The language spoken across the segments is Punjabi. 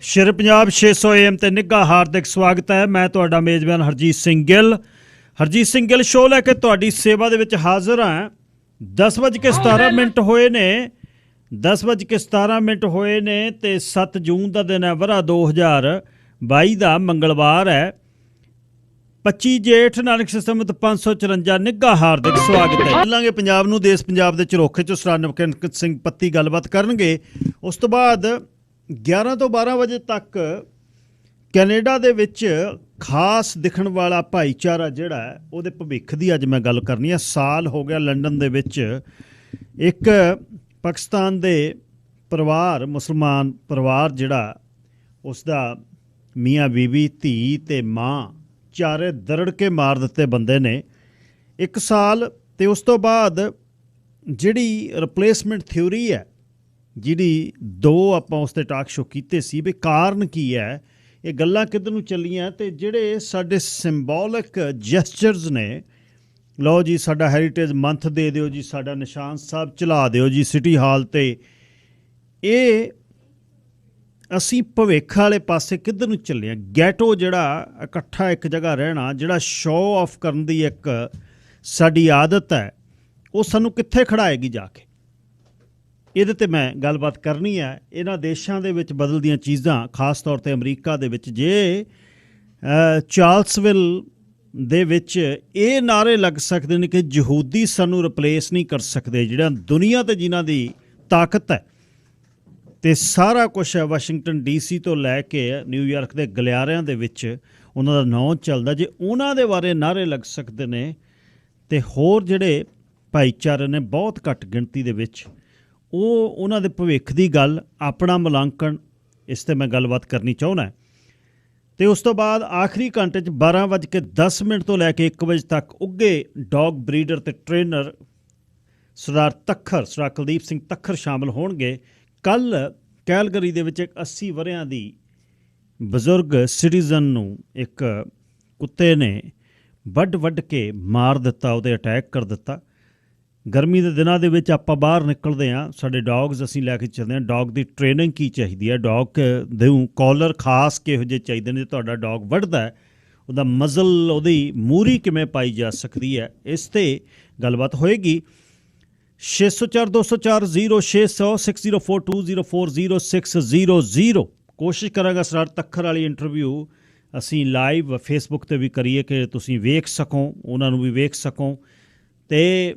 ਸ਼ੇਰ ਪੰਜਾਬ 600 AM ਤੇ ਨਿੱਘਾ ਹਾਰਦਿਕ ਸਵਾਗਤ ਹੈ। ਮੈਂ ਤੁਹਾਡਾ ਮੇਜ਼ਬਾਨ ਹਰਜੀਤ ਸਿੰਘ ਗਿੱਲ ਸ਼ੋਅ ਲੈ ਕੇ ਤੁਹਾਡੀ ਸੇਵਾ ਦੇ ਵਿੱਚ ਹਾਜ਼ਰ ਹਾਂ। 10:17 ਹੋਏ ਨੇ 10:17 ਹੋਏ ਨੇ ਤੇ 7 ਜੂਨ ਦਾ ਦਿਨ ਹੈ, ਵਰ੍ਹਾ 2022 ਦਾ ਮੰਗਲਵਾਰ ਹੈ। 25 ਜੇਠ ਨਾਨਕ ਸੰਮਤ 554 ਨਿੱਘਾ ਹਾਰਦਿਕ ਸਵਾਗਤ ਹੈ। ਚੱਲਾਂਗੇ ਪੰਜਾਬ ਨੂੰ, ਦੇਸ਼ ਪੰਜਾਬ ਦੇ ਝਰੋਖੇ ਚੋਂ ਸਰਦਾਰ ਨਵਕਿਰਤ ਸਿੰਘ ਪੱਤੀ ਗੱਲਬਾਤ ਕਰਨਗੇ। ਉਸ ਤੋਂ ਬਾਅਦ 11 ਤੋਂ 12 ਵਜੇ ਤੱਕ ਕੈਨੇਡਾ ਦੇ ਵਿੱਚ ਖਾਸ ਦਿਖਣ ਵਾਲਾ ਭਾਈਚਾਰਾ ਜਿਹੜਾ ਹੈ ਉਹਦੇ ਭਵਿੱਖ ਦੀ ਅੱਜ ਮੈਂ ਗੱਲ ਕਰਨੀ ਹੈ। ਸਾਲ ਹੋ ਗਿਆ ਲੰਡਨ ਦੇ ਵਿੱਚ ਇੱਕ ਪਾਕਿਸਤਾਨ ਦੇ ਪਰਿਵਾਰ, ਮੁਸਲਮਾਨ ਪਰਿਵਾਰ ਜਿਹੜਾ ਉਸ ਦਾ ਮੀਆਂ ਬੀਬੀ, ਧੀ ਤੇ ਮਾਂ ਚਾਰੇ ਦਰੜ ਕੇ ਮਾਰ ਦਿੱਤੇ ਬੰਦੇ ਨੇ। 1 ਸਾਲ ਤੇ ਉਸ ਤੋਂ ਬਾਅਦ ਜਿਹੜੀ ਰਿਪਲੇਸਮੈਂਟ ਥਿਊਰੀ ਹੈ, ਜਿਹੜੀ 2 ਆਪਾਂ ਉਸ 'ਤੇ ਟਾਕ ਸ਼ੋ ਕੀਤੇ ਸੀ ਵੀ ਕਾਰਨ ਕੀ ਹੈ, ਇਹ ਗੱਲਾਂ ਕਿੱਧਰ ਨੂੰ ਚੱਲੀਆਂ ਤੇ ਜਿਹੜੇ ਸਾਡੇ ਸਿੰਬੋਲਿਕ ਜੈਸਚਰਸ ਨੇ, ਲਓ ਜੀ ਸਾਡਾ ਹੈਰੀਟੇਜ ਮੰਥ ਦੇ ਦਿਓ ਜੀ, ਸਾਡਾ ਨਿਸ਼ਾਨ ਸਾਹਿਬ ਚਲਾ ਦਿਓ ਜੀ ਸਿਟੀ ਹਾਲ 'ਤੇ, ਇਹ ਅਸੀਂ ਭਵਿੱਖ ਵਾਲੇ ਪਾਸੇ ਕਿੱਧਰ ਨੂੰ ਚੱਲੇ ਹਾਂ। ਗੈਟੋ ਜਿਹੜਾ ਇਕੱਠਾ ਇੱਕ ਜਗ੍ਹਾ ਰਹਿਣਾ, ਜਿਹੜਾ ਸ਼ੋਅ ਆਫ ਕਰਨ ਦੀ ਇੱਕ ਸਾਡੀ ਆਦਤ ਹੈ, ਉਹ ਸਾਨੂੰ ਕਿੱਥੇ ਖੜਾਏਗੀ ਜਾ ਕੇ। ਇਹਦੇ 'ਤੇ ਮੈਂ ਗੱਲਬਾਤ ਕਰਨੀ ਹੈ। ਇਹਨਾਂ ਦੇਸ਼ਾਂ ਦੇ ਵਿੱਚ ਬਦਲਦੀਆਂ ਚੀਜ਼ਾਂ, ਖਾਸ ਤੌਰ 'ਤੇ ਅਮਰੀਕਾ ਦੇ ਵਿੱਚ, ਜੇ ਚਾਰਲਸਵਿਲ ਦੇ ਵਿੱਚ ਇਹ ਨਾਅਰੇ ਲੱਗ ਸਕਦੇ ਨੇ ਕਿ ਯਹੂਦੀ ਸਾਨੂੰ ਰਿਪਲੇਸ ਨਹੀਂ ਕਰ ਸਕਦੇ, ਜਿਹੜਾ ਦੁਨੀਆ 'ਤੇ ਜਿਨ੍ਹਾਂ ਦੀ ਤਾਕਤ ਹੈ ਅਤੇ ਸਾਰਾ ਕੁਛ ਹੈ, ਵਾਸ਼ਿੰਗਟਨ DC ਤੋਂ ਲੈ ਕੇ ਨਿਊਯਾਰਕ ਦੇ ਗਲਿਆਰਿਆਂ ਦੇ ਵਿੱਚ ਉਹਨਾਂ ਦਾ ਨਾਂ ਚੱਲਦਾ, ਜੇ ਉਹਨਾਂ ਦੇ ਬਾਰੇ ਨਾਅਰੇ ਲੱਗ ਸਕਦੇ ਨੇ ਅਤੇ ਹੋਰ ਜਿਹੜੇ ਭਾਈਚਾਰੇ ਨੇ ਬਹੁਤ ਘੱਟ ਗਿਣਤੀ ਦੇ ਵਿੱਚ, ਉਹ ਉਹਨਾਂ ਦੇ ਭਵਿੱਖ ਦੀ ਗੱਲ, ਆਪਣਾ ਮੁਲਾਂਕਣ, ਇਸ 'ਤੇ ਮੈਂ ਗੱਲਬਾਤ ਕਰਨੀ ਚਾਹੁੰਦਾ। ਅਤੇ ਉਸ ਤੋਂ ਬਾਅਦ ਆਖਰੀ ਘੰਟੇ 'ਚ 12:10 ਤੋਂ ਲੈ ਕੇ 1 ਵਜੇ ਤੱਕ ਉੱਘੇ ਡੌਗ ਬਰੀਡਰ ਅਤੇ ਟ੍ਰੇਨਰ ਸਰਦਾਰ ਕੁਲਦੀਪ ਸਿੰਘ ਤੱਖਰ ਸ਼ਾਮਲ ਹੋਣਗੇ। ਕੱਲ੍ਹ ਕੈਲਗਰੀ ਦੇ ਵਿੱਚ ਇੱਕ 80 ਵਰ੍ਹਿਆਂ ਦੀ ਬਜ਼ੁਰਗ ਸਿਟੀਜ਼ਨ ਨੂੰ ਇੱਕ ਕੁੱਤੇ ਨੇ ਵੱਢ ਕੇ ਮਾਰ ਦਿੱਤਾ, ਉਹਦੇ ਅਟੈਕ ਕਰ ਦਿੱਤਾ। ਗਰਮੀ ਦੇ ਦਿਨਾਂ ਦੇ ਵਿੱਚ ਆਪਾਂ ਬਾਹਰ ਨਿਕਲਦੇ ਹਾਂ, ਸਾਡੇ ਡੌਗਸ ਅਸੀਂ ਲੈ ਕੇ ਚੱਲਦੇ ਹਾਂ। ਡੌਗ ਦੀ ਟ੍ਰੇਨਿੰਗ ਕੀ ਚਾਹੀਦੀ ਹੈ, ਡੌਗ ਦੇ ਕਾਲਰ ਖਾਸ ਕਿਹੋ ਜਿਹੇ ਚਾਹੀਦੇ ਨੇ, ਤੁਹਾਡਾ ਡੌਗ ਵੱਢਦਾ ਉਹਦਾ ਮਜ਼ਲ, ਉਹਦੀ ਮੂਰੀ ਕਿਵੇਂ ਪਾਈ ਜਾ ਸਕਦੀ ਹੈ, ਇਸ 'ਤੇ ਗੱਲਬਾਤ ਹੋਏਗੀ। 604-204-0600 6042040600 ਕੋਸ਼ਿਸ਼ ਕਰਾਂਗਾ ਸਰਦਾਰ ਤੱਖਰ ਵਾਲੀ ਇੰਟਰਵਿਊ ਅਸੀਂ ਲਾਈਵ ਫੇਸਬੁੱਕ 'ਤੇ ਵੀ ਕਰੀਏ ਕਿ ਤੁਸੀਂ ਵੇਖ ਸਕੋ, ਉਹਨਾਂ ਨੂੰ ਵੀ ਵੇਖ ਸਕੋ ਅਤੇ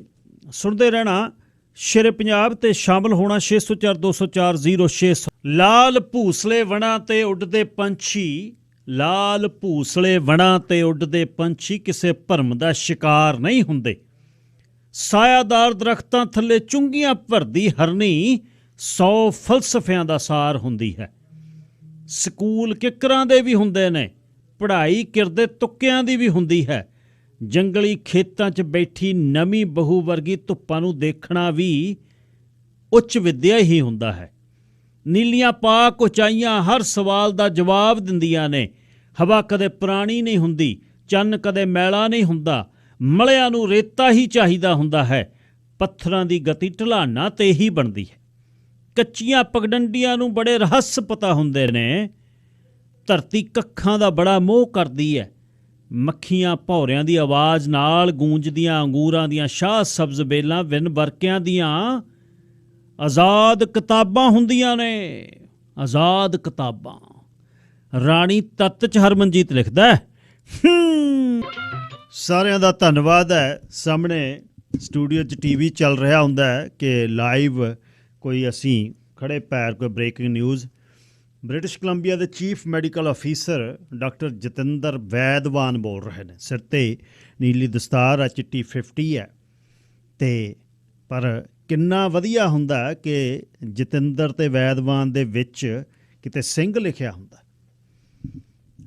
ਸੁਣਦੇ ਰਹਿਣਾ ਸ਼ੇਰ ਪੰਜਾਬ ਤੇ ਸ਼ਾਮਲ ਹੋਣਾ। 604-204-0600 ਲਾਲ ਭੂਸਲੇ ਵਣਾਂ ਤੇ ਉੱਡਦੇ ਪੰਛੀ, ਲਾਲ ਭੂਸਲੇ ਵਣਾਂ ਤੇ ਉੱਡਦੇ ਪੰਛੀ ਕਿਸੇ ਭਰਮ ਦਾ ਸ਼ਿਕਾਰ ਨਹੀਂ ਹੁੰਦੇ। ਸਾਇਆਦਾਰ ਦਰੱਖਤਾਂ ਥੱਲੇ ਚੁੰਗੀਆਂ ਭਰਦੀ ਹਰਨੀ 100 ਫਲਸਫਿਆਂ ਦਾ ਸਾਰ ਹੁੰਦੀ ਹੈ। ਸਕੂਲ ਕਿੱਕਰਾਂ ਦੇ ਵੀ ਹੁੰਦੇ ਨੇ, ਪੜ੍ਹਾਈ ਕਿਰਦੇ ਤੁੱਕਿਆਂ ਦੀ ਵੀ ਹੁੰਦੀ ਹੈ। ਜੰਗਲੀ ਖੇਤਾਂ 'ਚ ਬੈਠੀ ਨਵੀਂ ਬਹੂ ਵਰਗੀ ਧੁੱਪਾਂ ਨੂੰ ਦੇਖਣਾ ਵੀ ਉੱਚ ਵਿੱਦਿਆ ਹੀ ਹੁੰਦਾ ਹੈ। ਨੀਲੀਆਂ ਪਾਕ ਉਚਾਈਆਂ ਹਰ ਸਵਾਲ ਦਾ ਜਵਾਬ ਦਿੰਦੀਆਂ ਨੇ। ਹਵਾ ਕਦੇ ਪੁਰਾਣੀ ਨਹੀਂ ਹੁੰਦੀ, ਚੰਨ ਕਦੇ ਮੈਲਾ ਨਹੀਂ ਹੁੰਦਾ। ਮਲਿਆਂ ਨੂੰ ਰੇਤਾ ਹੀ ਚਾਹੀਦਾ ਹੁੰਦਾ ਹੈ। ਪੱਥਰਾਂ ਦੀ ਗਤੀ ਢਲਾਨਾਂ 'ਤੇ ਹੀ ਬਣਦੀ ਹੈ। ਕੱਚੀਆਂ ਪਗਡੰਡੀਆਂ ਨੂੰ ਬੜੇ ਰਹੱਸ ਪਤਾ ਹੁੰਦੇ ਨੇ। ਧਰਤੀ ਕੱਖਾਂ ਦਾ ਬੜਾ ਮੋਹ ਕਰਦੀ ਹੈ। ਮੱਖੀਆਂ ਭੌਰਿਆਂ ਦੀ ਆਵਾਜ਼ ਨਾਲ ਗੂੰਜਦੀਆਂ ਅੰਗੂਰਾਂ ਦੀਆਂ ਸ਼ਾਹ ਸਬਜ਼ ਬੇਲਾਂ ਵਿਨ ਵਰਕਿਆਂ ਦੀਆਂ ਆਜ਼ਾਦ ਕਿਤਾਬਾਂ ਹੁੰਦੀਆਂ ਨੇ। ਆਜ਼ਾਦ ਕਿਤਾਬਾਂ। ਰਾਣੀ ਤੱਤ 'ਚ ਹਰਮਨਜੀਤ ਲਿਖਦਾ ਸਾਰਿਆਂ ਦਾ ਧੰਨਵਾਦ ਹੈ। ਸਾਹਮਣੇ ਸਟੂਡੀਓ 'ਚ TV ਚੱਲ ਰਿਹਾ ਹੁੰਦਾ ਹੈ ਕਿ ਲਾਈਵ ਕੋਈ ਅਸੀਂ ਖੜੇ ਪੈਰ ਕੋਈ ਬ੍ਰੇਕਿੰਗ ਨਿਊਜ਼। ਬ੍ਰਿਟਿਸ਼ ਕੋਲੰਬੀਆ ਦੇ chief medical officer doctor Jatinder ਵੈਦਵਾਨ ਬੋਲ ਰਹੇ ਨੇ। ਸਿਰ 'ਤੇ ਨੀਲੀ ਦਸਤਾਰ ਆ, ਚਿੱਟੀ 50 ਹੈ ਅਤੇ ਪਰ ਕਿੰਨਾ ਵਧੀਆ ਹੁੰਦਾ ਕਿ ਜਤਿੰਦਰ ਅਤੇ ਵੈਦਵਾਨ ਦੇ ਵਿੱਚ ਕਿਤੇ ਸਿੰਘ ਲਿਖਿਆ ਹੁੰਦਾ।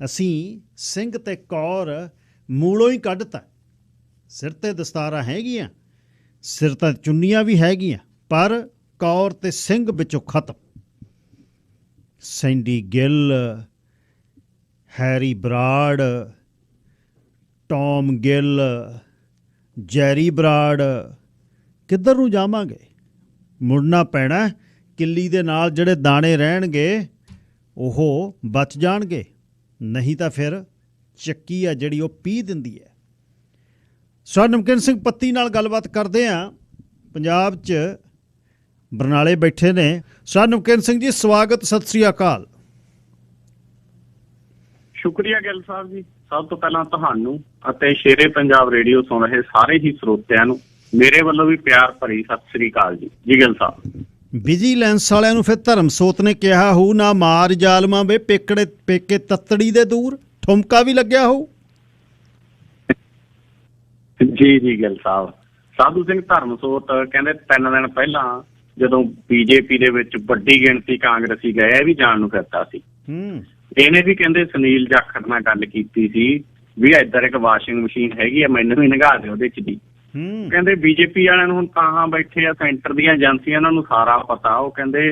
ਅਸੀਂ ਸਿੰਘ ਅਤੇ ਕੌਰ ਮੂਲੋਂ ਹੀ ਕੱਢਤਾ। ਸਿਰ 'ਤੇ ਦਸਤਾਰਾਂ ਹੈਗੀਆਂ, ਸਿਰ 'ਤੇ ਚੁੰਨੀਆਂ ਵੀ ਹੈਗੀਆਂ, ਪਰ ਕੌਰ ਅਤੇ ਸਿੰਘ ਵਿੱਚੋਂ ਖਤਮ। Sandy Gill, Harry Brar, Tom Gill, ਜੈਰੀ ਬਰਾੜ, ਕਿੱਧਰ ਨੂੰ ਜਾਵਾਂਗੇ? ਮੁੜਨਾ ਪੈਣਾ। ਕਿੱਲੀ ਦੇ ਨਾਲ ਜਿਹੜੇ ਦਾਣੇ ਰਹਿਣਗੇ ਉਹ ਬਚ ਜਾਣਗੇ, ਨਹੀਂ ਤਾਂ ਫਿਰ ਚੱਕੀ ਆ ਜਿਹੜੀ ਉਹ ਪੀਹ ਦਿੰਦੀ ਹੈ। ਸਰ ਨਮਕੀਨ ਸਿੰਘ ਪੱਤੀ ਨਾਲ ਗੱਲਬਾਤ ਕਰਦੇ ਹਾਂ। ਪੰਜਾਬ 'ਚ ਬਰਨਾਲੇ ਬੈਠੇ ਨੇ ਸਰ ਨਮਕੀਨ ਸਿੰਘ ਜੀ, ਸਵਾਗਤ, ਸਤਿ ਸ੍ਰੀ ਅਕਾਲ। ਸ਼ੁਕਰੀਆ ਗਿੱਲ ਸਾਹਿਬ ਜੀ। ਸਭ ਤੋਂ ਪਹਿਲਾਂ ਤੁਹਾਨੂੰ ਅਤੇ ਸ਼ੇਰੇ ਪੰਜਾਬ ਰੇਡੀਓ ਸੁਣ ਰਹੇ ਸਾਰੇ ਹੀ ਸਰੋਤਿਆਂ ਨੂੰ ਮੇਰੇ ਵੱਲੋਂ ਵੀ ਪਿਆਰ ਭਰੀ ਸਤਿ ਸ੍ਰੀ ਅਕਾਲ ਜੀ। ਜੀ ਗਿੱਲ ਸਾਹਿਬ, ਵਿਜੀਲੈਂਸ ਵਾਲਿਆਂ ਨੂੰ ਫਿਰ ਧਰਮਸੋਤ ਨੇ ਕਿਹਾ ਹੋਊ ਨਾ ਮਾਰ ਜ਼ਾਲਮਾਂ ਵੇ ਪੇਕੇ ਤੱਤੜੀ ਦੇ ਦੂਰ, ਠੁਮਕਾ ਵੀ ਲੱਗਿਆ ਹੋਊ। ਜੀ ਗਿੱਲ ਸਾਹਿਬ, ਸਾਧੂ ਸਿੰਘ ਧਰਮਸੋਤ ਕਹਿੰਦੇ 3 ਦਿਨ ਪਹਿਲਾਂ ਜਦੋਂ ਬੀਜੇਪੀ ਦੇ ਵਿੱਚ ਵੱਡੀ ਗਿਣਤੀ ਕਾਂਗਰਸੀ ਗਏ, ਇਹ ਵੀ ਜਾਣ ਨੂੰ ਕਰਤਾ ਸੀ। ਇਹਨੇ ਵੀ ਕਹਿੰਦੇ ਸੁਨੀਲ ਜਾਖੜ ਨਾਲ ਗੱਲ ਕੀਤੀ ਸੀ ਵੀ ਇੱਧਰ ਇੱਕ ਵਾਸ਼ਿੰਗ ਮਸ਼ੀਨ ਹੈਗੀ ਆ, ਮੈਨੂੰ ਵੀ ਨਿਗਾਹ ਦਿਓ ਉਹਦੇ ਚ ਦੀ। ਕਹਿੰਦੇ ਬੀਜੇਪੀ ਵਾਲਿਆਂ ਨੂੰ ਹੁਣ ਤਾਂ ਬੈਠੇ ਆ, ਸੈਂਟਰ ਦੀਆਂ ਏਜੰਸੀਆਂ ਉਹਨਾਂ ਨੂੰ ਸਾਰਾ ਪਤਾ। ਉਹ ਕਹਿੰਦੇ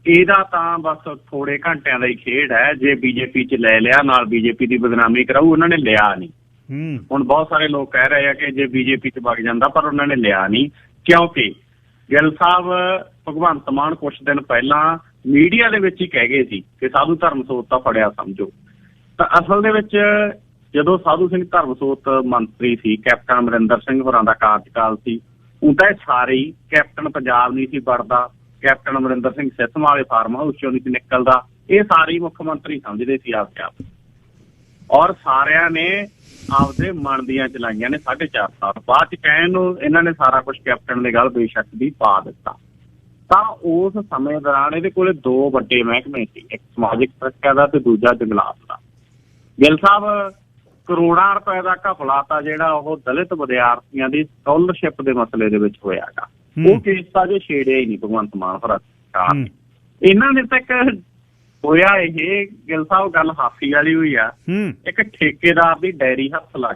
ਇਹਦਾ ਤਾਂ ਬਸ ਥੋੜੇ ਘੰਟਿਆਂ ਦਾ ਹੀ ਖੇਡ ਹੈ, ਜੇ ਬੀਜੇਪੀ ਚ ਲੈ ਲਿਆ ਨਾਲ ਬੀਜੇਪੀ ਦੀ ਬਦਨਾਮੀ ਕਰਾਊ। ਉਹਨਾਂ ਨੇ ਲਿਆ ਨਹੀਂ। ਹੁਣ ਬਹੁਤ ਸਾਰੇ ਲੋਕ ਕਹਿ ਰਹੇ ਆ ਕਿ ਜੇ ਬੀਜੇਪੀ ਚ ਵਗ ਜਾਂਦਾ, ਪਰ ਉਹਨਾਂ ਨੇ ਲਿਆ ਨਹੀਂ ਕਿਉਂਕਿ ਗਿੱਲ ਸਾਹਿਬ ਭਗਵੰਤ ਮਾਨ ਕੁਛ ਦਿਨ ਪਹਿਲਾਂ ਮੀਡੀਆ ਦੇ ਵਿੱਚ ਹੀ ਕਹਿ ਗਏ ਸੀ ਕਿ ਸਾਧੂ ਧਰਮਸੋਤ ਤਾਂ ਫੜਿਆ ਸਮਝੋ। ਤਾਂ ਅਸਲ ਦੇ ਵਿੱਚ ਜਦੋਂ ਸਾਧੂ ਸਿੰਘ ਧਰਮਸੋਤ ਮੰਤਰੀ ਸੀ, ਕੈਪਟਨ ਅਮਰਿੰਦਰ ਸਿੰਘ ਹੋਰਾਂ ਦਾ ਕਾਰਜਕਾਲ ਸੀ, ਉਹ ਤਾਂ ਇਹ ਸਾਰੇ ਹੀ ਕੈਪਟਨ ਪੰਜਾਬ ਨਹੀਂ ਸੀ ਵੜਦਾ, ਕੈਪਟਨ ਅਮਰਿੰਦਰ ਸਿੰਘ ਸਿੱਧਵਾਂ ਵਾਲੇ ਫਾਰਮ ਹਾਊਸ ਚੋਂ ਨਹੀਂ ਸੀ ਨਿਕਲਦਾ, ਇਹ ਸਾਰੇ ਮੁੱਖ ਮੰਤਰੀ ਸਮਝਦੇ ਸੀ ਆਪਦੇ ਆਪ। ਔਰ ਸਾਰਿਆਂ ਨੇ ਆਪਦੇ ਮਨ ਦੀਆਂ ਚਲਾਈਆਂ ਨੇ 4.5 ਸਾਲ ਬਾਅਦ ਚ ਕਹਿਣ ਨੂੰ ਇਹਨਾਂ ਨੇ ਸਾਰਾ ਕੁਛ ਕੈਪਟਨ ਦੇ ਗੱਲ ਬੇਸ਼ੱਕ ਦੀ ਪਾ ਦਿੱਤਾ। ਤਾਂ ਉਸ ਸਮੇਂ ਦੌਰਾਨ ਇਹਦੇ ਕੋਲੇ 2 ਵੱਡੇ ਮਹਿਕਮੇ ਸੀ, ਇੱਕ ਸਮਾਜਿਕ ਸੁਰੱਖਿਆ ਦਾ ਤੇ ਦੂਜਾ ਜੰਗਲਾਤ ਦਾ। ਗਿੱਲ ਸਾਹਿਬ ਕਰੋੜਾਂ ਰੁਪਏ ਦਾ ਘਪਲਾ ਤਾਂ ਜਿਹੜਾ ਉਹ ਦਲਿਤ ਵਿਦਿਆਰਥੀਆਂ ਦੀ ਸਕਾਲਰਸ਼ਿਪ ਦੇ ਮਸਲੇ ਦੇ ਵਿੱਚ ਹੋਇਆਗਾ, ਉਹ ਕੇਸ ਤਾਂ ਜੇ ਛੇੜਿਆ ਹੀ ਨਹੀਂ ਭਗਵੰਤ ਮਾਨ ਸਰਕਾਰ ਨੇ। ਇਹਨਾਂ ਨੇ ਤਾਂ ਇੱਕ ਹੋਇਆ ਇਹ ਗਿੱਲ ਸਾਹਿਬ ਗੱਲ ਹਾਸੀ ਵਾਲੀ ਹੋਈ ਆ, ਇੱਕ ਠੇਕੇਦਾਰ ਦੀ ਡਾਇਰੀ ਹੱਥ ਲੱਗ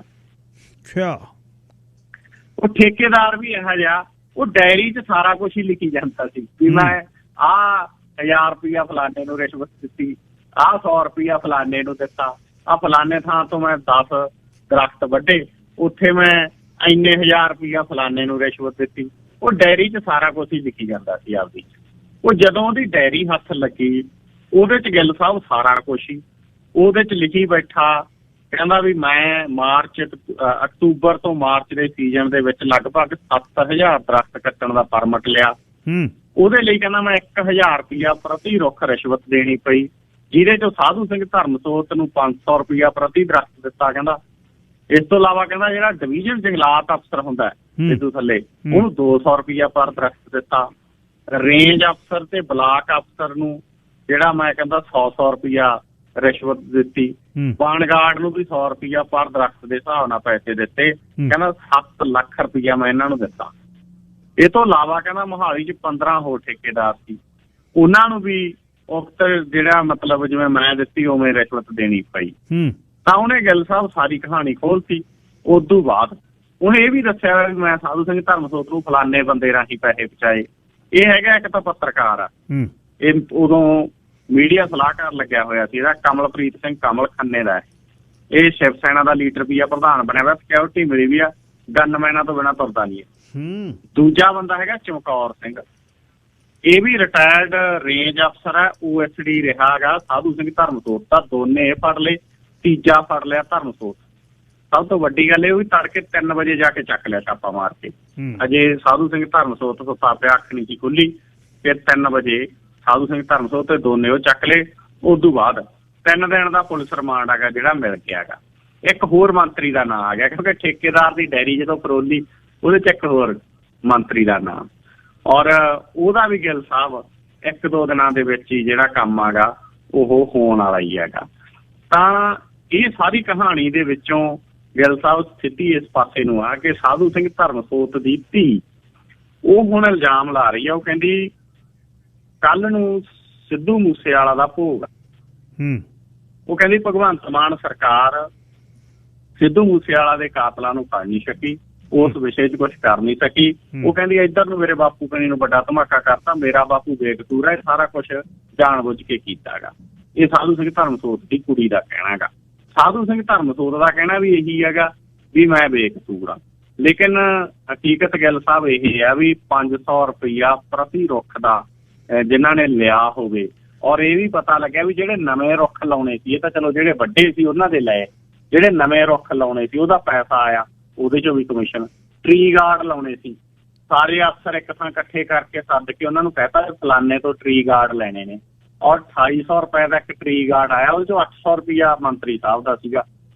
ਗਈ। ਉਹ ਠੇਕੇਦਾਰ ਵੀ ਇਹੋ ਜਿਹਾ, ਉਹ ਡਾਇਰੀ 'ਚ ਸਾਰਾ ਕੁਛ ਹੀ ਲਿਖੀ ਜਾਂਦਾ ਸੀ ਵੀ ਮੈਂ 1000 ਰੁਪਇਆ ਫਲਾਨੇ ਨੂੰ ਰਿਸ਼ਵਤ ਦਿੱਤੀ, 100 ਰੁਪਇਆ ਫਲਾਨੇ ਨੂੰ ਦਿੱਤਾ, ਫਲਾਨੇ ਥਾਂ ਤੋਂ ਮੈਂ 10 ਦਰਖਤ ਵੱਢੇ, ਉੱਥੇ ਮੈਂ ਇੰਨੇ 1000 ਰੁਪਇਆ ਫਲਾਨੇ ਨੂੰ ਰਿਸ਼ਵਤ ਦਿੱਤੀ। ਉਹ ਡਾਇਰੀ 'ਚ ਸਾਰਾ ਕੁਛ ਹੀ ਲਿਖੀ ਜਾਂਦਾ ਸੀ ਆਪਦੀ। ਉਹ ਜਦੋਂ ਉਹਦੀ ਡਾਇਰੀ ਹੱਥ ਲੱਗੀ, ਉਹਦੇ 'ਚ ਗਿੱਲ ਸਾਹਿਬ ਸਾਰਾ ਕੁਛ ਹੀ ਉਹਦੇ 'ਚ ਲਿਖੀ ਬੈਠਾ। ਕਹਿੰਦਾ ਵੀ ਮੈਂ ਅਕਤੂਬਰ ਤੋਂ ਮਾਰਚ ਦੇ ਸੀਜ਼ਨ ਦੇ ਵਿੱਚ ਲਗਭਗ 7000 ਦਰਖਤ ਕੱਟਣ ਦਾ ਪਰਮਿਟ ਲਿਆ। ਉਹਦੇ ਲਈ ਕਹਿੰਦਾ ਮੈਂ 1000 ਰੁਪਇਆ ਪ੍ਰਤੀ ਰੁੱਖ ਰਿਸ਼ਵਤ ਦੇਣੀ ਪਈ, ਜਿਹਦੇ ਚੋਂ ਸਾਧੂ ਸਿੰਘ ਧਰਮਸੋਤ ਨੂੰ 500 ਰੁਪਇਆ ਪ੍ਰਤੀ ਦਰਖਤ ਦਿੱਤਾ। ਕਹਿੰਦਾ ਇਸ ਤੋਂ ਇਲਾਵਾ ਕਹਿੰਦਾ ਜਿਹੜਾ ਡਿਵੀਜ਼ਨ ਜੰਗਲਾਤ ਅਫਸਰ ਹੁੰਦਾ ਸਿੱਧੂ ਥੱਲੇ, ਉਹਨੂੰ 200 ਰੁਪਇਆ ਪਰ ਦਰਖਤ ਦਿੱਤਾ। ਰੇਂਜ ਅਫਸਰ ਤੇ ਬਲਾਕ ਅਫਸਰ ਨੂੰ ਜਿਹੜਾ ਮੈਂ ਕਹਿੰਦਾ 100 ਰੁਪਇਆ ਰਿਸ਼ਵਤ ਦਿੱਤੀ। ਵਣ ਗਾਰਡ ਨੂੰ ਵੀ 100 ਰੁਪਇਆ ਪਰ ਦਰਖਤ ਦੇ ਹਿਸਾਬ ਨਾਲ ਪੈਸੇ ਦਿੱਤੇ। ਕਹਿੰਦਾ 7 ਲੱਖ ਰੁਪਇਆ ਮੈਂ ਇਹਨਾਂ ਨੂੰ ਦਿੱਤਾ। ਇਹ ਤੋਂ ਇਲਾਵਾ ਕਹਿੰਦਾ ਮੋਹਾਲੀ 'ਚ 15 ਹੋਰ ਠੇਕੇਦਾਰ ਸੀ, ਉਹਨਾਂ ਨੂੰ ਵੀ ਉਕਤ ਜਿਹੜਾ ਮਤਲਬ ਜਿਵੇਂ ਮੈਂ ਦਿੱਤੀ ਉਵੇਂ ਰਿਸ਼ਵਤ ਦੇਣੀ ਪਈ। ਤਾਂ ਉਹਨੇ ਗਿੱਲ ਸਾਹਿਬ ਸਾਰੀ ਕਹਾਣੀ ਖੋਲਤੀ। ਉਦੋਂ ਬਾਅਦ ਉਹਨੇ ਇਹ ਵੀ ਦੱਸਿਆ ਵੀ ਮੈਂ ਸਾਧੂ ਸਿੰਘ ਧਰਮਸੋਤ ਨੂੰ ਫਲਾਨੇ ਬੰਦੇ ਰਾਹੀਂ ਪੈਸੇ ਪਹੁੰਚਾਏ। ਇਹ ਹੈਗਾ ਇੱਕ ਤਾਂ ਪੱਤਰਕਾਰ ਆ, ਇਹ ਉਦੋਂ ਮੀਡੀਆ ਸਲਾਹਕਾਰ ਲੱਗਿਆ ਹੋਇਆ ਸੀ, ਇਹਦਾ ਕਮਲਪ੍ਰੀਤ ਸਿੰਘ ਕਮਲ ਖੰਨੇ ਦਾ। ਇਹ ਸ਼ਿਵ ਸੈਨਾ ਦਾ ਲੀਡਰ ਵੀ ਆ, ਪ੍ਰਧਾਨ ਬਣਿਆ ਹੋਇਆ, ਸਿਕਿਉਰਿਟੀ ਮਿਲੀ ਵੀ ਆ, ਗਨਮੈਨਾਂ ਤੋਂ ਬਿਨਾਂ ਤੁਰਦਾ ਨਹੀਂ ਹੈ। ਦੂਜਾ ਬੰਦਾ ਹੈਗਾ ਚਮਕੌਰ ਸਿੰਘ, ਇਹ ਵੀ ਰਿਟਾਇਰਡ ਰੇਂਜ ਅਫਸਰ ਹੈ, OSD ਰਿਹਾ ਹੈਗਾ ਸਾਧੂ ਸਿੰਘ ਧਰਮਸੋਤ ਦਾ। ਦੋਨੇ ਫੜ ਲਏ, ਤੀਜਾ ਫੜ ਲਿਆ ਧਰਮਸੋਤ। ਸਭ ਤੋਂ ਵੱਡੀ ਗੱਲ ਇਹ ਵੀ ਤੜਕੇ 3 ਵਜੇ ਜਾ ਕੇ ਚੱਕ ਲਿਆ ਛਾਪਾ ਮਾਰ ਕੇ। ਅਜੇ ਸਾਧੂ ਸਿੰਘ ਧਰਮਸੋਤ ਸੁੱਤਾ ਪਿਆ, ਅੱਖ ਨਹੀਂ ਸੀ ਖੁੱਲੀ। ਫਿਰ 3 ਵਜੇ ਸਾਧੂ ਸਿੰਘ ਧਰਮਸੋਤ ਤੇ ਦੋਨੇ ਉਹ ਚੱਕ ਲਏ। ਉਦੋਂ ਬਾਅਦ 3 ਦਿਨ ਦਾ ਪੁਲਿਸ ਰਿਮਾਂਡ ਹੈਗਾ ਜਿਹੜਾ ਮਿਲ ਗਿਆ ਹੈਗਾ। ਇੱਕ ਹੋਰ ਮੰਤਰੀ ਦਾ ਨਾਂ ਆ ਗਿਆ, ਕਿਉਂਕਿ ਠੇਕੇਦਾਰ ਦੀ ਡਾਇਰੀ ਜਦੋਂ ਫਰੋਲੀ ਉਹਦੇ 'ਚ ਇੱਕ ਹੋਰ ਮੰਤਰੀ ਦਾ ਨਾਂ, ਔਰ ਉਹਦਾ ਵੀ ਗਿੱਲ ਸਾਹਿਬ 1-2 ਦਿਨਾਂ ਦੇ ਵਿੱਚ ਹੀ ਜਿਹੜਾ ਕੰਮ ਹੈਗਾ ਉਹ ਹੋਣ ਵਾਲਾ ਹੀ ਹੈਗਾ। ਤਾਂ ਇਹ ਸਾਰੀ ਕਹਾਣੀ ਦੇ ਵਿੱਚੋਂ ਗਿੱਲ ਸਾਹਿਬ ਸਥਿਤੀ ਇਸ ਪਾਸੇ ਨੂੰ ਆ ਕਿ ਸਾਧੂ ਸਿੰਘ ਧਰਮਸੋਤ ਦੀ ਧੀ ਉਹ ਹੁਣ ਇਲਜ਼ਾਮ ਲਾ ਰਹੀ ਆ। ਉਹ ਕਹਿੰਦੀ ਕੱਲ ਨੂੰ ਸਿੱਧੂ ਮੂਸੇਵਾਲਾ ਦਾ ਭੋਗ। ਉਹ ਕਹਿੰਦੀ ਭਗਵੰਤ ਮਾਨ ਸਰਕਾਰ ਸਿੱਧੂ ਮੂਸੇਵਾਲਾ ਦੇ ਕਾਤਲਾਂ ਨੂੰ ਫੜ ਨਹੀਂ ਸਕੀ, ਉਸ ਵਿਸ਼ੇ 'ਚ ਕੁਛ ਕਰ ਨਹੀਂ ਸਕੀ। ਉਹ ਕਹਿੰਦੀ ਇੱਧਰ ਨੂੰ ਮੇਰੇ ਬਾਪੂ ਕਨੀ ਨੂੰ ਵੱਡਾ ਧਮਾਕਾ ਕਰਤਾ, ਮੇਰਾ ਬਾਪੂ ਬੇਕਸੂਰ ਹੈ, ਸਾਰਾ ਕੁਛ ਜਾਣ ਬੁੱਝ ਕੇ ਕੀਤਾ ਹੈਗਾ। ਇਹ ਸਾਧੂ ਸਿੰਘ ਧਰਮਸੋਤ ਦੀ ਕੁੜੀ ਦਾ ਕਹਿਣਾ ਹੈਗਾ। ਸਾਧੂ ਸਿੰਘ ਧਰਮਸੋਤ ਦਾ ਕਹਿਣਾ ਵੀ ਇਹੀ ਹੈਗਾ ਵੀ ਮੈਂ ਬੇਕਸੂਰ ਹਾਂ, ਲੇਕਿਨ ਹਕੀਕਤ ਗਿੱਲ ਸਾਹਿਬ ਇਹ ਹੈ ਵੀ 500 ਰੁਪਇਆ ਪ੍ਰਤੀ ਰੁੱਖ ਦਾ ਜਿਨ੍ਹਾਂ ਨੇ ਲਿਆ ਹੋਵੇ ਔਰ ਇਹ ਵੀ ਪਤਾ ਲੱਗਿਆ ਵੀ ਜਿਹੜੇ ਨਵੇਂ ਰੁੱਖ ਲਾਉਣੇ ਸੀ, ਇਹ ਤਾਂ ਚਲੋ ਜਿਹੜੇ ਵੱਡੇ ਸੀ ਉਹਨਾਂ ਦੇ ਲਏ, ਜਿਹੜੇ ਨਵੇਂ ਰੁੱਖ ਲਾਉਣੇ ਸੀ ਉਹਦਾ ਪੈਸਾ ਆਇਆ, ਉਹਦੇ ਚੋਂ ਵੀ ਕਮਿਸ਼ਨ। ਟਰੀ ਗਾਰਡ ਲਾਉਣੇ ਸੀ, ਸਾਰੇ ਅਫਸਰ ਇੱਕ ਥਾਂ ਇਕੱਠੇ ਕਰਕੇ ਸੱਦ ਕੇ ਉਹਨਾਂ ਨੂੰ ਕਹਿਤਾ ਫਲਾਨੇ ਤੋਂ ਟਰੀ ਗਾਰਡ ਲੈਣੇ ਨੇ, ਔਰ 2800 ਰੁਪਏ ਦਾ ਇੱਕ ਟਰੀ ਗਾਰਡ ਆਇਆ, ਉਹਦੇ ਚੋਂ 800 ਰੁਪਇਆ ਮੰਤਰੀ ਸਾਹਿਬ ਦਾ ਸੀਗਾ।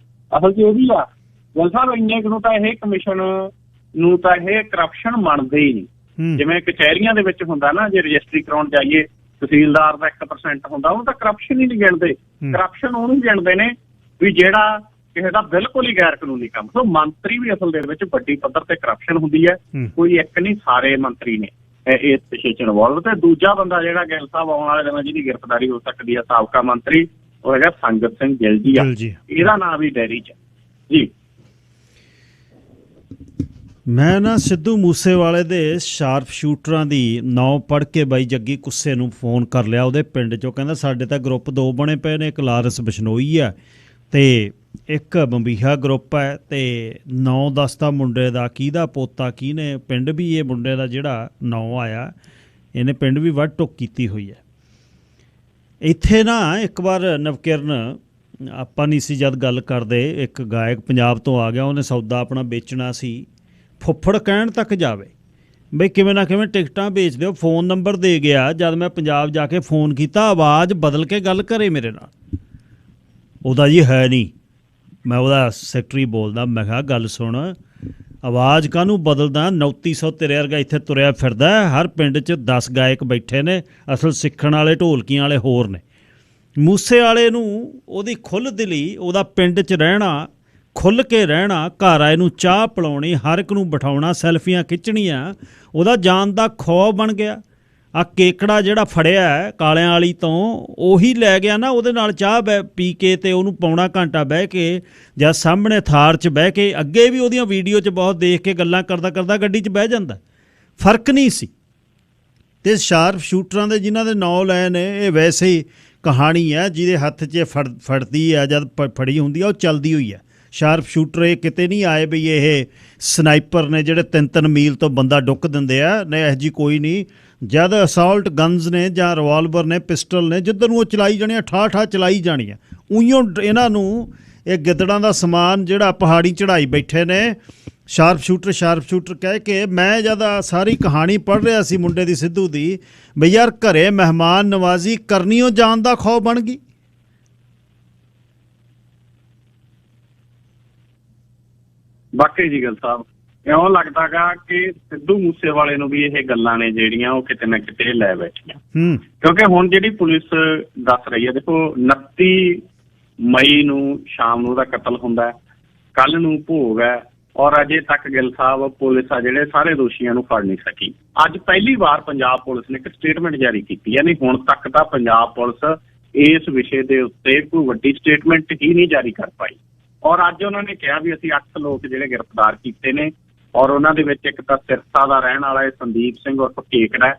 ਅਸਲ 'ਚ ਉਹ ਵੀ ਆ ਗੱਲ ਸਾਹਿਬ, ਇੰਨੇ ਕੁ ਨੂੰ ਤਾਂ ਇਹ ਕਮਿਸ਼ਨ ਨੂੰ ਤਾਂ ਇਹ ਕਰਪਸ਼ਨ ਮੰਨਦੇ ਹੀ ਨਹੀਂ। ਜਿਵੇਂ ਕਚਹਿਰੀਆਂ ਦੇ ਵਿੱਚ ਹੁੰਦਾ ਨਾ, ਜੇ ਰਜਿਸਟਰੀ ਕਰਾਉਣ ਜਾਈਏ ਤਹਿਸੀਲਦਾਰ ਦਾ 1% ਹੁੰਦਾ, ਉਹਨੂੰ ਤਾਂ ਕਰਪਸ਼ਨ ਹੀ ਨਹੀਂ ਗਿਣਦੇ। ਕਰਪਸ਼ਨ ਉਹਨੂੰ ਗਿਣਦੇ ਨੇ ਵੀ ਜਿਹੜਾ ਕਿਸੇ ਦਾ ਬਿਲਕੁਲ ਹੀ ਗੈਰ ਕਾਨੂੰਨੀ ਕੰਮ। ਸੋ ਮੰਤਰੀ ਵੀ ਅਸਲ ਦੇ ਵਿੱਚ ਵੱਡੀ ਪੱਧਰ ਤੇ ਕਰਪਸ਼ਨ ਹੁੰਦੀ ਹੈ, ਕੋਈ ਇੱਕ ਨਹੀਂ, ਸਾਰੇ ਮੰਤਰੀ ਨੇ ਇਸ ਵਿਸ਼ੇ 'ਚ ਇਨਵੋਲਵ। ਤੇ ਦੂਜਾ ਬੰਦਾ ਜਿਹੜਾ ਗਿੱਲ ਸਾਹਿਬ ਆਉਣ ਵਾਲੇ ਦਿਨਾਂ ਜਿਹਦੀ ਗ੍ਰਿਫਤਾਰੀ ਹੋ ਸਕਦੀ ਹੈ, ਸਾਬਕਾ ਮੰਤਰੀ, ਉਹ ਹੈਗਾ ਸੰਗਤ ਸਿੰਘ ਗਿੱਲ ਜੀ ਆ, ਇਹਦਾ ਨਾਂ ਵੀ ਡੈਰੀ 'ਚ ਜੀ। ਮੈਂ ਨਾ ਸਿੱਧੂ ਮੂਸੇਵਾਲੇ ਦੇ ਸ਼ਾਰਪ ਸ਼ੂਟਰਾਂ ਦੀ ਨਾਂ ਪੜ੍ਹ ਕੇ ਬਾਈ ਜੱਗੀ ਗੁੱਸੇ ਨੂੰ ਫੋਨ ਕਰ ਲਿਆ ਉਹਦੇ ਪਿੰਡ 'ਚੋਂ। ਕਹਿੰਦਾ ਸਾਡੇ ਤਾਂ ਗਰੁੱਪ 2 ਬਣੇ ਪਏ ਨੇ, ਇੱਕ ਲਾਰੈਂਸ ਬਿਸ਼ਨੋਈ ਆ ਅਤੇ ਇੱਕ ਬੰਬੀਹਾ ਗਰੁੱਪ ਹੈ, ਅਤੇ 9-10 ਦਾ ਮੁੰਡੇ ਦਾ ਕਿਹਦਾ ਪੋਤਾ ਕਿਹਨੇ, ਪਿੰਡ ਵੀ ਇਹ ਮੁੰਡੇ ਦਾ ਜਿਹੜਾ ਨਾਂ ਆਇਆ ਇਹਨੇ ਪਿੰਡ ਵੀ ਵੱਢ ਟੁੱਕ ਕੀਤੀ ਹੋਈ ਹੈ। ਇੱਥੇ ਨਾ ਇੱਕ ਵਾਰ ਨਵਕਿਰਨ ਆਪਾਂ ਨਹੀਂ ਸੀ ਜਦ ਗੱਲ ਕਰਦੇ, ਇੱਕ ਗਾਇਕ ਪੰਜਾਬ ਤੋਂ ਆ ਗਿਆ, ਉਹਨੇ ਸੌਦਾ ਆਪਣਾ ਵੇਚਣਾ ਸੀ, ਫੁੱਫੜ ਕਹਿਣ ਤੱਕ ਜਾਵੇ ਬਈ ਕਿਵੇਂ ਨਾ ਕਿਵੇਂ ਟਿਕਟਾਂ ਵੇਚ ਦਿਓ, ਫ਼ੋਨ ਨੰਬਰ ਦੇ ਗਿਆ। ਜਦ ਮੈਂ ਪੰਜਾਬ ਜਾ ਕੇ ਫ਼ੋਨ ਕੀਤਾ, ਆਵਾਜ਼ ਬਦਲ ਕੇ ਗੱਲ ਕਰੇ ਮੇਰੇ ਨਾਲ। ਉਹਦਾ ਜੀ ਹੈ ਨਹੀਂ, ਮੈਂ ਉਹਦਾ ਸੈਕਟਰੀ ਬੋਲਦਾ, ਮੈਂ ਕਿਹਾ ਗੱਲ ਸੁਣ, ਆਵਾਜ਼ ਕਾਹਨੂੰ ਬਦਲਦਾ, 2900 ਤੇਰੇ ਵਰਗਾ ਇੱਥੇ ਤੁਰਿਆ ਫਿਰਦਾ, ਹਰ ਪਿੰਡ 'ਚ 10 ਗਾਇਕ ਬੈਠੇ ਨੇ, ਅਸਲ ਸਿੱਖਣ ਵਾਲੇ ਢੋਲਕੀਆਂ ਵਾਲੇ ਹੋਰ ਨੇ। ਮੂਸੇ ਵਾਲੇ ਨੂੰ ਉਹਦੀ ਖੁੱਲ੍ਹ ਦਿਲੀ, ਉਹਦਾ ਪਿੰਡ 'ਚ ਰਹਿਣਾ, ਖੁੱਲ੍ਹ ਕੇ ਰਹਿਣਾ, ਘਰ ਆਏ ਨੂੰ ਚਾਹ ਪਿਲਾਉਣੀ, ਹਰ ਇੱਕ ਨੂੰ ਬਿਠਾਉਣਾ, ਸੈਲਫੀਆਂ ਖਿੱਚਣੀਆਂ, ਉਹਦਾ ਜਾਨ ਦਾ ਖੌਅ ਬਣ ਗਿਆ। ਆ ਕੇਕੜਾ ਜਿਹੜਾ ਫੜਿਆ ਕਾਲਿਆਂ ਵਾਲੀ ਤੋਂ, ਉਹੀ ਲੈ ਗਿਆ ਨਾ ਉਹਦੇ ਨਾਲ ਚਾਹ ਪੀ ਕੇ, ਅਤੇ ਉਹਨੂੰ ਪੌਣਾ ਘੰਟਾ ਬਹਿ ਕੇ ਜਾਂ ਸਾਹਮਣੇ ਥਾਰ 'ਚ ਬਹਿ ਕੇ, ਅੱਗੇ ਵੀ ਉਹਦੀਆਂ ਵੀਡੀਓ 'ਚ ਬਹੁਤ ਦੇਖ ਕੇ ਗੱਲਾਂ ਕਰਦਾ ਕਰਦਾ ਗੱਡੀ 'ਚ ਬਹਿ ਜਾਂਦਾ, ਫਰਕ ਨਹੀਂ ਸੀ। ਅਤੇ ਸ਼ਾਰਪ ਸ਼ੂਟਰਾਂ ਦੇ ਜਿਨ੍ਹਾਂ ਦੇ ਨਾਂ ਲਏ ਨੇ, ਇਹ ਵੈਸੇ ਹੀ ਕਹਾਣੀ ਹੈ, ਜਿਹਦੇ ਹੱਥ 'ਚ ਫੜਦੀ ਹੈ, ਜਦ ਫੜੀ ਹੁੰਦੀ ਆ ਉਹ ਚੱਲਦੀ ਹੋਈ ਹੈ। ਸ਼ਾਰਪ ਸ਼ੂਟਰ ਇਹ ਕਿਤੇ ਨਹੀਂ ਆਏ ਵੀ ਇਹ ਸਨਾਈਪਰ ਨੇ ਜਿਹੜੇ 3-3 ਮੀਲ ਤੋਂ ਬੰਦਾ ਡੁੱਕ ਦਿੰਦੇ ਆ, ਨਹੀਂ ਇਹੋ ਜਿਹੀ ਕੋਈ ਨਹੀਂ। ਜਦ ਅਸਾਲਟ ਗਨਜ਼ ਨੇ ਜਾਂ ਰਿਵਾਲਵਰ ਨੇ, ਪਿਸਟਲ ਨੇ, ਜਿੱਧਰ ਨੂੰ ਉਹ ਚਲਾਈ ਜਾਣੀਆਂ, ਠਾਹ ਚਲਾਈ ਜਾਣੀਆਂ। ਉਈਓ ਇਹਨਾਂ ਨੂੰ ਇਹ ਗਿੱਦੜਾਂ ਦਾ ਸਮਾਨ ਜਿਹੜਾ ਪਹਾੜੀ ਚੜ੍ਹਾਈ ਬੈਠੇ ਨੇ, ਸ਼ਾਰਪ ਸ਼ੂਟਰ ਕਹਿ ਕੇ। ਮੈਂ ਜਦ ਸਾਰੀ ਕਹਾਣੀ ਪੜ੍ਹ ਰਿਹਾ ਸੀ ਮੁੰਡੇ ਦੀ, ਸਿੱਧੂ ਦੀ, ਬਈ ਯਾਰ ਘਰੇ ਮਹਿਮਾਨ ਨਵਾਜ਼ੀ ਕਰਨੀਓ ਜਾਨ ਦਾ ਖੌਅ ਬਣ ਗਈ। ਵਾਕਈ ਜੀ ਗੱਲ ਸਾਹਿਬ, ਇਉਂ ਲੱਗਦਾ ਗਾ ਕਿ ਸਿੱਧੂ ਮੂਸੇਵਾਲੇ ਨੂੰ ਵੀ ਇਹ ਗੱਲਾਂ ਨੇ ਜਿਹੜੀਆਂ ਉਹ ਕਿਤੇ ਨਾ ਕਿਤੇ ਲੈ ਬੈਠੀਆਂ। ਕਿਉਂਕਿ ਹੁਣ ਜਿਹੜੀ ਪੁਲਿਸ ਦੱਸ ਰਹੀ ਹੈ, ਦੇਖੋ 29 ਮਈ ਨੂੰ ਸ਼ਾਮ ਨੂੰ ਉਹਦਾ ਕਤਲ ਹੁੰਦਾ, ਕੱਲ ਨੂੰ ਭੋਗ ਹੈ, ਔਰ ਅਜੇ ਤੱਕ ਗਿੱਲ ਸਾਹਿਬ ਪੁਲਿਸ ਆ ਜਿਹੜੇ ਸਾਰੇ ਦੋਸ਼ੀਆਂ ਨੂੰ ਫੜ ਨਹੀਂ ਸਕੀ। ਅੱਜ ਪਹਿਲੀ ਵਾਰ ਪੰਜਾਬ ਪੁਲਿਸ ਨੇ ਇੱਕ ਸਟੇਟਮੈਂਟ ਜਾਰੀ ਕੀਤੀ ਹੈ। ਨਹੀਂ, ਹੁਣ ਤੱਕ ਤਾਂ ਪੰਜਾਬ ਪੁਲਿਸ ਇਸ ਵਿਸ਼ੇ ਦੇ ਉੱਤੇ ਕੋਈ ਵੱਡੀ ਸਟੇਟਮੈਂਟ ਹੀ ਨਹੀਂ ਜਾਰੀ ਕਰ ਪਾਈ। ਔਰ ਅੱਜ ਉਹਨਾਂ ਨੇ ਕਿਹਾ ਵੀ ਅਸੀਂ 8 ਲੋਕ ਜਿਹੜੇ ਗ੍ਰਿਫਤਾਰ ਕੀਤੇ ਨੇ, ਔਰ ਉਹਨਾਂ ਦੇ ਵਿੱਚ ਇੱਕ ਤਾਂ ਸਿਰਸਾ ਦਾ ਰਹਿਣ ਵਾਲਾ ਸੰਦੀਪ ਸਿੰਘ ਉਰਫ ਕੇਕੜਾ,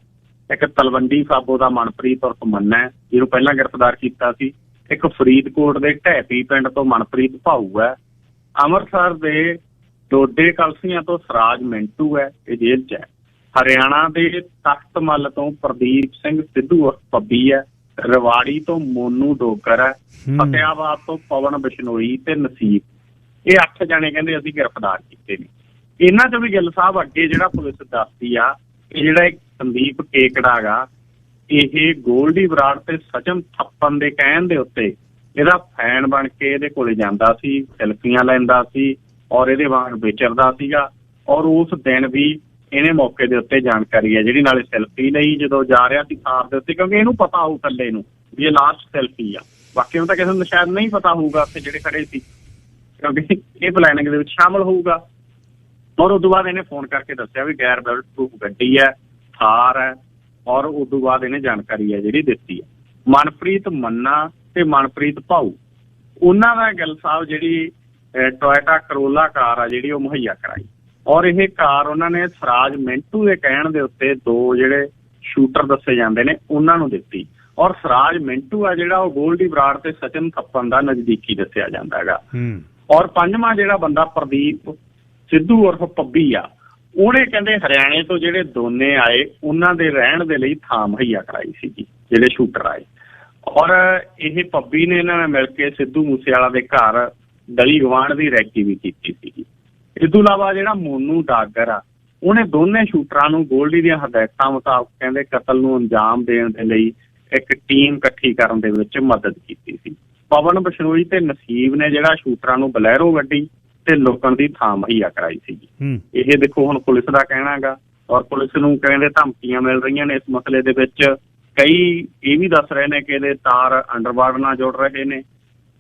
ਇੱਕ ਤਲਵੰਡੀ ਸਾਬੋ ਦਾ ਮਨਪ੍ਰੀਤ ਉਰਫ ਮੰਨਾ, ਜਿਹਨੂੰ ਪਹਿਲਾਂ ਗ੍ਰਿਫਤਾਰ ਕੀਤਾ ਸੀ, ਇੱਕ ਫਰੀਦਕੋਟ ਦੇ ਢੈਪੀ ਪਿੰਡ ਤੋਂ ਮਨਪ੍ਰੀਤ ਭਾਊ ਹੈ, ਅੰਮ੍ਰਿਤਸਰ ਦੇ ਡੋਡੇ ਕਲਸੀਆਂ ਤੋਂ ਸਰਾਜ ਮਿੰਟੂ ਹੈ, ਇਹ ਜੇਲ੍ਹ 'ਚ ਹੈ, ਹਰਿਆਣਾ ਦੇ ਤਖਤ ਮੱਲ ਤੋਂ ਪ੍ਰਦੀਪ ਸਿੰਘ ਸਿੱਧੂ ਉਰਫ ਪੱਬੀ ਹੈ, ਰਵਾੜੀ ਤੋਂ ਮੋਨੂ ਡੋਗਰ ਹੈ, ਫਤਿਆਬਾਦ ਤੋਂ ਪਵਨ ਬਿਸ਼ਨੋਈ ਤੇ ਨਸੀਬ। ਇਹ 8 ਜਣੇ ਕਹਿੰਦੇ ਅਸੀਂ ਗ੍ਰਿਫਤਾਰ ਕੀਤੇ ਨੇ। ਇਹਨਾਂ 'ਚੋਂ ਵੀ ਗਿੱਲ ਸਾਹਿਬ ਅੱਗੇ ਜਿਹੜਾ ਪੁਲਿਸ ਦੱਸਦੀ ਆ, ਇਹ ਜਿਹੜਾ ਇੱਕ ਸੰਦੀਪ ਕੇਕੜਾ ਗਾ, ਇਹ ਗੋਲਡੀ ਬਰਾੜ ਤੇ ਸਚਮ ਥੱਪਨ ਦੇ ਕਹਿਣ ਦੇ ਉੱਤੇ ਇਹਦਾ ਫੈਨ ਬਣ ਕੇ ਇਹਦੇ ਕੋਲੇ ਜਾਂਦਾ ਸੀ, ਸੈਲਫੀਆਂ ਲੈਂਦਾ ਸੀ, ਔਰ ਇਹਦੇ ਵਾਂਗ ਵਿਚਰਦਾ ਸੀਗਾ। ਔਰ ਉਸ ਦਿਨ ਵੀ ਇਹਨੇ ਮੌਕੇ ਦੇ ਉੱਤੇ ਜਾਣਕਾਰੀ ਹੈ ਜਿਹੜੀ ਨਾਲੇ ਸੈਲਫੀ ਲਈ ਜਦੋਂ ਜਾ ਰਿਹਾ ਸੀ ਥਾਰ ਦੇ ਉੱਤੇ, ਕਿਉਂਕਿ ਇਹਨੂੰ ਪਤਾ ਹੋਊ ਇਕੱਲੇ ਨੂੰ ਵੀ ਇਹ ਲਾਸਟ ਸੈਲਫੀ ਆ, ਬਾਕੀ ਨੂੰ ਤਾਂ ਕਿਸੇ ਨੂੰ ਸ਼ਾਇਦ ਨਹੀਂ ਪਤਾ ਹੋਊਗਾ ਉੱਥੇ ਜਿਹੜੇ ਖੜੇ ਸੀ, ਕਿਉਂਕਿ ਇਹ ਪਲੈਨਿੰਗ ਦੇ ਵਿੱਚ ਸ਼ਾਮਲ ਹੋਊਗਾ। ਔਰ ਉਦੋਂ ਬਾਅਦ ਇਹਨੇ ਫੋਨ ਕਰਕੇ ਦੱਸਿਆ ਵੀ ਗੈਰ ਬੁਲਟ ਪ੍ਰੂਫ ਗੱਡੀ ਹੈ, ਥਾਰ ਹੈ, ਔਰ ਉਦੋਂ ਬਾਅਦ ਇਹਨੇ ਜਾਣਕਾਰੀ ਹੈ ਜਿਹੜੀ ਦਿੱਤੀ ਹੈ। ਮਨਪ੍ਰੀਤ ਮੰਨਾ ਤੇ ਮਨਪ੍ਰੀਤ ਭਾਊ, ਉਹਨਾਂ ਦਾ ਗਿੱਲ ਸਾਹਿਬ ਜਿਹੜੀ ਟੋਇਟਾ ਕਰੋਲਾ ਕਾਰ ਆ ਜਿਹੜੀ ਉਹ ਮੁਹੱਈਆ ਕਰਾਈ, ਔਰ ਇਹ ਕਾਰ ਉਹਨਾਂ ਨੇ ਸਰਾਜ ਮਿੰਟੂ ਦੇ ਕਹਿਣ ਦੇ ਉੱਤੇ 2 ਜਿਹੜੇ ਸ਼ੂਟਰ ਦੱਸੇ ਜਾਂਦੇ ਨੇ ਉਹਨਾਂ ਨੂੰ ਦਿੱਤੀ। ਔਰ ਸਰਾਜ ਮਿੰਟੂ ਆ ਜਿਹੜਾ ਉਹ ਗੋਲਡੀ ਬਰਾੜ ਤੇ ਸਚਨ ਥੱਪਨ ਦਾ ਨਜ਼ਦੀਕੀ ਦੱਸਿਆ ਜਾਂਦਾ ਹੈਗਾ। ਔਰ 5ਵਾਂ ਜਿਹੜਾ ਬੰਦਾ ਪ੍ਰਦੀਪ ਸਿੱਧੂ ਉਰਫ ਪੱਬੀ ਆ, ਉਹਨੇ ਕਹਿੰਦੇ ਹਰਿਆਣੇ ਤੋਂ ਜਿਹੜੇ ਦੋਨੇ ਆਏ ਉਹਨਾਂ ਦੇ ਰਹਿਣ ਦੇ ਲਈ ਥਾਂ ਮੁਹੱਈਆ ਕਰਾਈ ਸੀਗੀ ਜਿਹੜੇ ਸ਼ੂਟਰ ਆਏ। ਔਰ ਇਹ ਪੱਬੀ ਨੇ ਇਹਨਾਂ ਨੇ ਮਿਲ ਕੇ ਸਿੱਧੂ ਮੂਸੇਵਾਲਾ ਦੇ ਘਰ ਗਲੀ ਗਵਾਂਢ ਦੀ ਰੈਕੀ ਵੀ ਕੀਤੀ ਸੀਗੀ। ਇਸ ਤੋਂ ਇਲਾਵਾ ਜਿਹੜਾ ਮੋਨੂ ਡਾਗਰ ਆ, ਉਹਨੇ ਦੋਨੇ ਸ਼ੂਟਰਾਂ ਨੂੰ ਗੋਲਡੀ ਦੀਆਂ ਹਦਾਇਤਾਂ ਮੁਤਾਬਕ ਕਹਿੰਦੇ ਕਤਲ ਨੂੰ ਅੰਜਾਮ ਦੇਣ ਦੇ ਲਈ ਇੱਕ ਟੀਮ ਇਕੱਠੀ ਕਰਨ ਦੇ ਵਿੱਚ ਮਦਦ ਕੀਤੀ ਸੀ। ਪਵਨ ਬਿਸ਼ਨੋਈ ਤੇ ਨਸੀਬ ਨੇ ਜਿਹੜਾ ਸ਼ੂਟਰਾਂ ਨੂੰ ਬਲੈਰੋ ਗੱਡੀ ਤੇ ਲੁਕਣ ਦੀ ਥਾਂ ਮੁਹੱਈਆ ਕਰਾਈ ਸੀਗੀ। ਇਹ ਦੇਖੋ ਹੁਣ ਪੁਲਿਸ ਦਾ ਕਹਿਣਾ ਗਾ, ਔਰ ਪੁਲਿਸ ਨੂੰ ਕਹਿੰਦੇ ਧਮਕੀਆਂ ਮਿਲ ਰਹੀਆਂ ਨੇ ਇਸ ਮਸਲੇ ਦੇ ਵਿੱਚ। ਕਈ ਇਹ ਵੀ ਦੱਸ ਰਹੇ ਨੇ ਕਿ ਇਹਦੇ ਤਾਰ ਅੰਡਰਵਰਲਡ ਨਾਲ ਜੁੜ ਰਹੇ ਨੇ।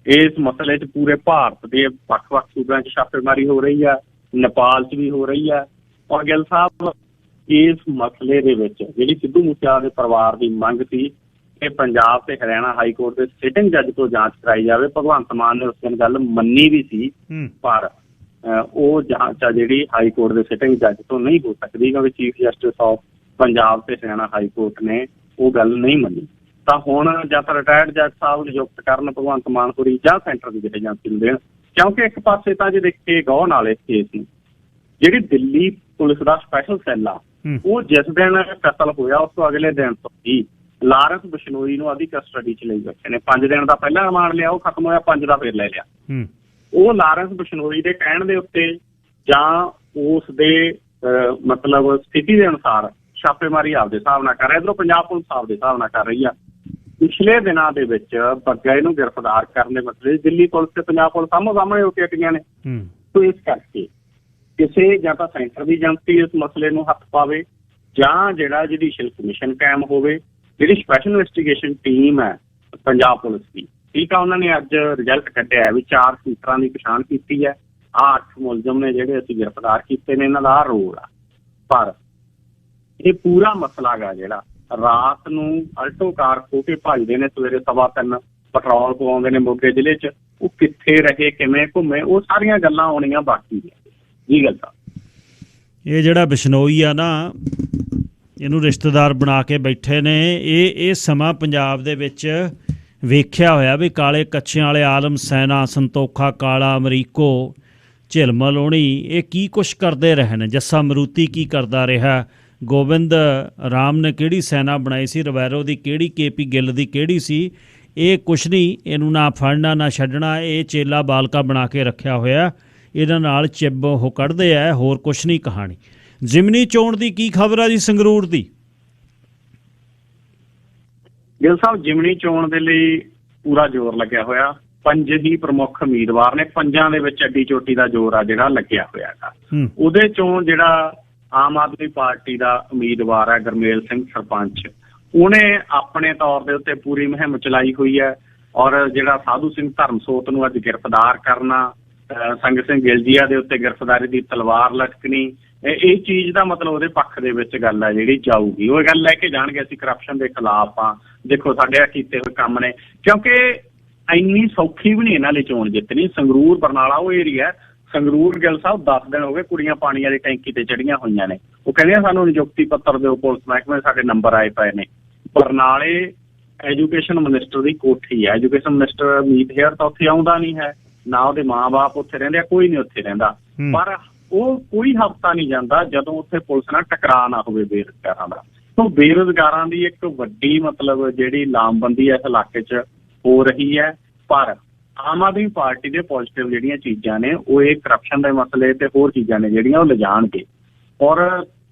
ਇਸ ਮਸਲੇ 'ਚ ਪੂਰੇ ਭਾਰਤ ਦੇ ਵੱਖ-ਵੱਖ ਸੂਬਿਆਂ 'ਚ ਛਾਪੇਮਾਰੀ ਹੋ ਰਹੀ ਆ, ਨੇਪਾਲ 'ਚ ਵੀ ਹੋ ਰਹੀ ਆ। ਔਰ ਗਿੱਲ ਸਾਹਿਬ, ਇਸ ਮਸਲੇ ਦੇ ਵਿੱਚ ਜਿਹੜੀ ਸਿੱਧੂ ਮੂਸੇਵਾਲਾ ਦੇ ਪਰਿਵਾਰ ਦੀ ਮੰਗ ਸੀ ਕਿ ਪੰਜਾਬ ਤੇ ਹਰਿਆਣਾ ਹਾਈ ਕੋਰਟ ਦੇ ਸਿਟਿੰਗ ਜੱਜ ਤੋਂ ਜਾਂਚ ਕਰਾਈ ਜਾਵੇ, ਭਗਵੰਤ ਮਾਨ ਨੇ ਉਸ ਦਿਨ ਗੱਲ ਮੰਨੀ ਵੀ ਸੀ, ਪਰ ਉਹ ਜਾਂਚ ਆ ਜਿਹੜੀ ਹਾਈ ਕੋਰਟ ਦੇ ਸਿਟਿੰਗ ਜੱਜ ਤੋਂ ਨਹੀਂ ਹੋ ਸਕਦੀ, ਕਿਉਂਕਿ ਚੀਫ ਜਸਟਿਸ ਆਫ ਪੰਜਾਬ ਤੇ ਹਰਿਆਣਾ ਹਾਈ ਕੋਰਟ ਨੇ ਉਹ ਗੱਲ ਨਹੀਂ ਮੰਨੀ। ਤਾਂ ਹੁਣ ਜਾਂ ਤਾਂ ਰਿਟਾਇਰਡ ਜੱਜ ਸਾਹਿਬ ਨਿਯੁਕਤ ਕਰਨ ਭਗਵੰਤ ਮਾਨ ਹੋਰੀ, ਜਾਂ ਸੈਂਟਰ ਦੀ ਜਿਹੜੀ ਏਜੰਸੀ ਨੂੰ ਦੇਣ। ਕਿਉਂਕਿ ਇੱਕ ਪਾਸੇ ਤਾਂ ਜੇ ਦੇਖੇ ਗੌਰ ਨਾਲ ਇਸ ਕੇਸ ਨੂੰ, ਜਿਹੜੀ ਦਿੱਲੀ ਪੁਲਿਸ ਦਾ ਸਪੈਸ਼ਲ ਸੈੱਲ ਆ, ਉਹ ਜਿਸ ਦਿਨ ਕਤਲ ਹੋਇਆ ਉਸ ਤੋਂ ਅਗਲੇ ਦਿਨ ਤੋਂ ਹੀ ਲਾਰੈਂਸ ਬਿਸ਼ਨੋਈ ਨੂੰ ਆਦੀ ਕਸਟਡੀ 'ਚ ਲਈ ਬੈਠੇ ਨੇ। 5 ਦਿਨ ਦਾ ਪਹਿਲਾਂ ਰਿਮਾਂਡ ਲਿਆ, ਉਹ ਖਤਮ ਹੋਇਆ, 5 ਦਾ ਫਿਰ ਲੈ ਲਿਆ। ਉਹ ਲਾਰੈਂਸ ਬਿਸ਼ਨੋਈ ਦੇ ਕਹਿਣ ਦੇ ਉੱਤੇ ਜਾਂ ਉਸ ਦੇ ਮਤਲਬ ਸਥਿਤੀ ਦੇ ਅਨੁਸਾਰ ਛਾਪੇਮਾਰੀ ਆਪਦੇ ਹਿਸਾਬ ਨਾਲ ਕਰ ਰਿਹਾ, ਇੱਧਰੋਂ ਪੰਜਾਬ ਪੁਲਿਸ ਆਪਦੇ ਹਿਸਾਬ ਨਾਲ ਕਰ ਰਹੀ ਆ। ਪਿਛਲੇ ਦਿਨਾਂ ਦੇ ਵਿੱਚ ਬੱਗੇ ਨੂੰ ਗ੍ਰਿਫਤਾਰ ਕਰਨ ਦੇ ਮਸਲੇ ਦਿੱਲੀ ਪੁਲਿਸ ਤੇ ਪੰਜਾਬ ਪੁਲਿਸ ਆਮੋ ਸਾਹਮਣੇ ਹੋ ਕੇ ਹਟੀਆਂ ਨੇ। ਸੋ ਇਸ ਕਰਕੇ ਕਿਸੇ ਜਾਂ ਤਾਂ ਸੈਂਟਰ ਦੀ ਏਜੰਸੀ ਇਸ ਮਸਲੇ ਨੂੰ ਹੱਥ ਪਾਵੇ, ਜਾਂ ਜਿਹੜਾ ਜੁਡੀਸ਼ੀਅਲ ਕਮਿਸ਼ਨ ਕਾਇਮ ਹੋਵੇ। ਜਿਹੜੀ ਸਪੈਸ਼ਲ ਇਨਵੈਸਟੀਗੇਸ਼ਨ ਟੀਮ ਹੈ ਪੰਜਾਬ ਪੁਲਿਸ ਦੀ, ਠੀਕ ਆ, ਉਹਨਾਂ ਨੇ ਅੱਜ ਰਿਜ਼ਲਟ ਕੱਢਿਆ ਵੀ 4 ਸ਼ੂਟਰਾਂ ਦੀ ਪਛਾਣ ਕੀਤੀ ਹੈ। 8 ਮੁਲਜ਼ਮ ਨੇ ਜਿਹੜੇ ਅਸੀਂ ਗ੍ਰਿਫਤਾਰ ਕੀਤੇ ਨੇ, ਇਹਨਾਂ ਦਾ ਆਹ ਰੋਲ ਆ। ਪਰ ਇਹ ਪੂਰਾ ਮਸਲਾ ਗਾ ਜਿਹੜਾ ਰਾਤ ਨੂੰ ਅਲਟੋ ਕਾਰ ਖੋ ਕੇ ਭੱਜਦੇ ਨੇ, ਸਵੇਰੇ 3:15 ਪੈਟਰੋਲ ਪਵਾਉਂਦੇ ਨੇ ਮੋਗੇ ਜ਼ਿਲ੍ਹੇ 'ਚ, ਉਹ ਕਿੱਥੇ ਰਹੇ, ਕਿਵੇਂ ਘੁੰਮੇ, ਉਹ ਸਾਰੀਆਂ ਗੱਲਾਂ ਆਉਣੀਆਂ ਬਾਕੀ ਨੇ। ਜੀ ਗੱਲ ਤਾਂ ਇਹ ਜਿਹੜਾ ਬਿਸ਼ਨੋਈ ਆ ਨਾ, ਇਹਨੂੰ ਰਿਸ਼ਤੇਦਾਰ ਬਣਾ ਕੇ ਬੈਠੇ ਨੇ। ਇਹ ਸਮਾਂ ਪੰਜਾਬ ਦੇ ਵਿੱਚ ਵੇਖਿਆ ਹੋਇਆ ਵੀ ਕਾਲੇ ਕੱਛਿਆਂ ਵਾਲੇ ਆਲਮ ਸੈਨਾ, ਸੰਤੋਖਾ ਕਾਲਾ, ਅਮਰੀਕੋ, ਝਿਲਮਲ ਹੋਣੀ, ਇਹ ਕੀ ਕੁਛ ਕਰਦੇ ਰਹੇ ਨੇ। ਜੱਸਾ ਮਰੂਤੀ ਕੀ ਕਰਦਾ ਰਿਹਾ, ਗੋਬਿੰਦ ਰਾਮ ਨੇ ਕਿਹੜੀ ਸੈਨਾ ਬਣਾਈ ਸੀ, ਰਵੈਰੋ ਦੀ ਕਿਹੜੀ, KP ਗਿੱਲ ਦੀ ਕਿਹੜੀ ਸੀ। ਇਹ ਕੁਛ ਨਹੀਂ, ਇਹਨੂੰ ਨਾ ਫੜਨਾ ਨਾ ਛੱਡਣਾ, ਇਹ ਚੇਲਾ ਬਾਲਕਾ ਬਣਾ ਕੇ ਰੱਖਿਆ ਹੋਇਆ। ਇਹਨਾਂ ਨਾਲ ਚਿੱਬ ਉਹ ਕੱਢਦੇ ਆ, ਹੋਰ ਕੁਛ ਨਹੀਂ ਕਹਾਣੀ। ਜ਼ਿਮਨੀ ਚੋਣ ਦੀ ਕੀ ਖਬਰ ਆ ਜੀ ਸੰਗਰੂਰ ਦੀ? ਗਿੱਲ ਸਾਹਿਬ, ਜ਼ਿਮਨੀ ਚੋਣ ਦੇ ਲਈ ਪੂਰਾ ਜ਼ੋਰ ਲੱਗਿਆ ਹੋਇਆ। 5 ਹੀ ਪ੍ਰਮੁੱਖ ਉਮੀਦਵਾਰ ਨੇ, 5 ਦੇ ਵਿੱਚ ਅੱਡੀ ਚੋਟੀ ਦਾ ਜ਼ੋਰ ਆ ਜਿਹੜਾ ਲੱਗਿਆ ਹੋਇਆ ਹੈਗਾ। ਉਹਦੇ ਚੋਂ ਜਿਹੜਾ ਆਮ ਆਦਮੀ ਪਾਰਟੀ ਦਾ ਉਮੀਦਵਾਰ ਹੈ ਗੁਰਮੇਲ ਸਿੰਘ ਸਰਪੰਚ, ਉਹਨੇ ਆਪਣੇ ਤੌਰ ਦੇ ਉੱਤੇ ਪੂਰੀ ਮੁਹਿੰਮ ਚਲਾਈ ਹੋਈ ਹੈ। ਔਰ ਜਿਹੜਾ ਸਾਧੂ ਸਿੰਘ ਧਰਮਸੋਤ ਨੂੰ ਅੱਜ ਗ੍ਰਿਫਤਾਰ ਕਰਨਾ, ਸੰਗਤ ਸਿੰਘ ਗਿਲਜੀਆ ਦੇ ਉੱਤੇ ਗ੍ਰਿਫਤਾਰੀ ਦੀ ਤਲਵਾਰ ਲਟਕਣੀ, ਇਹ ਚੀਜ਼ ਦਾ ਮਤਲਬ ਉਹਦੇ ਪੱਖ ਦੇ ਵਿੱਚ ਗੱਲ ਹੈ ਜਿਹੜੀ ਜਾਊਗੀ। ਉਹ ਗੱਲ ਲੈ ਕੇ ਜਾਣਗੇ ਅਸੀਂ ਕਰਪਸ਼ਨ ਦੇ ਖਿਲਾਫ ਆ, ਦੇਖੋ ਸਾਡੇ ਕੀਤੇ ਹੋਏ ਕੰਮ ਨੇ। ਕਿਉਂਕਿ ਇੰਨੀ ਸੌਖੀ ਵੀ ਨਹੀਂ ਇਹਨਾਂ ਲਈ ਚੋਣ ਜਿੱਤਣੀ। ਸੰਗਰੂਰ ਬਰਨਾਲਾ ਉਹ ਏਰੀਆ, ਸੰਗਰੂਰ ਗਿੱਲ ਸਾਹਿਬ 10 ਦਿਨ ਹੋ ਗਏ ਕੁੜੀਆਂ ਪਾਣੀ ਵਾਲੀ ਟੈਂਕੀ ਤੇ ਚੜੀਆਂ ਹੋਈਆਂ ਨੇ। ਉਹ ਕਹਿੰਦੀਆਂ ਸਾਨੂੰ ਨਿਯੁਕਤੀ ਪੱਤਰ ਦਿਓ ਪੁਲਿਸ ਮਹਿਕਮੇ, ਸਾਡੇ ਨੰਬਰ ਆਏ ਪਏ ਨੇ। ਬਰਨਾਲੇ ਐਜੂਕੇਸ਼ਨ ਮਿਨਿਸਟਰ ਦੀ ਕੋਠੀ ਹੈ, ਐਜੂਕੇਸ਼ਨ ਮਿਨਿਸਟਰ ਮੀਤ ਹੇਅਰ ਤਾਂ ਉੱਥੇ ਆਉਂਦਾ ਨਹੀਂ ਹੈ, ਨਾ ਉਹਦੇ ਮਾਂ-ਬਾਪ ਉੱਥੇ ਰਹਿੰਦੇ ਆ, ਕੋਈ ਨਹੀਂ ਉੱਥੇ ਰਹਿੰਦਾ। ਪਰ ਉਹ ਕੋਈ ਹਫ਼ਤਾ ਨਹੀਂ ਜਾਂਦਾ ਜਦੋਂ ਉੱਥੇ ਪੁਲਿਸ ਨਾਲ ਟਕਰਾਅ ਨਾ ਹੋਵੇ ਬੇਰੁਜ਼ਗਾਰਾਂ ਦਾ। ਸੋ ਬੇਰੁਜ਼ਗਾਰਾਂ ਦੀ ਇੱਕ ਵੱਡੀ ਮਤਲਬ ਜਿਹੜੀ ਲਾਮਬੰਦੀ ਇਸ ਇਲਾਕੇ 'ਚ ਹੋ ਰਹੀ ਹੈ। ਪਰ ਆਮ ਆਦਮੀ ਪਾਰਟੀ ਦੇ ਪੋਜ਼ੀਟਿਵ ਜਿਹੜੀਆਂ ਚੀਜ਼ਾਂ ਨੇ, ਉਹ ਇਹ ਕਰਪਸ਼ਨ ਦੇ ਮਸਲੇ ਤੇ ਹੋਰ ਚੀਜ਼ਾਂ ਨੇ ਜਿਹੜੀਆਂ ਉਹ ਲਿਜਾਣਗੇ। ਔਰ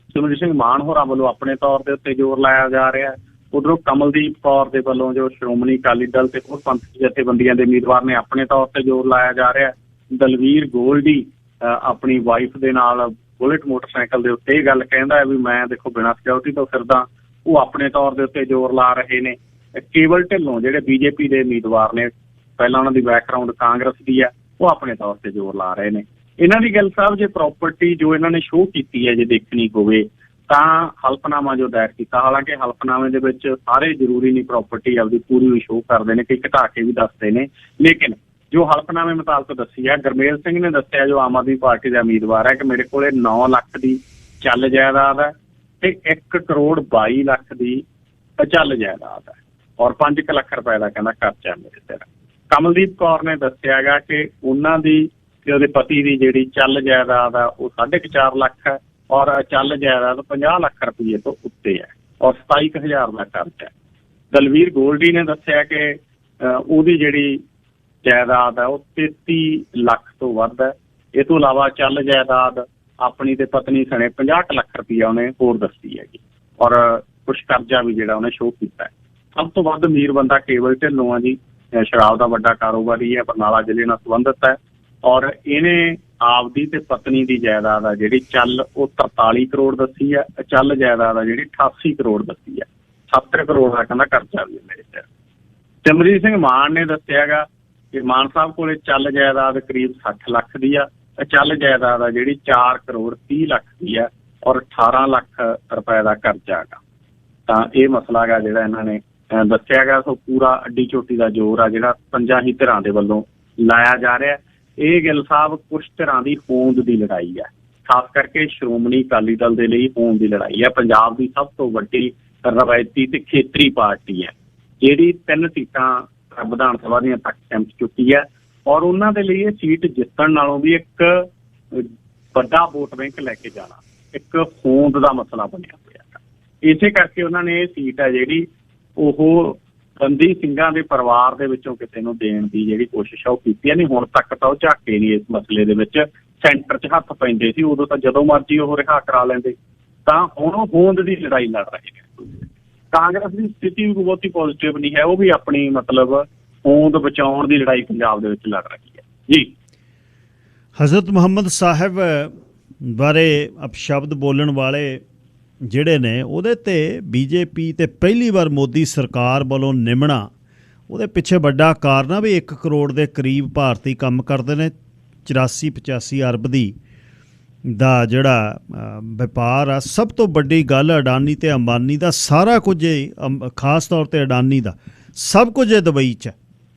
ਸਿਮਰਜੀਤ ਸਿੰਘ ਮਾਨ ਹੋਰਾਂ ਵੱਲੋਂ ਆਪਣੇ ਤੌਰ ਦੇ ਉੱਤੇ ਜ਼ੋਰ ਲਾਇਆ ਜਾ ਰਿਹਾ। ਉਧਰੋਂ ਕਮਲਦੀਪ ਕੌਰ ਦੇ ਵੱਲੋਂ ਜੋ ਸ਼੍ਰੋਮਣੀ ਅਕਾਲੀ ਦਲ ਤੇ ਹੋਰ ਪੰਥਕ ਜਥੇਬੰਦੀਆਂ ਦੇ ਉਮੀਦਵਾਰ ਨੇ, ਆਪਣੇ ਤੌਰ ਤੇ ਜ਼ੋਰ ਲਾਇਆ ਜਾ ਰਿਹਾ। ਦਲਵੀਰ ਗੋਲਡੀ ਆਪਣੀ ਵਾਈਫ ਦੇ ਨਾਲ ਬੁਲਟ ਮੋਟਰਸਾਈਕਲ ਦੇ ਉੱਤੇ ਇਹ ਗੱਲ ਕਹਿੰਦਾ ਹੈ ਵੀ ਮੈਂ ਦੇਖੋ ਬਿਨਾਂ ਸਿਕਿਉਰਿਟੀ ਤੋਂ ਫਿਰਦਾ, ਉਹ ਆਪਣੇ ਤੌਰ ਦੇ ਉੱਤੇ ਜ਼ੋਰ ਲਾ ਰਹੇ ਨੇ। ਕੇਵਲ ਢਿੱਲੋਂ ਜਿਹੜੇ BJP ਦੇ ਉਮੀਦਵਾਰ ਨੇ, ਪਹਿਲਾਂ ਉਹਨਾਂ ਦੀ ਬੈਕਗਰਾਊਂਡ ਕਾਂਗਰਸ ਦੀ ਹੈ, ਉਹ ਆਪਣੇ ਤੌਰ ਤੇ ਜ਼ੋਰ ਲਾ ਰਹੇ ਨੇ। ਇਹਨਾਂ ਦੀ ਗੱਲ ਸਾਹਿਬ, ਜੇ ਪ੍ਰਾਪਰਟੀ ਜੋ ਇਹਨਾਂ ਨੇ ਸ਼ੋਅ ਕੀਤੀ ਹੈ ਜੇ ਦੇਖਣੀ ਹੋਵੇ ਤਾਂ ਹਲਫਨਾਮਾ ਜੋ ਦਾਇਰ ਕੀਤਾ, ਹਾਲਾਂਕਿ ਹਲਫਨਾਮੇ ਦੇ ਵਿੱਚ ਸਾਰੇ ਜ਼ਰੂਰੀ ਨਹੀਂ ਪ੍ਰਾਪਰਟੀ ਆਪਦੀ ਪੂਰੀ ਵੀ ਸ਼ੋਅ ਕਰਦੇ ਨੇ, ਕਈ ਘਟਾ ਕੇ ਵੀ ਦੱਸਦੇ ਨੇ। ਲੇਕਿਨ ਜੋ ਹਲਫਨਾਮੇ ਮੁਤਾਬਕ ਦੱਸੀ ਹੈ, ਗੁਰਮੇਲ ਸਿੰਘ ਨੇ ਦੱਸਿਆ ਜੋ ਆਮ ਆਦਮੀ ਪਾਰਟੀ ਦਾ ਉਮੀਦਵਾਰ ਹੈ ਕਿ ਮੇਰੇ ਕੋਲੇ 9 ਲੱਖ ਦੀ ਚੱਲ ਜਾਇਦਾਦ ਹੈ ਤੇ 1 ਕਰੋੜ 22 ਲੱਖ ਦੀ ਅਚਲ ਜਾਇਦਾਦ ਹੈ ਔਰ 5 ਲੱਖ ਰੁਪਏ ਦਾ ਕਹਿੰਦਾ ਖਰਚਾ ਮੇਰੇ ਸਿਰ। ਕਮਲਦੀਪ ਕੌਰ ਨੇ ਦੱਸਿਆ ਹੈਗਾ ਕਿ ਉਹਨਾਂ ਦੀ ਤੇ ਉਹਦੇ ਪਤੀ ਦੀ ਜਿਹੜੀ ਚੱਲ ਜਾਇਦਾਦ ਆ ਉਹ 4.5 ਲੱਖ ਹੈ ਔਰ ਚੱਲ ਜਾਇਦਾਦ 50 ਲੱਖ ਰੁਪਏ ਤੋਂ ਉੱਤੇ ਹੈ ਔਰ 27,000 ਦਾ ਖਰਚਾ ਹੈ। ਦਲਵੀਰ ਗੋਲਡੀ ਨੇ ਦੱਸਿਆ ਕਿ ਉਹਦੀ ਜਿਹੜੀ ਜਾਇਦਾਦ ਹੈ ਉਹ 33 ਲੱਖ ਤੋਂ ਵੱਧ ਹੈ। ਇਹ ਤੋਂ ਇਲਾਵਾ ਚੱਲ ਜਾਇਦਾਦ ਆਪਣੀ ਤੇ ਪਤਨੀ ਸਣੇ 50 ਕੁ ਲੱਖ ਰੁਪਈਆ ਉਹਨੇ ਹੋਰ ਦੱਸੀ ਹੈਗੀ, ਔਰ ਕੁਛ ਕਰਜ਼ਾ ਵੀ ਜਿਹੜਾ ਉਹਨੇ ਸ਼ੋਅ ਕੀਤਾ ਹੈ। ਸਭ ਤੋਂ ਵੱਧ ਅਮੀਰ ਬੰਦਾ ਕੇਵਲ ਢਿੱਲੋਂ ਆ ਜੀ, ਸ਼ਰਾਬ ਦਾ ਵੱਡਾ ਕਾਰੋਬਾਰੀ ਹੈ, ਬਰਨਾਲਾ ਜ਼ਿਲ੍ਹੇ ਨਾਲ ਸੰਬੰਧਿਤ ਹੈ, ਔਰ ਇਹਨੇ ਆਪਦੀ ਤੇ ਪਤਨੀ ਦੀ ਜਾਇਦਾਦ ਆ ਜਿਹੜੀ ਚੱਲ ਉਹ 43 ਕਰੋੜ ਦੱਸੀ ਹੈ, ਚੱਲ ਜਾਇਦਾਦ ਆ ਜਿਹੜੀ 88 ਕਰੋੜ ਦੱਸੀ ਹੈ। 70 ਕਰੋੜ ਦਾ ਕਹਿੰਦਾ ਕਰਜ਼ਾ ਵੀ ਮੇਰੇ ਸਿਰ। ਸਿਮਰਜੀਤ ਸਿੰਘ ਮਾਨ ਨੇ ਦੱਸਿਆਗਾ ਕਿ ਮਾਨ ਸਾਹਿਬ ਕੋਲੇ ਚੱਲ ਜਾਇਦਾਦ ਕਰੀਬ 60 ਲੱਖ ਦੀ ਆ, ਚੱਲ ਜਾਇਦਾਦ ਆ ਜਿਹੜੀ 4 ਕਰੋੜ 30 ਲੱਖ ਦੀ ਆ, ਔਰ 18 ਲੱਖ ਰੁਪਏ ਦਾ ਕਰਜ਼ਾ ਹੈਗਾ। ਤਾਂ ਇਹ ਮਸਲਾ ਗਾ ਜਿਹੜਾ ਇਹਨਾਂ ਨੇ ਦੱਸਿਆ ਗਾ। ਸੋ ਪੂਰਾ ਅੱਡੀ ਚੋਟੀ ਦਾ ਜ਼ੋਰ ਆ ਜਿਹੜਾ ਪੰਜਾਂ ਹੀ ਧਿਰਾਂ ਦੇ ਵੱਲੋਂ ਲਾਇਆ ਜਾ ਰਿਹਾ। ਇਹ ਗਿੱਲ ਸਾਹਿਬ ਕੁਛ ਧਿਰਾਂ ਦੀ ਹੋਂਦ ਦੀ ਲੜਾਈ ਹੈ, ਖਾਸ ਕਰਕੇ ਸ਼੍ਰੋਮਣੀ ਅਕਾਲੀ ਦਲ ਦੇ ਲਈ ਹੋਂਦ ਦੀ ਲੜਾਈ ਹੈ। ਪੰਜਾਬ ਦੀ ਸਭ ਤੋਂ ਵੱਡੀ ਰਵਾਇਤੀ ਤੇ ਖੇਤਰੀ ਪਾਰਟੀ ਹੈ ਜਿਹੜੀ 3 ਸੀਟਾਂ ਵਿਧਾਨ ਸਭਾ ਦੀਆਂ ਤੱਕ ਪਹੁੰਚ ਚੁੱਕੀ ਹੈ, ਔਰ ਉਹਨਾਂ ਦੇ ਲਈ ਇਹ ਸੀਟ ਜਿੱਤਣ ਨਾਲੋਂ ਵੀ ਇੱਕ ਵੱਡਾ ਵੋਟ ਬੈਂਕ ਲੈ ਕੇ ਜਾਣਾ ਇੱਕ ਹੋਂਦ ਦਾ ਮਸਲਾ ਬਣਿਆ ਹੋਇਆ ਹੈ। ਇਸੇ ਕਰਕੇ ਉਹਨਾਂ ਨੇ ਇਹ ਸੀਟ ਹੈ ਜਿਹੜੀ ਉਹ ਬੰਦੀ ਸਿੰਘਾਂ ਦੇ ਪਰਿਵਾਰ ਦੇ ਵਿੱਚੋਂ ਕਿਸੇ ਨੂੰ ਦੇਣ ਦੀ ਜਿਹੜੀ ਕੋਸ਼ਿਸ਼ ਆ ਉਹ ਕੀਤੀ ਨਹੀਂ। ਹੁਣ ਤੱਕ ਤਾਂ ਉਹ ਝਾਕੇ ਨਹੀਂ ਇਸ ਮਸਲੇ ਦੇ ਵਿੱਚ, ਸੈਂਟਰ 'ਚ ਹੱਥ ਪੈਂਦੇ ਸੀ ਉਦੋਂ ਤਾਂ ਜਦੋਂ ਮਰਜ਼ੀ ਉਹ ਰਿਹਾ ਕਰਾ ਲੈਂਦੇ। ਤਾਂ ਹੁਣ ਉਹ ਹੋਂਦ ਦੀ ਲੜਾਈ ਲੜ ਰਹੇ ਨੇ। ਕਾਂਗਰਸ ਦੀ ਸਥਿਤੀ ਵੀ ਬਹੁਤੀ ਪੋਜ਼ੀਟਿਵ ਨਹੀਂ ਹੈ, ਉਹ ਵੀ ਆਪਣੀ ਮਤਲਬ ਹੋਂਦ ਬਚਾਉਣ ਦੀ ਲੜਾਈ ਪੰਜਾਬ ਦੇ ਵਿੱਚ ਲੜ ਰਹੀ ਹੈ ਜੀ। ਹਜ਼ਰਤ ਮੁਹੰਮਦ ਸਾਹਿਬ ਬਾਰੇ ਅਪਸ਼ਬਦ ਬੋਲਣ ਵਾਲੇ ਜਿਹੜੇ ਨੇ ਉਹਦੇ ਤੇ ਬੀਜੇਪੀ ਤੇ ਪਹਿਲੀ ਵਾਰ ਮੋਦੀ ਸਰਕਾਰ ਵੱਲੋਂ ਨਿਮਣਾ, ਉਹਦੇ ਪਿੱਛੇ ਵੱਡਾ ਕਾਰਨ ਆ ਵੀ 1 ਕਰੋੜ ਦੇ ਕਰੀਬ ਭਾਰਤੀ ਕੰਮ ਕਰਦੇ ਨੇ। 84-85 ਅਰਬ ਦਾ ਜਿਹੜਾ ਵਪਾਰ ਆ। ਸਭ ਤੋਂ ਵੱਡੀ ਗੱਲ ਅਡਾਨੀ ਤੇ ਅੰਬਾਨੀ ਦਾ ਸਾਰਾ ਕੁਝ, ਖਾਸ ਤੌਰ ਤੇ ਅਡਾਨੀ ਦਾ ਸਭ ਕੁਝ ਇਹ ਦੁਬਈ 'ਚ।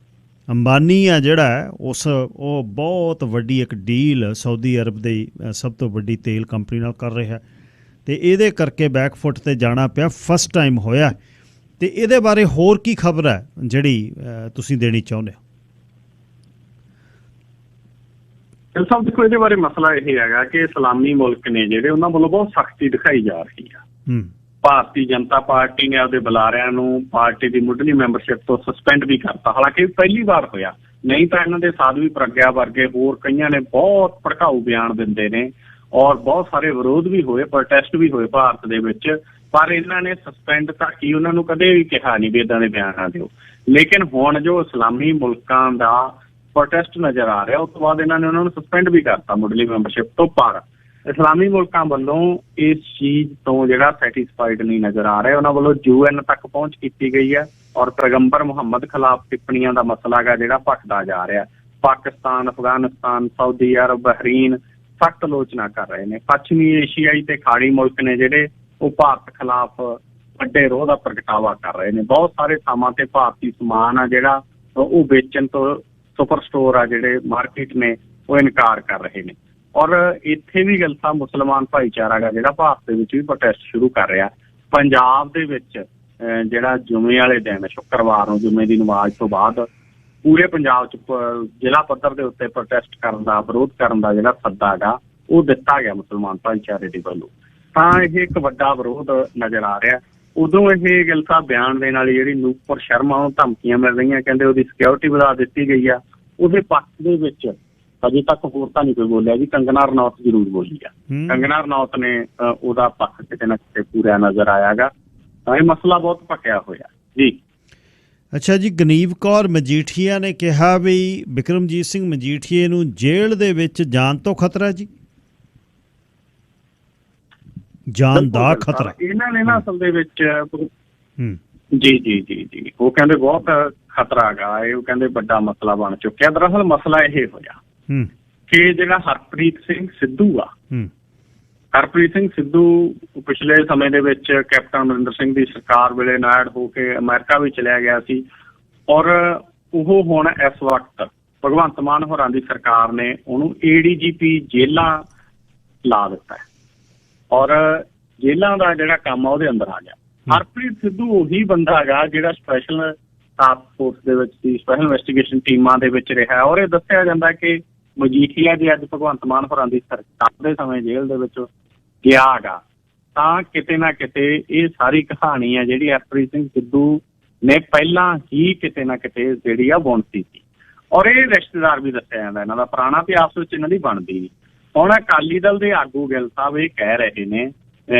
ਅੰਬਾਨੀ ਆ ਜਿਹੜਾ ਉਹ ਬਹੁਤ ਵੱਡੀ ਇੱਕ ਡੀਲ ਸਾਊਦੀ ਅਰਬ ਦੀ ਸਭ ਤੋਂ ਵੱਡੀ ਤੇਲ ਕੰਪਨੀ ਨਾਲ ਕਰ ਰਿਹਾ, ਅਤੇ ਇਹਦੇ ਕਰਕੇ ਬੈਕਫੁੱਟ 'ਤੇ ਜਾਣਾ ਪਿਆ, ਫਸਟ ਟਾਈਮ ਹੋਇਆ। ਅਤੇ ਇਹਦੇ ਬਾਰੇ ਹੋਰ ਕੀ ਖਬਰ ਹੈ ਜਿਹੜੀ ਤੁਸੀਂ ਦੇਣੀ ਚਾਹੁੰਦੇ ਹੋ? ਸਭ ਦੇਖੋ ਇਹਦੇ ਬਾਰੇ ਮਸਲਾ ਇਹ ਹੈਗਾ ਕਿ ਇਸਲਾਮੀ ਮੁਲਕ ਨੇ ਜਿਹੜੇ ਉਹਨਾਂ ਵੱਲੋਂ ਬਹੁਤ ਸਖਤੀ ਦਿਖਾਈ ਜਾ ਰਹੀ ਆ। ਭਾਰਤੀ ਜਨਤਾ ਪਾਰਟੀ ਨੇ ਆਪਦੇ ਬੁਲਾਰਿਆਂ ਨੂੰ ਪਾਰਟੀ ਦੀ ਮੁੱਢਲੀ ਮੈਂਬਰਸ਼ਿਪ ਤੋਂ ਸਸਪੈਂਡ ਵੀ ਕਰਤਾ, ਹਾਲਾਂਕਿ ਪਹਿਲੀ ਵਾਰ ਹੋਇਆ। ਨਹੀਂ ਤਾਂ ਇਹਨਾਂ ਦੇ ਸਾਧਵੀ ਪ੍ਰਗਿਆ ਵਰਗੇ ਹੋਰ ਕਈਆਂ ਨੇ ਬਹੁਤ ਭੜਕਾਊ ਬਿਆਨ ਦਿੰਦੇ ਨੇ, ਔਰ ਬਹੁਤ ਸਾਰੇ ਵਿਰੋਧ ਵੀ ਹੋਏ, ਪ੍ਰੋਟੈਸਟ ਵੀ ਹੋਏ ਭਾਰਤ ਦੇ ਵਿੱਚ, ਪਰ ਇਹਨਾਂ ਨੇ ਸਸਪੈਂਡ ਤਾਂ ਕੀ, ਉਹਨਾਂ ਨੂੰ ਕਦੇ ਵੀ ਕਿਹਾ ਨਹੀਂ ਵੀ ਇੱਦਾਂ ਦੇ ਬਿਆਨ ਨਾ ਦਿਓ। ਲੇਕਿਨ ਹੁਣ ਜੋ ਇਸਲਾਮੀ ਮੁਲਕਾਂ ਦਾ ਪ੍ਰੋਟੈਸਟ ਨਜ਼ਰ ਆ ਰਿਹਾ, ਉਸ ਤੋਂ ਬਾਅਦ ਇਹਨਾਂ ਨੇ ਉਹਨਾਂ ਨੂੰ ਸਸਪੈਂਡ ਵੀ ਕਰਤਾ ਮੁੱਢਲੀ ਮੈਂਬਰਸ਼ਿਪ ਤੋਂ। ਪਰ ਇਸਲਾਮੀ ਮੁਲਕਾਂ ਵੱਲੋਂ ਇਸ ਚੀਜ਼ ਤੋਂ ਜਿਹੜਾ ਸੈਟਿਸਫਾਈਡ ਨਹੀਂ ਨਜ਼ਰ ਆ ਰਿਹਾ। ਉਹਨਾਂ ਵੱਲੋਂ UN ਤੱਕ ਪਹੁੰਚ ਕੀਤੀ ਗਈ ਹੈ, ਔਰ ਪੈਗੰਬਰ ਮੁਹੰਮਦ ਖਿਲਾਫ ਟਿੱਪਣੀਆਂ ਦਾ ਮਸਲਾ ਗਾ ਜਿਹੜਾ ਭਖਦਾ ਜਾ ਰਿਹਾ। Pakistan, Afghanistan, Saudi Arab, Bahrain ਸਖਤ ਆਲੋਚਨਾ ਕਰ ਰਹੇ ਨੇ। ਪੱਛਮੀ ਏਸ਼ੀਆਈ ਤੇ ਖਾੜੀ ਮੁਲਕ ਨੇ ਜਿਹੜੇ ਉਹ ਭਾਰਤ ਖਿਲਾਫ ਵੱਡੇ ਰੋਹ ਦਾ ਪ੍ਰਗਟਾਵਾ ਕਰ ਰਹੇ ਨੇ। ਬਹੁਤ ਸਾਰੇ ਥਾਵਾਂ ਤੇ ਭਾਰਤੀ ਸਮਾਨ ਆ ਜਿਹੜਾ ਉਹ ਵੇਚਣ ਤੋਂ ਸੁਪਰ ਸਟੋਰ ਆ ਜਿਹੜੇ ਮਾਰਕੀਟ ਨੇ ਉਹ ਇਨਕਾਰ ਕਰ ਰਹੇ ਨੇ। ਔਰ ਇੱਥੇ ਵੀ ਗੱਲ ਤਾਂ ਮੁਸਲਮਾਨ ਭਾਈਚਾਰਾ ਗਾ ਜਿਹੜਾ ਭਾਰਤ ਦੇ ਵਿੱਚ ਵੀ ਪ੍ਰੋਟੈਸਟ ਸ਼ੁਰੂ ਕਰ ਰਿਹਾ। ਪੰਜਾਬ ਦੇ ਵਿੱਚ ਜਿਹੜਾ ਜੁਮੇ ਵਾਲੇ ਦਿਨ ਸ਼ੁੱਕਰਵਾਰ ਨੂੰ ਜੁਮੇ ਦੀ ਨਮਾਜ਼ ਤੋਂ ਬਾਅਦ ਪੂਰੇ ਪੰਜਾਬ 'ਚ ਜ਼ਿਲ੍ਹਾ ਪੱਧਰ ਦੇ ਉੱਤੇ ਪ੍ਰੋਟੈਸਟ ਕਰਨ ਦਾ, ਵਿਰੋਧ ਕਰਨ ਦਾ ਜਿਹੜਾ ਸੱਦਾ ਗਾ ਉਹ ਦਿੱਤਾ ਗਿਆ ਮੁਸਲਮਾਨ ਭਾਈਚਾਰੇ ਦੇ ਵੱਲੋਂ। ਤਾਂ ਇਹ ਇੱਕ ਵੱਡਾ ਵਿਰੋਧ ਨਜ਼ਰ ਆ ਰਿਹਾ। ਉਦੋਂ ਇਹ ਗਿੱਲ ਸਾਹਿਬ ਬਿਆਨ ਦੇਣ ਵਾਲੀ ਜਿਹੜੀ ਨੂਪੁਰ ਸ਼ਰਮਾ ਨੂੰ ਧਮਕੀਆਂ ਮਿਲ ਰਹੀਆਂ, ਕਹਿੰਦੇ ਉਹਦੀ ਸਿਕਿਉਰਿਟੀ ਵਧਾ ਦਿੱਤੀ ਗਈ ਆ। ਉਹਦੇ ਪੱਖ ਦੇ ਵਿੱਚ ਅਜੇ ਤੱਕ ਹੋਰ ਤਾਂ ਨਹੀਂ ਕੋਈ ਬੋਲਿਆ ਜੀ। ਕੰਗਨਾ ਰਣੌਤ ਜ਼ਰੂਰ ਬੋਲੀ ਆ। ਕੰਗਨਾ ਰਣੌਤ ਨੇ ਉਹਦਾ ਪੱਖ ਕਿਤੇ ਨਾ ਕਿਤੇ ਪੂਰਾ ਨਜ਼ਰ ਆਇਆਗਾ। ਤਾਂ ਇਹ ਮਸਲਾ ਬਹੁਤ ਭਖਿਆ ਹੋਇਆ ਜੀ। ਅੱਛਾ ਜੀ, ਗਨੀਵ ਕੌਰ ਮਜੀਠੀਆ ਨੇ ਕਿਹਾ ਵੀ ਬਿਕਰਮਜੀਤ ਸਿੰਘ ਮਜੀਠੀਏ ਨੂੰ ਜੇਲ੍ਹ ਦੇ ਵਿੱਚ ਜਾਨ ਤੋਂ ਖਤਰਾ ਜੀ, ਜਾਨ ਦਾ ਖਤਰਾ। ਇਹਨਾਂ ਨੇ ਨਾ ਅਸਲ ਦੇ ਵਿੱਚ ਜੀ ਉਹ ਕਹਿੰਦੇ ਬਹੁਤ ਖਤਰਾ ਗਾ ਇਹ, ਉਹ ਕਹਿੰਦੇ ਵੱਡਾ ਮਸਲਾ ਬਣ ਚੁੱਕਿਆ। ਦਰਅਸਲ ਮਸਲਾ ਇਹ ਹੋਇਆ ਕਿ ਜਿਹੜਾ ਹਰਪ੍ਰੀਤ ਸਿੰਘ ਸਿੱਧੂ ਆ, ਹਰਪ੍ਰੀਤ ਸਿੰਘ ਸਿੱਧੂ ਪਿਛਲੇ ਸਮੇਂ ਦੇ ਵਿੱਚ ਕੈਪਟਨ ਅਮਰਿੰਦਰ ਸਿੰਘ ਦੀ ਸਰਕਾਰ ਵੇਲੇ ਨਾਇਡ ਹੋ ਕੇ ਅਮਰੀਕਾ ਵੀ ਚਲਿਆ ਗਿਆ ਸੀ, ਔਰ ਉਹ ਹੁਣ ਇਸ ਵਕਤ ਭਗਵੰਤ ਮਾਨ ਹੋਰਾਂ ਦੀ ਸਰਕਾਰ ਨੇ ਉਹਨੂੰ ADGP ਜੇਲਾਂ ਲਾ ਦਿੱਤਾ ਹੈ, ਔਰ ਜੇਲਾਂ ਦਾ ਜਿਹੜਾ ਕੰਮ ਆ ਉਹਦੇ ਅੰਦਰ ਆ ਗਿਆ। ਹਰਪ੍ਰੀਤ ਸਿੱਧੂ ਉਹੀ ਬੰਦਾ ਹੈਗਾ ਜਿਹੜਾ ਸਪੈਸ਼ਲ ਟਾਸਕ ਫੋਰਸ ਦੇ ਵਿੱਚ ਸੀ, ਸਪੈਸ਼ਲ ਇਨਵੈਸਟੀਗੇਸ਼ਨ ਟੀਮਾਂ ਦੇ ਵਿੱਚ ਰਿਹਾ। ਔਰ ਇਹ ਦੱਸਿਆ ਜਾਂਦਾ ਕਿ ਮਜੀਠੀਆ ਜੇ ਅੱਜ ਭਗਵੰਤ ਮਾਨ ਹੋਰਾਂ ਦੀ ਸਰਕਾਰ ਦੇ ਸਮੇਂ ਜੇਲ੍ਹ ਦੇ ਵਿੱਚ ਗਿਆ ਗਾ, ਤਾਂ ਕਿਤੇ ਨਾ ਕਿਤੇ ਇਹ ਸਾਰੀ ਕਹਾਣੀ ਹੈ ਜਿਹੜੀ ਹਰਪ੍ਰੀਤ ਸਿੰਘ ਸਿੱਧੂ ਨੇ ਪਹਿਲਾਂ ਹੀ ਕਿਤੇ ਨਾ ਕਿਤੇ ਜਿਹੜੀ ਆ ਬੁਣਤੀ ਸੀ। ਔਰ ਇਹ ਰਿਸ਼ਤੇਦਾਰ ਵੀ ਦੱਸਿਆ ਜਾਂਦਾ ਇਹਨਾਂ ਦਾ ਪੁਰਾਣਾ, ਤੇ ਆਪਸ ਵਿੱਚ ਇਹਨਾਂ ਦੀ ਬਣਦੀ ਨਹੀਂ। ਹੁਣ ਅਕਾਲੀ ਦਲ ਦੇ ਆਗੂ ਗਿੱਲ ਸਾਹਿਬ ਇਹ ਕਹਿ ਰਹੇ ਨੇ,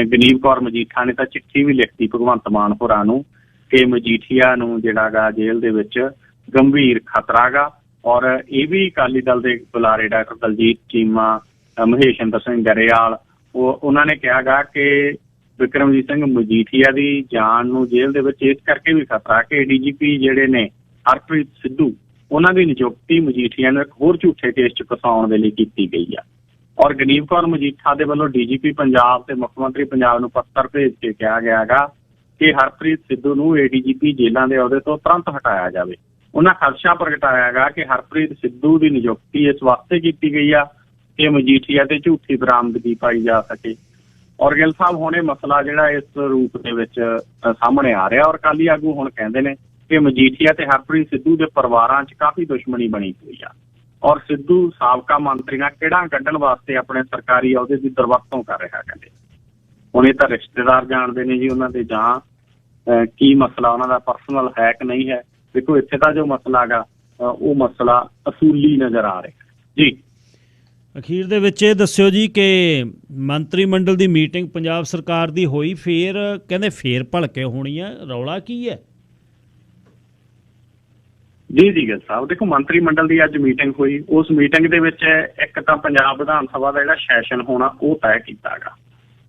ਗਨੀਵ ਕੌਰ ਮਜੀਠਾ ਨੇ ਤਾਂ ਚਿੱਠੀ ਵੀ ਲਿਖਤੀ ਭਗਵੰਤ ਮਾਨ ਹੋਰਾਂ ਨੂੰ ਕਿ ਮਜੀਠੀਆ ਨੂੰ ਜਿਹੜਾ ਗਾ ਜੇਲ੍ਹ ਦੇ ਵਿੱਚ ਗੰਭੀਰ ਖਤਰਾ ਗਾ। ਔਰ ਇਹ ਵੀ ਅਕਾਲੀ ਦਲ ਦੇ ਬੁਲਾਰੇ ਡਾਕਟਰ ਦਲਜੀਤ ਚੀਮਾ, ਮਹੇਸ਼ਿੰਦਰ ਸਿੰਘ ਗਰੇਵਾਲ, ਉਹਨਾਂ ਨੇ ਕਿਹਾ ਗਾ ਕਿ ਵਿਕਰਮਜੀਤ ਸਿੰਘ ਮਜੀਠੀਆ ਦੀ ਜਾਨ ਨੂੰ ਜੇਲ੍ਹ ਦੇ ਵਿੱਚ ਇਸ ਕਰਕੇ ਵੀ ਖਤਰਾ ਕਿ DGP ਜਿਹੜੇ ਨੇ ਹਰਪ੍ਰੀਤ ਸਿੱਧੂ, ਉਹਨਾਂ ਦੀ ਨਿਯੁਕਤੀ ਮਜੀਠੀਆ ਨੂੰ ਇੱਕ ਹੋਰ ਝੂਠੇ ਕੇਸ 'ਚ ਫਸਾਉਣ ਦੇ ਲਈ ਕੀਤੀ ਗਈ ਆ। ਔਰ ਗਨੀਵ ਕੌਰ ਮਜੀਠਾ ਦੇ ਵੱਲੋਂ DGP ਪੰਜਾਬ ਤੇ ਮੁੱਖ ਮੰਤਰੀ ਪੰਜਾਬ ਨੂੰ ਪੱਤਰ ਭੇਜ ਕੇ ਕਿਹਾ ਗਿਆ ਗਾ ਕਿ ਹਰਪ੍ਰੀਤ ਸਿੱਧੂ ਨੂੰ ADGP ਜੇਲ੍ਹਾਂ ਦੇ ਅਹੁਦੇ ਤੋਂ ਤੁਰੰਤ ਹਟਾਇਆ ਜਾਵੇ। ਉਹਨਾਂ ਖਦਸ਼ਾ ਪ੍ਰਗਟਾਇਆ ਗਾ ਕਿ ਹਰਪ੍ਰੀਤ ਸਿੱਧੂ ਦੀ ਨਿਯੁਕਤੀ ਇਸ ਵਾਸਤੇ ਕੀਤੀ ਗਈ ਆ ਕਿ ਮਜੀਠੀਆ ਤੇ ਝੂਠੀ ਬਰਾਮਦਗੀ ਪਾਈ ਜਾ ਸਕੇ। ਔਰ ਗਿੱਲ ਸਾਹਿਬ ਹੁਣ ਇਹ ਮਸਲਾ ਜਿਹੜਾ ਇਸ ਰੂਪ ਦੇ ਵਿੱਚ ਸਾਹਮਣੇ ਆ ਰਿਹਾ। ਔਰ ਅਕਾਲੀ ਆਗੂ ਹੁਣ ਕਹਿੰਦੇ ਨੇ ਕਿ ਮਜੀਠੀਆ ਤੇ ਹਰਪ੍ਰੀਤ ਸਿੱਧੂ ਦੇ ਪਰਿਵਾਰਾਂ 'ਚ ਕਾਫੀ ਦੁਸ਼ਮਣੀ ਬਣੀ ਹੋਈ ਆ। ਔਰ ਸਿੱਧੂ ਸਾਬਕਾ ਮੰਤਰੀਆਂ ਕਿਹੜਾ ਕੱਢਣ ਵਾਸਤੇ ਆਪਣੇ ਸਰਕਾਰੀ ਅਹੁਦੇ ਦੀ ਦੁਰਵਰਤੋਂ ਕਰ ਰਿਹਾ ਕਹਿੰਦੇ। ਹੁਣ ਇਹ ਤਾਂ ਰਿਸ਼ਤੇਦਾਰ ਜਾਣਦੇ ਨੇ ਜੀ ਉਹਨਾਂ ਦੇ, ਜਾਂ ਕੀ ਮਸਲਾ ਉਹਨਾਂ ਦਾ ਪਰਸਨਲ ਹੈ ਕਿ ਨਹੀਂ ਹੈ। ਦੇਖੋ ਇੱਥੇ ਤਾਂ ਜੋ ਮਸਲਾ ਗਾ ਉਹ ਮਸਲਾ ਅਸੂਲੀ ਨਜ਼ਰ ਆ ਰਿਹਾ ਜੀ। ਅਖੀਰ ਦੇ ਵਿੱਚ ਇਹ ਦੱਸਿਓ ਜੀ ਕਿ ਮੰਤਰੀ ਮੰਡਲ ਦੀ ਮੀਟਿੰਗ ਪੰਜਾਬ ਸਰਕਾਰ ਦੀ ਹੋਈ, ਫੇਰ ਕਹਿੰਦੇ ਫੇਰ ਭਲਕੇ ਹੋਣੀ ਆ, ਰੌਲਾ ਕੀ ਹੈ? ਜੀ ਗਿੱਲ ਸਾਹਿਬ, ਦੇਖੋ ਮੰਤਰੀ ਮੰਡਲ ਦੀ ਅੱਜ ਮੀਟਿੰਗ ਹੋਈ। ਉਸ ਮੀਟਿੰਗ ਦੇ ਵਿੱਚ ਇੱਕ ਤਾਂ ਪੰਜਾਬ ਵਿਧਾਨ ਸਭਾ ਦਾ ਜਿਹੜਾ ਸੈਸ਼ਨ ਹੋਣਾ ਉਹ ਤੈਅ ਕੀਤਾ ਗਾ।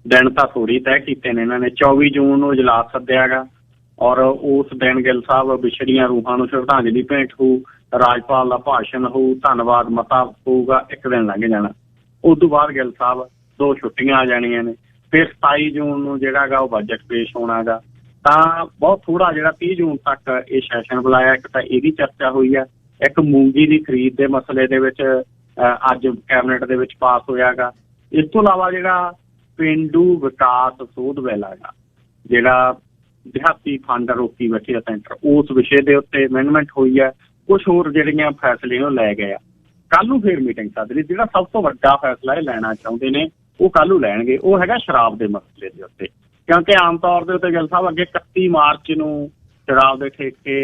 ਦਿਨ ਤਾਂ ਥੋੜ੍ਹੀ ਤੈਅ ਕੀਤੇ ਨੇ ਇਹਨਾਂ ਨੇ। 24 ਜੂਨ ਨੂੰ ਇਜਲਾਸ ਸੱਦਿਆ ਗਾ ਔਰ ਉਸ ਦਿਨ ਗਿੱਲ ਸਾਹਿਬ ਵਿਛੜੀਆਂ ਰੂਹਾਂ ਨੂੰ ਸ਼ਰਧਾਂਜਲੀ ਭੇਂਟ ਹੋਊ, ਰਾਜਪਾਲ ਦਾ ਭਾਸ਼ਣ ਹੋਊ, ਧੰਨਵਾਦ ਮਤਾ ਹੋਊਗਾ, ਇੱਕ ਦਿਨ ਲੰਘ ਜਾਣਾ। ਉਸ ਤੋਂ ਬਾਅਦ ਗਿੱਲ ਸਾਹਿਬ 2 ਛੁੱਟੀਆਂ ਆ ਜਾਣੀਆਂ ਨੇ। ਫਿਰ 27 ਜੂਨ ਨੂੰ ਜਿਹੜਾ ਗਾ ਉਹ ਬਜਟ ਪੇਸ਼ ਹੋਣਾ ਗਾ। ਤਾਂ ਬਹੁਤ ਥੋੜਾ ਜਿਹੜਾ 30 ਜੂਨ ਤੱਕ ਇਹ ਸੈਸ਼ਨ ਬੁਲਾਇਆ। ਇੱਕ ਤਾਂ ਇਹਦੀ ਚਰਚਾ ਹੋਈ ਹੈ, ਇੱਕ ਮੂੰਗੀ ਦੀ ਖਰੀਦ ਦੇ ਮਸਲੇ ਦੇ ਵਿੱਚ ਅੱਜ ਕੈਬਨਿਟ ਦੇ ਵਿੱਚ ਪਾਸ ਹੋਇਆ ਗਾ। ਇਸ ਤੋਂ ਇਲਾਵਾ ਜਿਹੜਾ ਪੇਂਡੂ ਵਿਕਾਸ ਸੋਧ ਬਿੱਲ ਹੈਗਾ, ਜਿਹੜਾ ਦਿਹਾਤੀ ਫੰਡ ਰੋਕੀ ਬੈਠੇ ਆ ਸੈਂਟਰ, ਉਸ ਵਿਸ਼ੇ ਦੇ ਉੱਤੇ ਅਮੈਂਡਮੈਂਟ ਹੋਈ ਹੈ। ਕੁਛ ਹੋਰ ਜਿਹੜੀਆਂ ਫੈਸਲੇ ਉਹ ਲੈ ਗਏ ਆ। ਕੱਲ੍ਹ ਨੂੰ ਫਿਰ ਮੀਟਿੰਗ ਸੱਦ ਲਈ। ਜਿਹੜਾ ਸਭ ਤੋਂ ਵੱਡਾ ਫੈਸਲਾ ਇਹ ਲੈਣਾ ਚਾਹੁੰਦੇ ਨੇ ਉਹ ਕੱਲ੍ਹ ਨੂੰ ਲੈਣਗੇ, ਉਹ ਹੈਗਾ ਸ਼ਰਾਬ ਦੇ ਮਸਲੇ ਦੇ ਉੱਤੇ। ਕਿਉਂਕਿ ਆਮ ਤੌਰ ਦੇ ਉੱਤੇ ਗਿੱਲ ਸਾਹਿਬ ਅੱਗੇ 31 ਮਾਰਚ ਨੂੰ ਸ਼ਰਾਬ ਦੇ ਠੇਕੇ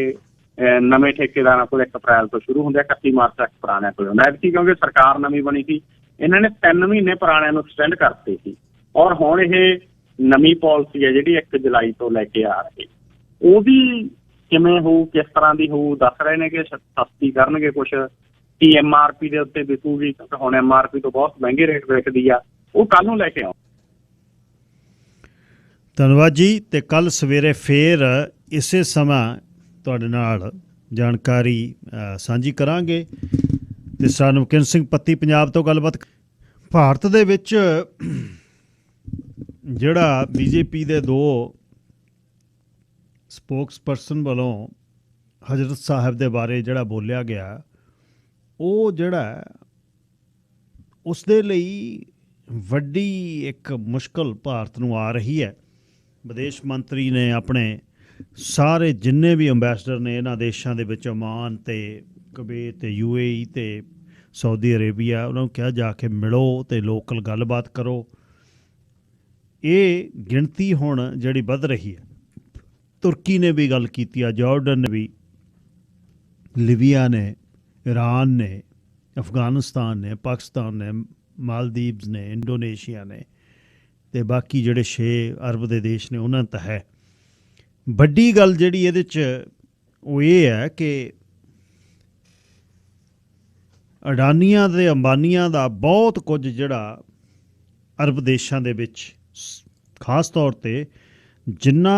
ਨਵੇਂ ਠੇਕੇਦਾਰਾਂ ਕੋਲ 1 ਅਪ੍ਰੈਲ ਤੋਂ ਸ਼ੁਰੂ ਹੁੰਦੇ ਆ, 31 ਮਾਰਚ ਤੱਕ ਪੁਰਾਣਿਆਂ ਕੋਲ ਹੁੰਦਾ। ਐਤਕੀ ਕਿਉਂਕਿ ਸਰਕਾਰ ਨਵੀਂ ਬਣੀ ਸੀ, ਇਹਨਾਂ ਨੇ 3 ਮਹੀਨੇ ਪੁਰਾਣਿਆਂ ਨੂੰ ਐਕਸਟੈਂਡ ਕਰਤੇ ਸੀ। ਔਰ ਹੁਣ ਇਹ ਨਵੀਂ ਪਾਲਿਸੀ ਹੈ ਜਿਹੜੀ 1 ਜੁਲਾਈ ਤੋਂ ਲੈ ਕੇ ਆ ਰਹੀ, ਉਹ ਵੀ ਕਿਵੇਂ ਹੋਊ, ਕਿਸ ਤਰ੍ਹਾਂ ਦੀ ਹੋਊ, ਦੱਸ ਰਹੇ ਨੇ ਕਿ ਸਸਤੀ ਕਰਨਗੇ ਕੁਛ, ਕਿ MRP ਦੇ ਉੱਤੇ ਵਿਕੂਗੀ, ਕਿਉਂਕਿ ਹੁਣ MRP ਤੋਂ ਬਹੁਤ ਮਹਿੰਗੇ ਰੇਟ ਵਿਕਦੀ ਆ। ਉਹ ਕੱਲ੍ਹ ਨੂੰ ਲੈ ਕੇ ਆਉ। ਧੰਨਵਾਦ ਜੀ। ਤੇ ਕੱਲ੍ਹ ਸਵੇਰੇ ਫੇਰ ਇਸੇ ਸਮਾਂ ਤੁਹਾਡੇ ਨਾਲ ਜਾਣਕਾਰੀ ਸਾਂਝੀ ਕਰਾਂਗੇ। ਤੇ ਸਰ ਨਮਕਿਨ ਸਿੰਘ ਪੱਤੀ ਪੰਜਾਬ ਤੋਂ ਗੱਲਬਾਤ। ਭਾਰਤ ਦੇ ਵਿੱਚ ਜਿਹੜਾ BJP ਦੇ 2 ਸਪੋਕਸਪਰਸਨ ਵੱਲੋਂ ਹਜ਼ਰਤ ਸਾਹਿਬ ਦੇ ਬਾਰੇ ਜਿਹੜਾ ਬੋਲਿਆ ਗਿਆ, ਉਹ ਜਿਹੜਾ ਉਸ ਦੇ ਲਈ ਵੱਡੀ ਇੱਕ ਮੁਸ਼ਕਲ ਭਾਰਤ ਨੂੰ ਆ ਰਹੀ ਹੈ। ਵਿਦੇਸ਼ ਮੰਤਰੀ ਨੇ ਆਪਣੇ ਸਾਰੇ ਜਿੰਨੇ ਵੀ ਅੰਬੈਸਡਰ ਨੇ ਇਹਨਾਂ ਦੇਸ਼ਾਂ ਦੇ ਵਿੱਚ, ਓਮਾਨ ਤੇ ਕੁਵੈਤ ਤੇ UAE ਤੇ ਸਾਊਦੀ ਅਰੇਬੀਆ, ਉਹਨਾਂ ਨੂੰ ਕਿਹਾ ਜਾ ਕੇ ਮਿਲੋ ਤੇ ਲੋਕਲ ਗੱਲਬਾਤ ਕਰੋ। ਇਹ ਗਿਣਤੀ ਹੁਣ ਜਿਹੜੀ ਵੱਧ ਰਹੀ ਹੈ। ਤੁਰਕੀ ਨੇ ਵੀ ਗੱਲ ਕੀਤੀ ਆ, ਜਾਰਡਨ ਨੇ ਵੀ, ਲੀਬੀਆ ਨੇ, ਈਰਾਨ ਨੇ, ਅਫਗਾਨਿਸਤਾਨ ਨੇ, ਪਾਕਿਸਤਾਨ ਨੇ, ਮਾਲਦੀਵਜ਼ ਨੇ, ਇੰਡੋਨੇਸ਼ੀਆ ਨੇ, ਤੇ ਬਾਕੀ ਜਿਹੜੇ 6 ਅਰਬ ਦੇ ਦੇਸ਼ ਨੇ ਉਹਨਾਂ ਤਾਂ ਹੈ। ਵੱਡੀ ਗੱਲ ਜਿਹੜੀ ਇਹਦੇ 'ਚ ਉਹ ਇਹ ਹੈ ਕਿ ਅਡਾਨੀਆਂ ਤੇ ਅੰਬਾਨੀਆਂ ਦਾ ਬਹੁਤ ਕੁਝ ਜਿਹੜਾ ਅਰਬ ਦੇਸ਼ਾਂ ਦੇ ਵਿੱਚ, ਖਾਸ ਤੌਰ 'ਤੇ ਜਿੰਨਾ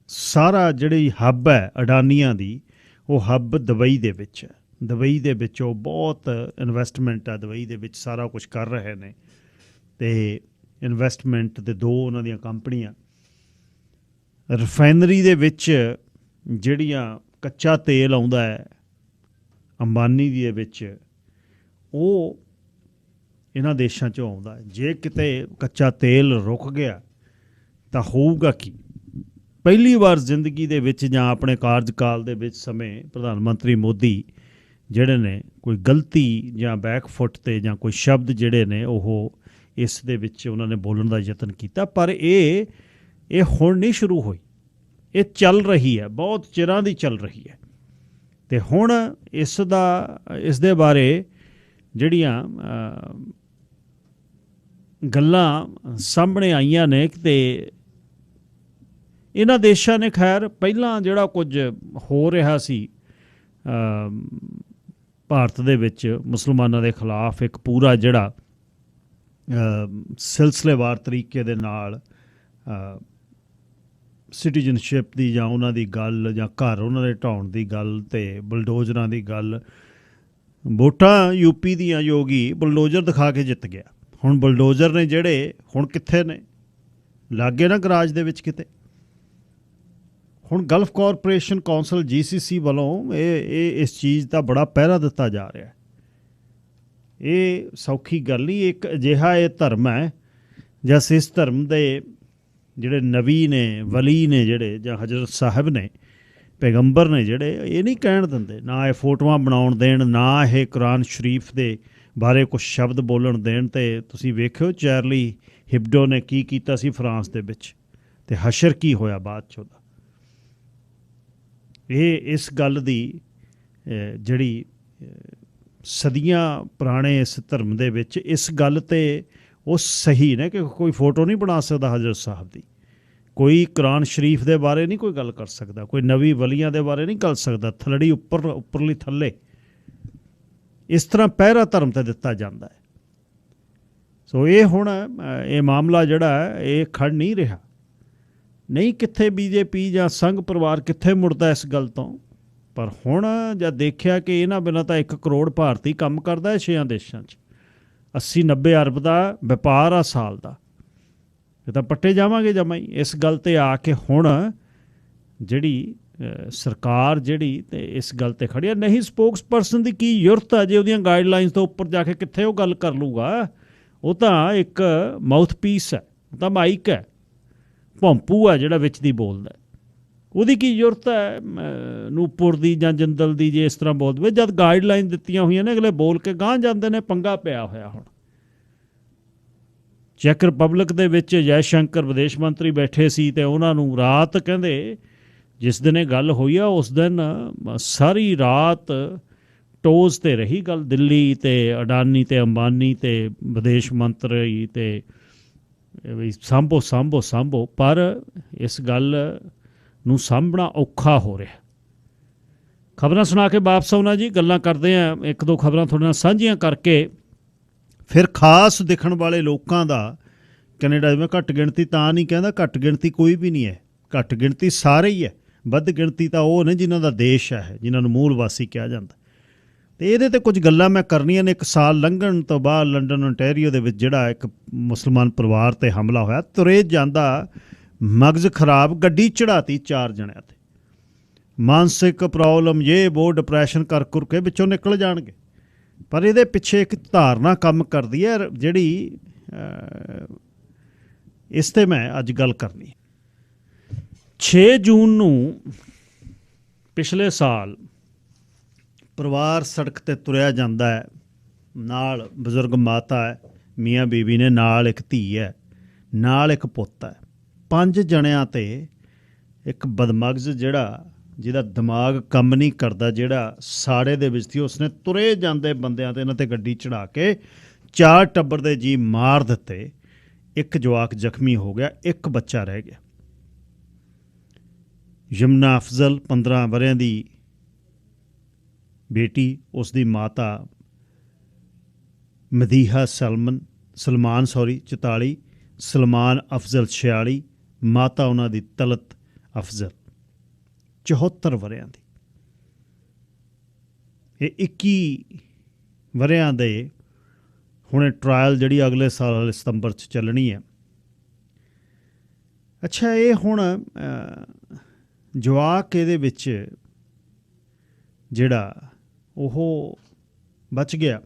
ਸਾਰਾ ਜਿਹੜੀ ਹੱਬ ਹੈ ਅਡਾਨੀਆਂ ਦੀ, ਉਹ ਹੱਬ ਦੁਬਈ ਦੇ ਵਿੱਚ ਹੈ। ਦੁਬਈ ਦੇ ਵਿੱਚ ਉਹ ਬਹੁਤ ਇਨਵੈਸਟਮੈਂਟ ਆ, ਦੁਬਈ ਦੇ ਵਿੱਚ ਸਾਰਾ ਕੁਝ ਕਰ ਰਹੇ ਨੇ। ਅਤੇ ਇਨਵੈਸਟਮੈਂਟ ਦੇ 2 ਉਹਨਾਂ ਦੀਆਂ ਕੰਪਨੀਆਂ, ਰਿਫਾਈਨਰੀ ਦੇ ਵਿੱਚ ਜਿਹੜੀਆਂ ਕੱਚਾ ਤੇਲ ਆਉਂਦਾ ਹੈ ਅੰਬਾਨੀ ਦੇ ਵਿੱਚ, ਉਹ ਇਹਨਾਂ ਦੇਸ਼ਾਂ 'ਚੋਂ ਆਉਂਦਾ ਹੈ। ਜੇ ਕਿਤੇ ਕੱਚਾ ਤੇਲ ਰੁਕ ਗਿਆ ਤਾਂ ਹੋਊਗਾ ਕੀ? ਪਹਿਲੀ ਵਾਰ ਜ਼ਿੰਦਗੀ ਦੇ ਵਿੱਚ ਜਾਂ ਆਪਣੇ ਕਾਰਜਕਾਲ ਦੇ ਵਿੱਚ ਸਮੇਂ ਪ੍ਰਧਾਨ ਮੰਤਰੀ ਮੋਦੀ ਜਿਹੜੇ ਨੇ ਕੋਈ ਗਲਤੀ ਜਾਂ ਬੈਕਫੁੱਟ 'ਤੇ ਜਾਂ ਕੋਈ ਸ਼ਬਦ ਜਿਹੜੇ ਨੇ ਉਹ ਇਸ ਦੇ ਵਿੱਚ ਉਹਨਾਂ ਨੇ ਬੋਲਣ ਦਾ ਯਤਨ ਕੀਤਾ। ਪਰ ਇਹ ਹੁਣ ਨਹੀਂ ਸ਼ੁਰੂ ਹੋਈ, ਇਹ ਚੱਲ ਰਹੀ ਹੈ, ਬਹੁਤ ਚਿਰਾਂ ਦੀ ਚੱਲ ਰਹੀ ਹੈ। ਅਤੇ ਹੁਣ ਇਸ ਦੇ ਬਾਰੇ ਜਿਹੜੀਆਂ ਗੱਲਾਂ ਸਾਹਮਣੇ ਆਈਆਂ ਨੇ ਅਤੇ ਇਹਨਾਂ ਦੇਸ਼ਾਂ ਨੇ ਖੈਰ ਪਹਿਲਾਂ ਜਿਹੜਾ ਕੁਝ ਹੋ ਰਿਹਾ ਸੀ ਭਾਰਤ ਦੇ ਵਿੱਚ ਮੁਸਲਮਾਨਾਂ ਦੇ ਖਿਲਾਫ ਇੱਕ ਪੂਰਾ ਜਿਹੜਾ ਸਿਲਸਿਲੇਵਾਰ ਤਰੀਕੇ ਦੇ ਨਾਲ ਸਿਟੀਜ਼ਨਸ਼ਿਪ ਦੀ ਜਾਂ ਉਹਨਾਂ ਦੀ ਗੱਲ ਜਾਂ ਘਰ ਉਹਨਾਂ ਦੇ ਢਾਉਣ ਦੀ ਗੱਲ ਅਤੇ ਬੁਲਡੋਜ਼ਰਾਂ ਦੀ ਗੱਲ, ਵੋਟਾਂ ਯੂਪੀ ਦੀਆਂ ਯੋਗੀ ਬੁਲਡੋਜ਼ਰ ਦਿਖਾ ਕੇ ਜਿੱਤ ਗਿਆ। ਹੁਣ ਬੁਲਡੋਜ਼ਰ ਨੇ ਜਿਹੜੇ ਹੁਣ ਕਿੱਥੇ ਨੇ, ਲਾਗੇ ਨਾ ਗਰਾਜ ਦੇ ਵਿੱਚ ਕਿਤੇ। ਹੁਣ ਗਲਫ ਕਾਰਪੋਰੇਸ਼ਨ ਕੌਂਸਲ GCC ਵੱਲੋਂ ਇਹ ਇਸ ਚੀਜ਼ ਦਾ ਬੜਾ ਪਹਿਰਾ ਦਿੱਤਾ ਜਾ ਰਿਹਾ। ਇਹ ਸੌਖੀ ਗੱਲ ਨਹੀਂ। ਇੱਕ ਅਜਿਹਾ ਇਹ ਧਰਮ ਹੈ ਜਾਂ ਸਿੱਖ ਧਰਮ ਦੇ ਜਿਹੜੇ ਨਬੀ ਨੇ, ਵਲੀ ਨੇ ਜਿਹੜੇ, ਜਾਂ ਹਜ਼ਰਤ ਸਾਹਿਬ ਨੇ, ਪੈਗੰਬਰ ਨੇ ਜਿਹੜੇ, ਇਹ ਨਹੀਂ ਕਹਿਣ ਦਿੰਦੇ, ਨਾ ਇਹ ਫੋਟੋਆਂ ਬਣਾਉਣ ਦੇਣ, ਨਾ ਇਹ ਕੁਰਾਨ ਸ਼ਰੀਫ ਦੇ ਬਾਰੇ ਕੁਛ ਸ਼ਬਦ ਬੋਲਣ ਦੇਣ। ਅਤੇ ਤੁਸੀਂ ਵੇਖਿਓ ਚਾਰਲੀ ਹਿਬਡੋ ਨੇ ਕੀ ਕੀਤਾ ਸੀ ਫਰਾਂਸ ਦੇ ਵਿੱਚ, ਅਤੇ ਹਸ਼ਰ ਕੀ ਹੋਇਆ ਬਾਅਦ 'ਚ ਉਹਦਾ। ਇਹ ਇਸ ਗੱਲ ਦੀ ਜਿਹੜੀ ਸਦੀਆਂ ਪੁਰਾਣੇ ਇਸ ਧਰਮ ਦੇ ਵਿੱਚ ਇਸ ਗੱਲ 'ਤੇ ਉਹ ਸਹੀ ਨੇ ਕਿ ਕੋਈ ਫੋਟੋ ਨਹੀਂ ਬਣਾ ਸਕਦਾ ਹਜ਼ਰਤ ਸਾਹਿਬ ਦੀ, ਕੋਈ ਕੁਰਾਨ ਸ਼ਰੀਫ ਦੇ ਬਾਰੇ ਨਹੀਂ ਕੋਈ ਗੱਲ ਕਰ ਸਕਦਾ, ਕੋਈ ਨਵੀ ਵਲੀਆਂ ਦੇ ਬਾਰੇ ਨਹੀਂ ਕਰ ਸਕਦਾ। ਥਲੜੀ ਉੱਪਰਲੀ ਥੱਲੇ ਇਸ ਤਰ੍ਹਾਂ ਪਹਿਰਾ ਧਰਮ 'ਤੇ ਦਿੱਤਾ ਜਾਂਦਾ ਹੈ। ਸੋ ਇਹ ਹੁਣ ਇਹ ਮਾਮਲਾ ਜਿਹੜਾ ਹੈ ਇਹ ਖੜ ਨਹੀਂ ਰਿਹਾ। ਨਹੀਂ ਕਿੱਥੇ BJP ਜਾਂ ਸੰਘ ਪਰਿਵਾਰ ਕਿੱਥੇ ਮੁੜਦਾ ਇਸ ਗੱਲ ਤੋਂ, ਪਰ ਹੁਣ ਜਦ ਦੇਖਿਆ ਕਿ ਇਹਨਾਂ ਬਿਨਾਂ ਤਾਂ 1 ਕਰੋੜ ਭਾਰਤੀ ਕੰਮ ਕਰਦਾ ਹੈ 6 ਦੇਸ਼ਾਂ 'ਚ, 80-90 ਅਰਬ ਦਾ ਵਪਾਰ ਆ ਸਾਲ ਦਾ, ਇਹ ਤਾਂ ਪੱਟੇ ਜਾਵਾਂਗੇ ਜਮਾਂ ਹੀ। ਇਸ ਗੱਲ 'ਤੇ ਆ ਕੇ ਹੁਣ ਜਿਹੜੀ ਸਰਕਾਰ ਜਿਹੜੀ ਤੇ ਇਸ ਗੱਲ 'ਤੇ ਖੜੀ ਆ। ਨਹੀਂ ਸਪੋਕਸ ਪਰਸਨ ਦੀ ਕੀ ਜ਼ਰੂਰਤ ਹੈ ਜੇ ਉਹਦੀਆਂ ਗਾਈਡਲਾਈਨਸ ਤੋਂ ਉੱਪਰ ਜਾ ਕੇ ਕਿੱਥੇ ਉਹ ਗੱਲ ਕਰ ਲੂਗਾ। ਉਹ ਤਾਂ ਇੱਕ ਮਾਊਥ ਪੀਸ ਹੈ, ਉਹ ਤਾਂ ਮਾਈਕ ਹੈ, ਭੌਂਪੂ ਹੈ ਜਿਹੜਾ ਵਿੱਚ ਦੀ ਬੋਲਦਾ। ਉਹਦੀ ਕੀ ਜ਼ਰੂਰਤ ਹੈ ਨੂਪੁਰ ਦੀ ਜਾਂ ਜਿੰਦਲ ਦੀ ਜੇ ਇਸ ਤਰ੍ਹਾਂ ਬੋਲ ਦੇਵੇ, ਜਦ ਗਾਈਡਲਾਈਨ ਦਿੱਤੀਆਂ ਹੋਈਆਂ ਨੇ ਅਗਲੇ ਬੋਲ ਕੇ ਗਾਂਹ ਜਾਂਦੇ ਨੇ। ਪੰਗਾ ਪਿਆ ਹੋਇਆ ਹੁਣ ਚੈੱਕ ਰਿਪਬਲਿਕ ਦੇ ਵਿੱਚ ਜੈ ਸ਼ੰਕਰ ਵਿਦੇਸ਼ ਮੰਤਰੀ ਬੈਠੇ ਸੀ ਅਤੇ ਉਹਨਾਂ ਨੂੰ ਰਾਤ ਕਹਿੰਦੇ ਜਿਸ ਦਿਨ ਇਹ ਗੱਲ ਹੋਈ ਆ ਉਸ ਦਿਨ ਸਾਰੀ ਰਾਤ ਟੋਜ਼ 'ਤੇ ਰਹੀ ਗੱਲ, ਦਿੱਲੀ ਅਤੇ ਅਡਾਨੀ ਅਤੇ ਅੰਬਾਨੀ ਅਤੇ ਵਿਦੇਸ਼ ਮੰਤਰੀ ਅਤੇ ਸਾਂਭੋ। ਪਰ ਇਸ ਗੱਲ ਨੂੰ ਸਾਂਭਣਾ ਔਖਾ ਹੋ ਰਿਹਾ। ਖਬਰਾਂ ਸੁਣਾ ਕੇ ਵਾਪਸ ਆਉਣਾ ਜੀ, ਗੱਲਾਂ ਕਰਦੇ ਹਾਂ 1-2 ਖਬਰਾਂ ਤੁਹਾਡੇ ਨਾਲ ਸਾਂਝੀਆਂ ਕਰਕੇ। ਫਿਰ ਖਾਸ ਦਿਖਣ ਵਾਲੇ ਲੋਕਾਂ ਦਾ ਕੈਨੇਡਾ ਜਿਵੇਂ ਘੱਟ ਗਿਣਤੀ ਤਾਂ ਨਹੀਂ ਕਹਿੰਦਾ, ਘੱਟ ਗਿਣਤੀ ਕੋਈ ਵੀ ਨਹੀਂ ਹੈ, ਘੱਟ ਗਿਣਤੀ ਸਾਰੇ ਹੀ ਹੈ। ਵੱਧ ਗਿਣਤੀ ਤਾਂ ਉਹ ਨੇ ਜਿਨ੍ਹਾਂ ਦਾ ਦੇਸ਼ ਹੈ, ਜਿਨ੍ਹਾਂ ਨੂੰ ਮੂਲ ਵਾਸੀ ਕਿਹਾ ਜਾਂਦਾ। ਅਤੇ ਇਹਦੇ 'ਤੇ ਕੁਝ ਗੱਲਾਂ ਮੈਂ ਕਰਨੀਆਂ ਨੇ। 1 ਸਾਲ ਲੰਘਣ ਤੋਂ ਬਾਅਦ ਲੰਡਨ ਓਨਟਾਰੀਓ ਦੇ ਵਿੱਚ ਜਿਹੜਾ ਇੱਕ ਮੁਸਲਮਾਨ ਪਰਿਵਾਰ 'ਤੇ ਹਮਲਾ ਹੋਇਆ, ਤੁਰੇ ਜਾਂਦਾ ਮਗਜ਼ ਖਰਾਬ, ਗੱਡੀ ਚੜ੍ਹਾਤੀ 4 ਜਣਿਆਂ 'ਤੇ। ਮਾਨਸਿਕ ਪ੍ਰੋਬਲਮ ਇਹ ਵੋ ਡਿਪਰੈਸ਼ਨ ਕਰ ਕੇ ਵਿੱਚੋਂ ਨਿਕਲ ਜਾਣਗੇ। ਪਰ ਇਹਦੇ ਪਿੱਛੇ ਇੱਕ ਧਾਰਨਾ ਕੰਮ ਕਰਦੀ ਹੈ ਜਿਹੜੀ ਇਸ 'ਤੇ ਮੈਂ ਅੱਜ ਗੱਲ ਕਰਨੀ। 6 ਜੂਨ ਨੂੰ ਪਿਛਲੇ ਸਾਲ ਪਰਿਵਾਰ ਸੜਕ 'ਤੇ ਤੁਰਿਆ ਜਾਂਦਾ ਹੈ, ਨਾਲ ਬਜ਼ੁਰਗ ਮਾਤਾ ਹੈ, ਮੀਆਂ ਬੀਬੀ ਨੇ, ਨਾਲ ਇੱਕ ਧੀ ਹੈ, ਨਾਲ ਇੱਕ ਪੁੱਤ ਹੈ। 5 ਜਣਿਆਂ 'ਤੇ ਇੱਕ ਬਦਮਗਜ਼ ਜਿਹਦਾ ਦਿਮਾਗ ਕੰਮ ਨਹੀਂ ਕਰਦਾ, ਜਿਹੜਾ ਸਾੜੇ ਦੇ ਵਿੱਚ ਸੀ, ਉਸਨੇ ਤੁਰੇ ਜਾਂਦੇ ਬੰਦਿਆਂ 'ਤੇ ਇਹਨਾਂ 'ਤੇ ਗੱਡੀ ਚੜ੍ਹਾ ਕੇ 4 ਟੱਬਰ ਦੇ ਜੀ ਮਾਰ ਦਿੱਤੇ। ਇੱਕ ਜਵਾਕ ਜ਼ਖਮੀ ਹੋ ਗਿਆ, ਇੱਕ ਬੱਚਾ ਰਹਿ ਗਿਆ। ਯਮਨਾ ਅਫਜ਼ਲ 15 ਵਰ੍ਹਿਆਂ ਦੀ ਬੇਟੀ, ਉਸ ਦੀ ਮਾਤਾ ਮਦੀਹਾ ਸਲਮਾਨ 44, ਸਲਮਾਨ ਅਫਜ਼ਲ 46, ਮਾਤਾ ਉਹਨਾਂ ਦੀ ਤਲਤ ਅਫਜ਼ਲ 74 ਵਰ੍ਹਿਆਂ ਦੀ। ਇਹ 21 ਵਰ੍ਹਿਆਂ ਦੇ ਹੁਣੇ ਟਰਾਇਲ ਜਿਹੜੀ ਅਗਲੇ ਸਾਲ ਸਤੰਬਰ 'ਚ ਚੱਲਣੀ ਹੈ। ਅੱਛਾ, ਇਹ ਹੁਣ ਜਵਾਕ ਇਹਦੇ ਵਿੱਚ ਜਿਹੜਾ ਉਹ ਬਚ ਗਿਆ।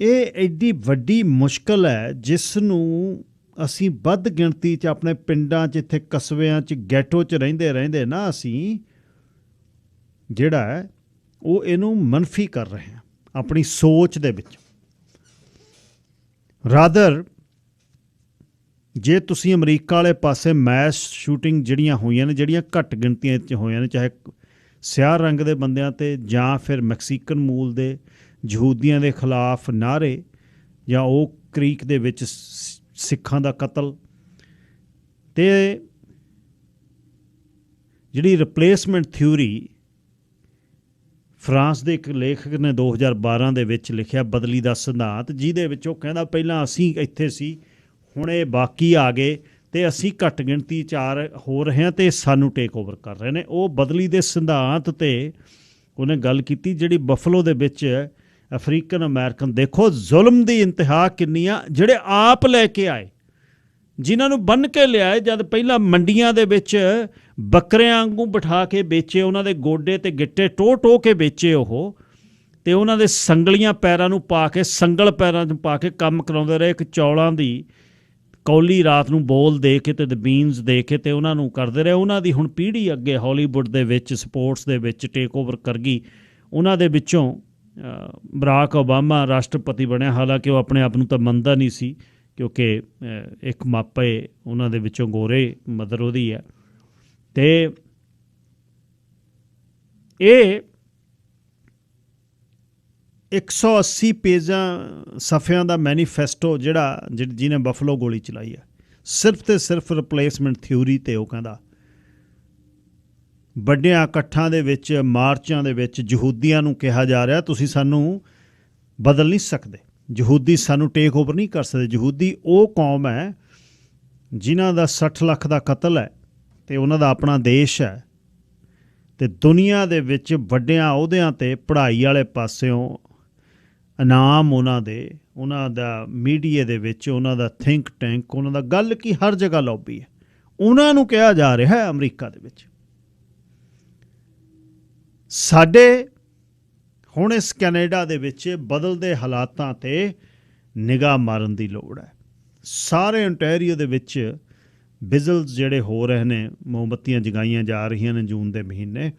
ਇਹ ਐਡੀ ਵੱਡੀ ਮੁਸ਼ਕਲ ਹੈ ਜਿਸ ਨੂੰ ਅਸੀਂ ਵੱਧ ਗਿਣਤੀ 'ਚ ਆਪਣੇ ਪਿੰਡਾਂ 'ਚ, ਇੱਥੇ ਕਸਬਿਆਂ 'ਚ, ਗੈਟੋ 'ਚ ਰਹਿੰਦੇ ਨਾ, ਅਸੀਂ ਜਿਹੜਾ ਹੈ ਉਹ ਇਹਨੂੰ ਮਨਫੀ ਕਰ ਰਹੇ ਹਾਂ ਆਪਣੀ ਸੋਚ ਦੇ ਵਿੱਚ। ਰਾਦਰ ਜੇ ਤੁਸੀਂ ਅਮਰੀਕਾ ਵਾਲੇ ਪਾਸੇ ਮੈਸ ਸ਼ੂਟਿੰਗ ਜਿਹੜੀਆਂ ਹੋਈਆਂ ਨੇ, ਜਿਹੜੀਆਂ ਘੱਟ ਗਿਣਤੀਆਂ 'ਚ ਹੋਈਆਂ ਨੇ, ਚਾਹੇ ਸਿਆਹ ਰੰਗ ਦੇ ਬੰਦਿਆਂ 'ਤੇ ਜਾਂ ਫਿਰ ਮੈਕਸੀਕਨ ਮੂਲ ਦੇ ਯਹੂਦੀਆਂ ਦੇ ਖਿਲਾਫ ਨਾਅਰੇ, ਜਾਂ ਉਹ ਕ੍ਰੀਕ ਦੇ ਵਿੱਚ ਸਿੱਖਾਂ ਦਾ ਕਤਲ, ਅਤੇ ਜਿਹੜੀ ਰਿਪਲੇਸਮੈਂਟ ਥਿਊਰੀ ਫਰਾਂਸ ਦੇ ਇੱਕ ਲੇਖਕ ਨੇ 2012 ਦੇ ਵਿੱਚ ਲਿਖਿਆ, ਬਦਲੀ ਦਾ ਸਿਧਾਂਤ, ਜਿਹਦੇ ਵਿੱਚ ਉਹ ਕਹਿੰਦਾ ਪਹਿਲਾਂ ਅਸੀਂ ਇੱਥੇ ਸੀ, ਹੁਣ ਇਹ ਬਾਕੀ ਆ ਗਏ ਅਤੇ ਅਸੀਂ ਘੱਟ ਗਿਣਤੀ 'ਚ ਹੋ ਰਹੇ ਹਾਂ ਅਤੇ ਸਾਨੂੰ ਟੇਕ ਓਵਰ ਕਰ ਰਹੇ ਨੇ। ਉਹ ਬਦਲੀ ਦੇ ਸਿਧਾਂਤ 'ਤੇ ਉਹਨੇ ਗੱਲ ਕੀਤੀ, ਜਿਹੜੀ ਬਫਲੋ ਦੇ ਵਿੱਚ ਅਫਰੀਕਨ ਅਮਰੀਕਨ, ਦੇਖੋ ਜ਼ੁਲਮ ਦੀ ਇੰਤਹਾ ਕਿੰਨੀ ਆ, ਜਿਹੜੇ ਆਪ ਲੈ ਕੇ ਆਏ, ਜਿਨ੍ਹਾਂ ਨੂੰ ਬੰਨ੍ਹ ਕੇ ਲਿਆਏ, ਜਦ ਪਹਿਲਾਂ ਮੰਡੀਆਂ ਦੇ ਵਿੱਚ ਬੱਕਰਿਆਂ ਵਾਂਗੂ ਬਿਠਾ ਕੇ ਵੇਚੇ, ਉਹਨਾਂ ਦੇ ਗੋਡੇ ਤੇ ਗਿੱਟੇ ਟੋਹ ਕੇ ਵੇਚੇ ਉਹ, ਅਤੇ ਉਹਨਾਂ ਦੇ ਸੰਗਲੀਆਂ ਪੈਰਾਂ ਨੂੰ ਪਾ ਕੇ, ਸੰਗਲ ਪੈਰਾਂ 'ਚ ਪਾ ਕੇ ਕੰਮ ਕਰਾਉਂਦੇ ਰਹੇ। ਇੱਕ ਚੌਲਾਂ ਦੀ ਕੌਲੀ ਰਾਤ ਨੂੰ ਬੋਲ ਦੇ ਕੇ ਅਤੇ ਬੀਨਸ ਦੇ ਕੇ ਅਤੇ ਉਹਨਾਂ ਨੂੰ ਕਰਦੇ ਰਹੇ। ਉਹਨਾਂ ਦੀ ਹੁਣ ਪੀੜ੍ਹੀ ਅੱਗੇ ਹਾਲੀਵੁੱਡ ਦੇ ਵਿੱਚ, ਸਪੋਰਟਸ ਦੇ ਵਿੱਚ ਟੇਕ ਓਵਰ ਕਰ ਗਈ। ਉਹਨਾਂ ਦੇ ਵਿੱਚੋਂ ਬਰਾਕ ਓਬਾਮਾ ਰਾਸ਼ਟਰਪਤੀ ਬਣਿਆ, ਹਾਲਾਂਕਿ ਉਹ ਆਪਣੇ ਆਪ ਨੂੰ ਤਾਂ ਮੰਨਦਾ ਨਹੀਂ ਸੀ, ਕਿਉਂਕਿ ਇੱਕ ਮਾਪੇ ਉਹਨਾਂ ਦੇ ਵਿੱਚੋਂ ਗੋਰੇ, ਮਦਰ ਉਹਦੀ ਹੈ। ਅਤੇ ਇਹ 180 ਸਫ਼ਿਆਂ ਦਾ ਮੈਨੀਫੈਸਟੋ ਜਿਹਨੇ ਬਫਲੋ ਗੋਲੀ ਚਲਾਈ ਹੈ, ਸਿਰਫ ਅਤੇ ਸਿਰਫ ਰਿਪਲੇਸਮੈਂਟ ਥਿਊਰੀ 'ਤੇ। ਉਹ ਕਹਿੰਦਾ ਵੱਡਿਆਂ ਇਕੱਠਾਂ ਦੇ ਵਿੱਚ, ਮਾਰਚਾਂ ਦੇ ਵਿੱਚ ਯਹੂਦੀਆਂ ਨੂੰ ਕਿਹਾ ਜਾ ਰਿਹਾ, ਤੁਸੀਂ ਸਾਨੂੰ ਬਦਲ ਨਹੀਂ ਸਕਦੇ, ਯਹੂਦੀ ਸਾਨੂੰ ਟੇਕ ਓਵਰ ਨਹੀਂ ਕਰ ਸਕਦੇ। ਯਹੂਦੀ ਉਹ ਕੌਮ ਹੈ ਜਿਨ੍ਹਾਂ ਦਾ 60 ਲੱਖ ਦਾ ਕਤਲ ਹੈ ਅਤੇ ਉਹਨਾਂ ਦਾ ਆਪਣਾ ਦੇਸ਼ ਹੈ, ਅਤੇ ਦੁਨੀਆ ਦੇ ਵਿੱਚ ਵੱਡਿਆਂ ਅਹੁਦਿਆਂ 'ਤੇ ਪੜ੍ਹਾਈ ਵਾਲੇ ਪਾਸਿਓਂ ਇਨਾਮ ਉਹਨਾਂ ਦਾ ਮੀਡੀਆ ਦੇ ਵਿੱਚ, ਉਹਨਾਂ ਦਾ ਥਿੰਕ ਟੈਂਕ, ਉਹਨਾਂ ਦਾ ਗੱਲ ਕੀ ਹਰ ਜਗ੍ਹਾ ਲੌਬੀ ਹੈ। ਉਹਨਾਂ ਨੂੰ ਕਿਹਾ ਜਾ ਰਿਹਾ ਹੈ ਅਮਰੀਕਾ ਦੇ ਵਿੱਚ, ਸਾਡੇ ਹੁਣ ਇਸ ਕੈਨੇਡਾ ਦੇ ਵਿੱਚ ਬਦਲਦੇ ਹਾਲਾਤਾਂ 'ਤੇ ਨਿਗਾਹ ਮਾਰਨ ਦੀ ਲੋੜ ਹੈ। ਸਾਰੇ ਓਨਟਾਰੀਓ ਦੇ ਵਿੱਚ ਵਿਜ਼ਲਸ ਜਿਹੜੇ ਹੋ ਰਹੇ ਨੇ, ਮੋਮਬੱਤੀਆਂ ਜਗਾਈਆਂ ਜਾ ਰਹੀਆਂ ਨੇ ਜੂਨ ਦੇ ਮਹੀਨੇ,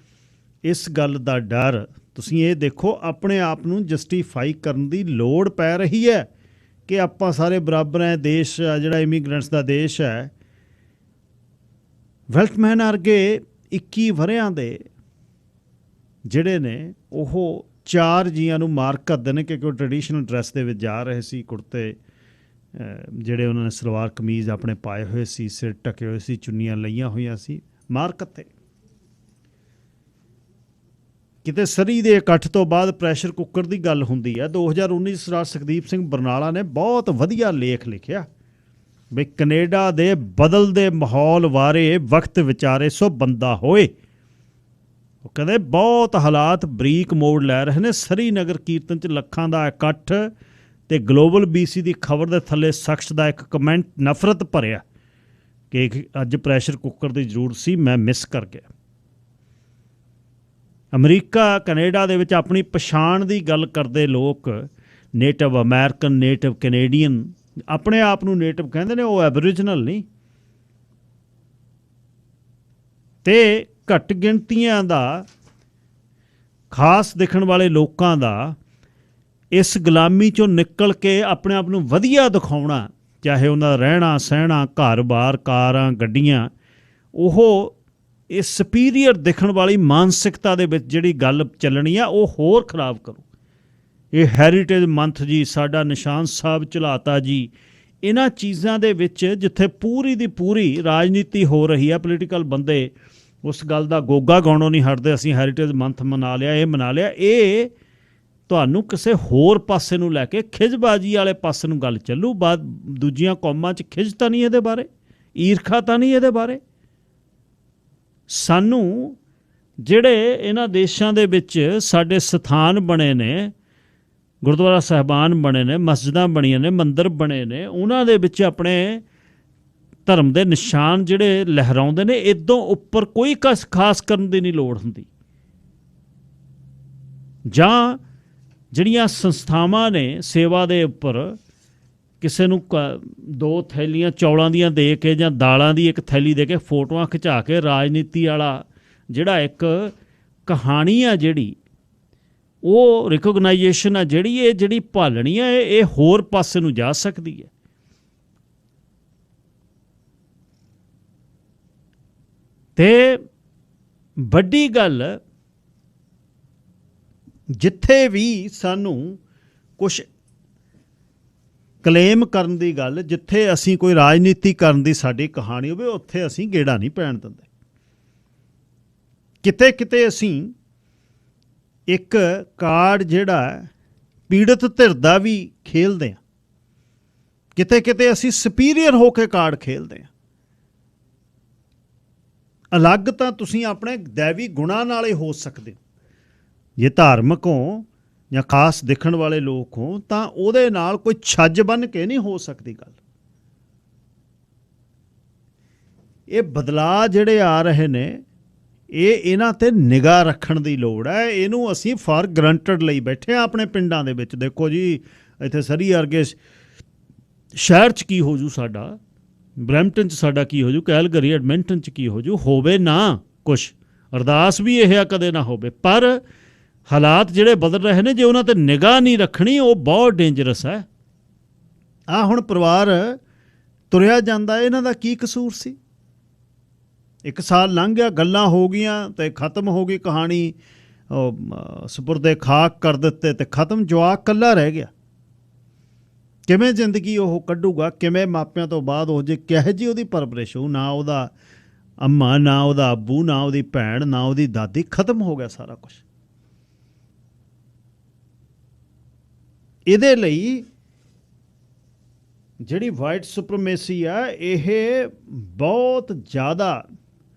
ਇਸ ਗੱਲ ਦਾ ਡਰ, ਤੁਸੀਂ ਇਹ ਦੇਖੋ, ਆਪਣੇ ਆਪ ਨੂੰ ਜਸਟੀਫਾਈ ਕਰਨ ਦੀ ਲੋੜ ਪੈ ਰਹੀ ਹੈ ਕਿ ਆਪਾਂ ਸਾਰੇ ਬਰਾਬਰ ਹੈ, ਦੇਸ਼ ਜਿਹੜਾ ਇਮੀਗਰੈਂਟਸ ਦਾ ਦੇਸ਼ ਹੈ। ਵੈਲਥਮੈਨ ਵਰਗੇ 21 ਵਰ੍ਹਿਆਂ ਦੇ ਜਿਹੜੇ ਨੇ, ਉਹ 4 ਜੀਆਂ ਨੂੰ ਮਾਰ ਕਰਦੇ ਨੇ, ਕਿਉਂਕਿ ਉਹ ਟਰੈਡੀਸ਼ਨਲ ਡਰੈਸ ਦੇ ਵਿੱਚ ਜਾ ਰਹੇ ਸੀ, ਕੁੜਤੇ ਜਿਹੜੇ ਉਹਨਾਂ ਨੇ ਸਲਵਾਰ ਕਮੀਜ਼ ਆਪਣੇ ਪਾਏ ਹੋਏ ਸੀ, ਸਿਰ ਢਕੇ ਹੋਏ ਸੀ, ਚੁੰਨੀਆਂ ਲਈਆਂ ਹੋਈਆਂ ਸੀ, ਮਾਰ ਕੱਤੇ। ਕਿਤੇ ਸਰੀ ਦੇ ਇਕੱਠ ਤੋਂ ਬਾਅਦ ਪ੍ਰੈਸ਼ਰ ਕੁੱਕਰ ਦੀ ਗੱਲ ਹੁੰਦੀ ਹੈ। 2019 ਸਰਦਾਰ ਸੁਖਦੀਪ ਸਿੰਘ ਬਰਨਾਲਾ ਨੇ ਬਹੁਤ ਵਧੀਆ ਲੇਖ ਲਿਖਿਆ ਵੀ ਕੈਨੇਡਾ ਦੇ ਬਦਲਦੇ ਮਾਹੌਲ ਬਾਰੇ ਵਕਤ ਵਿਚਾਰੇ ਸੋ ਬੰਦਾ ਹੋਏ। ਉਹ ਕਹਿੰਦੇ ਬਹੁਤ ਹਾਲਾਤ ਬਰੀਕ ਮੋੜ ਲੈ ਰਹੇ ਨੇ। ਸਰੀ ਨਗਰ ਕੀਰਤਨ 'ਚ ਲੱਖਾਂ ਦਾ ਇਕੱਠ ਅਤੇ ਗਲੋਬਲ BC ਦੀ ਖਬਰ ਦੇ ਥੱਲੇ ਸ਼ਖਸ ਦਾ ਇੱਕ ਕਮੈਂਟ ਨਫ਼ਰਤ ਭਰਿਆ ਕਿ ਅੱਜ ਪ੍ਰੈਸ਼ਰ ਕੁੱਕਰ ਦੀ ਜ਼ਰੂਰਤ ਸੀ, ਮੈਂ ਮਿਸ ਕਰ ਗਿਆ। ਅਮਰੀਕਾ, ਕੈਨੇਡਾ ਦੇ ਵਿੱਚ ਆਪਣੀ ਪਛਾਣ ਦੀ ਗੱਲ ਕਰਦੇ ਲੋਕ, ਨੇਟਿਵ ਅਮਰੀਕਨ, ਨੇਟਿਵ ਕੈਨੇਡੀਅਨ, ਆਪਣੇ ਆਪ ਨੂੰ ਨੇਟਿਵ ਕਹਿੰਦੇ ਨੇ, ਉਹ ਐਬਰੀਜਨਲ ਨਹੀਂ। ਅਤੇ ਘੱਟ ਗਿਣਤੀਆਂ ਦਾ, ਖਾਸ ਦਿਖਣ ਵਾਲੇ ਲੋਕਾਂ ਦਾ ਇਸ ਗੁਲਾਮੀ 'ਚੋਂ ਨਿਕਲ ਕੇ ਆਪਣੇ ਆਪ ਨੂੰ ਵਧੀਆ ਦਿਖਾਉਣਾ, ਚਾਹੇ ਉਹਨਾਂ ਦਾ ਰਹਿਣਾ ਸਹਿਣਾ, ਘਰ-ਬਾਰ, ਕਾਰਾਂ, ਗੱਡੀਆਂ, ਉਹ ਇਸ ਸੁਪੀਰੀਅਰ ਦਿਖਣ ਵਾਲੀ ਮਾਨਸਿਕਤਾ ਦੇ ਵਿੱਚ ਜਿਹੜੀ ਗੱਲ ਚੱਲਣੀ ਆ, ਉਹ ਹੋਰ ਖਰਾਬ ਕਰੂ। ਇਹ ਹੈਰੀਟੇਜ ਮੰਥ ਜੀ, ਸਾਡਾ ਨਿਸ਼ਾਨ ਸਾਹਿਬ ਝੁਲਾਤਾ ਜੀ, ਇਹਨਾਂ ਚੀਜ਼ਾਂ ਦੇ ਵਿੱਚ ਜਿੱਥੇ ਪੂਰੀ ਦੀ ਪੂਰੀ ਰਾਜਨੀਤੀ ਹੋ ਰਹੀ ਹੈ, ਪੋਲੀਟੀਕਲ ਬੰਦੇ ਉਸ ਗੱਲ ਦਾ ਗੋਗਾ ਗਾਉਣੋਂ ਨਹੀਂ ਹਟਦੇ, ਅਸੀਂ ਹੈਰੀਟੇਜ ਮੰਥ ਮਨਾ ਲਿਆ, ਇਹ ਮਨਾ ਲਿਆ। ਇਹ ਤੁਹਾਨੂੰ ਕਿਸੇ ਹੋਰ ਪਾਸੇ ਨੂੰ ਲੈ ਕੇ, ਖਿਜਬਾਜੀ ਵਾਲੇ ਪਾਸੇ ਨੂੰ ਗੱਲ ਚੱਲੂ। ਬਾਅਦ ਦੂਜੀਆਂ ਕੌਮਾਂ 'ਚ ਖਿਜ ਤਾਂ ਨਹੀਂ ਇਹਦੇ ਬਾਰੇ, ਈਰਖਾ ਤਾਂ ਨਹੀਂ ਇਹਦੇ ਬਾਰੇ। ਸਾਨੂੰ ਜਿਹੜੇ ਇਹਨਾਂ ਦੇਸ਼ਾਂ ਦੇ ਵਿੱਚ ਸਾਡੇ ਸਥਾਨ ਬਣੇ ਨੇ, ਗੁਰਦੁਆਰਾ ਸਾਹਿਬਾਨ ਬਣੇ ਨੇ, ਮਸਜਿਦਾਂ ਬਣੀਆਂ ਨੇ, ਮੰਦਰ ਬਣੇ ਨੇ, ਉਹਨਾਂ ਦੇ ਵਿੱਚ ਆਪਣੇ ਧਰਮ ਦੇ ਨਿਸ਼ਾਨ ਜਿਹੜੇ ਲਹਿਰਾਉਂਦੇ ਨੇ, ਇੱਦੋਂ ਉੱਪਰ ਕੋਈ ਖਾਸ ਕਰਨ ਦੀ ਨਹੀਂ ਲੋੜ ਹੁੰਦੀ। ਜਾਂ ਜਿਹੜੀਆਂ ਸੰਸਥਾਵਾਂ ਨੇ ਸੇਵਾ ਦੇ ਉੱਪਰ, ਕਿਸੇ ਨੂੰ 2 ਥੈਲੀਆਂ ਚੌਲਾਂ ਦੀਆਂ ਦੇ ਕੇ ਜਾਂ ਦਾਲਾਂ ਦੀ ਇੱਕ ਥੈਲੀ ਦੇ ਕੇ ਫੋਟੋਆਂ ਖਿਚਾ ਕੇ, ਰਾਜਨੀਤੀ ਵਾਲਾ ਜਿਹੜਾ ਇੱਕ ਕਹਾਣੀ ਆ, ਜਿਹੜੀ ਉਹ ਰਿਕੋਗਨਾਈਜੇਸ਼ਨ ਆ, ਜਿਹੜੀ ਭਾਲਣੀ ਆ, ਇਹ ਹੋਰ ਪਾਸੇ ਨੂੰ ਜਾ ਸਕਦੀ ਹੈ। ਤੇ ਵੱਡੀ ਗੱਲ, ਜਿੱਥੇ ਵੀ ਸਾਨੂੰ ਕੁਛ ਕਲੇਮ ਕਰਨ ਦੀ ਗੱਲ, ਜਿੱਥੇ ਅਸੀਂ ਕੋਈ ਰਾਜਨੀਤੀ ਕਰਨ ਦੀ ਸਾਡੀ ਕਹਾਣੀ ਹੋਵੇ, ਉੱਥੇ ਅਸੀਂ ਗੇੜਾ ਨਹੀਂ ਪੈਣ ਦਿੰਦੇ। ਕਿਤੇ ਕਿਤੇ ਅਸੀਂ ਇੱਕ ਕਾਰਡ ਜਿਹੜਾ ਪੀੜਤ ਧਿਰ ਦਾ ਵੀ ਖੇਲਦੇ ਹਾਂ, ਕਿਤੇ ਕਿਤੇ ਅਸੀਂ ਸੁਪੀਰੀਅਰ ਹੋ ਕੇ ਕਾਰਡ ਖੇਲਦੇ ਹਾਂ। ਅਲੱਗ ਤਾਂ ਤੁਸੀਂ ਆਪਣੇ ਦੈਵੀ ਗੁਣਾਂ ਨਾਲ ਹੀ ਹੋ ਸਕਦੇ ਹੋ। ਜੇ ਧਾਰਮਿਕ ਹੋ ਜਾਂ ਖਾਸ ਦਿਖਣ ਵਾਲੇ ਲੋਕ ਹੋ ਤਾਂ ਉਹਦੇ ਨਾਲ ਕੋਈ ਛੱਜ ਬੰਨ੍ਹ ਕੇ ਨਹੀਂ ਹੋ ਸਕਦੀ ਗੱਲ। ਇਹ ਬਦਲਾਅ ਜਿਹੜੇ ਆ ਰਹੇ ਨੇ, ਇਹਨਾਂ ਤੇ ਨਿਗਾਹ ਰੱਖਣ ਦੀ ਲੋੜ ਹੈ। ਇਹਨੂੰ ਅਸੀਂ ਫਾਰ ਗਰੰਟਡ ਲਈ ਬੈਠੇ ਹਾਂ ਆਪਣੇ ਪਿੰਡਾਂ ਦੇ ਵਿੱਚ। ਦੇਖੋ ਜੀ, ਇੱਥੇ ਸਰੀ ਵਰਗੇ ਸ਼ਹਿਰ 'ਚ ਕੀ ਹੋ ਜੂ ਸਾਡਾ, ਬਰੈਂਪਟਨ 'ਚ ਸਾਡਾ ਕੀ ਹੋ ਜੂ, ਕੈਲਗਰੀ ਐਡਮਿੰਟਨ 'ਚ ਕੀ ਹੋ ਜੂ। ਹੋਵੇ ਨਾ ਕੁਛ, ਅਰਦਾਸ ਵੀ ਇਹ ਆ ਕਦੇ ਨਾ ਹੋਵੇ, ਪਰ ਹਾਲਾਤ ਜਿਹੜੇ ਬਦਲ ਰਹੇ ਨੇ, ਜੇ ਉਹਨਾਂ ਤੇ ਨਿਗਾਹ ਨਹੀਂ ਰੱਖਣੀ, ਉਹ ਬਹੁਤ ਡੇਂਜਰਸ ਹੈ। ਆਹ ਹੁਣ ਪਰਿਵਾਰ ਤੁਰਿਆ ਜਾਂਦਾ, ਇਹਨਾਂ ਦਾ ਕੀ ਕਸੂਰ ਸੀ? 1 ਸਾਲ ਲੰਘ ਗਿਆ, ਗੱਲਾਂ ਹੋ ਗਈਆਂ ਤੇ ਖਤਮ ਹੋ ਗਈ ਕਹਾਣੀ। ਸਪੁਰਦੇ ਖਾਕ ਕਰ ਦਿੱਤੇ ਤੇ ਖਤਮ। ਜਵਾਕ ਇਕੱਲਾ ਰਹਿ ਗਿਆ। ਕਿਵੇਂ ਜ਼ਿੰਦਗੀ ਉਹ ਕੱਢੂਗਾ? ਕਿਵੇਂ ਮਾਪਿਆਂ ਤੋਂ ਬਾਅਦ ਉਹ ਜੇ ਕਿਹੋ ਜਿਹੀ ਉਹਦੀ ਪਰਵਰਿਸ਼ ਹੋ? ਨਾ ਉਹਦਾ ਅੰਮਾ, ਨਾ ਉਹਦਾ ਅੱਬੂ, ਨਾ ਉਹਦੀ ਭੈਣ, ਨਾ ਉਹਦੀ ਦਾਦੀ। ਖਤਮ ਹੋ ਗਿਆ ਸਾਰਾ ਕੁਛ। ਇਹਦੇ ਲਈ ਜਿਹੜੀ ਵਾਈਟ ਸੁਪਰਮੇਸੀ ਆ, ਇਹ ਬਹੁਤ ਜ਼ਿਆਦਾ,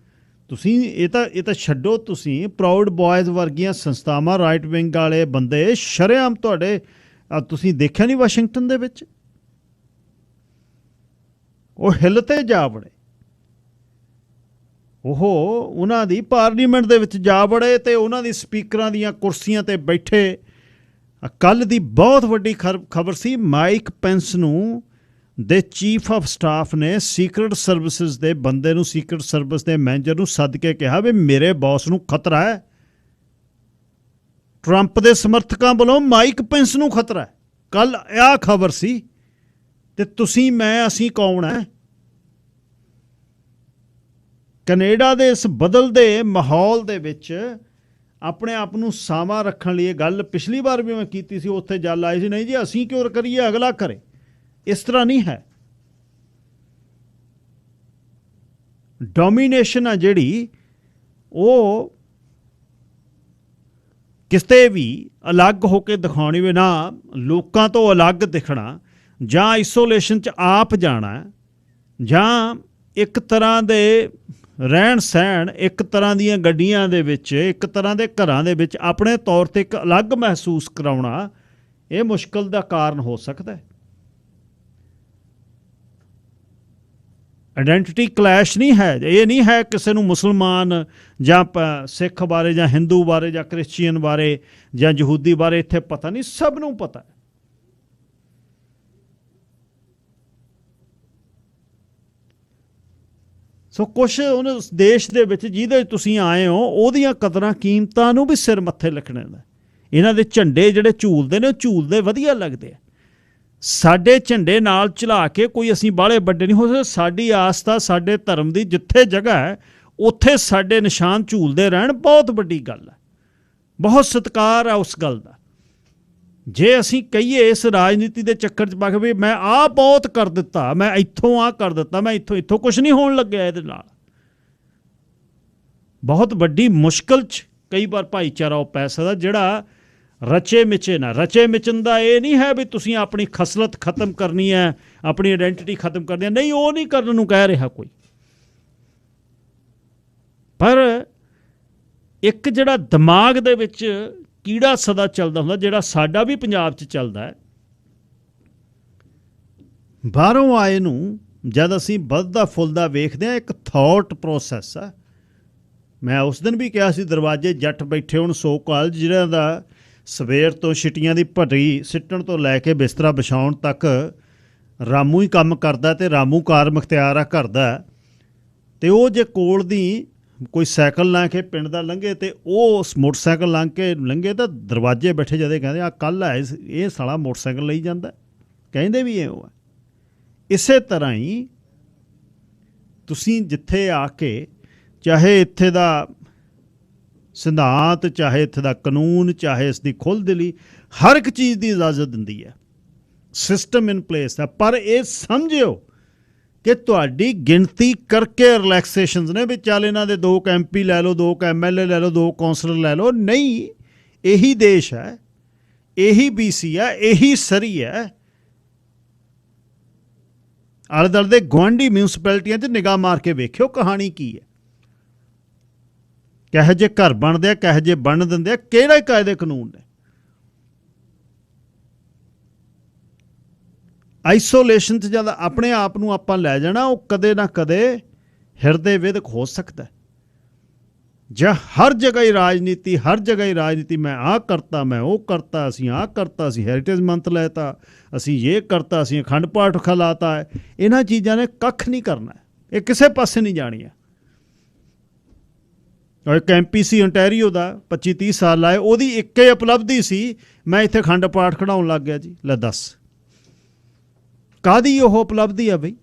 ਤੁਸੀਂ ਇਹ ਤਾਂ ਛੱਡੋ। ਤੁਸੀਂ ਪ੍ਰਾਊਡ ਬॉयਜ਼ ਵਰਗੀਆਂ ਸੰਸਥਾਵਾਂ, ਰਾਈਟ ਵਿੰਗ ਵਾਲੇ ਬੰਦੇ ਸ਼ਰੇਆਮ ਤੁਹਾਡੇ, ਤੁਸੀਂ ਦੇਖਿਆ ਨਹੀਂ ਵਾਸ਼ਿੰਗਟਨ ਦੇ ਵਿੱਚ? ਉਹ ਹਿੱਲ ਤੇ ਜਾ ਵੜੇ, ਉਹ ਉਹਨਾਂ ਦੀ ਪਾਰਲੀਮੈਂਟ ਦੇ ਵਿੱਚ ਜਾ ਵੜੇ ਤੇ ਉਹਨਾਂ ਦੀ ਸਪੀਕਰਾਂ ਦੀਆਂ ਕੁਰਸੀਆਂ ਤੇ ਬੈਠੇ। ਕੱਲ੍ਹ ਦੀ ਬਹੁਤ ਵੱਡੀ ਖਬਰ ਸੀ, ਮਾਈਕ ਪੈਂਸ ਨੂੰ ਦੇ ਚੀਫ ਆਫ ਸਟਾਫ ਨੇ ਸੀਕਰਟ ਸਰਵਿਸਿਜ਼ ਦੇ ਬੰਦੇ ਨੂੰ, ਸੀਕਰਟ ਸਰਵਿਸ ਦੇ ਮੈਨੇਜਰ ਨੂੰ ਸੱਦ ਕੇ ਕਿਹਾ ਵੀ ਮੇਰੇ ਬੌਸ ਨੂੰ ਖਤਰਾ ਹੈ। ਟਰੰਪ ਦੇ ਸਮਰਥਕਾਂ ਵੱਲੋਂ ਮਾਈਕ ਪੈਂਸ ਨੂੰ ਖਤਰਾ ਹੈ। ਕੱਲ੍ਹ ਆਹ ਖਬਰ ਸੀ। ਤੇ ਤੁਸੀਂ, ਮੈਂ, ਅਸੀਂ ਕੌਣ ਹੈ? ਕੈਨੇਡਾ ਦੇ ਇਸ ਬਦਲਦੇ ਮਾਹੌਲ ਦੇ ਵਿੱਚ ਆਪਣੇ ਆਪ ਨੂੰ ਸਾਵਾਂ ਰੱਖਣ ਲਈ, ਇਹ ਗੱਲ ਪਿਛਲੀ ਵਾਰ ਵੀ ਮੈਂ ਕੀਤੀ ਸੀ, ਉੱਥੇ ਜਲ ਆਈ ਸੀ, ਨਹੀਂ ਜੀ ਅਸੀਂ ਕਿਉਂ ਕਰੀਏ, ਅਗਲਾ ਕਰੇ। ਇਸ ਤਰ੍ਹਾਂ ਨਹੀਂ ਹੈ। ਡੋਮੀਨੇਸ਼ਨ ਆ ਜਿਹੜੀ, ਉਹ ਕਿਤੇ ਵੀ ਅਲੱਗ ਹੋ ਕੇ ਦਿਖਾਉਣੀ ਵੀ ਨਾ, ਲੋਕਾਂ ਤੋਂ ਅਲੱਗ ਦਿਖਣਾ, ਜਾਂ ਆਈਸੋਲੇਸ਼ਨ 'ਚ ਆਪ ਜਾਣਾ, ਜਾਂ ਇੱਕ ਤਰ੍ਹਾਂ ਦੇ ਰਹਿਣ ਸਹਿਣ, ਇੱਕ ਤਰ੍ਹਾਂ ਦੀਆਂ ਗੱਡੀਆਂ ਦੇ ਵਿੱਚ, ਇੱਕ ਤਰ੍ਹਾਂ ਦੇ ਘਰਾਂ ਦੇ ਵਿੱਚ ਆਪਣੇ ਤੌਰ 'ਤੇ ਇੱਕ ਅਲੱਗ ਮਹਿਸੂਸ ਕਰਾਉਣਾ, ਇਹ ਮੁਸ਼ਕਲ ਦਾ ਕਾਰਨ ਹੋ ਸਕਦਾ ਹੈ। ਆਇਡੈਂਟੀਟੀ ਕਲੈਸ਼ ਨਹੀਂ ਹੈ। ਇਹ ਨਹੀਂ ਹੈ ਕਿਸੇ ਨੂੰ ਮੁਸਲਮਾਨ ਜਾਂ ਸਿੱਖ ਬਾਰੇ, ਜਾਂ ਹਿੰਦੂ ਬਾਰੇ, ਜਾਂ ਕ੍ਰਿਸਚੀਅਨ ਬਾਰੇ, ਜਾਂ ਯਹੂਦੀ ਬਾਰੇ ਇੱਥੇ ਪਤਾ ਨਹੀਂ, ਸਭ ਨੂੰ ਪਤਾ ਹੈ। ਸੋ ਕੁਛ ਉਸ ਦੇਸ਼ ਦੇ ਵਿੱਚ ਜਿਹਦੇ ਤੁਸੀਂ ਆਏ ਹੋ, ਉਹਦੀਆਂ ਕਦਰਾਂ ਕੀਮਤਾਂ ਨੂੰ ਵੀ ਸਿਰ ਮੱਥੇ ਲਿਖਣੇ ਦਾ। ਇਹਨਾਂ ਦੇ ਝੰਡੇ ਜਿਹੜੇ ਝੂਲਦੇ ਨੇ, ਉਹ ਝੂਲਦੇ ਵਧੀਆ ਲੱਗਦੇ ਆ। ਸਾਡੇ ਝੰਡੇ ਨਾਲ ਝੁਲਾ ਕੇ ਕੋਈ ਅਸੀਂ ਬਾਹਲੇ ਵੱਡੇ ਨਹੀਂ ਹੋ ਸਕਦੇ। ਸਾਡੀ ਆਸਥਾ, ਸਾਡੇ ਧਰਮ ਦੀ ਜਿੱਥੇ ਜਗ੍ਹਾ ਹੈ, ਉੱਥੇ ਸਾਡੇ ਨਿਸ਼ਾਨ ਝੂਲਦੇ ਰਹਿਣ, ਬਹੁਤ ਵੱਡੀ ਗੱਲ ਹੈ। ਬਹੁਤ ਸਤਿਕਾਰ ਹੈ ਉਸ ਗੱਲ ਦਾ। ਜੇ ਅਸੀਂ ਕਹੀਏ ਇਸ ਰਾਜਨੀਤੀ ਦੇ ਚੱਕਰ 'ਚ ਪਾ ਕੇ ਵੀ ਮੈਂ ਆਹ ਬਹੁਤ ਕਰ ਦਿੱਤਾ, ਮੈਂ ਇੱਥੋਂ ਆਹ ਕਰ ਦਿੱਤਾ, ਮੈਂ ਇੱਥੋਂ ਕੁਛ ਨਹੀਂ ਹੋਣ ਲੱਗਿਆ, ਇਹਦੇ ਨਾਲ ਬਹੁਤ ਵੱਡੀ ਮੁਸ਼ਕਲ 'ਚ ਕਈ ਵਾਰ ਭਾਈਚਾਰਾ ਉਹ ਪੈ ਸਕਦਾ ਜਿਹੜਾ ਰਚੇ ਮਿਚੇ ਨਾ। ਰਚੇ ਮਿਚਣ ਦਾ ਇਹ ਨਹੀਂ ਹੈ ਵੀ ਤੁਸੀਂ ਆਪਣੀ ਖਸਲਤ ਖਤਮ ਕਰਨੀ ਹੈ, ਆਪਣੀ ਆਇਡੈਂਟੀਟੀ ਖਤਮ ਕਰਨੀ ਹੈ, ਨਹੀਂ, ਉਹ ਨਹੀਂ ਕਰਨ ਨੂੰ ਕਹਿ ਰਿਹਾ ਕੋਈ। ਪਰ ਇੱਕ ਜਿਹੜਾ ਦਿਮਾਗ ਦੇ ਵਿੱਚ ਕੀੜਾ ਸਦਾ ਚੱਲਦਾ ਹੁੰਦਾ, ਜਿਹੜਾ ਸਾਡਾ ਵੀ ਪੰਜਾਬ 'ਚ ਚੱਲਦਾ ਹੈ, ਬਾਹਰੋਂ ਆਏ ਨੂੰ ਜਦ ਅਸੀਂ ਵੱਧਦਾ ਫੁੱਲਦਾ ਵੇਖਦੇ ਹਾਂ, ਇੱਕ ਥਾਟ ਪ੍ਰੋਸੈਸ ਆ। ਮੈਂ ਉਸ ਦਿਨ ਵੀ ਕਿਹਾ ਸੀ, ਦਰਵਾਜ਼ੇ ਜੱਟ ਬੈਠੇ ਹੁਣ ਸੋ ਕਾਲਜ, ਜਿਹਨਾਂ ਦਾ ਸਵੇਰ ਤੋਂ ਛਿੱਟੀਆਂ ਦੀ ਭੱਟੀ ਸਿੱਟਣ ਤੋਂ ਲੈ ਕੇ ਬਿਸਤਰਾ ਵਿਛਾਉਣ ਤੱਕ ਰਾਮੂ ਹੀ ਕੰਮ ਕਰਦਾ, ਤੇ ਰਾਮੂ ਕਾਰ ਮੁਖਤਿਆਰ ਆ ਕਰਦਾ। ਤੇ ਉਹ ਜੇ ਕੋਲ ਦੀ ਕੋਈ ਸਾਈਕਲ ਲੰਘ ਕੇ ਪਿੰਡ ਦਾ ਲੰਘੇ, ਤੇ ਉਹ ਮੋਟਰਸਾਈਕਲ ਲੰਘੇ ਤਾਂ ਦਰਵਾਜ਼ੇ ਬੈਠੇ ਜਦੇ ਕਹਿੰਦੇ ਆ ਕੱਲ੍ਹ ਹੈ, ਇਹ ਸਾਲਾ ਮੋਟਰਸਾਈਕਲ ਲਈ ਜਾਂਦਾ, ਕਹਿੰਦੇ ਵੀ ਉਹ ਹੈ। ਇਸੇ ਤਰ੍ਹਾਂ ਹੀ ਤੁਸੀਂ ਜਿੱਥੇ ਆ ਕੇ ਚਾਹੇ ਇੱਥੇ ਦਾ ਸਿਧਾਂਤ, ਚਾਹੇ ਇੱਥੇ ਦਾ ਕਾਨੂੰਨ, ਚਾਹੇ ਇਸ ਦੀ ਖੁੱਲ੍ਹਦਿਲੀ, ਹਰ ਇੱਕ ਚੀਜ਼ ਦੀ ਇਜਾਜ਼ਤ ਦਿੰਦੀ ਹੈ, ਸਿਸਟਮ ਇਨ ਪਲੇਸ ਹੈ। ਪਰ ਇਹ ਸਮਝਿਓ ਕਿ ਤੁਹਾਡੀ ਗਿਣਤੀ ਕਰਕੇ ਰਿਲੈਕਸੇਸ਼ਨਸ ਨੇ ਵੀ ਚੱਲ ਇਹਨਾਂ ਦੇ 2 MP ਲੈ ਲਓ, 2 MLA ਲੈ ਲਓ, 2 ਕੌਂਸਲਰ ਲੈ ਲਓ। ਨਹੀਂ, ਇਹੀ ਦੇਸ਼ ਹੈ, ਇਹੀ BC ਹੈ, ਇਹੀ ਸਰੀ ਹੈ। ਆਲੇ ਦੁਆਲੇ ਦੇ ਗੁਆਂਢੀ ਮਿਊਨਿਸਪੈਲਿਟੀਆਂ 'ਚ ਨਿਗਾਹ ਮਾਰ ਕੇ ਵੇਖਿਓ ਕਹਾਣੀ ਕੀ ਹੈ, ਕਿਹੋ ਜਿਹੇ ਘਰ ਬਣਦੇ ਆ, ਕਿਹੋ ਜਿਹੇ ਬਣ ਦਿੰਦੇ ਆ, ਕਿਹੜੇ ਕਾਇਦੇ ਕਾਨੂੰਨ ਨੇ। ਆਈਸੋਲੇਸ਼ਨ 'ਚ ਜਦ ਆਪਣੇ ਆਪ ਨੂੰ ਆਪਾਂ ਲੈ ਜਾਣਾ, ਉਹ ਕਦੇ ਨਾ ਕਦੇ ਹਿਰਦੇ ਵਿਦਕ ਹੋ ਸਕਦਾ। ਜਾਂ ਹਰ ਜਗ੍ਹਾ ਹੀ ਰਾਜਨੀਤੀ, ਹਰ ਜਗ੍ਹਾ ਹੀ ਰਾਜਨੀਤੀ, ਮੈਂ ਆਹ ਕਰਤਾ, ਮੈਂ ਉਹ ਕਰਤਾ, ਅਸੀਂ ਆਹ ਕਰਤਾ, ਅਸੀਂ ਹੈਰੀਟੇਜ ਮੰਥ ਲੈਤਾ, ਅਸੀਂ ਇਹ ਕਰਤਾ, ਅਸੀਂ ਅਖੰਡ ਪਾਠ ਖਿਲਾਤਾ ਹੈ। ਇਹਨਾਂ ਚੀਜ਼ਾਂ ਨੇ ਕੱਖ ਨਹੀਂ ਕਰਨਾ, ਇਹ ਕਿਸੇ ਪਾਸੇ ਨਹੀਂ ਜਾਣੀ ਹੈ। ਔਰ ਇੱਕ MP ਸੀ ontario ਦਾ, 25-30 ਸਾਲ ਲਾਏ, ਉਹਦੀ ਇੱਕ ਹੀ ਉਪਲਬਧੀ ਸੀ, ਮੈਂ ਇੱਥੇ ਅਖੰਡ ਪਾਠ ਖੜਾਉਣ ਲੱਗ ਗਿਆ ਜੀ। ਲੈ ਦੱਸ ਕਾਹਦੀ ਉਹ ਉਪਲਬਧੀ ਆ ਬਈ?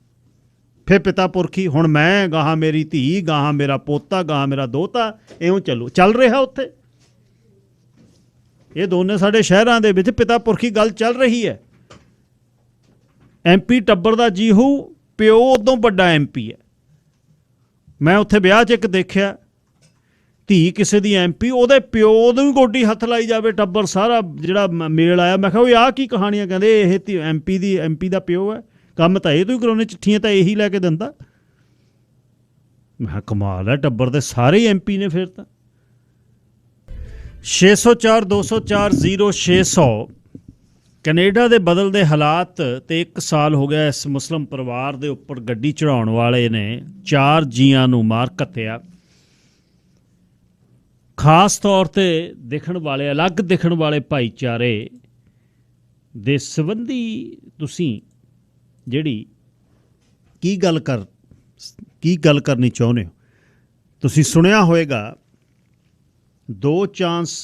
ਫਿਰ ਪਿਤਾ ਪੁਰਖੀ, ਹੁਣ ਮੈਂ ਗਾਹਾਂ ਮੇਰੀ ਧੀ, ਗਾਹਾਂ ਮੇਰਾ ਪੋਤਾ, ਗਾਹਾਂ ਮੇਰਾ ਦੋਤਾ, ਇਉਂ ਚੱਲ ਰਿਹਾ ਉੱਥੇ। ਇਹ ਦੋਨੇ ਸਾਡੇ ਸ਼ਹਿਰਾਂ ਦੇ ਵਿੱਚ ਪਿਤਾ ਪੁਰਖੀ ਗੱਲ ਚੱਲ ਰਹੀ ਹੈ। MP ਟੱਬਰ ਦਾ ਜੀਹੂ, ਪਿਓ ਉਦੋਂ ਵੱਡਾ MP ਹੈ। ਮੈਂ ਉੱਥੇ ਵਿਆਹ 'ਚ ਇੱਕ ਦੇਖਿਆ, ਧੀ ਕਿਸੇ ਦੀ MP, ਉਹਦੇ ਪਿਓ ਨੂੰ ਵੀ ਗੋਡੀ ਹੱਥ ਲਾਈ ਜਾਵੇ, ਟੱਬਰ ਸਾਰਾ ਜਿਹੜਾ ਮੇਲ ਆਇਆ। ਮੈਂ ਕਿਹਾ ਉਹ ਆਹ ਕੀ ਕਹਾਣੀਆਂ? ਕਹਿੰਦੇ ਇਹ MP ਦਾ ਪਿਓ ਹੈ, ਕੰਮ ਤਾਂ ਇਹ ਤੋਂ ਹੀ ਕਰਾਉਣੇ, ਚਿੱਠੀਆਂ ਤਾਂ ਇਹੀ ਲੈ ਕੇ ਦਿੰਦਾ। ਮੈਂ ਕਿਹਾ ਕਮਾਲ ਹੈ, ਟੱਬਰ ਦੇ ਸਾਰੇ ਹੀ MP ਨੇ ਫਿਰ ਤਾਂ। 604 204 0600 ਕੈਨੇਡਾ ਦੇ ਬਦਲਦੇ ਹਾਲਾਤ ਤੇ 1 ਸਾਲ ਹੋ ਗਿਆ ਇਸ ਮੁਸਲਿਮ ਪਰਿਵਾਰ ਦੇ ਉੱਪਰ ਗੱਡੀ ਚੜਾਉਣ ਵਾਲੇ ਨੇ 4 ਜੀਆਂ ਨੂੰ ਮਾਰ ਘੱਤਿਆ। ਖਾਸ ਤੌਰ 'ਤੇ ਦਿਖਣ ਵਾਲੇ, ਅਲੱਗ ਦਿਖਣ ਵਾਲੇ ਭਾਈਚਾਰੇ ਦੇ ਸੰਬੰਧੀ ਤੁਸੀਂ ਜਿਹੜੀ ਕੀ ਗੱਲ ਕਰਨੀ ਚਾਹੁੰਦੇ ਹੋ? ਤੁਸੀਂ ਸੁਣਿਆ ਹੋਵੇਗਾ 2 ਚਾਂਸ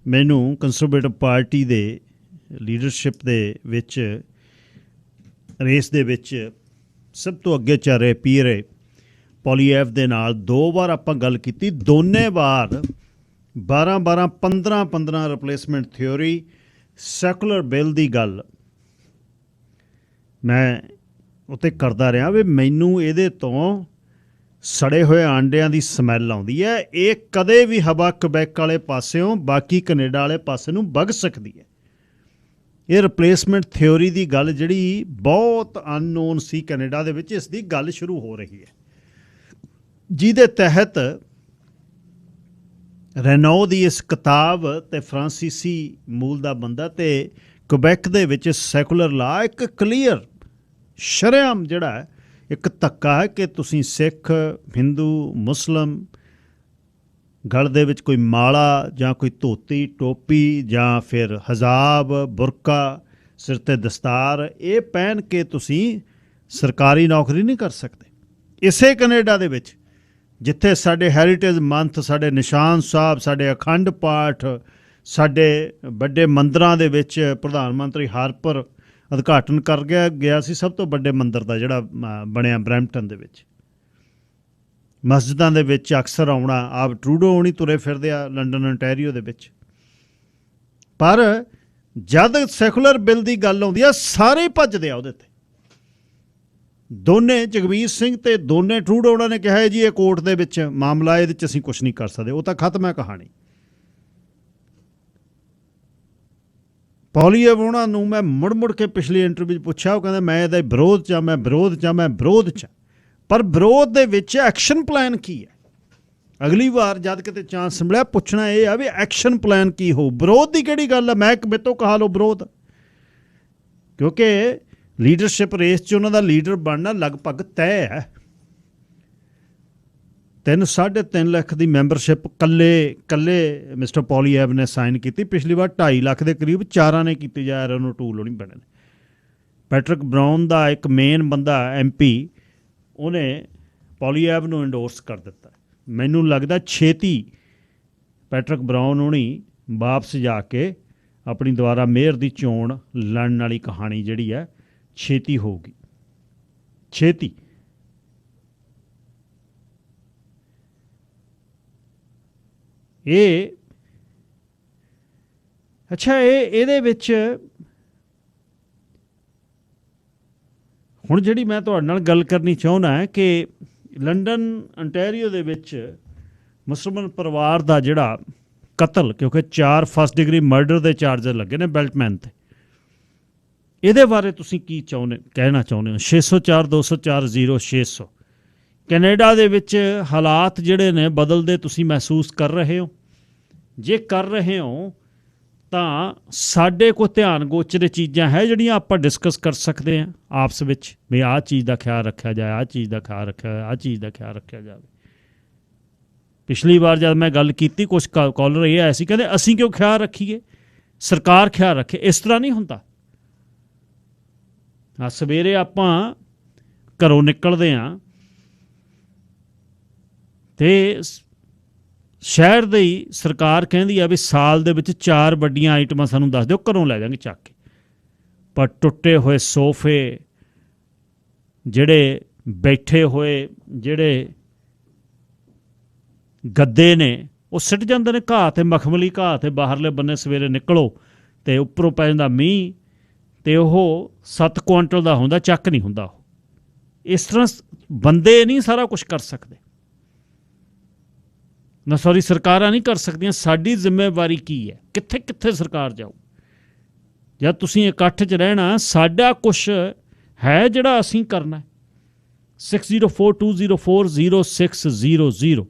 ਮੈਨੂੰ ਕੰਜ਼ਰਵੇਟਿਵ ਪਾਰਟੀ ਦੇ ਲੀਡਰਸ਼ਿਪ ਦੇ ਵਿੱਚ, ਰੇਸ ਦੇ ਵਿੱਚ ਸਭ ਤੋਂ ਅੱਗੇ ਚੱਲ ਰਹੇ ਪੀਰੇ ਪੋਲੀਐਫ ਦੇ ਨਾਲ 2 ਵਾਰ ਆਪਾਂ ਗੱਲ ਕੀਤੀ। ਦੋਨੇ ਵਾਰ 12-12, 15-15 ਰਿਪਲੇਸਮੈਂਟ ਥਿਓਰੀ, ਸੈਕੂਲਰ ਬਿੱਲ ਦੀ ਗੱਲ ਮੈਂ ਉੱਤੇ ਕਰਦਾ ਰਿਹਾ ਵੀ ਮੈਨੂੰ ਇਹਦੇ ਤੋਂ ਸੜੇ ਹੋਏ ਆਂਡਿਆਂ ਦੀ ਸਮੈਲ ਆਉਂਦੀ ਹੈ। ਇਹ ਕਦੇ ਵੀ ਹਵਾ ਕੁਬੈਕ ਵਾਲੇ ਪਾਸਿਓਂ ਬਾਕੀ ਕੈਨੇਡਾ ਵਾਲੇ ਪਾਸੇ ਨੂੰ ਵਗ ਸਕਦੀ ਹੈ। ਇਹ ਰਿਪਲੇਸਮੈਂਟ ਥਿਓਰੀ ਦੀ ਗੱਲ ਜਿਹੜੀ ਬਹੁਤ ਅਨਨੋਨ ਸੀ ਕੈਨੇਡਾ ਦੇ ਵਿੱਚ, ਇਸ ਦੀ ਗੱਲ ਸ਼ੁਰੂ ਹੋ ਰਹੀ ਹੈ, ਜਿਹਦੇ ਤਹਿਤ ਰੈਨੋ ਦੀ ਇਸ ਕਿਤਾਬ ਤੇ ਫਰਾਂਸੀਸੀ ਮੂਲ ਦਾ ਬੰਦਾ ਤੇ ਕੁਬੈਕ ਦੇ ਵਿੱਚ ਸੈਕੂਲਰ ਲਾ ਇੱਕ ਕਲੀਅਰ ਸ਼ਰੇਆਮ ਜਿਹੜਾ ਹੈ ਇੱਕ ਧੱਕਾ ਹੈ ਕਿ ਤੁਸੀਂ ਸਿੱਖ, ਹਿੰਦੂ, ਮੁਸਲਿਮ ਗਲ ਦੇ ਵਿੱਚ ਕੋਈ ਮਾਲਾ ਜਾਂ ਕੋਈ ਧੋਤੀ ਟੋਪੀ ਜਾਂ ਫਿਰ ਹਜ਼ਾਬ, ਬੁਰਕਾ, ਸਿਰ 'ਤੇ ਦਸਤਾਰ, ਇਹ ਪਹਿਨ ਕੇ ਤੁਸੀਂ ਸਰਕਾਰੀ ਨੌਕਰੀ ਨਹੀਂ ਕਰ ਸਕਦੇ। ਇਸੇ ਕੈਨੇਡਾ ਦੇ ਵਿੱਚ ਜਿੱਥੇ ਸਾਡੇ ਹੈਰੀਟੇਜ ਮੰਥ, ਸਾਡੇ ਨਿਸ਼ਾਨ ਸਾਹਿਬ, ਸਾਡੇ ਅਖੰਡ ਪਾਠ, ਸਾਡੇ ਵੱਡੇ ਮੰਦਰਾਂ ਦੇ ਵਿੱਚ ਪ੍ਰਧਾਨ ਮੰਤਰੀ ਹਾਰਪਰ ਉਦਘਾਟਨ ਕਰ ਗਿਆ ਸੀ ਸਭ ਤੋਂ ਵੱਡੇ ਮੰਦਰ ਦਾ ਜਿਹੜਾ ਬਣਿਆ ਬਰੈਂਪਟਨ ਦੇ ਵਿੱਚ। ਮਸਜਿਦਾਂ ਦੇ ਵਿੱਚ ਅਕਸਰ ਆਉਣਾ, ਆਪ ਟਰੂਡੋ ਹੋਣੀ ਤੁਰੇ ਫਿਰਦੇ ਆ ਲੰਡਨ ontario ਦੇ ਵਿੱਚ। ਪਰ ਜਦ ਸੈਕੂਲਰ ਬਿੱਲ ਦੀ ਗੱਲ ਆਉਂਦੀ ਆ, ਸਾਰੇ ਭੱਜਦੇ ਆ ਉਹਦੇ 'ਤੇ। ਦੋਨੇ ਜਗਮੀਤ ਸਿੰਘ ਤੇ ਦੋਨੇ ਟਰੂਡੋ ਉਹਨਾਂ ਨੇ ਕਿਹਾ ਜੀ ਇਹ ਕੋਰਟ ਦੇ ਵਿੱਚ ਮਾਮਲਾ, ਇਹਦੇ 'ਚ ਅਸੀਂ ਕੁਛ ਨਹੀਂ ਕਰ ਸਕਦੇ, ਉਹ ਤਾਂ ਖਤਮ ਹੈ ਕਹਾਣੀ। ਪੋਲੀਐਵ ਉਹਨਾਂ ਨੂੰ ਮੈਂ ਮੁੜ ਕੇ ਪਿਛਲੀ ਇੰਟਰਵਿਊ 'ਚ ਪੁੱਛਿਆ, ਉਹ ਕਹਿੰਦਾ ਮੈਂ ਇਹਦਾ ਵਿਰੋਧ 'ਚ, ਮੈਂ ਵਿਰੋਧ 'ਚ। ਪਰ ਵਿਰੋਧ ਦੇ ਵਿੱਚ ਐਕਸ਼ਨ ਪਲਾਨ ਕੀ ਹੈ? ਅਗਲੀ ਵਾਰ ਜਦ ਕਿਤੇ ਚਾਂਸ ਮਿਲਿਆ ਪੁੱਛਣਾ ਇਹ ਆ ਵੀ ਐਕਸ਼ਨ ਪਲਾਨ ਕੀ ਹੋ? ਵਿਰੋਧ ਦੀ ਕਿਹੜੀ ਗੱਲ ਹੈ? ਮੈਂ ਮੇਰੇ ਤੋਂ ਕਹਾ ਲਓ ਵਿਰੋਧ, ਕਿਉਂਕਿ ਲੀਡਰਸ਼ਿਪ ਰੇਸ 'ਚ ਉਹਨਾਂ ਦਾ ਲੀਡਰ ਬਣਨਾ ਲਗਭਗ ਤੈਅ ਹੈ। 3-3.5 ਲੱਖ ਦੀ ਮੈਂਬਰਸ਼ਿਪ ਕੱਲੇ ਮਿਸਟਰ ਪੋਲੀਐਵ ਨੇ ਸਾਈਨ ਕੀਤੀ। ਪਿਛਲੀ ਵਾਰ 2.5 ਲੱਖ ਦੇ ਕਰੀਬ 4 ਨੇ ਕੀਤੀ, ਜਾ ਰਿਹਾ ਉਹਨੂੰ ਟੂਲ ਨਹੀਂ ਬਣੇ। ਪੈਟਰਿਕ ਬਰਾਊਨ ਦਾ ਇੱਕ ਮੇਨ ਬੰਦਾ MP, ਉਹਨੇ ਪੋਲੀਐਵ ਨੂੰ ਇੰਡੋਰਸ ਕਰ ਦਿੱਤਾ। ਮੈਨੂੰ ਲੱਗਦਾ ਛੇਤੀ ਪੈਟਰਿਕ ਬਰਾਊਨ ਹੋਣੀ ਵਾਪਸ ਜਾ ਕੇ ਆਪਣੀ ਦੁਬਾਰਾ ਮੇਅਰ ਦੀ ਚੋਣ ਲੜਨ ਵਾਲੀ ਕਹਾਣੀ ਜਿਹੜੀ ਹੈ ਛੇਤੀ ਹੋਊਗੀ, ਛੇਤੀ। ਇਹ ਅੱਛਾ ਇਹਦੇ ਵਿੱਚ ਹੁਣ ਜਿਹੜੀ ਮੈਂ ਤੁਹਾਡੇ ਨਾਲ ਗੱਲ ਕਰਨੀ ਚਾਹੁੰਦਾ ਹੈ ਕਿ ਲੰਡਨ ਅੰਟੈਰੀਓ ਦੇ ਵਿੱਚ ਮੁਸਲਮਾਨ ਪਰਿਵਾਰ ਦਾ ਜਿਹੜਾ ਕਤਲ, ਕਿਉਂਕਿ 4 ਫਸਟ ਡਿਗਰੀ ਮਰਡਰ ਦੇ ਚਾਰਜਰ ਲੱਗੇ ਨੇ ਬੈਲਟਮੈਨ 'ਤੇ, ਇਹਦੇ ਬਾਰੇ ਤੁਸੀਂ ਕੀ ਕਹਿਣਾ ਚਾਹੁੰਦੇ ਹੋ? 604 204 0600 ਕੈਨੇਡਾ ਦੇ ਵਿੱਚ ਹਾਲਾਤ ਜਿਹੜੇ ਨੇ ਬਦਲਦੇ ਤੁਸੀਂ ਮਹਿਸੂਸ ਕਰ ਰਹੇ ਹੋ? ਜੇ ਕਰ ਰਹੇ ਹੋ ਤਾਂ ਸਾਡੇ ਕੋਲ ਧਿਆਨ ਗੋਚਰ ਚੀਜ਼ਾਂ ਹੈ ਜਿਹੜੀਆਂ ਆਪਾਂ ਡਿਸਕਸ ਕਰ ਸਕਦੇ ਹਾਂ ਆਪਸ ਵਿੱਚ, ਵੀ ਆਹ ਚੀਜ਼ ਦਾ ਖਿਆਲ ਰੱਖਿਆ ਜਾਏ, ਆਹ ਚੀਜ਼ ਦਾ ਖਿਆਲ ਰੱਖਿਆ, ਆਹ ਚੀਜ਼ ਦਾ ਖਿਆਲ ਰੱਖਿਆ ਜਾਵੇ। ਪਿਛਲੀ ਵਾਰ ਜਦ ਮੈਂ ਗੱਲ ਕੀਤੀ ਕੁਛ ਕਾਲਰ ਇਹ ਆਏ ਸੀ, ਕਹਿੰਦੇ ਅਸੀਂ ਕਿਉਂ ਖਿਆਲ ਰੱਖੀਏ, ਸਰਕਾਰ ਖਿਆਲ ਰੱਖੇ। ਇਸ ਤਰ੍ਹਾਂ ਨਹੀਂ ਹੁੰਦਾ। ਸਵੇਰੇ ਆਪਾਂ ਘਰੋਂ ਨਿਕਲਦੇ ਹਾਂ ਅਤੇ ਸ਼ਹਿਰ ਦੀ ਸਰਕਾਰ ਕਹਿੰਦੀ ਆ ਵੀ ਸਾਲ ਦੇ ਵਿੱਚ 4 ਵੱਡੀਆਂ ਆਈਟਮਾਂ ਸਾਨੂੰ ਦੱਸ ਦਿਓ, ਘਰੋਂ ਲੈ ਜਾਵਾਂਗੇ ਚੱਕ ਕੇ। ਪਰ ਟੁੱਟੇ ਹੋਏ ਸੋਫੇ, ਜਿਹੜੇ ਬੈਠੇ ਹੋਏ ਜਿਹੜੇ ਗੱਦੇ ਨੇ, ਉਹ ਸਿੱਟ ਜਾਂਦੇ ਨੇ ਘਾਹ 'ਤੇ, ਮਖਮਲੀ ਘਾਹ 'ਤੇ। ਬਾਹਰਲੇ ਬੰਨੇ ਸਵੇਰੇ ਨਿਕਲੋ ਅਤੇ ਉੱਪਰੋਂ ਪੈ ਜਾਂਦਾ ਮੀਂਹ, ਅਤੇ ਉਹ 7 ਕੁਆਂਟਲ ਦਾ ਹੁੰਦਾ, ਚੱਕ ਨਹੀਂ ਹੁੰਦਾ ਉਹ। ਇਸ ਤਰ੍ਹਾਂ ਬੰਦੇ ਨਹੀਂ ਸਾਰਾ ਕੁਛ ਕਰ ਸਕਦੇ, ਸਰਕਾਰਾਂ ਨਹੀਂ ਕਰ ਸਕਦੀਆਂ। ਸਾਡੀ ਜ਼ਿੰਮੇਵਾਰੀ ਕੀ ਹੈ? ਕਿੱਥੇ ਕਿੱਥੇ ਸਰਕਾਰ ਜਾਊ? ਜਦ ਤੁਸੀਂ ਇਕੱਠ 'ਚ ਰਹਿਣਾ, ਸਾਡਾ ਕੁਛ ਹੈ ਜਿਹੜਾ ਅਸੀਂ ਕਰਨਾ। 6042040600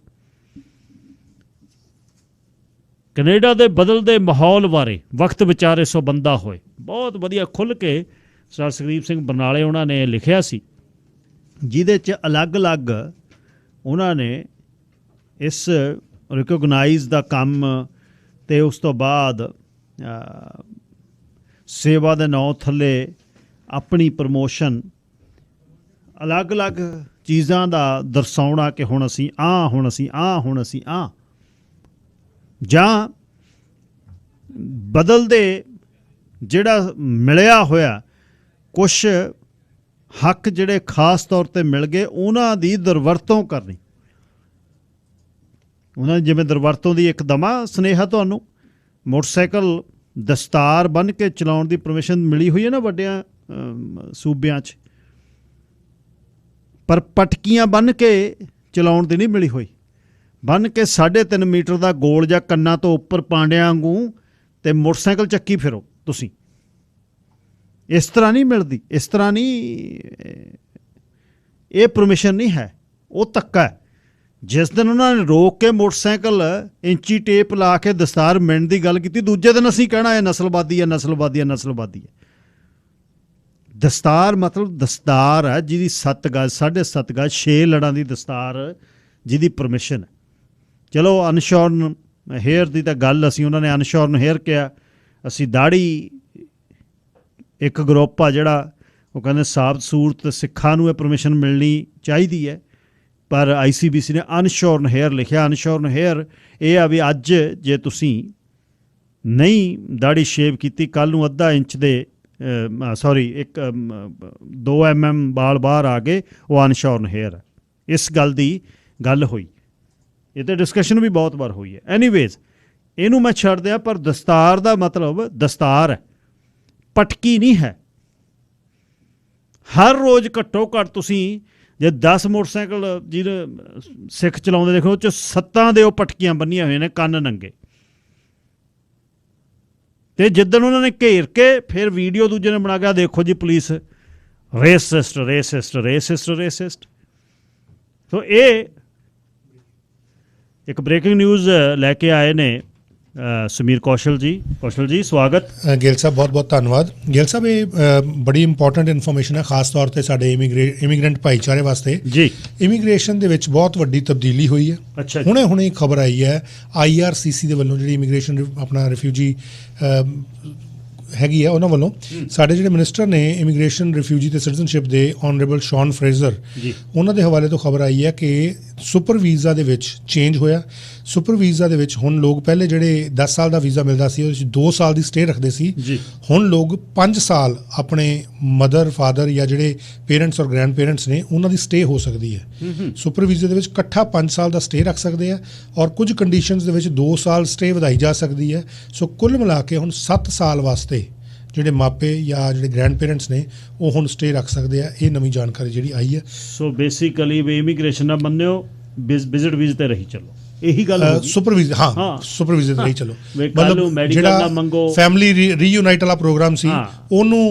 ਕੈਨੇਡਾ ਦੇ ਬਦਲਦੇ ਮਾਹੌਲ ਬਾਰੇ ਵਕਤ ਵਿਚਾਰੇ ਸੋ ਬੰਦਾ ਹੋਏ, ਬਹੁਤ ਵਧੀਆ ਖੁੱਲ੍ਹ ਕੇ ਸਰ ਸੁਖਦੀਪ ਸਿੰਘ ਬਰਨਾਲੇ ਉਹਨਾਂ ਨੇ ਲਿਖਿਆ ਸੀ, ਜਿਹਦੇ 'ਚ ਅਲੱਗ-ਅਲੱਗ ਉਹਨਾਂ ਨੇ ਇਸ ਰਿਕੋਗਨਾਈਜ਼ ਦਾ ਕੰਮ ਅਤੇ ਉਸ ਤੋਂ ਬਾਅਦ ਸੇਵਾ ਦੇ ਨਾਂ ਥੱਲੇ ਆਪਣੀ ਪ੍ਰਮੋਸ਼ਨ, ਅਲੱਗ-ਅਲੱਗ ਚੀਜ਼ਾਂ ਦਾ ਦਰਸਾਉਣਾ ਕਿ ਹੁਣ ਅਸੀਂ ਹੁਣ ਅਸੀਂ ਜਾਂ ਬਦਲਦੇ ਜਿਹੜਾ ਮਿਲਿਆ ਹੋਇਆ ਕੁਛ ਹੱਕ ਜਿਹੜੇ ਖਾਸ ਤੌਰ 'ਤੇ ਮਿਲ ਗਏ, ਉਹਨਾਂ ਦੀ ਦੁਰਵਰਤੋਂ ਕਰਨੀ। ਉਹਨਾਂ ਦੀ ਜਿਵੇਂ ਦੁਰਵਰਤੋਂ ਦੀ ਇੱਕ ਦਮਾ ਸੁਨੇਹਾ ਤੁਹਾਨੂੰ, ਮੋਟਰਸਾਈਕਲ ਦਸਤਾਰ ਬੰਨ੍ਹ ਕੇ ਚਲਾਉਣ ਦੀ ਪਰਮਿਸ਼ਨ ਮਿਲੀ ਹੋਈ ਹੈ ਨਾ ਵੱਡਿਆਂ ਸੂਬਿਆਂ 'ਚ, ਪਰ ਪਟਕੀਆਂ ਬੰਨ੍ਹ ਕੇ ਚਲਾਉਣ ਦੀ ਨਹੀਂ ਮਿਲੀ ਹੋਈ। ਬੰਨ੍ਹ ਕੇ 3.5 ਮੀਟਰ ਦਾ ਗੋਲ ਜਾਂ ਕੰਨਾਂ ਤੋਂ ਉੱਪਰ ਪਾਂਡਿਆਂ ਵਾਂਗੂ ਅਤੇ ਮੋਟਰਸਾਈਕਲ ਚੱਕੀ ਫਿਰੋ ਤੁਸੀਂ। ਇਸ ਤਰ੍ਹਾਂ ਨਹੀਂ ਮਿਲਦੀ, ਇਸ ਤਰ੍ਹਾਂ ਨਹੀਂ, ਇਹ ਪਰਮਿਸ਼ਨ ਨਹੀਂ ਹੈ, ਉਹ ਧੱਕਾ ਹੈ। ਜਿਸ ਦਿਨ ਉਹਨਾਂ ਨੇ ਰੋਕ ਕੇ ਮੋਟਰਸਾਈਕਲ ਇੰਚੀ ਟੇਪ ਲਾ ਕੇ ਦਸਤਾਰ ਮਿਲਣ ਦੀ ਗੱਲ ਕੀਤੀ, ਦੂਜੇ ਦਿਨ ਅਸੀਂ ਕਹਿਣਾ ਇਹ ਨਸਲਵਾਦੀ ਹੈ, ਨਸਲਵਾਦੀ ਹੈ, ਨਸਲਵਾਦੀ ਹੈ। ਦਸਤਾਰ ਮਤਲਬ ਦਸਤਾਰ ਹੈ ਜਿਹਦੀ 7 ਗਜ਼ 7.5 ਗਜ਼ 6 ਲੜਾਂ ਦੀ ਦਸਤਾਰ, ਜਿਹਦੀ ਪਰਮਿਸ਼ਨ ਹੈ। ਚਲੋ ਅਨਸ਼ੋਰਨ ਹੇਅਰ ਦੀ ਤਾਂ ਗੱਲ, ਅਸੀਂ ਉਹਨਾਂ ਨੇ ਅਨਸ਼ੋਰਨ ਹੇਅਰ ਕਿਹਾ, ਅਸੀਂ ਦਾੜੀ, ਇੱਕ ਗਰੁੱਪ ਆ ਜਿਹੜਾ ਉਹ ਕਹਿੰਦੇ ਸਾਬਤ ਸੂਰਤ ਸਿੱਖਾਂ ਨੂੰ ਇਹ ਪਰਮਿਸ਼ਨ ਮਿਲਣੀ ਚਾਹੀਦੀ ਹੈ, ਪਰ ICBC ਨੇ ਅਨਸ਼ੋਰਨ ਹੇਅਰ ਲਿਖਿਆ। ਅਨਸ਼ੋਰਨ ਹੇਅਰ ਇਹ ਆ ਵੀ ਅੱਜ ਜੇ ਤੁਸੀਂ ਨਹੀਂ ਦਾੜੀ ਸ਼ੇਵ ਕੀਤੀ, ਕੱਲ੍ਹ ਨੂੰ ਅੱਧਾ ਇੰਚ ਦੇ 2 mm ਬਾਲ ਬਾਹਰ ਆ ਗਏ, ਉਹ ਅਨਸ਼ੋਰਨ ਹੇਅਰ ਹੈ। ਇਸ ਗੱਲ ਦੀ ਗੱਲ ਹੋਈ, ਇਹ ਤਾਂ ਡਿਸਕਸ਼ਨ ਵੀ ਬਹੁਤ ਵਾਰ ਹੋਈ ਹੈ। ਐਨੀਵੇਜ਼ ਇਹਨੂੰ ਮੈਂ ਛੱਡ ਦਿਆਂ, ਪਰ ਦਸਤਾਰ ਦਾ ਮਤਲਬ ਦਸਤਾਰ ਹੈ, ਪਟਕੀ ਨਹੀਂ ਹੈ। ਹਰ ਰੋਜ਼ ਘੱਟੋ ਘੱਟ ਤੁਸੀਂ ਜੇ 10 ਮੋਟਰਸਾਈਕਲ ਜਿਹਦੇ ਸਿੱਖ ਚਲਾਉਂਦੇ ਦੇਖੋ, ਉਹ 'ਚ 7 ਦੇ ਉਹ ਪਟਕੀਆਂ ਬੰਨੀਆਂ ਹੋਈਆਂ ਨੇ, ਕੰਨ ਨੰਗੇ। ਅਤੇ ਜਿੱਦਣ ਉਹਨਾਂ ਨੇ ਘੇਰ ਕੇ ਫਿਰ ਵੀਡੀਓ ਦੂਜੇ ਨੇ ਬਣਾ ਕੇ, ਦੇਖੋ ਜੀ police racist racist racist racist. So ਇਹ ਇੱਕ ਬ੍ਰੇਕਿੰਗ ਨਿਊਜ਼ ਲੈ ਕੇ ਆਏ ਨੇ ਸਮੀਰ ਕੌਸ਼ਲ ਜੀ। ਕੌਸ਼ਲ ਜੀ ਸਵਾਗਤ। ਗਿੱਲ ਸਾਹਿਬ ਬਹੁਤ ਬਹੁਤ ਧੰਨਵਾਦ। ਗਿੱਲ ਸਾਹਿਬ ਇਹ ਬੜੀ ਇੰਪੋਰਟੈਂਟ ਇਨਫੋਰਮੇਸ਼ਨ ਹੈ, ਖਾਸ ਤੌਰ 'ਤੇ ਸਾਡੇ ਇਮੀਗ੍ਰੈਂਟ ਭਾਈਚਾਰੇ ਵਾਸਤੇ ਜੀ। ਇਮੀਗ੍ਰੇਸ਼ਨ ਦੇ ਵਿੱਚ ਬਹੁਤ ਵੱਡੀ ਤਬਦੀਲੀ ਹੋਈ ਹੈ। ਅੱਛਾ, ਹੁਣੇ ਖਬਰ ਆਈ ਹੈ IRCC ਦੇ ਵੱਲੋਂ, ਜਿਹੜੀ ਇਮੀਗ੍ਰੇਸ਼ਨ ਆਪਣਾ ਰਿਫਿਊਜੀ ਹੈਗੀ ਹੈ, ਉਹਨਾਂ ਵੱਲੋਂ ਸਾਡੇ ਜਿਹੜੇ ਮਿਨਿਸਟਰ ਨੇ ਇਮੀਗ੍ਰੇਸ਼ਨ, ਰਿਫਿਊਜੀ ਤੇ ਸਿਟੀਜ਼ਨਸ਼ਿਪ ਦੇ, ਆਨਰੇਬਲ ਸ਼ੌਨ ਫਰੇਜ਼ਰ, ਉਹਨਾਂ ਦੇ ਹਵਾਲੇ ਤੋਂ ਖਬਰ ਆਈ ਹੈ ਕਿ ਸੁਪਰ ਵੀਜ਼ਾ ਦੇ ਵਿੱਚ ਚੇਂਜ ਹੋਇਆ। ਸੁਪਰ ਵੀਜ਼ਾ ਦੇ ਵਿੱਚ ਹੁਣ ਲੋਕ ਪਹਿਲੇ ਜਿਹੜੇ 10 ਸਾਲ ਦਾ ਵੀਜ਼ਾ ਮਿਲਦਾ ਸੀ ਉਹਦੇ ਵਿੱਚ 2 ਸਾਲ ਦੀ ਸਟੇ ਰੱਖਦੇ ਸੀ ਜੀ। ਹੁਣ ਲੋਕ 5 ਸਾਲ ਆਪਣੇ ਮਦਰ ਫਾਦਰ ਜਾਂ ਜਿਹੜੇ ਪੇਰੈਂਟਸ ਔਰ ਗ੍ਰੈਂਡ ਪੇਰੈਂਟਸ ਨੇ ਉਹਨਾਂ ਦੀ ਸਟੇ ਹੋ ਸਕਦੀ ਹੈ। ਸੁਪਰ ਵੀਜ਼ੇ ਦੇ ਵਿੱਚ ਇਕੱਠਾ 5 ਸਾਲ ਦਾ ਸਟੇ ਰੱਖ ਸਕਦੇ ਆ ਔਰ ਕੁਝ ਕੰਡੀਸ਼ਨਸ ਦੇ ਵਿੱਚ 2 ਸਾਲ ਸਟੇ ਵਧਾਈ ਜਾ ਸਕਦੀ ਹੈ। ਸੋ ਕੁੱਲ ਮਿਲਾ ਕੇ ਹੁਣ 7 ਸਾਲ ਵਾਸਤੇ ਜਿਹੜੇ ਮਾਪੇ ਜਾਂ ਜਿਹੜੇ ਗ੍ਰੈਂਡ ਪੇਰੈਂਟਸ ਨੇ ਉਹ ਹੁਣ ਸਟੇ ਰੱਖ ਸਕਦੇ ਆ। ਇਹ ਨਵੀਂ ਜਾਣਕਾਰੀ ਜਿਹੜੀ ਆਈ ਹੈ। ਸੋ ਬੇਸਿਕਲੀ ਵੀ ਇਮੀਗ੍ਰੇਸ਼ਨ ਨਾ ਮੰਨਿਓ, ਵਿਜ਼ਿਟ ਵੀਜ਼ੇ ਤੇ ਰਹੀ ਚੱਲੋ, ਇਹੀ ਗੱਲ ਹੋ ਗਈ। ਸੁਪਰ ਵੀਜ਼ਾ, ਹਾਂ ਸੁਪਰ ਵੀਜ਼ੇ ਤੇ ਰਹੀ ਚਲੋ। ਮਤਲਬ ਜਿਹੜਾ ਫੈਮਿਲੀ ਰੀਯੂਨਾਈਟ ਵਾਲਾ ਪ੍ਰੋਗਰਾਮ ਸੀ ਉਹਨੂੰ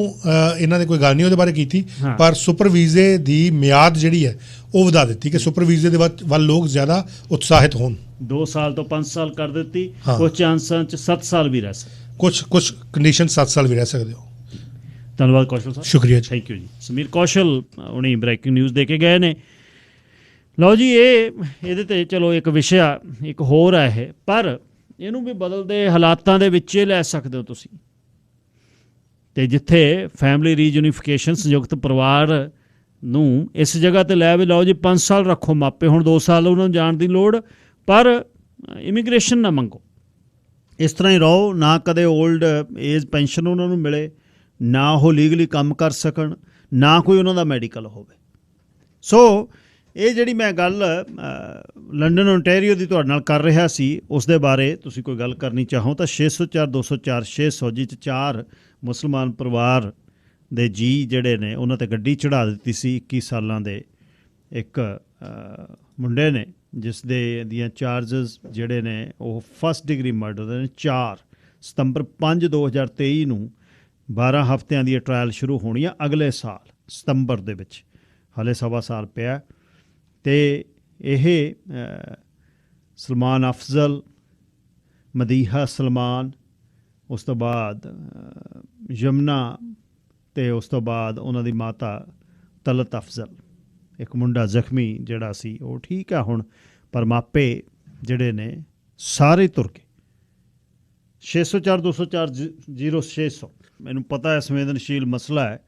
ਇਹਨਾਂ ਨੇ ਕੋਈ ਗੱਲ ਨਹੀਂ ਉਹਦੇ ਬਾਰੇ ਕੀਤੀ, ਪਰ ਸੁਪਰ ਵੀਜ਼ੇ ਦੀ ਮਿਆਦ ਜਿਹੜੀ ਹੈ ਉਹ ਵਧਾ ਦਿੱਤੀ ਕਿ ਸੁਪਰ ਵੀਜ਼ੇ ਦੇ ਵੱਲ ਲੋਕ ਜ਼ਿਆਦਾ ਉਤਸ਼ਾਹਿਤ ਹੋਣ। 2 ਸਾਲ ਤੋਂ 5 ਸਾਲ ਕਰ ਦਿੱਤੀ, ਕੁਝ ਚਾਂਸਾਂ 'ਚ 7 ਸਾਲ ਵੀ ਰਹਿ ਸਕਦੇ, ਕੁਝ ਕੰਡੀਸ਼ਨ 7 ਸਾਲ ਵੀ ਰਹਿ ਸਕਦੇ ਹੋ। ਧੰਨਵਾਦ ਕੌਸ਼ਲ ਸਾਹਿਬ, ਸ਼ੁਕਰੀਆ ਜੀ, ਥੈਂਕ ਯੂ ਜੀ। ਸਮੀਰ ਕੌਸ਼ਲ ਹੁਣੀ ਬ੍ਰੇਕਿੰਗ ਨਿਊਜ਼ ਦੇ ਕੇ ਗਏ ਨੇ। ਲਓ ਜੀ, ਇਹਦੇ ਤੇ ਚਲੋ ਇੱਕ ਵਿਸ਼ਾ ਇੱਕ ਹੋਰ ਹੈ ਇਹ, ਪਰ ਇਹਨੂੰ ਵੀ ਬਦਲਦੇ ਹਾਲਾਤਾਂ ਦੇ ਵਿੱਚ ਲੈ ਸਕਦੇ ਹੋ ਤੁਸੀਂ। ਤੇ ਜਿੱਥੇ ਫੈਮਿਲੀ ਰੀਯੂਨੀਫਿਕੇਸ਼ਨ ਸੰਯੁਕਤ ਪਰਿਵਾਰ ਨੂੰ ਇਸ ਜਗ੍ਹਾ ਤੇ ਲੈ ਵੀ ਲਓ ਜੀ 5 ਸਾਲ ਰੱਖੋ ਮਾਪੇ, ਹੁਣ 2 ਸਾਲ ਉਹਨਾਂ ਨੂੰ ਜਾਣ ਦੀ ਲੋੜ, ਪਰ ਇਮੀਗ੍ਰੇਸ਼ਨ ਨਾ ਮੰਗੋ, ਇਸ ਤਰ੍ਹਾਂ ਹੀ ਰਹੋ। ਨਾ ਕਦੇ ਓਲਡ ਏਜ ਪੈਨਸ਼ਨ ਉਹਨਾਂ ਨੂੰ ਮਿਲੇ, ਨਾ ਉਹ ਲੀਗਲੀ ਕੰਮ ਕਰ ਸਕਣ, ਨਾ ਕੋਈ ਉਹਨਾਂ ਦਾ ਮੈਡੀਕਲ ਹੋਵੇ। ਸੋ ਇਹ ਜਿਹੜੀ ਮੈਂ ਗੱਲ ਲੰਡਨ ਓਨਟਾਰੀਓ ਦੀ ਤੁਹਾਡੇ ਨਾਲ ਕਰ ਰਿਹਾ ਸੀ, ਉਸ ਦੇ ਬਾਰੇ ਤੁਸੀਂ ਕੋਈ ਗੱਲ ਕਰਨੀ ਚਾਹੋ ਤਾਂ 604 204 600 ਜਿਹ 'ਚ 4 ਮੁਸਲਮਾਨ ਪਰਿਵਾਰ ਦੇ ਜੀ ਜਿਹੜੇ ਨੇ ਉਹਨਾਂ 'ਤੇ ਗੱਡੀ ਚੜ੍ਹਾ ਦਿੱਤੀ ਸੀ। 21 ਸਾਲਾਂ ਦੇ ਇੱਕ ਮੁੰਡੇ ਨੇ ਜਿਸ ਦੇ ਦੀਆਂ ਚਾਰਜਸ ਜਿਹੜੇ ਨੇ ਉਹ ਫਸਟ ਡਿਗਰੀ ਮਰਡਰ ਦੇ ਨੇ। 4 ਸਤੰਬਰ 5 2023 ਨੂੰ 12 ਹਫ਼ਤਿਆਂ ਦੀ ਟਰਾਇਲ ਸ਼ੁਰੂ ਹੋਣੀ ਆ ਅਗਲੇ ਸਾਲ ਸਤੰਬਰ ਦੇ ਵਿੱਚ, ਹਾਲੇ ਸਵਾ ਸਾਲ ਪਿਆ। ਅਤੇ ਇਹ ਸਲਮਾਨ ਅਫਜ਼ਲ, ਮਦੀਹਾ ਸਲਮਾਨ, ਉਸ ਤੋਂ ਬਾਅਦ ਯਮਨਾ ਅਤੇ ਉਸ ਤੋਂ ਬਾਅਦ ਉਹਨਾਂ ਦੀ ਮਾਤਾ ਤਲਤ ਅਫਜ਼ਲ। ਇੱਕ ਮੁੰਡਾ ਜ਼ਖਮੀ ਜਿਹੜਾ ਸੀ ਉਹ ਠੀਕ ਆ ਹੁਣ, ਪਰ ਮਾਪੇ ਜਿਹੜੇ ਨੇ ਸਾਰੇ ਤੁਰ ਗਏ। 604 204 0600 ਮੈਨੂੰ ਪਤਾ ਹੈ ਸੰਵੇਦਨਸ਼ੀਲ ਮਸਲਾ ਹੈ,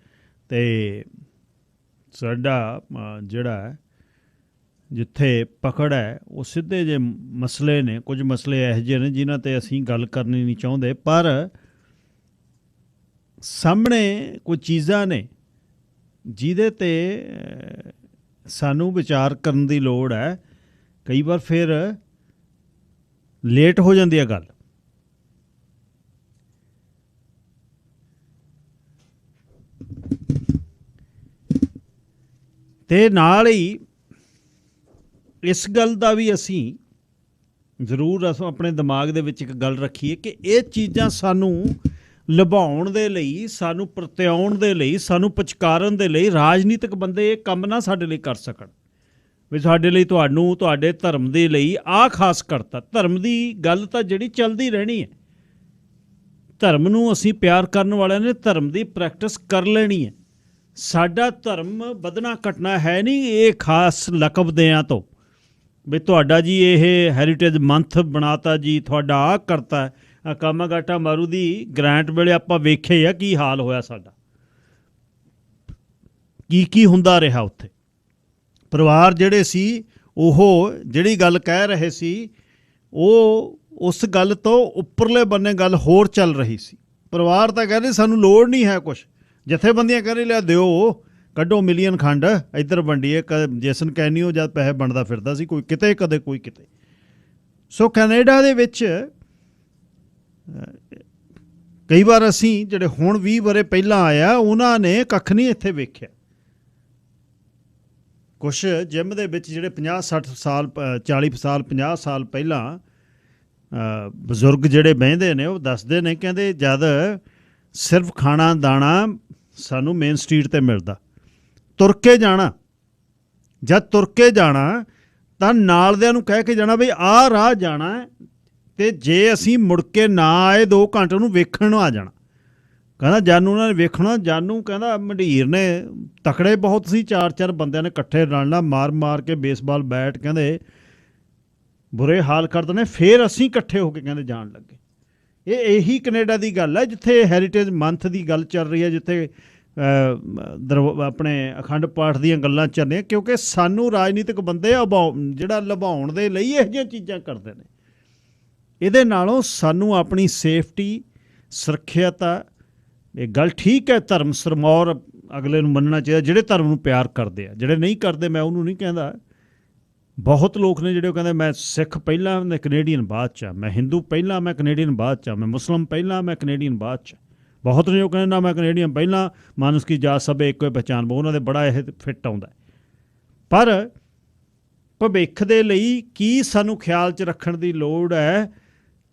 ਅਤੇ ਸਾਡਾ ਜਿਹੜਾ ਹੈ ਜਿੱਥੇ ਪਕੜ ਹੈ ਉਹ ਸਿੱਧੇ ਜਿਹੇ ਮਸਲੇ ਨੇ, ਕੁਝ ਮਸਲੇ ਇਹੋ ਜਿਹੇ ਨੇ ਜਿਨ੍ਹਾਂ 'ਤੇ ਅਸੀਂ ਗੱਲ ਕਰਨੀ ਨਹੀਂ ਚਾਹੁੰਦੇ, ਪਰ ਸਾਹਮਣੇ ਕੁਝ ਚੀਜ਼ਾਂ ਨੇ ਜਿਹਦੇ 'ਤੇ ਸਾਨੂੰ ਵਿਚਾਰ ਕਰਨ ਦੀ ਲੋੜ ਹੈ। ਕਈ ਵਾਰ ਫਿਰ ਲੇਟ ਹੋ ਜਾਂਦੀ ਹੈ ਗੱਲ। ਤੇ ਨਾਲ ਹੀ ਇਸ ਗੱਲ ਦਾ ਵੀ ਅਸੀਂ ਜ਼ਰੂਰ ਆਪਣੇ ਦਿਮਾਗ ਦੇ ਵਿੱਚ ਇੱਕ ਗੱਲ ਰੱਖੀਏ ਕਿ ਇਹ ਚੀਜ਼ਾਂ ਸਾਨੂੰ ਲੁਭਾਉਣ ਦੇ ਲਈ, ਸਾਨੂੰ ਪ੍ਰਤਿਆਉਣ ਦੇ ਲਈ, ਸਾਨੂੰ ਪਚਕਾਰਨ ਦੇ ਲਈ ਰਾਜਨੀਤਿਕ ਬੰਦੇ ਇਹ ਕੰਮ ਨਾ ਸਾਡੇ ਲਈ ਕਰ ਸਕਣ ਵੀ ਸਾਡੇ ਲਈ ਤੁਹਾਨੂੰ ਤੁਹਾਡੇ ਧਰਮ ਦੇ ਲਈ ਆਹ ਖਾਸ ਕਰਤਾ। ਧਰਮ ਦੀ ਗੱਲ ਤਾਂ ਜਿਹੜੀ ਚੱਲਦੀ ਰਹਿਣੀ ਹੈ, ਧਰਮ ਨੂੰ ਅਸੀਂ ਪਿਆਰ ਕਰਨ ਵਾਲਿਆਂ ਨੇ ਧਰਮ ਦੀ ਪ੍ਰੈਕਟਿਸ ਕਰ ਲੈਣੀ ਹੈ। ਸਾਡਾ ਧਰਮ ਵਧਣਾ ਘਟਣਾ ਹੈ ਨਹੀਂ ਇਹ ਖਾਸ ਲਕਬ ਦਿਆਂ ਤੋਂ ਵੀ ਤੁਹਾਡਾ ਜੀ ਇਹ ਹੈਰੀਟੇਜ ਮੰਥ ਬਣਾਤਾ ਜੀ, ਤੁਹਾਡਾ ਆਹ ਕਰਤਾ। ਕਾਮਾਗਾਟਾ ਮਾਰੂ ਦੀ ਗ੍ਰਾਂਟ ਵੇਲੇ ਆਪਾਂ ਵੇਖੇ ਆ ਕੀ ਹਾਲ ਹੋਇਆ ਸਾਡਾ, ਕੀ ਹੁੰਦਾ ਰਿਹਾ ਉੱਥੇ। ਪਰਿਵਾਰ ਜਿਹੜੇ ਸੀ ਉਹ ਜਿਹੜੀ ਗੱਲ ਕਹਿ ਰਹੇ ਸੀ ਉਹ ਉਸ ਗੱਲ ਤੋਂ ਉੱਪਰਲੇ ਬੰਨੇ ਗੱਲ ਹੋਰ ਚੱਲ ਰਹੀ ਸੀ। ਪਰਿਵਾਰ ਤਾਂ ਕਹਿੰਦੇ ਸਾਨੂੰ ਲੋੜ ਨਹੀਂ ਹੈ ਕੁਛ, ਜਥੇਬੰਦੀਆਂ ਕਹਿੰਦੇ ਲਿਆ ਦਿਓ, ਕੱਢੋ ਮਿਲੀਅਨ ਖੰਡ ਇੱਧਰ ਵੰਡੀਏ। ਜੇਸਨ ਕੈਨੀਓ ਜਦ ਪੈਸੇ ਵੰਡਦਾ ਫਿਰਦਾ ਸੀ, ਕੋਈ ਕਿਤੇ ਕਦੇ ਕੋਈ ਕਿਤੇ। ਸੋ ਕੈਨੇਡਾ ਦੇ ਵਿੱਚ ਕਈ ਵਾਰ ਅਸੀਂ ਜਿਹੜੇ ਹੁਣ 20 ਵਰ੍ਹੇ ਪਹਿਲਾਂ ਆਇਆ ਉਹਨਾਂ ਨੇ ਕੱਖ ਨਹੀਂ ਇੱਥੇ ਵੇਖਿਆ। ਕੁਛ ਜਿਮ ਦੇ ਵਿੱਚ ਜਿਹੜੇ 50-60 ਸਾਲ 40 ਸਾਲ 50 ਸਾਲ ਪਹਿਲਾਂ ਬਜ਼ੁਰਗ ਜਿਹੜੇ ਬਹਿੰਦੇ ਨੇ ਉਹ ਦੱਸਦੇ ਨੇ, ਕਹਿੰਦੇ ਜਦ ਸਿਰਫ ਖਾਣਾ ਦਾਣਾ ਸਾਨੂੰ ਮੇਨ ਸਟਰੀਟ 'ਤੇ ਮਿਲਦਾ, ਤੁਰ ਕੇ ਜਾਣਾ, ਜਦ ਤੁਰ ਕੇ ਜਾਣਾ ਤਾਂ ਨਾਲ ਦਿਆਂ ਨੂੰ ਕਹਿ ਕੇ ਜਾਣਾ ਬਈ ਆਹ ਰਾਹ ਜਾਣਾ, ਅਤੇ ਜੇ ਅਸੀਂ ਮੁੜ ਕੇ ਨਾ ਆਏ 2 ਘੰਟੇ ਉਹਨੂੰ ਵੇਖਣ ਨੂੰ ਆ ਜਾਣਾ। ਕਹਿੰਦਾ ਜਾਨੂੰ ਉਹਨਾਂ ਨੇ ਵੇਖਣਾ, ਜਾਨੂੰ ਕਹਿੰਦਾ ਮੰਡੀਰ ਨੇ ਤਕੜੇ ਬਹੁਤ ਸੀ, 4-4 ਬੰਦਿਆਂ ਨੇ ਇਕੱਠੇ ਰਲਣਾ, ਮਾਰ ਕੇ ਬੇਸਬਾਲ ਬੈਟ ਕਹਿੰਦੇ ਬੁਰੇ ਹਾਲ ਕਰ ਦਿੰਦੇ, ਫਿਰ ਅਸੀਂ ਇਕੱਠੇ ਹੋ ਕੇ ਕਹਿੰਦੇ ਜਾਣ ਲੱਗੇ। ਇਹੀ ਕੈਨੇਡਾ ਦੀ ਗੱਲ ਹੈ ਜਿੱਥੇ ਹੈਰੀਟੇਜ ਮੰਥ ਦੀ ਗੱਲ ਚੱਲ ਰਹੀ ਹੈ, ਜਿੱਥੇ ਆਪਣੇ ਅਖੰਡ ਪਾਠ ਦੀਆਂ ਗੱਲਾਂ ਚੱਲ ਰਹੀਆਂ, ਕਿਉਂਕਿ ਸਾਨੂੰ ਰਾਜਨੀਤਿਕ ਬੰਦੇ ਜਿਹੜਾ ਲੁਭਾਉਣ ਦੇ ਲਈ ਇਹੋ ਜਿਹੀਆਂ ਚੀਜ਼ਾਂ ਕਰਦੇ ਨੇ। ਇਹਦੇ ਨਾਲੋਂ ਸਾਨੂੰ ਆਪਣੀ ਸੇਫਟੀ ਸੁਰੱਖਿਅਤ ਆ। ਇਹ ਗੱਲ ਠੀਕ ਹੈ, ਧਰਮ ਸਿਰਮੌਰ ਅਗਲੇ ਨੂੰ ਮੰਨਣਾ ਚਾਹੀਦਾ, ਜਿਹੜੇ ਧਰਮ ਨੂੰ ਪਿਆਰ ਕਰਦੇ ਆ। ਜਿਹੜੇ ਨਹੀਂ ਕਰਦੇ ਮੈਂ ਉਹਨੂੰ ਨਹੀਂ ਕਹਿੰਦਾ। ਬਹੁਤ ਲੋਕ ਨੇ ਜਿਹੜੇ ਉਹ ਕਹਿੰਦੇ ਮੈਂ ਸਿੱਖ ਪਹਿਲਾਂ, ਮੈਂ ਕੈਨੇਡੀਅਨ ਬਾਅਦ 'ਚ, ਮੈਂ ਹਿੰਦੂ ਪਹਿਲਾਂ, ਮੈਂ ਕੈਨੇਡੀਅਨ ਬਾਅਦ 'ਚ, ਮੈਂ ਮੁਸਲਿਮ ਪਹਿਲਾਂ, ਮੈਂ ਕੈਨੇਡੀਅਨ ਬਾਅਦ 'ਚ। ਬਹੁਤ ਨੇ ਉਹ ਕਹਿੰਦੇ ਨਾ ਮੈਂ ਕੈਨੇਡੀਅਨ ਪਹਿਲਾਂ, ਮਾਨਸ ਕੀ ਜਾਤ ਸਭ ਇੱਕੋ ਪਹਿਚਾਣ। ਉਹਨਾਂ ਦੇ ਬੜਾ ਇਹ ਫਿੱਟ ਆਉਂਦਾ। ਪਰ ਭਵਿੱਖ ਦੇ ਲਈ ਕੀ ਸਾਨੂੰ ਖਿਆਲ 'ਚ ਰੱਖਣ ਦੀ ਲੋੜ ਹੈ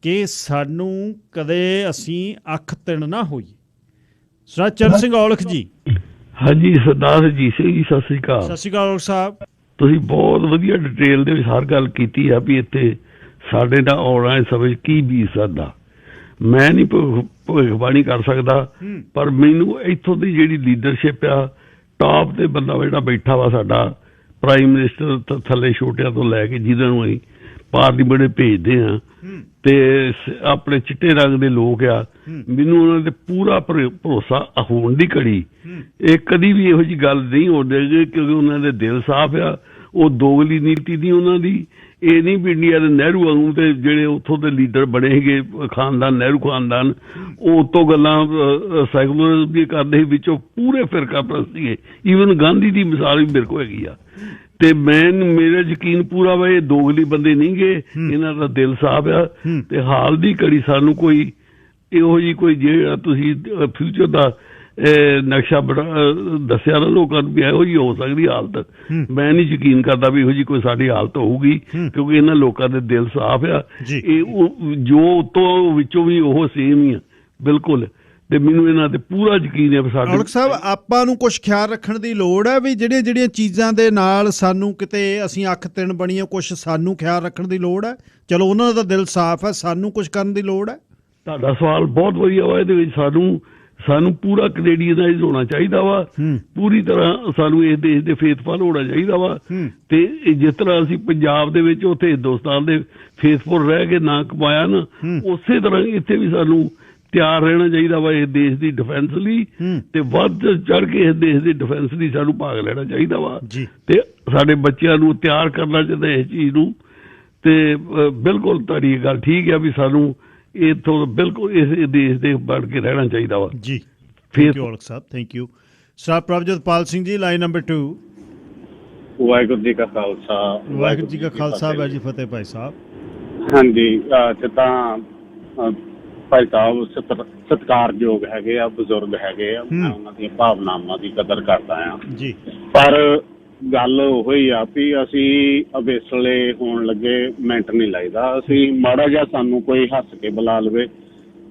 ਕਿ ਸਾਨੂੰ ਕਦੇ ਅਸੀਂ ਅੱਖ ਤਿੰਨ ਨਾ ਹੋਈਏ। ਸਰਦਾਰ ਚਰਨ ਸਿੰਘ ਔਲਖ ਜੀ। ਹਾਂਜੀ ਸਰਦਾਰ ਅਜੀਤ ਸਿੰਘ ਜੀ, ਸਤਿ ਸ੍ਰੀ ਅਕਾਲ। ਸਤਿ ਸ਼੍ਰੀ ਅਕਾਲ ਔਲਖ ਸਾਹਿਬ। ਤੁਸੀਂ ਬਹੁਤ ਵਧੀਆ ਡਿਟੇਲ ਦੇ ਵਿੱਚ ਹਰ ਗੱਲ ਕੀਤੀ ਆ ਵੀ ਇੱਥੇ ਸਾਡੇ ਨਾਲ ਆਉਣ ਵਾਲੇ ਸਮੇਂ ਕੀ ਬੀਤ ਸਕਦਾ। ਮੈਂ ਨਹੀਂ ਭਵਿੱਖਬਾਣੀ ਕਰ ਸਕਦਾ, ਪਰ ਮੈਨੂੰ ਇੱਥੋਂ ਦੀ ਜਿਹੜੀ ਲੀਡਰਸ਼ਿਪ ਆ, ਟਾਪ ਤੇ ਬੰਦਾ ਜਿਹੜਾ ਬੈਠਾ ਵਾ ਸਾਡਾ ਪ੍ਰਾਈਮ ਮਿਨਿਸਟਰ ਥੱਲੇ ਛੋਟਿਆਂ ਤੋਂ ਲੈ ਕੇ ਜਿਹਨਾਂ ਨੂੰ ਅਸੀਂ ਪਾਰਲੀਮੈਂਟ ਭੇਜਦੇ ਹਾਂ ਤੇ ਆਪਣੇ ਚਿੱਟੇ ਰੰਗ ਦੇ ਲੋਕ ਆ, ਮੈਨੂੰ ਉਹਨਾਂ ਤੇ ਪੂਰਾ ਭਰੋਸਾ ਹੋਣ ਦੀ ਘੜੀ ਇਹ ਕਦੀ ਵੀ ਇਹੋ ਜਿਹੀ ਗੱਲ ਨਹੀਂ ਹੋਣ ਦੇਣਗੇ, ਕਿਉਂਕਿ ਉਹਨਾਂ ਦੇ ਦਿਲ ਸਾਫ਼ ਆ। ਉਹ ਦੋਗਲੀ ਨੀਤੀ ਨਹੀਂ ਉਹਨਾਂ ਦੀ। ਇਹ ਨਹੀਂ ਵੀ ਇੰਡੀਆ ਦੇ ਨਹਿਰੂ ਵਾਂਗੂ ਤੇ ਜਿਹੜੇ ਉੱਥੋਂ ਦੇ ਲੀਡਰ ਬਣੇ ਸੀਗੇ ਖਾਨਦਾਨ, ਨਹਿਰੂ ਖਾਨਦਾਨ, ਉਹ ਉੱਤੋਂ ਗੱਲਾਂ ਸੈਕੂਲਰ ਵੀ ਕਰਦੇ ਸੀ, ਵਿੱਚੋਂ ਪੂਰੇ ਫਿਰਕਾ ਪ੍ਰਸਤ ਸੀਗੇ। ਈਵਨ ਗਾਂਧੀ ਦੀ ਮਿਸਾਲ ਵੀ ਮੇਰੇ ਕੋਲ ਹੈਗੀ ਆ। ਤੇ ਮੇਰਾ ਯਕੀਨ ਪੂਰਾ ਵਾ ਇਹ ਦੋਗਲੀ ਬੰਦੇ ਨਹੀਂ ਗੇ, ਇਹਨਾਂ ਦਾ ਦਿਲ ਸਾਫ਼ ਆ। ਤੇ ਹਾਲ ਦੀ ਘੜੀ ਸਾਨੂੰ ਕੋਈ ਇਹੋ ਜਿਹੀ ਕੋਈ ਜਿਹੜਾ ਤੁਸੀਂ ਫਿਊਚਰ ਦਾ ਨਕਸ਼ਾ ਬੜਾ ਦੱਸਿਆ ਨਾ ਲੋਕਾਂ ਨੂੰ ਵੀ ਇਹੋ ਜਿਹੀ ਹੋ ਸਕਦੀ ਹਾਲਤ, ਮੈਂ ਨਹੀਂ ਯਕੀਨ ਕਰਦਾ ਵੀ ਇਹੋ ਜਿਹੀ ਕੋਈ ਸਾਡੀ ਹਾਲਤ ਹੋਊਗੀ, ਕਿਉਂਕਿ ਇਹਨਾਂ ਲੋਕਾਂ ਦੇ ਦਿਲ ਸਾਫ਼ ਆ। ਇਹ ਜੋ ਉੱਤੋਂ ਵਿੱਚੋਂ ਵੀ ਉਹ ਸੇਮ ਹੀ ਆ ਬਿਲਕੁਲ। ਤੇ ਮੈਨੂੰ ਇਹਨਾਂ ਤੇ ਪੂਰਾ ਯਕੀਨ ਹੈ। ਸਾਡੇ ਔਲਖ ਸਾਹਿਬ, ਆਪਾਂ ਨੂੰ ਕੁਝ ਖਿਆਲ ਰੱਖਣ ਦੀ ਲੋੜ ਹੈ ਵੀ ਜਿਹੜੀਆਂ ਚੀਜ਼ਾਂ ਦੇ ਨਾਲ ਸਾਨੂੰ ਕਿਤੇ ਅਸੀਂ ਅੱਖ ਤਿੰਨ ਬਣੀਏ, ਕੁਝ ਸਾਨੂੰ ਖਿਆਲ ਰੱਖਣ ਦੀ ਲੋੜ ਹੈ। ਚਲੋ ਉਹਨਾਂ ਦਾ ਦਿਲ ਸਾਫ਼ ਹੈ, ਸਾਨੂੰ ਕੁਝ ਕਰਨ ਦੀ ਲੋੜ ਹੈ। ਤੁਹਾਡਾ ਸਵਾਲ ਬਹੁਤ ਵਧੀਆ ਵਾ। ਇਹਦੇ ਵਿੱਚ ਸਾਨੂੰ ਪੂਰਾ ਕੈਨੇਡੀਅਨਾਈਜ਼ ਹੋਣਾ ਚਾਹੀਦਾ ਵਾ, ਪੂਰੀ ਤਰ੍ਹਾਂ ਸਾਨੂੰ ਇਸ ਦੇਸ਼ ਦੇ ਫੇਥਫੁਲ ਹੋਣਾ ਚਾਹੀਦਾ ਵਾ। ਤੇ ਜਿਸ ਤਰ੍ਹਾਂ ਅਸੀਂ ਪੰਜਾਬ ਦੇ ਵਿੱਚ ਉੱਥੇ ਹਿੰਦੁਸਤਾਨ ਦੇ ਫੇਥਫੁਲ ਰਹਿ ਕੇ ਨਾ ਕਮਾਇਆ ਨਾ, ਉਸੇ ਤਰ੍ਹਾਂ ਇੱਥੇ ਵੀ ਸਾਨੂੰ ਤਿਆਰ ਰਹਿਣਾ ਚਾਹੀਦਾ ਵਾ ਇਸ ਦੇਸ਼ ਦੀ ਡਿਫੈਂਸ ਲਈ, ਤੇ ਵੱਧ ਚੜ ਕੇ ਇਸ ਦੇਸ਼ ਦੀ ਡਿਫੈਂਸ ਲਈ ਸਾਨੂੰ ਭਾਗ ਲੈਣਾ ਚਾਹੀਦਾ ਵਾ। ਤੇ ਸਾਡੇ ਬੱਚਿਆਂ ਨੂੰ ਤਿਆਰ ਕਰਨਾ ਚਾਹੀਦਾ ਇਸ ਚੀਜ਼ ਨੂੰ। ਤੇ ਬਿਲਕੁਲ ਤੁਹਾਡੀ ਗੱਲ ਠੀਕ ਹੈ ਵੀ ਸਾਨੂੰ ਇੱਥੋਂ ਬਿਲਕੁਲ ਇਸ ਦੇਸ਼ ਦੇ ਬਣ ਕੇ ਰਹਿਣਾ ਚਾਹੀਦਾ ਵਾ ਜੀ। Thank you Aulakh Sahib, thank you. Sardar ਪ੍ਰਭਜੋਤਪਾਲ Singh ji, line number 2। Waheguru ji ਕਾ ਖਾਲਸਾ। ਵਾਹਿਗੁਰੂ ਜੀ ਕਾ ਖਾਲਸਾ, ਵਾਹਿਗੁਰੂ ਜੀ ਫਤਿਹ। ਭਾਈ ਸਾਹਿਬ। ਹਾਂਜੀ, ਜਿੱਦਾਂ ਭਾਈ ਸਾਹਿਬ ਸਤਿਕਾਰਯੋਗ ਹੈਗੇ ਆ, ਬਜ਼ੁਰਗ ਹੈਗੇ ਆ, ਮੈਂ ਉਹਨਾਂ ਦੀਆਂ ਭਾਵਨਾਵਾਂ ਦੀ ਕਦਰ ਕਰਦਾ ਆ ਜੀ। ਪਰ ਗੱਲ ਉਹ ਹੀ ਆ ਵੀ ਅਸੀਂ ਅਵੇਸਲੇ ਹੋਣ ਲੱਗੇ ਮਿੰਟ ਨਹੀਂ ਲਾਈਦਾ। ਅਸੀਂ ਮਾੜਾ ਜਿਹਾ ਸਾਨੂੰ ਕੋਈ ਹੱਸ ਕੇ ਬੁਲਾ ਲਵੇ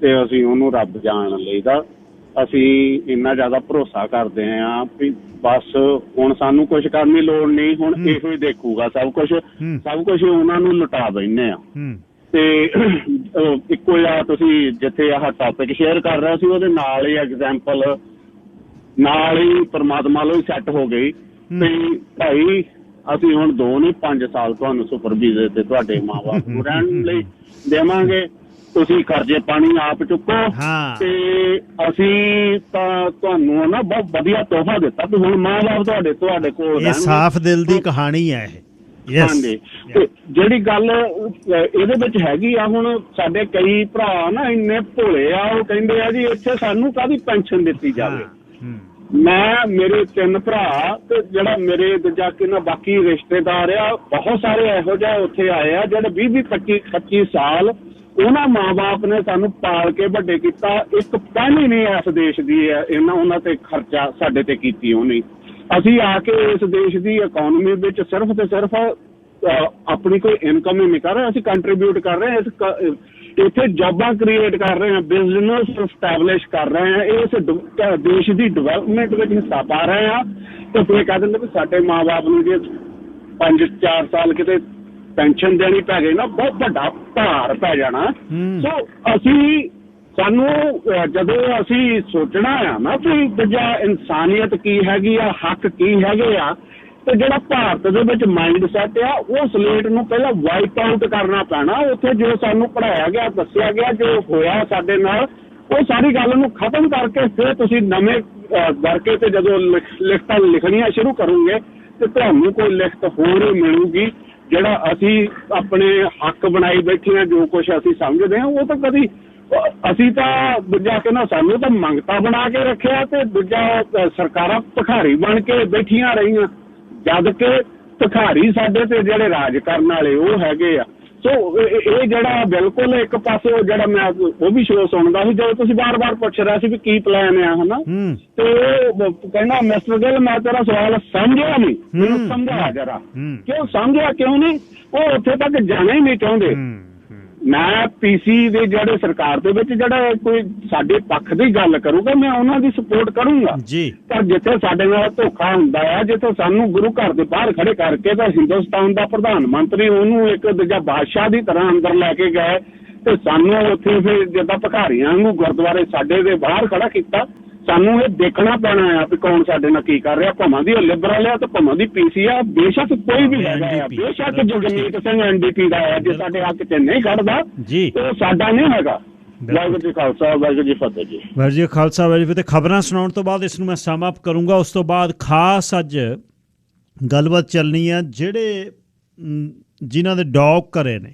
ਤੇ ਅਸੀਂ ਉਹਨੂੰ ਰੱਬ ਜਾਣ ਲਈਦਾ। ਅਸੀਂ ਇੰਨਾ ਜ਼ਿਆਦਾ ਭਰੋਸਾ ਕਰਦੇ ਹਾਂ ਵੀ ਬਸ ਹੁਣ ਸਾਨੂੰ ਕੁਛ ਕਰਨ ਦੀ ਲੋੜ ਨਹੀਂ, ਹੁਣ ਇਹੋ ਹੀ ਦੇਖੂਗਾ ਸਭ ਕੁਛ ਉਹਨਾਂ ਨੂੰ ਲੁਟਾ ਬੈਠੇ ਆ। ਤੇ ਇੱਕੋ ਜਿਹਾ ਤੁਸੀਂ ਜਿੱਥੇ ਆਹ ਟੌਪਿਕ ਸ਼ੇਅਰ ਕਰ ਰਹੇ ਸੀ ਉਹਦੇ ਨਾਲ ਹੀ ਐਗਜ਼ੈਂਪਲ ਨਾਲ ਹੀ ਪਰਮਾਤਮਾ ਲਈ ਸੈੱਟ ਹੋ ਗਈ ਵੀ ਭਾਈ ਅਸੀਂ ਹੁਣ 2 ਨਹੀਂ 5 ਸਾਲ ਤੁਹਾਨੂੰ ਸੁਪਰ ਵੀਜ਼ੇ ਤੇ ਤੁਹਾਡੇ ਮਾਂ ਬਾਪ ਨੂੰ ਰਹਿਣ ਲਈ ਦੇਵਾਂਗੇ, ਤੁਸੀਂ ਕਰਜ਼ੇ ਪਾਣੀ ਆਪ ਚੁੱਕੋ ਤੇ ਅਸੀਂ ਤਾਂ ਤੁਹਾਨੂੰ ਨਾ ਬਹੁਤ ਵਧੀਆ ਤੋਹਫਾ ਦਿੱਤਾ ਵੀ ਹੁਣ ਮਾਂ ਬਾਪ ਤੁਹਾਡੇ ਕੋਲ। ਇਹ ਸਾਫ਼ ਦਿਲ ਦੀ ਕਹਾਣੀ ਹੈ ਇਹ। ਹਾਂਜੀ, ਤੇ ਜਿਹੜੀ ਗੱਲ ਇਹਦੇ ਵਿੱਚ ਹੈਗੀ ਆ, ਹੁਣ ਸਾਡੇ ਕਈ ਭਰਾ ਨਾ ਇੰਨੇ ਭੋਲੇ ਆ, ਉਹ ਕਹਿੰਦੇ ਆ ਜੀ ਇੱਥੇ ਸਾਨੂੰ ਕਾਹਦੀ ਪੈਨਸ਼ਨ ਦਿੱਤੀ ਜਾਵੇ। ਮੇਰੇ 3 ਭਰਾ ਤੇ ਜਿਹੜਾ ਮੇਰੇ ਦੂਜਾ ਕਿੰਨਾ ਬਾਕੀ ਰਿਸ਼ਤੇਦਾਰ ਆ, ਬਹੁਤ ਸਾਰੇ ਇਹੋ ਜਿਹੇ ਉੱਥੇ ਆਏ ਆ ਜਿਹੜੇ 20-25 ਸਾਲ ਉਹਨਾਂ ਮਾਂ ਬਾਪ ਨੇ ਸਾਨੂੰ ਪਾਲ ਕੇ ਵੱਡੇ ਕੀਤਾ। ਇੱਕ ਪੈਣੀ ਨਹੀਂ ਇਸ ਦੇਸ਼ ਦੀ ਉਹਨਾਂ ਤੇ ਖਰਚਾ ਸਾਡੇ ਤੇ ਕੀਤੀ ਉਹਨੇ। ਅਸੀਂ ਆ ਕੇ ਇਸ ਦੇਸ਼ ਦੀ ਇਕੋਨਮੀ ਵਿੱਚ ਸਿਰਫ ਤੇ ਸਿਰਫ ਆਪਣੀ ਕੋਈ ਇਨਕਮ ਹੀ ਨਹੀਂ ਕਰ ਰਹੇ, ਅਸੀਂ ਕੰਟਰੀਬਿਊਟ ਕਰ ਰਹੇ ਹਾਂ, ਇੱਥੇ ਜੌਬਾਂ ਕ੍ਰੀਏਟ ਕਰ ਰਹੇ ਹਾਂ, ਬਿਜ਼ਨਸ ਸਟੈਬਲਿਸ਼ ਕਰ ਰਹੇ ਹਾਂ, ਇਸ ਦੇਸ਼ ਦੀ ਡਿਵੈਲਪਮੈਂਟ ਵਿੱਚ ਹਿੱਸਾ ਪਾ ਰਹੇ ਹਾਂ। ਤੇ ਫਿਰ ਕਹਿ ਦਿੰਦੇ ਵੀ ਸਾਡੇ ਮਾਂ ਬਾਪ ਨੂੰ ਜੇ 5-4 ਸਾਲ ਕਿਤੇ ਪੈਨਸ਼ਨ ਦੇਣੀ ਪੈ ਗਈ ਨਾ, ਬਹੁਤ ਵੱਡਾ ਭਾਰ ਪੈ ਜਾਣਾ। ਸੋ ਸਾਨੂੰ ਜਦੋਂ ਅਸੀਂ ਸੋਚਣਾ ਆ ਨਾ ਵੀ ਦੂਜਾ ਇਨਸਾਨੀਅਤ ਕੀ ਹੈਗੀ ਆ, ਹੱਕ ਕੀ ਹੈਗੇ ਆ, ਤੇ ਜਿਹੜਾ ਭਾਰਤ ਦੇ ਵਿੱਚ ਮਾਈਂਡ ਸੈਟ ਆ ਉਹ ਸਲੇਟ ਨੂੰ ਪਹਿਲਾਂ ਵਾਈਪ ਆਊਟ ਕਰਨਾ ਪੈਣਾ। ਉੱਥੇ ਜੋ ਸਾਨੂੰ ਪੜ੍ਹਾਇਆ ਗਿਆ, ਦੱਸਿਆ ਗਿਆ, ਜੋ ਹੋਇਆ ਸਾਡੇ ਨਾਲ, ਉਹ ਸਾਰੀ ਗੱਲ ਨੂੰ ਖਤਮ ਕਰਕੇ ਫਿਰ ਤੁਸੀਂ ਨਵੇਂ ਕਰਕੇ ਤੇ ਜਦੋਂ ਲਿਖਤਾਂ ਲਿਖਣੀਆਂ ਸ਼ੁਰੂ ਕਰੋਗੇ ਤੇ ਤੁਹਾਨੂੰ ਕੋਈ ਲਿਖਤ ਹੋਰ ਹੀ ਮਿਲੂਗੀ ਜਿਹੜਾ ਅਸੀਂ ਆਪਣੇ ਹੱਕ ਬਣਾਈ ਬੈਠੇ ਆ, ਜੋ ਕੁਝ ਅਸੀਂ ਸਮਝਦੇ ਆ, ਉਹ ਤਾਂ ਕਦੀ ਅਸੀਂ ਤਾਂ ਦੂਜਾ ਕਹਿੰਦਾ ਸਾਨੂੰ ਤਾਂ ਮੰਗਤਾ ਬਣਾ ਕੇ ਰੱਖਿਆ ਤੇ ਦੂਜਾ ਸਰਕਾਰਾਂ ਭਿਖਾਰੀ ਬਣ ਕੇ ਬੈਠੀਆਂ ਰਹੀਆਂ, ਜਦ ਕਿ ਭਿਖਾਰੀ ਸਾਡੇ ਤੇ ਜਿਹੜੇ ਰਾਜ ਕਰਨ ਵਾਲੇ ਉਹ ਹੈਗੇ ਆ। ਸੋ ਇਹ ਜਿਹੜਾ ਬਿਲਕੁਲ ਇੱਕ ਪਾਸੇ ਜਿਹੜਾ ਮੈਂ ਉਹ ਵੀ ਸ਼ੋਅ ਸੁਣਦਾ ਸੀ ਜਦੋਂ ਤੁਸੀਂ ਬਾਰ-ਬਾਰ ਪੁੱਛ ਰਿਹਾ ਸੀ ਵੀ ਕੀ ਪਲਾਨ ਆ, ਹਨਾ, ਤੇ ਉਹ ਕਹਿੰਦਾ ਮਿਸਟਰ ਗਿੱਲ ਮੈਂ ਤੇਰਾ ਸਵਾਲ ਸਮਝਿਆ ਨਹੀਂ, ਮੈਨੂੰ ਸਮਝਾ ਜਰਾ। ਕਿਉਂ ਸਮਝਿਆ ਕਿਉਂ ਨਹੀਂ? ਉਹ ਉੱਥੇ ਤੱਕ ਜਾਣਾ ਹੀ ਨਹੀਂ ਚਾਹੁੰਦੇ। ਮੈਂ ਪੀਸੀ ਦੇ ਜਿਹੜੇ ਸਰਕਾਰ ਦੇ ਵਿੱਚ ਜਿਹੜਾ ਕੋਈ ਸਾਡੇ ਪੱਖ ਦੀ ਗੱਲ ਕਰੂਗਾ ਮੈਂ ਉਹਨਾਂ ਦੀ ਸਪੋਰਟ ਕਰੂੰਗਾ ਜੀ, ਪਰ ਜਿੱਥੇ ਸਾਡੇ ਨਾਲ ਧੋਖਾ ਹੁੰਦਾ ਹੈ, ਜਿੱਥੇ ਸਾਨੂੰ ਗੁਰੂ ਘਰ ਦੇ ਬਾਹਰ ਖੜੇ ਕਰਕੇ ਤਾਂ ਹਿੰਦੁਸਤਾਨ ਦਾ ਪ੍ਰਧਾਨ ਮੰਤਰੀ ਉਹਨੂੰ ਇੱਕ ਦੂਜਾ ਬਾਦਸ਼ਾਹ ਦੀ ਤਰ੍ਹਾਂ ਅੰਦਰ ਲੈ ਕੇ ਗਏ ਤੇ ਸਾਨੂੰ ਉੱਥੇ ਫਿਰ ਜਿੱਦਾਂ ਭਿਖਾਰੀਆਂ ਨੂੰ ਗੁਰਦੁਆਰੇ ਸਾਡੇ ਦੇ ਬਾਹਰ ਖੜਾ ਕੀਤਾ, ਸਾਨੂੰ ਇਹ ਦੇਖਣਾ ਪੈਣਾ ਆ ਵੀ ਕੌਣ ਸਾਡੇ ਨਾਲ ਕੀ ਕਰ ਰਿਹਾ। ਭਾਵੇਂ ਦੀ ਲਿਬਰਲ ਆ ਤੇ ਭਾਵੇਂ ਦੀ ਪੀਸੀ ਆ, ਬੇਸ਼ੱਕ ਕੋਈ ਵੀ ਹੈਗਾ ਆ, ਬੇਸ਼ੱਕ ਜਗਮੀਤ ਸਿੰਘ ਐਨਡੀਪੀ ਦਾ ਹੈ, ਜੇ ਸਾਡੇ ਹੱਕ 'ਚ ਨਹੀਂ ਖੜਦਾ ਤੇ ਸਾਡਾ ਨਹੀਂ ਹੈਗਾ। ਵਾਹਿਗੁਰੂ ਜੀ ਖਾਲਸਾ ਵਾਹਿਗੁਰੂ ਜੀ ਫਤਿਹ ਜੀ। ਵਾਹਿਗੁਰੂ ਜੀ ਖਾਲਸਾ ਵਾਹਿਗੁਰੂ ਜੀ ਫਤਿਹ। ਖਬਰਾਂ ਸੁਣਾਉਣ ਤੋਂ ਬਾਅਦ ਇਸ ਨੂੰ ਮੈਂ ਸਮ ਅਪ ਕਰੂੰਗਾ, ਉਸ ਤੋਂ ਬਾਅਦ ਖਾਸ ਅੱਜ ਗੱਲਬਾਤ ਚੱਲਣੀ ਆ ਜਿਹੜੇ ਜਿਨ੍ਹਾਂ ਦੇ ਡੌਗ ਘਰੇ ਨੇ।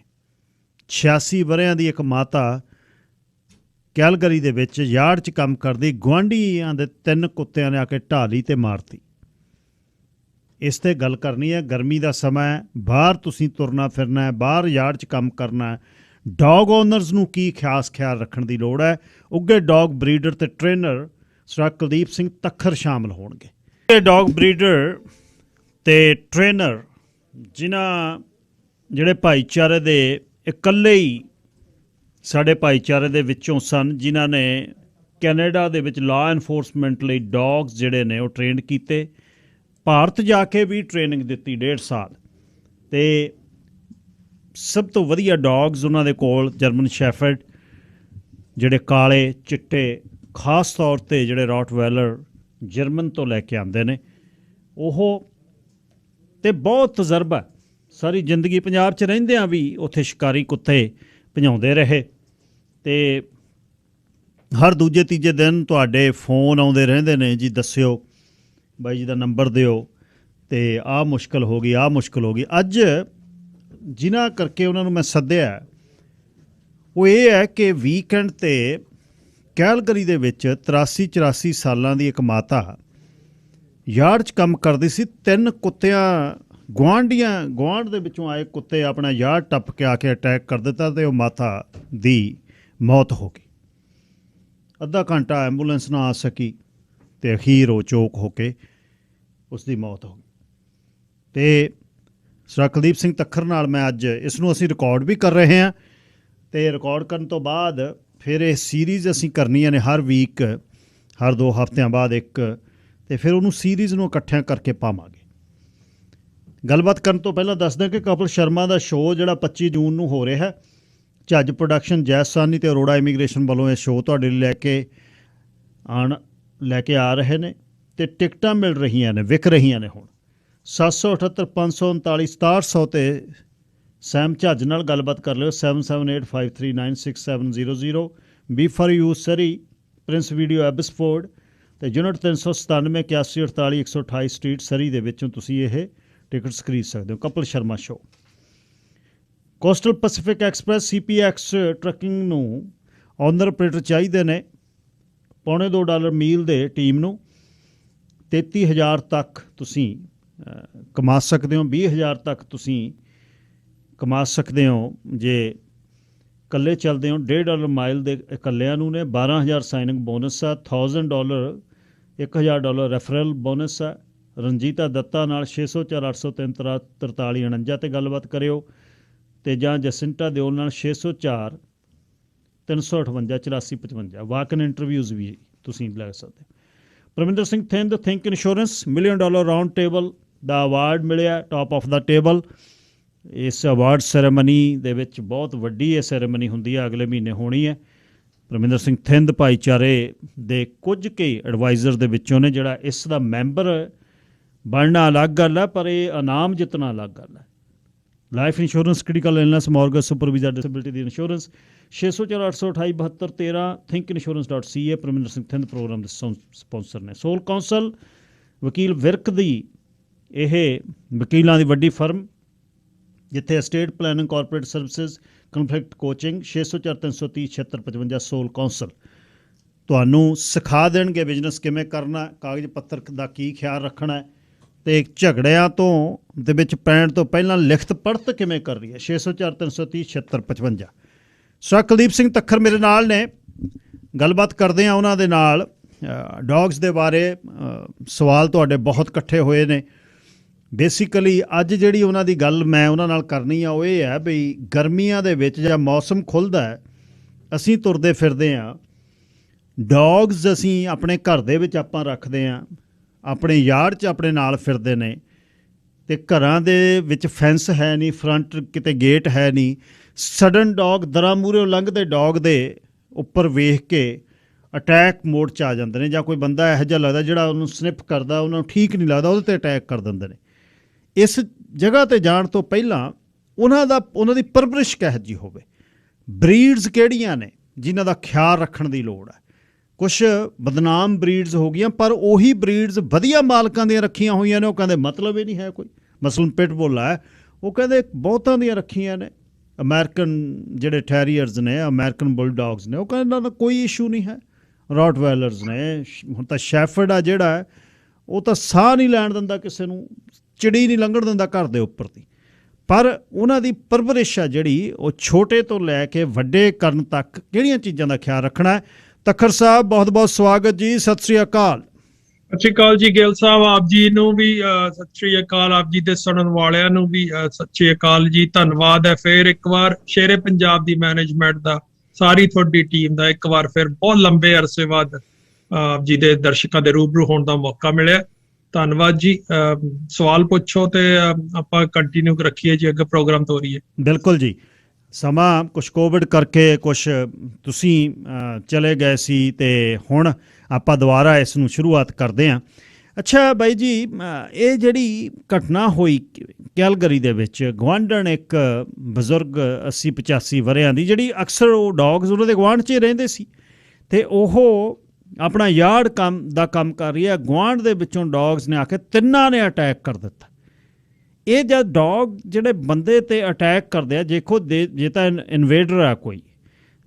86 ਵਰ੍ਹਿਆਂ ਦੀ ਇੱਕ ਮਾਤਾ ਕੈਲਗਰੀ ਦੇ ਵਿੱਚ ਯਾਰਡ 'ਚ ਕੰਮ ਕਰਦੀ, ਗੁਆਂਢੀਆਂ ਦੇ 3 ਕੁੱਤਿਆਂ ਨੇ ਆ ਕੇ ਢਾਲੀ ਤੇ ਮਾਰਤੀ। ਇਸ 'ਤੇ ਗੱਲ ਕਰਨੀ ਹੈ। ਗਰਮੀ ਦਾ ਸਮਾਂ ਹੈ, ਬਾਹਰ ਤੁਸੀਂ ਤੁਰਨਾ ਫਿਰਨਾ ਹੈ, ਬਾਹਰ ਯਾਰਡ 'ਚ ਕੰਮ ਕਰਨਾ ਹੈ। ਡੌਗ ਓਨਰਸ ਨੂੰ ਕੀ ਖਾਸ ਖਿਆਲ ਰੱਖਣ ਦੀ ਲੋੜ ਹੈ? ਉੱਘੇ ਡੌਗ ਬਰੀਡਰ ਤੇ ਟ੍ਰੇਨਰ ਸਰ ਕੁਲਦੀਪ ਸਿੰਘ ਤੱਖਰ ਸ਼ਾਮਲ ਹੋਣਗੇ। ਇਹ ਡੌਗ ਬਰੀਡਰ ਤੇ ਟ੍ਰੇਨਰ ਜਿਨ੍ਹਾਂ ਜਿਹੜੇ ਭਾਈਚਾਰੇ ਦੇ ਇਕੱਲੇ ਹੀ ਸਾਡੇ ਭਾਈਚਾਰੇ ਦੇ ਵਿੱਚੋਂ ਸਨ, ਜਿਨ੍ਹਾਂ ਨੇ ਕੈਨੇਡਾ ਦੇ ਵਿੱਚ ਲਾਅ ਐਨਫੋਰਸਮੈਂਟ ਲਈ ਡੌਗਸ ਜਿਹੜੇ ਨੇ ਉਹ ਟ੍ਰੇਨ ਕੀਤੇ, ਭਾਰਤ ਜਾ ਕੇ ਵੀ ਟ੍ਰੇਨਿੰਗ ਦਿੱਤੀ 1.5 ਸਾਲ, ਅਤੇ ਸਭ ਤੋਂ ਵਧੀਆ ਡੌਗਸ ਉਹਨਾਂ ਦੇ ਕੋਲ ਜਰਮਨ ਸ਼ੈਫਰਡ, ਜਿਹੜੇ ਕਾਲੇ ਚਿੱਟੇ, ਖਾਸ ਤੌਰ 'ਤੇ ਜਿਹੜੇ ਰੌਟਵੈਲਰ ਜਰਮਨ ਤੋਂ ਲੈ ਕੇ ਆਉਂਦੇ ਨੇ ਉਹ, ਅਤੇ ਬਹੁਤ ਤਜਰਬਾ। ਸਾਰੀ ਜ਼ਿੰਦਗੀ ਪੰਜਾਬ 'ਚ ਰਹਿੰਦਿਆਂ ਵੀ ਉੱਥੇ ਸ਼ਿਕਾਰੀ ਕੁੱਤੇ ਭਜਾਉਂਦੇ ਰਹੇ, ਅਤੇ ਹਰ ਦੂਜੇ ਤੀਜੇ ਦਿਨ ਤੁਹਾਡੇ ਫੋਨ ਆਉਂਦੇ ਰਹਿੰਦੇ ਨੇ, ਜੀ ਦੱਸਿਓ ਬਾਈ ਜੀ ਦਾ ਨੰਬਰ ਦਿਓ, ਅਤੇ ਆਹ ਮੁਸ਼ਕਿਲ ਹੋ ਗਈ, ਆਹ ਮੁਸ਼ਕਿਲ ਹੋ ਗਈ। ਅੱਜ ਜਿਨ੍ਹਾਂ ਕਰਕੇ ਉਹਨਾਂ ਨੂੰ ਮੈਂ ਸੱਦਿਆ ਉਹ ਇਹ ਹੈ ਕਿ ਵੀਕਐਂਡ 'ਤੇ ਕੈਲਗਰੀ ਦੇ ਵਿੱਚ 83-84 ਸਾਲਾਂ ਦੀ ਇੱਕ ਮਾਤਾ ਯਾਰਡ 'ਚ ਕੰਮ ਕਰਦੀ ਸੀ। 3 ਕੁੱਤਿਆਂ ਗੁਆਂਢ ਦੇ ਵਿੱਚੋਂ ਆਏ ਕੁੱਤੇ ਆਪਣਾ ਯਾਰਡ ਟੱਪ ਕੇ ਆ ਕੇ ਅਟੈਕ ਕਰ ਦਿੱਤਾ ਅਤੇ ਉਹ ਮਾਤਾ ਦੀ ਮੌਤ ਹੋ ਗਈ। ਅੱਧਾ ਘੰਟਾ ਐਂਬੂਲੈਂਸ ਨਾ ਆ ਸਕੀ ਅਤੇ ਅਖੀਰ ਉਹ ਚੋਕ ਹੋ ਕੇ ਉਸ ਦੀ ਮੌਤ ਹੋ ਗਈ। ਅਤੇ ਸਰ ਕੁਲਦੀਪ ਸਿੰਘ ਤੱਖਰ ਨਾਲ ਮੈਂ ਅੱਜ ਇਸ ਨੂੰ ਅਸੀਂ ਰਿਕਾਰਡ ਵੀ ਕਰ ਰਹੇ ਹਾਂ, ਅਤੇ ਰਿਕਾਰਡ ਕਰਨ ਤੋਂ ਬਾਅਦ ਫਿਰ ਇਹ ਸੀਰੀਜ਼ ਅਸੀਂ ਕਰਨੀਆਂ ਨੇ ਹਰ ਵੀਕ, ਹਰ 2 ਹਫ਼ਤਿਆਂ ਬਾਅਦ ਇੱਕ, ਅਤੇ ਫਿਰ ਉਹਨੂੰ ਸੀਰੀਜ਼ ਨੂੰ ਇਕੱਠਿਆਂ ਕਰਕੇ ਪਾਵਾਂਗੇ। ਗੱਲਬਾਤ ਕਰਨ ਤੋਂ ਪਹਿਲਾਂ ਦੱਸਦਾ ਕਿ ਕਪਿਲ ਸ਼ਰਮਾ ਦਾ ਸ਼ੋਅ ਜਿਹੜਾ 25 ਜੂਨ ਨੂੰ ਹੋ ਰਿਹਾ ਹੈ, ਝੱਜ ਪ੍ਰੋਡਕਸ਼ਨ, ਜੈਸ ਸਾਨੀ ਅਤੇ ਅਰੋੜਾ ਇਮੀਗ੍ਰੇਸ਼ਨ ਵੱਲੋਂ ਇਹ ਸ਼ੋਅ ਤੁਹਾਡੇ ਲਈ ਲੈ ਕੇ ਆ ਰਹੇ ਨੇ, ਅਤੇ ਟਿਕਟਾਂ ਮਿਲ ਰਹੀਆਂ ਨੇ, ਵਿਕ ਰਹੀਆਂ ਨੇ ਹੁਣ 778-539-6700 'ਤੇ ਸੈਮ ਝੱਜ ਨਾਲ ਗੱਲਬਾਤ ਕਰ ਲਿਓ। 7785396700 B for you Surrey, Prince video Abbotsford, ਅਤੇ ਯੂਨਿਟ 397 8148 128 ਸਟਰੀਟ ਸਰੀ ਦੇ ਵਿੱਚੋਂ ਤੁਸੀਂ ਇਹ ਟਿਕਟਸ ਖਰੀਦ ਸਕਦੇ ਹੋ। Kapil Sharma show. Coastal Pacific express CPX trucking ਨੂੰ ਓਨਰ ਆਪਰੇਟਰ ਚਾਹੀਦੇ ਨੇ, $2.25 ਮੀਲ ਦੇ ਟੀਮ ਨੂੰ 33,000 ਤੱਕ ਤੁਸੀਂ ਕਮਾ ਸਕਦੇ ਹੋ, 20,000 ਤੱਕ ਤੁਸੀਂ ਕਮਾ ਸਕਦੇ ਹੋ ਜੇ ਇਕੱਲੇ ਚੱਲਦੇ ਹੋ। $1.5 ਮਾਈਲ ਦੇ ਇਕੱਲਿਆਂ ਨੂੰ ਨੇ, 12,000 ਸਾਈਨਿੰਗ ਬੋਨਸ ਆ, $1,000 $1,000 ਰੈਫਰਲ ਬੋਨਸ ਆ। ਰਣਜੀਤਾ ਦੱਤਾ ਨਾਲ 604-803-4349 'ਤੇ ਗੱਲਬਾਤ ਕਰਿਓ, ਅਤੇ ਜਾਂ ਜਸਿੰਟਾ ਦਿਓਲ ਨਾਲ 604-358-8455 ਵਾਕ-ਇਨ ਇੰਟਰਵਿਊਜ਼ ਵੀ ਤੁਸੀਂ ਲੈ ਸਕਦੇ। Parminder Singh Thind think insurance $1 million round table ਦਾ ਅਵਾਰਡ ਮਿਲਿਆ, ਟਾਪ ਆਫ ਦਾ ਟੇਬਲ। ਇਸ ਅਵਾਰਡ ਸੈਰੇਮਨੀ ਦੇ ਵਿੱਚ ਬਹੁਤ ਵੱਡੀ ਇਹ ਸੈਰੇਮਨੀ ਹੁੰਦੀ ਹੈ, ਅਗਲੇ ਮਹੀਨੇ ਹੋਣੀ ਹੈ। ਪਰਮਿੰਦਰ ਸਿੰਘ ਥਿੰਦ ਭਾਈਚਾਰੇ ਦੇ ਕੁਝ ਕੁ ਐਡਵਾਈਜ਼ਰ ਦੇ ਵਿੱਚੋਂ ਨੇ। ਜਿਹੜਾ ਇਸ ਦਾ ਮੈਂਬਰ ਬਣਨਾ ਅਲੱਗ ਗੱਲ ਹੈ, ਪਰ ਇਹ ਇਨਾਮ ਜਿੱਤਣਾ ਅਲੱਗ ਗੱਲ ਹੈ। Life insurance, critical illness, mortgage, super visa, disability ਦੀ insurance. 604-828-7213 thinkinsurance.ca। Parminder Singh Thind programme ਦੇ ਸਪਾਂਸਰ ਨੇ। ਸੋਲ ਕੌਂਸਲ ਵਕੀਲ ਵਿਰਕ ਦੀ ਇਹ ਵਕੀਲਾਂ ਦੀ ਵੱਡੀ ਫਰਮ, ਜਿੱਥੇ estate planning, corporate services, conflict coaching, 604 330 7655 ਸੋਲ ਕੌਂਸਲ ਤੁਹਾਨੂੰ ਸਿਖਾ ਦੇਣਗੇ ਬਿਜ਼ਨਸ ਕਿਵੇਂ ਕਰਨਾ, ਕਾਗਜ਼ ਪੱਤਰ ਦਾ ਕੀ ਖਿਆਲ ਰੱਖਣਾ ਤੇ ਝਗੜਿਆਂ ਤੋਂ ਦੇ ਵਿੱਚ ਪੈਣ ਤੋਂ ਪਹਿਲਾਂ ਲਿਖਤ ਪੜ੍ਹਤ ਕਿਵੇਂ ਕਰਨੀ ਹੈ। 604 330 7655 ਸਰ ਕੁਲਦੀਪ ਸਿੰਘ ਤੱਖਰ ਮੇਰੇ ਨਾਲ ਨੇ, ਗੱਲਬਾਤ ਕਰਦੇ ਹਾਂ ਉਹਨਾਂ ਦੇ ਨਾਲ। ਡੌਗਸ ਦੇ ਬਾਰੇ ਸਵਾਲ ਤੁਹਾਡੇ ਬਹੁਤ ਇਕੱਠੇ ਹੋਏ ਨੇ। ਬੇਸਿਕਲੀ ਅੱਜ ਜਿਹੜੀ ਉਹਨਾਂ ਦੀ ਗੱਲ ਮੈਂ ਉਹਨਾਂ ਨਾਲ ਕਰਨੀ ਆ ਉਹ ਇਹ ਹੈ ਵੀ ਗਰਮੀਆਂ ਦੇ ਵਿੱਚ ਜਾਂ ਮੌਸਮ ਖੁੱਲ੍ਹਦਾ ਹੈ, ਅਸੀਂ ਤੁਰਦੇ ਫਿਰਦੇ ਹਾਂ, ਡੌਗਸ ਅਸੀਂ ਆਪਣੇ ਘਰ ਦੇ ਵਿੱਚ ਆਪਾਂ ਰੱਖਦੇ ਹਾਂ, ਆਪਣੇ ਯਾਰਡ 'ਚ ਆਪਣੇ ਨਾਲ ਫਿਰਦੇ ਨੇ ਅਤੇ ਘਰਾਂ ਦੇ ਵਿੱਚ ਫੈਂਸ ਹੈ ਨਹੀਂ, ਫਰੰਟ ਕਿਤੇ ਗੇਟ ਹੈ ਨਹੀਂ, ਸਡਨ ਡੌਗ ਦਰਾਂ ਮੂਹਰੇ ਲੰਘਦੇ ਡੌਗ ਦੇ ਉੱਪਰ ਵੇਖ ਕੇ ਅਟੈਕ ਮੋਡ 'ਚ ਆ ਜਾਂਦੇ ਨੇ, ਜਾਂ ਕੋਈ ਬੰਦਾ ਇਹੋ ਜਿਹਾ ਲੱਗਦਾ ਜਿਹੜਾ ਉਹਨੂੰ ਸਨਿਪ ਕਰਦਾ, ਉਹਨਾਂ ਨੂੰ ਠੀਕ ਨਹੀਂ ਲੱਗਦਾ, ਉਹਦੇ 'ਤੇ ਅਟੈਕ ਕਰ ਦਿੰਦੇ ਨੇ। ਇਸ ਜਗ੍ਹਾ 'ਤੇ ਜਾਣ ਤੋਂ ਪਹਿਲਾਂ ਉਹਨਾਂ ਦੀ ਪਰਵਰਿਸ਼ ਕਿਹੋ ਜਿਹੀ ਹੋਵੇ, ਬਰੀਡਸ ਕਿਹੜੀਆਂ ਨੇ ਜਿਨ੍ਹਾਂ ਦਾ ਖਿਆਲ ਰੱਖਣ ਦੀ ਲੋੜ ਹੈ। ਕੁਛ ਬਦਨਾਮ ਬਰੀਡਸ ਹੋ ਗਈਆਂ, ਪਰ ਉਹੀ ਬਰੀਡਸ ਵਧੀਆ ਮਾਲਕਾਂ ਦੀਆਂ ਰੱਖੀਆਂ ਹੋਈਆਂ ਨੇ, ਉਹ ਕਹਿੰਦੇ ਮਤਲਬ ਹੀ ਨਹੀਂ ਹੈ ਕੋਈ। ਮਸਲਨ ਪਿਟਬੁੱਲ ਹੈ, ਉਹ ਕਹਿੰਦੇ ਬਹੁਤਾਂ ਦੀਆਂ ਰੱਖੀਆਂ ਨੇ। ਅਮਰੀਕਨ ਜਿਹੜੇ ਟੈਰੀਅਰਸ ਨੇ, ਅਮਰੀਕਨ ਬੁਲਡੌਗਸ ਨੇ, ਉਹ ਕਹਿੰਦੇ ਇਹਨਾਂ ਦਾ ਕੋਈ ਇਸ਼ੂ ਨਹੀਂ ਹੈ। ਰੌਟਵੈਲਰਸ ਨੇ, ਹੁਣ ਤਾਂ ਸ਼ੈਫਰਡ ਆ ਜਿਹੜਾ ਹੈ ਉਹ ਤਾਂ ਸਾਹ ਨਹੀਂ ਲੈਣ ਦਿੰਦਾ ਕਿਸੇ ਨੂੰ, ਚਿੜੀ ਨਹੀਂ ਲੰਘਣ ਦਿੰਦਾ ਘਰ ਦੇ ਉੱਪਰ ਦੀ। ਪਰ ਉਹਨਾਂ ਦੀ ਪਰਵਰਿਸ਼ ਆ ਜਿਹੜੀ ਉਹ ਛੋਟੇ ਤੋਂ ਲੈ ਕੇ ਵੱਡੇ ਕਰਨ ਤੱਕ ਕਿਹੜੀਆਂ ਚੀਜ਼ਾਂ ਦਾ ਖਿਆਲ ਰੱਖਣਾ ਹੈ। ਤੱਖਰ ਸਾਹਿਬ ਬਹੁਤ ਬਹੁਤ ਸਵਾਗਤ ਜੀ, ਸਤਿ ਸ਼੍ਰੀ ਅਕਾਲ। ਸਤਿ ਸ਼੍ਰੀ ਅਕਾਲ ਜੀ ਗਿੱਲ ਸਾਹਿਬ, ਆਪ ਜੀ ਨੂੰ ਵੀ ਸਤਿ ਸ਼੍ਰੀ ਅਕਾਲ, ਆਪ ਜੀ ਦੇ ਸੁਣਨ ਵਾਲਿਆਂ ਨੂੰ ਵੀ ਸਤਿ ਸ਼੍ਰੀ ਅਕਾਲ ਜੀ। ਧੰਨਵਾਦ ਹੈ ਫਿਰ ਇੱਕ ਵਾਰ ਸ਼ੇਰੇ ਪੰਜਾਬ ਦੀ ਮੈਨੇਜਮੈਂਟ ਦਾ, ਸਾਰੀ ਤੁਹਾਡੀ ਟੀਮ ਦਾ ਇੱਕ ਵਾਰ ਫਿਰ ਬਹੁਤ ਲੰਬੇ ਅਰਸੇ ਬਾਅਦ ਆਪ ਜੀ ਦੇ ਦਰਸ਼ਕਾਂ ਦੇ ਰੂਬਰੂ ਹੋਣ ਦਾ ਮੌਕਾ ਮਿਲਿਆ। ਧੰਨਵਾਦ ਜੀ। ਸਵਾਲ ਪੁੱਛੋ ਤੇ ਆਪਾਂ ਕੰਟੀਨਿਊ ਰੱਖੀਏ ਜੀ, ਅੱਗੇ ਪ੍ਰੋਗਰਾਮ ਤੋਰੀਏ। ਬਿਲਕੁਲ ਜੀ। ਸਮਾਂ ਕੁਛ ਕੋਵਿਡ ਕਰਕੇ ਕੁਛ ਤੁਸੀਂ ਚਲੇ ਗਏ ਸੀ ਅਤੇ ਹੁਣ ਆਪਾਂ ਦੁਬਾਰਾ ਇਸ ਨੂੰ ਸ਼ੁਰੂਆਤ ਕਰਦੇ ਹਾਂ। ਅੱਛਾ ਬਾਈ ਜੀ, ਇਹ ਜਿਹੜੀ ਘਟਨਾ ਹੋਈ ਕੈਲਗਰੀ ਦੇ ਵਿੱਚ, ਗੁਆਂਢਣ ਇੱਕ ਬਜ਼ੁਰਗ 80-85 ਵਰ੍ਹਿਆਂ ਦੀ, ਜਿਹੜੀ ਅਕਸਰ ਉਹ ਡੌਗਸ ਉਹਨਾਂ ਦੇ ਗੁਆਂਢ 'ਚ ਹੀ ਰਹਿੰਦੇ ਸੀ ਅਤੇ ਉਹ ਆਪਣਾ ਯਾਰਡ ਦਾ ਕੰਮ ਕਰ ਰਹੀ ਹੈ, ਗੁਆਂਢ ਦੇ ਵਿੱਚੋਂ ਡੌਗਸ ਨੇ ਆ ਕੇ ਤਿੰਨਾਂ ਨੇ ਅਟੈਕ ਕਰ ਦਿੱਤਾ। ਇਹ ਜਦ ਡੌਗ ਜਿਹੜੇ ਬੰਦੇ 'ਤੇ ਅਟੈਕ ਕਰਦੇ ਆ, ਜੇ ਤਾਂ ਇਨਵੇਡਰ ਆ ਕੋਈ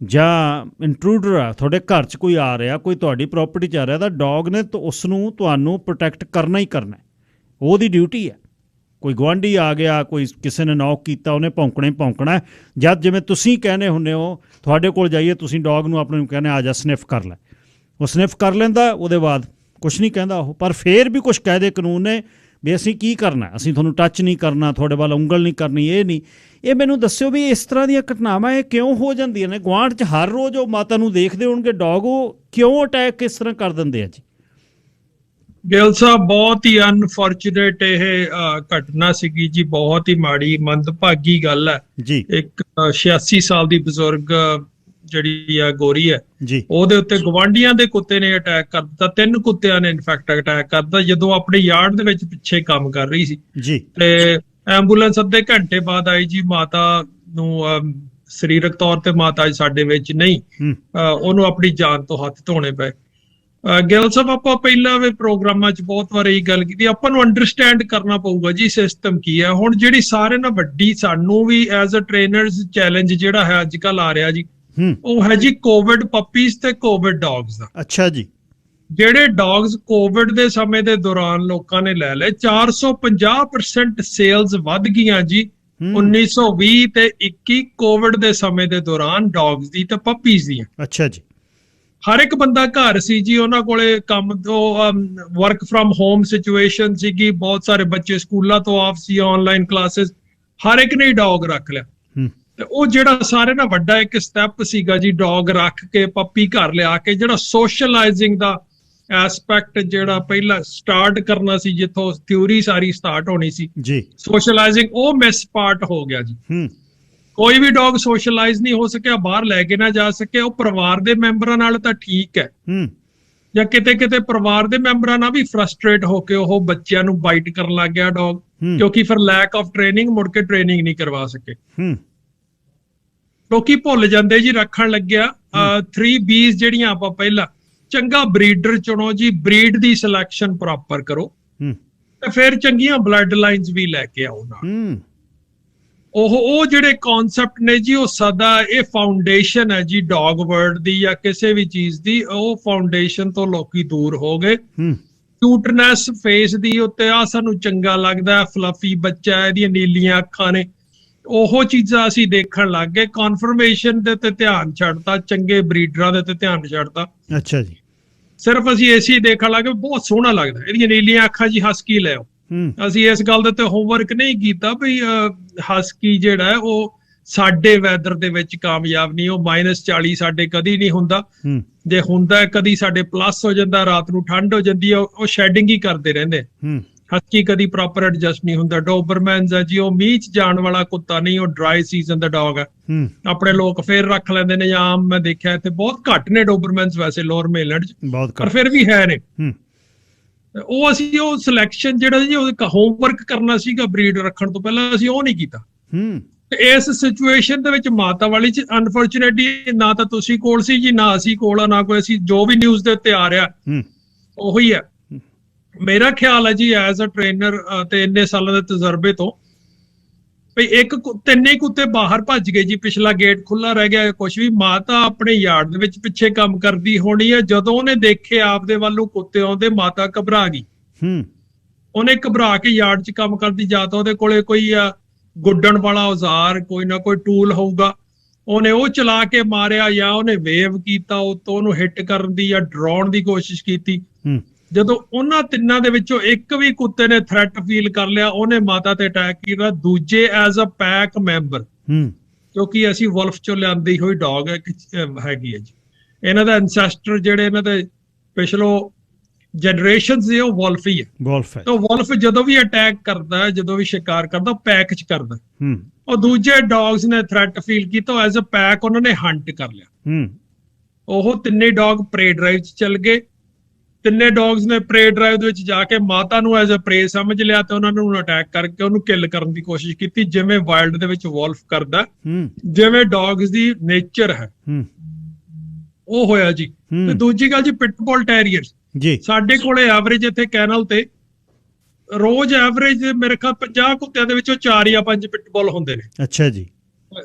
ਜਾਂ ਇੰਟਰੂਡਰ ਆ, ਤੁਹਾਡੇ ਘਰ 'ਚ ਕੋਈ ਆ ਰਿਹਾ, ਕੋਈ ਤੁਹਾਡੀ ਪ੍ਰਾਪਰਟੀ 'ਚ ਆ ਰਿਹਾ, ਤਾਂ ਡੌਗ ਨੇ ਉਸ ਨੂੰ ਤੁਹਾਨੂੰ ਪ੍ਰੋਟੈਕਟ ਕਰਨਾ ਹੀ ਕਰਨਾ, ਉਹਦੀ ਡਿਊਟੀ ਹੈ। ਕੋਈ ਗੁਆਂਢੀ ਆ ਗਿਆ, ਕੋਈ ਕਿਸੇ ਨੇ ਨੌਕ ਕੀਤਾ, ਉਹਨੇ ਭੌਂਕਣਾ ਹੀ ਭੌਂਕਣਾ। ਜਦ ਜਿਵੇਂ ਤੁਸੀਂ ਕਹਿੰਦੇ ਹੁੰਦੇ ਹੋ, ਤੁਹਾਡੇ ਕੋਲ ਜਾਈਏ, ਤੁਸੀਂ ਡੌਗ ਨੂੰ ਆਪਣੇ ਨੂੰ ਕਹਿੰਦੇ ਆ ਜਾ ਸਨਿਫ ਕਰ ਲੈ, ਉਹ ਸਨਿਫ ਕਰ ਲੈਂਦਾ, ਉਹਦੇ ਬਾਅਦ ਕੁਛ ਨਹੀਂ ਕਹਿੰਦਾ ਉਹ। ਪਰ ਫਿਰ ਵੀ ਕੁਛ ਕਾਇਦੇ ਕਾਨੂੰਨ ਨੇ ਵੀ ਅਸੀਂ ਕੀ ਕਰਨਾ, ਅਸੀਂ ਤੁਹਾਨੂੰ ਟੱਚ ਨਹੀਂ ਕਰਨਾ, ਤੁਹਾਡੇ ਵੱਲ ਉਂਗਲ ਨਹੀਂ ਕਰਨੀ, ਇਹ ਨਹੀਂ। ਇਹ ਮੈਨੂੰ ਦੱਸਿਓ ਵੀ ਇਸ ਤਰ੍ਹਾਂ ਦੀਆਂ ਘਟਨਾਵਾਂ ਇਹ ਕਿਉਂ ਹੋ ਜਾਂਦੀਆਂ ਨੇ ਗੁਆਂਢ 'ਚ? ਹਰ ਰੋਜ਼ ਉਹ ਮਾਤਾ ਨੂੰ ਦੇਖਦੇ ਹੋਣਗੇ ਡੌਗ, ਉਹ ਕਿਉਂ ਅਟੈਕ ਕਿਸ ਤਰ੍ਹਾਂ ਕਰ ਦਿੰਦੇ ਆ ਜੀ? ਗਿੱਲ ਸਾਹਿਬ, ਬਹੁਤ ਹੀ ਅਨਫੋਰਚੂਨੇਟ ਇਹ ਘਟਨਾ ਸੀਗੀ ਜੀ, ਬਹੁਤ ਹੀ ਮਾੜੀ ਮੰਦਭਾਗੀ ਗੱਲ ਹੈ ਜੀ। ਇੱਕ 86 ਸਾਲ ਦੀ ਬਜ਼ੁਰਗ ਜਿਹੜੀ ਆ ਗੋਰੀ ਹੈ ਜੀ, ਉਹਦੇ ਉੱਤੇ ਗਵਾਂਢੀਆਂ ਦੇ ਕੁੱਤੇ ਨੇ ਅਟੈਕ ਕਰ ਦਿੱਤਾ। 3 ਕੁੱਤਿਆਂ ਨੇ ਇਨਫੈਕਟ ਅਟੈਕ ਕਰ ਦਿੱਤਾ ਜਦੋਂ ਆਪਣੇ ਯਾਰਡ ਦੇ ਵਿੱਚ ਪਿੱਛੇ ਕੰਮ ਕਰ ਰਹੀ ਸੀ ਜੀ। ਤੇ ਐਂਬੂਲੈਂਸ ਅੱਧੇ ਘੰਟੇ ਬਾਅਦ ਆਈ ਜੀ। ਮਾਤਾ ਨੂੰ ਸਰੀਰਕ ਤੌਰ ਤੇ ਮਾਤਾ ਜੀ ਸਾਡੇ ਵਿੱਚ ਨਹੀਂ, ਉਹਨੂੰ ਆਪਣੀ ਜਾਨ ਤੋਂ ਹੱਥ ਧੋਣੇ ਪਏ। ਗਿੱਲ ਸਾਹਿਬ, ਆਪਾਂ ਪਹਿਲਾਂ ਵੀ ਪ੍ਰੋਗਰਾਮਾਂ 'ਚ ਬਹੁਤ ਵਾਰ ਇਹ ਗੱਲ ਕੀਤੀ, ਆਪਾਂ ਨੂੰ ਅੰਡਰਸਟੈਂਡ ਕਰਨਾ ਪਊਗਾ ਜੀ ਸਿਸਟਮ ਕੀ ਹੈ। ਹੁਣ ਜਿਹੜੀ ਸਾਰੇ ਨਾਲ ਵੱਡੀ ਸਾਨੂੰ ਵੀ ਐਜ਼ ਅ ਟ੍ਰੇਨਰਸ ਚੈਲੰਜ ਜਿਹੜਾ ਹੈ ਅੱਜ ਕੱਲ੍ਹ ਆ ਰਿਹਾ ਜੀ, ਉਹ ਹੈ ਜੀ ਕੋਵਿਡ ਪੱਪੀਜ਼ ਤੇ ਕੋਵਿਡ ਡੌਗਸ ਦਾ। ਅੱਛਾ ਜੀ। ਜਿਹੜੇ ਡੌਗਸ ਕੋਵਿਡ ਦੇ ਸਮੇਂ ਦੇ ਦੌਰਾਨ ਲੋਕਾਂ ਨੇ ਲੈ ਲਏ, 450% ਸੇਲਸ ਵੱਧ ਗਈਆਂ ਜੀ 1920 ਤੇ 21 ਕੋਵਿਡ ਦੇ ਸਮੇਂ ਦੇ ਦੌਰਾਨ ਡੌਗਸ ਦੀ ਤੇ ਪੱਪੀਜ਼ ਦੀਆਂ। ਅੱਛਾ ਜੀ। ਹਰ ਇੱਕ ਬੰਦਾ ਘਰ ਸੀ ਜੀ, ਉਹਨਾਂ ਕੋਲੇ ਕੰਮ ਤੋਂ ਵਰਕ ਫਰਮ ਹੋਮ ਸਿਚੁਏਸ਼ਨ ਸੀਗੀ, ਬਹੁਤ ਸਾਰੇ ਬੱਚੇ ਸਕੂਲਾਂ ਤੋਂ ਆਫ ਸੀ, ਆਨਲਾਈਨ ਕਲਾਸਿਸ, ਹਰ ਇੱਕ ਨੇ ਡੌਗ ਰੱਖ ਲਿਆ। ਤੇ ਉਹ ਜਿਹੜਾ ਸਾਰੇ ਨਾਲ ਵੱਡਾ ਇੱਕ ਸਟੈਪ ਸੀਗਾ ਜੀ, ਡੌਗ ਰੱਖ ਕੇ ਪੱਪੀ ਘਰ ਲਿਆ ਕੇ, ਜਿਹੜਾ ਸੋਸ਼ਲਾਈਜ਼ਿੰਗ ਦਾ ਐਸਪੈਕਟ ਜਿਹੜਾ ਪਹਿਲਾਂ ਸਟਾਰਟ ਕਰਨਾ ਸੀ, ਜਿੱਥੋਂ ਥਿਊਰੀ ਸਾਰੀ ਸਟਾਰਟ ਹੋਣੀ ਸੀ ਜੀ, ਸੋਸ਼ਲਾਈਜ਼ਿੰਗ, ਉਹ ਮਿਸ ਪਾਰਟ ਹੋ ਗਿਆ ਜੀ। ਕੋਈ ਵੀ ਡੌਗ ਸੋਸ਼ਲਾਈਜ਼ ਨਹੀਂ ਹੋ ਸਕਿਆ, ਬਾਹਰ ਲੈ ਕੇ ਨਾ ਜਾ ਸਕੇ। ਉਹ ਪਰਿਵਾਰ ਦੇ ਮੈਂਬਰਾਂ ਨਾਲ ਤਾਂ ਠੀਕ ਹੈ, ਜਾਂ ਕਿਤੇ ਕਿਤੇ ਪਰਿਵਾਰ ਦੇ ਮੈਂਬਰਾਂ ਨਾਲ ਵੀ ਫਰਸਟ੍ਰੇਟ ਹੋ ਕੇ ਉਹ ਬੱਚਿਆਂ ਨੂੰ ਬਾਈਟ ਕਰਨ ਲੱਗ ਗਿਆ ਡੌਗ, ਕਿਉਂਕਿ ਫਿਰ ਲੈਕ ਆਫ ਟ੍ਰੇਨਿੰਗ, ਮੁੜ ਕੇ ਟ੍ਰੇਨਿੰਗ ਨਹੀਂ ਕਰਵਾ ਸਕੇ। ਲੋਕੀ ਭੁੱਲ ਜਾਂਦੇ ਜੀ, ਰੱਖਣ ਲੱਗਿਆ 3 B's ਜਿਹੜੀਆਂ ਆਪਾਂ ਪਹਿਲਾਂ, ਚੰਗਾ ਬਰੀਡਰ ਚੁਣੋ ਜੀ, ਬਰੀਡ ਦੀ ਸਿਲੈਕਸ਼ਨ ਪ੍ਰੋਪਰ ਕਰੋ, ਤੇ ਫਿਰ ਚੰਗੀਆਂ ਬਲੱਡ ਲਾਈਨਸ ਵੀ ਲੈ ਕੇ ਆਓ ਨਾਲ। ਉਹ ਜਿਹੜੇ ਕਨਸੈਪਟ ਨੇ ਜੀ, ਉਹ ਸਦਾ ਇਹ ਫਾਊਂਡੇਸ਼ਨ ਹੈ ਜੀ ਡੌਗ ਵਰਡ ਦੀ ਜਾਂ ਕਿਸੇ ਵੀ ਚੀਜ਼ ਦੀ, ਉਹ ਫਾਊਂਡੇਸ਼ਨ ਤੋਂ ਲੋਕੀ ਦੂਰ ਹੋ ਗਏ। ਕਿਊਟਨੈਸ ਫੇਸ ਦੀ ਉੱਤੇ ਆ ਸਾਨੂੰ ਚੰਗਾ ਲੱਗਦਾ, ਫਲਫੀ ਬੱਚਾ, ਇਹਦੀਆਂ ਨੀਲੀਆਂ ਅੱਖਾਂ ਨੇ, ਉਹ ਚੀਜ਼ਾਂ ਅਸੀਂ ਦੇਖਣ ਲੱਗ ਗਏ। ਕਨਫਰਮੇਸ਼ਨ ਦੇ ਤੇ ਧਿਆਨ ਛੱਡਤਾ, ਚੰਗੇ ਬਰੀਡਰਾਂ ਦੇ ਤੇ ਧਿਆਨ ਛੱਡਤਾ। ਅੱਛਾ ਜੀ। ਸਿਰਫ ਅਸੀਂ ਏਸੀ ਦੇਖਣ ਲੱਗ ਗਏ, ਬਹੁਤ ਸੋਹਣਾ ਲੱਗਦਾ, ਇਹਦੀਆਂ ਨੀਲੀਆਂ ਅੱਖਾਂ ਜੀ, ਹਸਕੀ ਲੈ ਆਓ। ਅਸੀਂ ਇਸ ਗੱਲ ਦੇ ਉੱਤੇ ਹੋਮਵਰਕ ਨਹੀਂ ਕੀਤਾ ਵੀ ਹਸਕੀ ਜਿਹੜਾ ਹੈ ਉਹ ਸਾਡੇ ਵੈਦਰ ਦੇ ਵਿੱਚ ਕਾਮਯਾਬ ਨਹੀਂ, ਉਹ -40 ਸਾਡੇ ਕਦੀ ਨਹੀਂ ਹੁੰਦਾ, ਜੇ ਹੁੰਦਾ ਕਦੀ ਸਾਡੇ ਪਲੱਸ ਹੋ ਜਾਂਦਾ, ਰਾਤ ਨੂੰ ਠੰਡ ਹੋ ਜਾਂਦੀ ਹੈ, ਉਹ ਸ਼ੈਡਿੰਗ ਹੀ ਕਰਦੇ ਰਹਿੰਦੇ। ਹਸਕੀ ਕਦੀ ਪ੍ਰੋਪਰ ਐਡਜਸਟ ਨਹੀਂ ਹੁੰਦਾ। ਡੋਬਰਮੈਨਸ ਹੈ ਜੀ, ਉਹ ਮੀਂਹ ਚ ਜਾਣ ਵਾਲਾ ਕੁੱਤਾ ਨਹੀਂ, ਉਹ ਡਰਾਈ ਸੀਜ਼ਨ ਦਾ ਡੌਗ ਹੈ। ਆਪਣੇ ਲੋਕ ਫੇਰ ਰੱਖ ਲੈਂਦੇ ਨੇ, ਜਾਂ ਆਮ ਮੈਂ ਦੇਖਿਆ ਇੱਥੇ ਬਹੁਤ ਘੱਟ ਨੇ ਡੋਬਰਮੈਨਸ ਵੈਸੇ ਲੋਅਰ ਮੇਲੈਂਡ ਚ, ਪਰ ਫਿਰ ਵੀ ਹੈ ਨੇ। ਉਹ ਅਸੀਂ ਉਹ ਸਿਲੈਕਸ਼ਨ ਜਿਹੜਾ ਜੀ ਉਹ ਹੋਮਵਰਕ ਕਰਨਾ ਸੀਗਾ ਬਰੀਡ ਰੱਖਣ ਤੋਂ ਪਹਿਲਾਂ, ਅਸੀਂ ਉਹ ਨਹੀਂ ਕੀਤਾ। ਇਸ ਸਿਚੁਏਸ਼ਨ ਦੇ ਵਿੱਚ ਮਾਤਾ ਵਾਲੀ ਚ ਅਨਫੋਰਚੂਨੇਟਲੀ ਨਾ ਤਾਂ ਤੁਸੀਂ ਕੋਲ ਸੀ ਜੀ, ਨਾ ਅਸੀਂ ਕੋਲ ਆ, ਨਾ ਕੋਈ ਅਸੀਂ, ਜੋ ਵੀ ਨਿਊਜ਼ ਦੇ ਉੱਤੇ ਆ ਰਿਹਾ ਉਹੀ ਹੈ। ਮੇਰਾ ਖਿਆਲ ਹੈ ਜੀ ਐਜ਼ ਅ ਟ੍ਰੇਨਰ ਤੇ ਇੰਨੇ ਸਾਲਾਂ ਦੇ ਤਜਰਬੇ ਤੋਂ, ਵੀ ਤਿੰਨੇ ਕੁੱਤੇ ਬਾਹਰ ਭੱਜ ਗਏ ਜੀ, ਪਿਛਲਾ ਗੇਟ ਖੁੱਲਾ ਰਹਿ ਗਿਆ, ਕੁਛ ਵੀ। ਮਾਤਾ ਆਪਣੇ ਯਾਰਡ ਦੇ ਵਿੱਚ ਪਿੱਛੇ ਕੰਮ ਕਰਦੀ ਹੋਣੀ ਹੈ, ਜਦੋਂ ਉਹਨੇ ਦੇਖੇ ਆਪਦੇ ਵੱਲੋਂ ਕੁੱਤੇ ਆਉਂਦੇ, ਮਾਤਾ ਘਬਰਾ ਗਈ। ਉਹਨੇ ਘਬਰਾ ਕੇ ਯਾਰਡ 'ਚ ਕੰਮ ਕਰਦੀ, ਜਾਂ ਤਾਂ ਉਹਦੇ ਕੋਲੇ ਕੋਈ ਗੁੱਡਣ ਵਾਲਾ ਔਜ਼ਾਰ, ਕੋਈ ਨਾ ਕੋਈ ਟੂਲ ਹੋਊਗਾ, ਉਹਨੇ ਉਹ ਚਲਾ ਕੇ ਮਾਰਿਆ, ਜਾਂ ਉਹਨੇ ਵੇਵ ਕੀਤਾ ਉਤੋਂ ਉਹਨੂੰ ਹਿੱਟ ਕਰਨ ਦੀ ਜਾਂ ਡਰਾਉਣ ਦੀ ਕੋਸ਼ਿਸ਼ ਕੀਤੀ। ਜਦੋਂ ਉਹਨਾਂ ਤਿੰਨਾਂ ਦੇ ਵਿੱਚੋਂ ਇੱਕ ਵੀ ਕੁੱਤੇ ਨੇ ਥ੍ਰੈਟ ਫੀਲ ਕਰ ਲਿਆ, ਉਹਨੇ ਮਾਤਾ ਤੇ ਅਟੈਕ ਕੀਤਾ। ਦੂਜੇ ਐਜ਼ ਅ ਪੈਕ ਮੈਂਬਰ, ਕਿਉਂਕਿ ਅਸੀਂ ਵੁਲਫ ਚੋਂ ਲਿਆਂਦੀ ਹੋਈ ਡੌਗ ਹੈਗੀ ਹੈ ਜੀ, ਇਹਨਾਂ ਦਾ ਐਨਸੈਸਟਰ ਜਿਹੜੇ ਇਹਨਾਂ ਦੇ ਪਿਛਲੋ ਜਨਰੇਸ਼ਨਸ ਨੇ ਉਹ ਵੁਲਫ ਹੀ ਹੈ। ਤਾਂ ਵੁਲਫ ਜਦੋਂ ਵੀ ਅਟੈਕ ਕਰਦਾ, ਜਦੋਂ ਵੀ ਸ਼ਿਕਾਰ ਕਰਦਾ, ਪੈਕ ਚ ਕਰਦਾ। ਉਹ ਦੂਜੇ ਡੌਗਸ ਨੇ ਥ੍ਰੈਟ ਫੀਲ ਕੀਤਾ, ਐਜ਼ ਅ ਪੈਕ ਉਹਨਾਂ ਨੇ ਹੰਟ ਕਰ ਲਿਆ। ਉਹ ਤਿੰਨੇ ਡੌਗ ਪ੍ਰੇ ਡਰਾਈਵ ਚ ਚੱਲ ਗਏ। ਤਿੰਨੇ ਡੌਗਸ ਨੇ ਪ੍ਰੇ ਡਰਾਈਵ ਦੇ ਵਿੱਚ ਜਾ ਕੇ ਮਾਤਾ ਨੂੰ ਐਜ਼ ਅ ਪ੍ਰੇ ਸਮਝ ਲਿਆ ਤੇ ਉਹਨਾਂ ਨੂੰ ਅਟੈਕ ਕਰਕੇ ਉਹਨੂੰ ਕਿਲ ਕਰਨ ਦੀ ਕੋਸ਼ਿਸ਼ ਕੀਤੀ, ਜਿਵੇਂ ਵਾਈਲਡ ਦੇ ਵਿੱਚ ਵੁਲਫ ਕਰਦਾ, ਜਿਵੇਂ ਡੌਗਸ ਦੀ ਨੇਚਰ ਹੈ ਉਹ ਹੋਇਆ ਜੀ। ਤੇ ਦੂਜੀ ਗੱਲ ਜੀ, ਪਿਟਬੁਲ ਟੈਰੀਅਰਸ ਜੀ, ਸਾਡੇ ਕੋਲੇ ਐਵਰੇਜ ਇੱਥੇ ਕੈਨਲ ਤੇ ਰੋਜ਼ ਐਵਰੇਜ ਮੇਰੇ ਖਿਆਲ 50 ਕੁੱਤਿਆਂ ਦੇ ਵਿੱਚੋਂ 4 ਜਾਂ 5 ਪਿਟਬੁਲ ਹੁੰਦੇ ਨੇ। ਅੱਛਾ ਜੀ।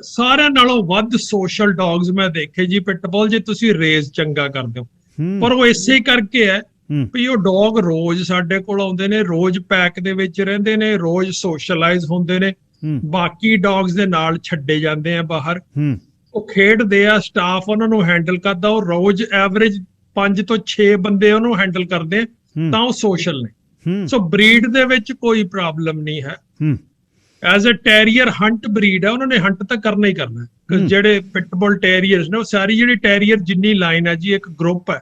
ਸਾਰਿਆਂ ਨਾਲੋਂ ਵੱਧ ਸੋਸ਼ਲ ਡੌਗਸ ਮੈਂ ਦੇਖੇ ਜੀ ਪਿਟਬੁਲ, ਜੇ ਤੁਸੀਂ ਰੇਜ਼ ਚੰਗਾ ਕਰਦੇ ਹੋ। ਪਰ ਉਹ ਇਸੇ ਕਰਕੇ ਹੈ ਵੀ ਉਹ ਡੌਗ ਰੋਜ਼ ਸਾਡੇ ਕੋਲ ਆਉਂਦੇ ਨੇ, ਰੋਜ਼ ਪੈਕ ਦੇ ਵਿੱਚ ਰਹਿੰਦੇ ਨੇ, ਰੋਜ਼ ਸੋਸ਼ਲਾਈਜ਼ ਹੁੰਦੇ ਨੇ, ਬਾਕੀ ਡੌਗਸ ਦੇ ਨਾਲ ਛੱਡੇ ਜਾਂਦੇ ਆ ਬਾਹਰ, ਉਹ ਖੇਡਦੇ ਆ, ਸਟਾਫ ਉਹਨਾਂ ਨੂੰ ਹੈਂਡਲ ਕਰਦਾ, ਉਹ ਰੋਜ਼ ਐਵਰੇਜ 5 ਤੋਂ 6 ਬੰਦੇ ਉਹਨੂੰ ਹੈਂਡਲ ਕਰਦੇ, ਤਾਂ ਉਹ ਸੋਸ਼ਲ ਨੇ। ਸੋ ਬਰੀਡ ਦੇ ਵਿੱਚ ਕੋਈ ਪ੍ਰੋਬਲਮ ਨਹੀਂ ਹੈ। As a terrier hunt breed ਹੈ, ਉਹਨਾਂ ਨੇ ਹੰਟ ਤਾਂ ਕਰਨਾ ਹੀ ਕਰਨਾ। ਜਿਹੜੇ ਪਿਟਬੁਲ ਟੈਰੀਅਰਸ ਨੇ, ਉਹ ਸਾਰੀ ਜਿਹੜੀ ਟੈਰੀਅਰ ਜਿੰਨੀ ਲਾਈਨ ਹੈ ਜੀ, ਇੱਕ ਗਰੁੱਪ ਹੈ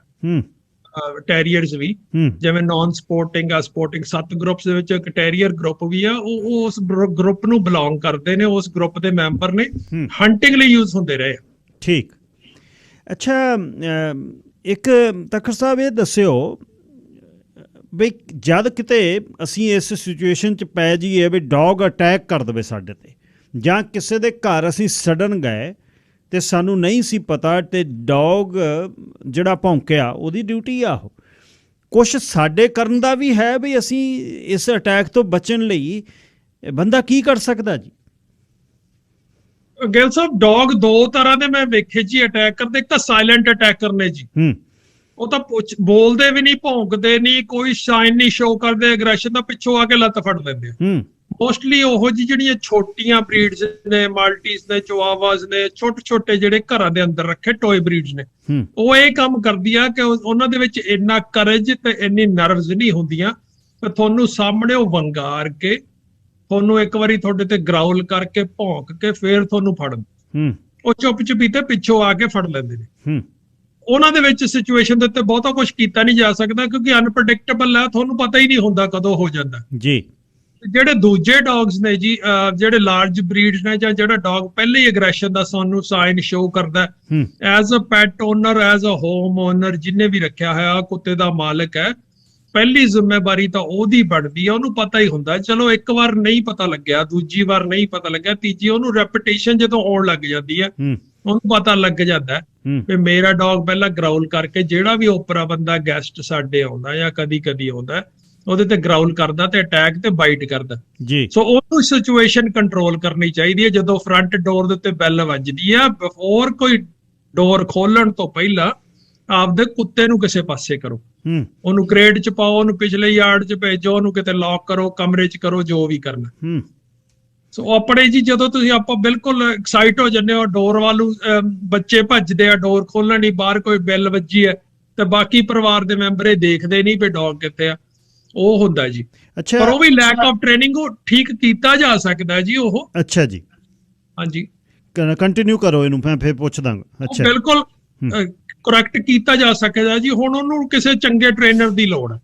ਟੈਰੀਅਰਸ ਵੀ, ਜਿਵੇਂ ਨਾਨ ਸਪੋਰਟਿੰਗ ਆ, ਸਪੋਰਟਿੰਗ, 7 ਗਰੁੱਪਸ ਦੇ ਵਿੱਚ ਇੱਕ ਟੈਰੀਅਰ ਗਰੁੱਪ ਵੀ ਆ। ਉਹ ਉਸ ਗਰੁੱਪ ਨੂੰ ਬਿਲੋਂਗ ਕਰਦੇ ਨੇ, ਉਸ ਗਰੁੱਪ ਦੇ ਮੈਂਬਰ ਨੇ, ਹੰਟਿੰਗ ਲਈ ਯੂਜ਼ ਹੁੰਦੇ ਰਹੇ। ਠੀਕ। ਅੱਛਾ, ਇੱਕ ਤਖਰ ਸਾਹਿਬ ਇਹ ਦੱਸਿਓ ਵੀ ਜਦ ਕਿਤੇ ਅਸੀਂ ਇਸ ਸਿਚੁਏਸ਼ਨ 'ਚ ਪੈ ਜਾਈਏ ਵੀ ਡੌਗ ਅਟੈਕ ਕਰ ਦੇਵੇ ਸਾਡੇ 'ਤੇ, ਜਾਂ ਕਿਸੇ ਦੇ ਘਰ ਅਸੀਂ ਸਡਨ ਗਏ ਤੇ ਸਾਨੂੰ ਨਹੀਂ ਸੀ ਪਤਾ, ਤੇ ਡੌਗ ਜਿਹੜਾ ਭੌਂਕਿਆ, ਉਹਦੀ ਡਿਊਟੀ ਆ ਉਹ, ਕੁਛ ਸਾਡੇ ਕਰਨ ਦਾ ਵੀ ਹੈ ਵੀ ਅਸੀਂ ਇਸ ਅਟੈਕ ਤੋਂ ਬਚਣ ਲਈ ਬੰਦਾ ਕੀ ਕਰ ਸਕਦਾ ਜੀ? ਗਿੱਲ ਸਾਹਿਬ, ਡੌਗ 2 ਤਰ੍ਹਾਂ ਦੇ ਮੈਂ ਵੇਖੇ ਜੀ ਅਟੈਕ ਕਰਦੇ। ਇੱਕ ਤਾਂ ਸਾਇਲੈਂਟ ਅਟੈਕਰ ਨੇ ਜੀ, ਉਹ ਤਾਂ ਬੋਲਦੇ ਵੀ ਨਹੀਂ, ਭੌਂਕਦੇ ਨਹੀਂ, ਕੋਈ ਸਾਈਨ ਨਹੀਂ ਸ਼ੋ ਕਰਦੇ ਐਗਰੈਸ਼ਨ ਦਾ, ਪਿੱਛੋਂ ਆ ਕੇ ਲੱਤ ਫੜ ਲੈਂਦੇ ਆ। ਮੋਸਟਲੀ ਉਹੋ ਜਿਹੀ ਜਿਹੜੀਆਂ ਛੋਟੀਆਂ ਬਰੀਡਸ ਨੇ, ਮਾਲਟੀਸ ਨੇ, ਚੁਆਵਾਸ ਨੇ, ਛੋਟੇ ਜਿਹੜੇ ਘਰਾਂ ਦੇ ਅੰਦਰ ਰੱਖੇ ਟੋਏ ਬਰੀਡਸ ਨੇ, ਉਹ ਇਹ ਕੰਮ ਕਰਦੀ ਆ ਕਿ ਉਹਨਾਂ ਦੇ ਵਿੱਚ ਇੰਨਾ ਕਰੇਜ ਤੇ ਇੰਨੀ ਨਰਵਸ ਨਹੀਂ ਹੁੰਦੀਆਂ ਕਿ ਤੁਹਾਨੂੰ ਸਾਹਮਣੇ ਉਹ ਵੰਗਾਰ ਕੇ, ਤੁਹਾਨੂੰ ਇੱਕ ਵਾਰੀ ਤੁਹਾਡੇ ਤੇ ਗਰਾਊਲ ਕਰਕੇ, ਭੌਂਕ ਕੇ ਫੇਰ ਤੁਹਾਨੂੰ ਫੜਨ, ਉਹ ਚੁੱਪ ਚੁਪੀਤੇ ਪਿੱਛੋਂ ਆ ਕੇ ਫੜ ਲੈਂਦੇ ਨੇ। ਉਹਨਾਂ ਦੇ ਵਿੱਚ ਸਿਚੁਏਸ਼ਨ ਦੇ ਉੱਤੇ ਬਹੁਤਾ ਕੁਝ ਕੀਤਾ ਨਹੀਂ ਜਾ ਸਕਦਾ, ਕਿਉਂਕਿ ਅਨਪ੍ਰੈਡਿਕਟੇਬਲ ਹੈ, ਤੁਹਾਨੂੰ ਪਤਾ ਹੀ ਨਹੀਂ ਹੁੰਦਾ ਕਦੋਂ ਹੋ ਜਾਂਦਾ ਜੀ। ਜਿਹੜੇ ਦੂਜੇ ਡੌਗਸ ਨੇ ਜੀ, ਜਿਹੜੇ ਲਾਰਜ ਬਰੀਡਸ ਨੇ, ਜਾਂ ਜਿਹੜਾ ਡੌਗ ਪਹਿਲੇ ਹੀ ਐਗਰੈਸ਼ਨ ਦਾ ਸਾਨੂੰ ਸਾਈਨ ਸ਼ੋ ਕਰਦਾ, as a pet owner, as a home owner, ਜਿਹਨੇ ਵੀ ਰੱਖਿਆ ਹੋਇਆ ਕੁੱਤੇ ਦਾ ਮਾਲਕ ਹੈ, ਪਹਿਲੀ ਜ਼ਿੰਮੇਵਾਰੀ ਤਾਂ ਉਹਦੀ ਬਣਦੀ ਹੈ। ਉਹਨੂੰ ਪਤਾ ਹੀ ਹੁੰਦਾ, ਚਲੋ ਇੱਕ ਵਾਰ ਨਹੀਂ ਪਤਾ ਲੱਗਿਆ, ਦੂਜੀ ਵਾਰ ਨਹੀਂ ਪਤਾ ਲੱਗਿਆ, ਤੀਜੀ ਉਹਨੂੰ ਰੈਪੂਟੇਸ਼ਨ ਜਦੋਂ ਆਉਣ ਲੱਗ ਜਾਂਦੀ ਹੈ, ਉਹਨੂੰ ਪਤਾ ਲੱਗ ਜਾਂਦਾ ਵੀ ਮੇਰਾ ਡੌਗ ਪਹਿਲਾਂ ਗਰਾਊਲ ਕਰਕੇ, ਜਿਹੜਾ ਵੀ ਓਪਰਾ ਬੰਦਾ ਗੈਸਟ ਸਾਡੇ ਆਉਂਦਾ ਜਾਂ ਕਦੀ ਆਉਂਦਾ, ਉਹਦੇ ਤੇ ਗਰਾਊਲ ਕਰਦਾ ਤੇ ਅਟੈਕ ਤੇ ਬਾਈਟ ਕਰਦਾ ਜੀ। ਸੋ ਉਹਨੂੰ ਸਿਚੁਏਸ਼ਨ ਕੰਟਰੋਲ ਕਰਨੀ ਚਾਹੀਦੀ ਹੈ। ਜਦੋਂ ਫਰੰਟ ਡੋਰ ਦੇ ਉੱਤੇ ਬੈਲ ਵੱਜਦੀ ਆ, ਬਿਫੋਰ ਕੋਈ ਡੋਰ ਖੋਲਣ ਤੋਂ ਪਹਿਲਾਂ ਆਪਦੇ ਕੁੱਤੇ ਨੂੰ ਕਿਸੇ ਪਾਸੇ ਕਰੋ, ਉਹਨੂੰ ਕ੍ਰੇਟ ਚ ਪਾਓ, ਉਹਨੂੰ ਪਿਛਲੇ ਯਾਰਡ ਚ ਭੇਜੋ, ਉਹਨੂੰ ਕਿਤੇ ਲੌਕ ਕਰੋ, ਕਮਰੇ ਚ ਕਰੋ, ਜੋ ਵੀ ਕਰਨਾ। ਸੋ ਆਪਣੇ ਜੀ ਜਦੋਂ ਤੁਸੀਂ ਆਪਾਂ ਬਿਲਕੁਲ ਐਕਸਾਈਟ ਹੋ ਜਾਂਦੇ ਹੋ, ਡੋਰ ਵੱਲ ਬੱਚੇ ਭੱਜਦੇ ਆ ਡੋਰ ਖੋਲਣ ਲਈ, ਬਾਹਰ ਕੋਈ ਬੈਲ ਵੱਜੀ ਹੈ ਤੇ ਬਾਕੀ ਪਰਿਵਾਰ ਦੇ ਮੈਂਬਰ ਇਹ ਦੇਖਦੇ ਨਹੀਂ ਵੀ ਡੌਗ ਕਿੱਥੇ ਆ, ਉਹ ਹੁੰਦਾ ਜੀ। ਅੱਛਾ, ਪਰ ਉਹ ਵੀ ਲੈਕ ਆਫ ਟ੍ਰੇਨਿੰਗ ਉਹ ਠੀਕ ਕੀਤਾ ਜਾ ਸਕਦਾ ਜੀ ਉਹ। ਅੱਛਾ ਜੀ, ਹਾਂਜੀ, ਕੰਟੀਨਿਊ ਕਰੋ ਇਹਨੂੰ, ਮੈਂ ਫਿਰ ਪੁੱਛ ਦਾਂਗਾ। ਅੱਛਾ, ਬਿਲਕੁਲ ਕਰੈਕਟ ਕੀਤਾ ਜਾ ਸਕਦਾ ਜੀ। ਹੁਣ ਉਹਨੂੰ ਕਿਸੇ ਚੰਗੇ ਟ੍ਰੇਨਰ ਦੀ ਲੋੜ ਹੈ,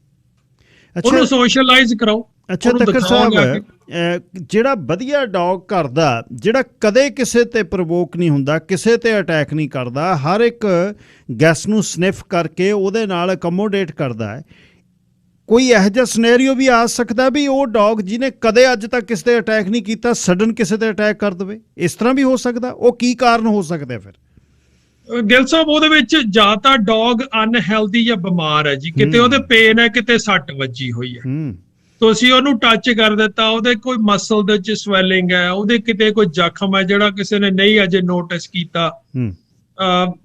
ਉਹਨੂੰ ਸੋਸ਼ਲਾਈਜ਼ ਕਰਾਓ। ਅੱਛਾ ਤੱਕਰ ਸਾਹਿਬ, ਜਿਹੜਾ ਵਧੀਆ ਡੌਗ ਘਰ ਦਾ, ਜਿਹੜਾ ਕਦੇ ਕਿਸੇ ਤੇ ਪ੍ਰਵੋਕ ਨਹੀਂ ਹੁੰਦਾ, ਕਿਸੇ ਤੇ ਅਟੈਕ ਨਹੀਂ ਕਰਦਾ, ਹਰ ਇੱਕ ਗੈਸ ਨੂੰ ਸਨਿਫ ਕਰਕੇ ਉਹਦੇ ਨਾਲ ਅਕਮੋਡੇਟ ਕਰਦਾ ਹੈ, ਕੋਈ ਇਹੋ ਜਿਹਾ ਸਿਨੈਰੀਓ ਵੀ ਆ ਸਕਦਾ ਵੀ ਉਹ ਡੌਗ ਜਿਹਨੇ ਕਦੇ ਅੱਜ ਤੱਕ ਕਿਸੇ ਤੇ ਅਟੈਕ ਨਹੀਂ ਕੀਤਾ ਸਡਨ ਕਿਸੇ ਤੇ ਅਟੈਕ ਕਰ ਦੇਵੇ? ਇਸ ਤਰ੍ਹਾਂ ਵੀ ਹੋ ਸਕਦਾ? ਉਹ ਕੀ ਕਾਰਨ ਹੋ ਸਕਦਾ ਫਿਰ? ਗਿੱਲ ਸਾਹਿਬ, ਉਹਦੇ ਵਿੱਚ ਜਾਂ ਤਾਂ ਡੌਗ ਅਨਹੈਲਦੀ ਜਾਂ ਬਿਮਾਰ ਹੈ ਜੀ, ਕਿਤੇ ਉਹਦੇ ਪੇਨ ਹੈ, ਕਿਤੇ ਸੱਟ ਵੱਜੀ ਹੋਈ ਹੈ, ਤੁਸੀਂ ਉਹਨੂੰ ਟੱਚ ਕਰ ਦਿੱਤਾ, ਉਹਦੇ ਕੋਈ ਮਸਲ ਦੇ ਵਿੱਚ ਸਵੈਲਿੰਗ ਹੈ, ਉਹਦੇ ਕਿਤੇ ਕੋਈ ਜ਼ਖਮ ਹੈ ਜਿਹੜਾ ਕਿਸੇ ਨੇ ਨਹੀਂ ਅਜੇ ਨੋਟਿਸ ਕੀਤਾ,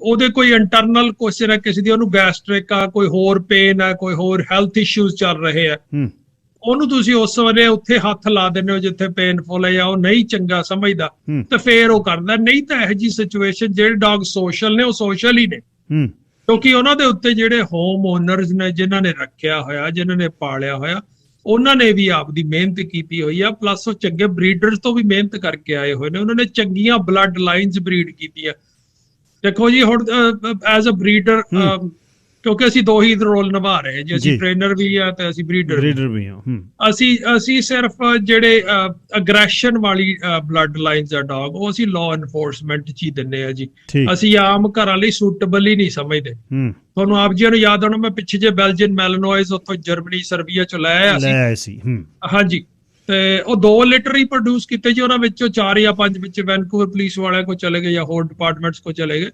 ਉਹਦੇ ਕੋਈ ਇੰਟਰਨਲ ਕੁਐਸਚਨ ਹੈ ਕਿਸੇ ਦੀ, ਉਹਨੂੰ ਗੈਸਟ੍ਰਿਕ ਆ, ਕੋਈ ਹੋਰ ਪੇਨ ਹੈ, ਕੋਈ ਹੋਰ ਹੈਲਥ ਇਸ਼ੂਜ਼ ਚੱਲ ਰਹੇ ਆ, ਉਹਨੂੰ ਤੁਸੀਂ ਉਸ ਵੇਲੇ ਉੱਥੇ ਹੱਥ ਲਾ ਦਿੰਦੇ ਹੋ ਜਿੱਥੇ ਪੇਨਫੁਲ ਹੈ ਜਾਂ ਉਹ ਨਹੀਂ ਚੰਗਾ ਸਮਝਦਾ, ਤੇ ਫੇਰ ਉਹ ਕਰਦਾ। ਨਹੀਂ ਤਾਂ ਇਹੋ ਜਿਹੀ ਸਿਚੁਏਸ਼ਨ, ਜਿਹੜੇ ਡੌਗ ਸੋਸ਼ਲ ਨੇ ਉਹ ਸੋਸ਼ਲ ਹੀ ਨੇ, ਕਿਉਂਕਿ ਉਹਨਾਂ ਦੇ ਉੱਤੇ ਜਿਹੜੇ ਹੋਮ ਓਨਰਸ ਨੇ, ਜਿਨ੍ਹਾਂ ਨੇ ਰੱਖਿਆ ਹੋਇਆ, ਜਿਨ੍ਹਾਂ ਨੇ ਪਾਲਿਆ ਹੋਇਆ, ਉਹਨਾਂ ਨੇ ਵੀ ਆਪਦੀ ਮਿਹਨਤ ਕੀਤੀ ਹੋਈ ਆ, ਪਲੱਸ ਉਹ ਚੰਗੇ ਬਰੀਡਰਸ ਤੋਂ ਵੀ ਮਿਹਨਤ ਕਰਕੇ ਆਏ ਹੋਏ ਨੇ, ਉਹਨਾਂ ਨੇ ਚੰਗੀਆਂ ਬਲੱਡ ਲਾਈਨਸ ਬਰੀਡ ਕੀਤੀਆਂ। ਦੇਖੋ ਜੀ, ਹੁਣ ਐਜ਼ ਅ ਬਰੀਡਰ, ਕਿਉਂਕਿ ਅਸੀਂ ਦੋ ਹੀ ਰੋਲ ਨਿਭਾ ਰਹੇ ਹਾਂ ਜੀ, ਅਸੀਂ ਟ੍ਰੇਨਰ ਵੀ ਆ ਤੇ ਅਸੀਂ ਬਰੀਡਰ ਵੀ ਹਾਂ। ਅਸੀਂ ਸਿਰਫ ਜਿਹੜੇ ਅਗਰੈਸ਼ਨ ਵਾਲੀ ਬਲੱਡ ਲਾਈਨਸ ਆ ਡੌਗ, ਉਹ ਅਸੀਂ ਲਾਅ ਐਨਫੋਰਸਮੈਂਟ ਚ ਹੀ ਦਿੰਦੇ ਆ ਜੀ। ਅਸੀਂ ਆਮ ਘਰਾਂ ਲਈ ਸੂਟੇਬਲ ਹੀ ਨਹੀਂ ਸਮਝਦੇ। ਤੁਹਾਨੂੰ ਆਪ ਜੀ ਨੂੰ ਯਾਦ ਹੋਣਾ, ਮੈਂ ਪਿੱਛੇ ਜੇ ਬੈਲਜੀਅਨ ਮੈਲਨੋਇਜ਼ ਉੱਥੋਂ ਜਰਮਨੀ, ਸਰਬੀਆ ਚੋਂ ਲੈ ਆਇਆ ਸੀ। ਹਾਂਜੀ, ਤੇ ਉਹ 2 ਲੀਟਰ ਹੀ ਪ੍ਰੋਡਿਊਸ ਕੀਤੇ ਜੀ, ਉਹਨਾਂ ਵਿੱਚੋਂ 4 ਜਾਂ 5 ਵਿੱਚ ਵੈਨਕੂਵਰ ਪੁਲਿਸ ਵਾਲਿਆਂ ਕੋਲ ਚਲੇ ਗਏ ਜਾਂ ਹੋਰ ਡਿਪਾਰਟਮੈਂਟਸ ਕੋਲ ਚਲੇ ਗਏ।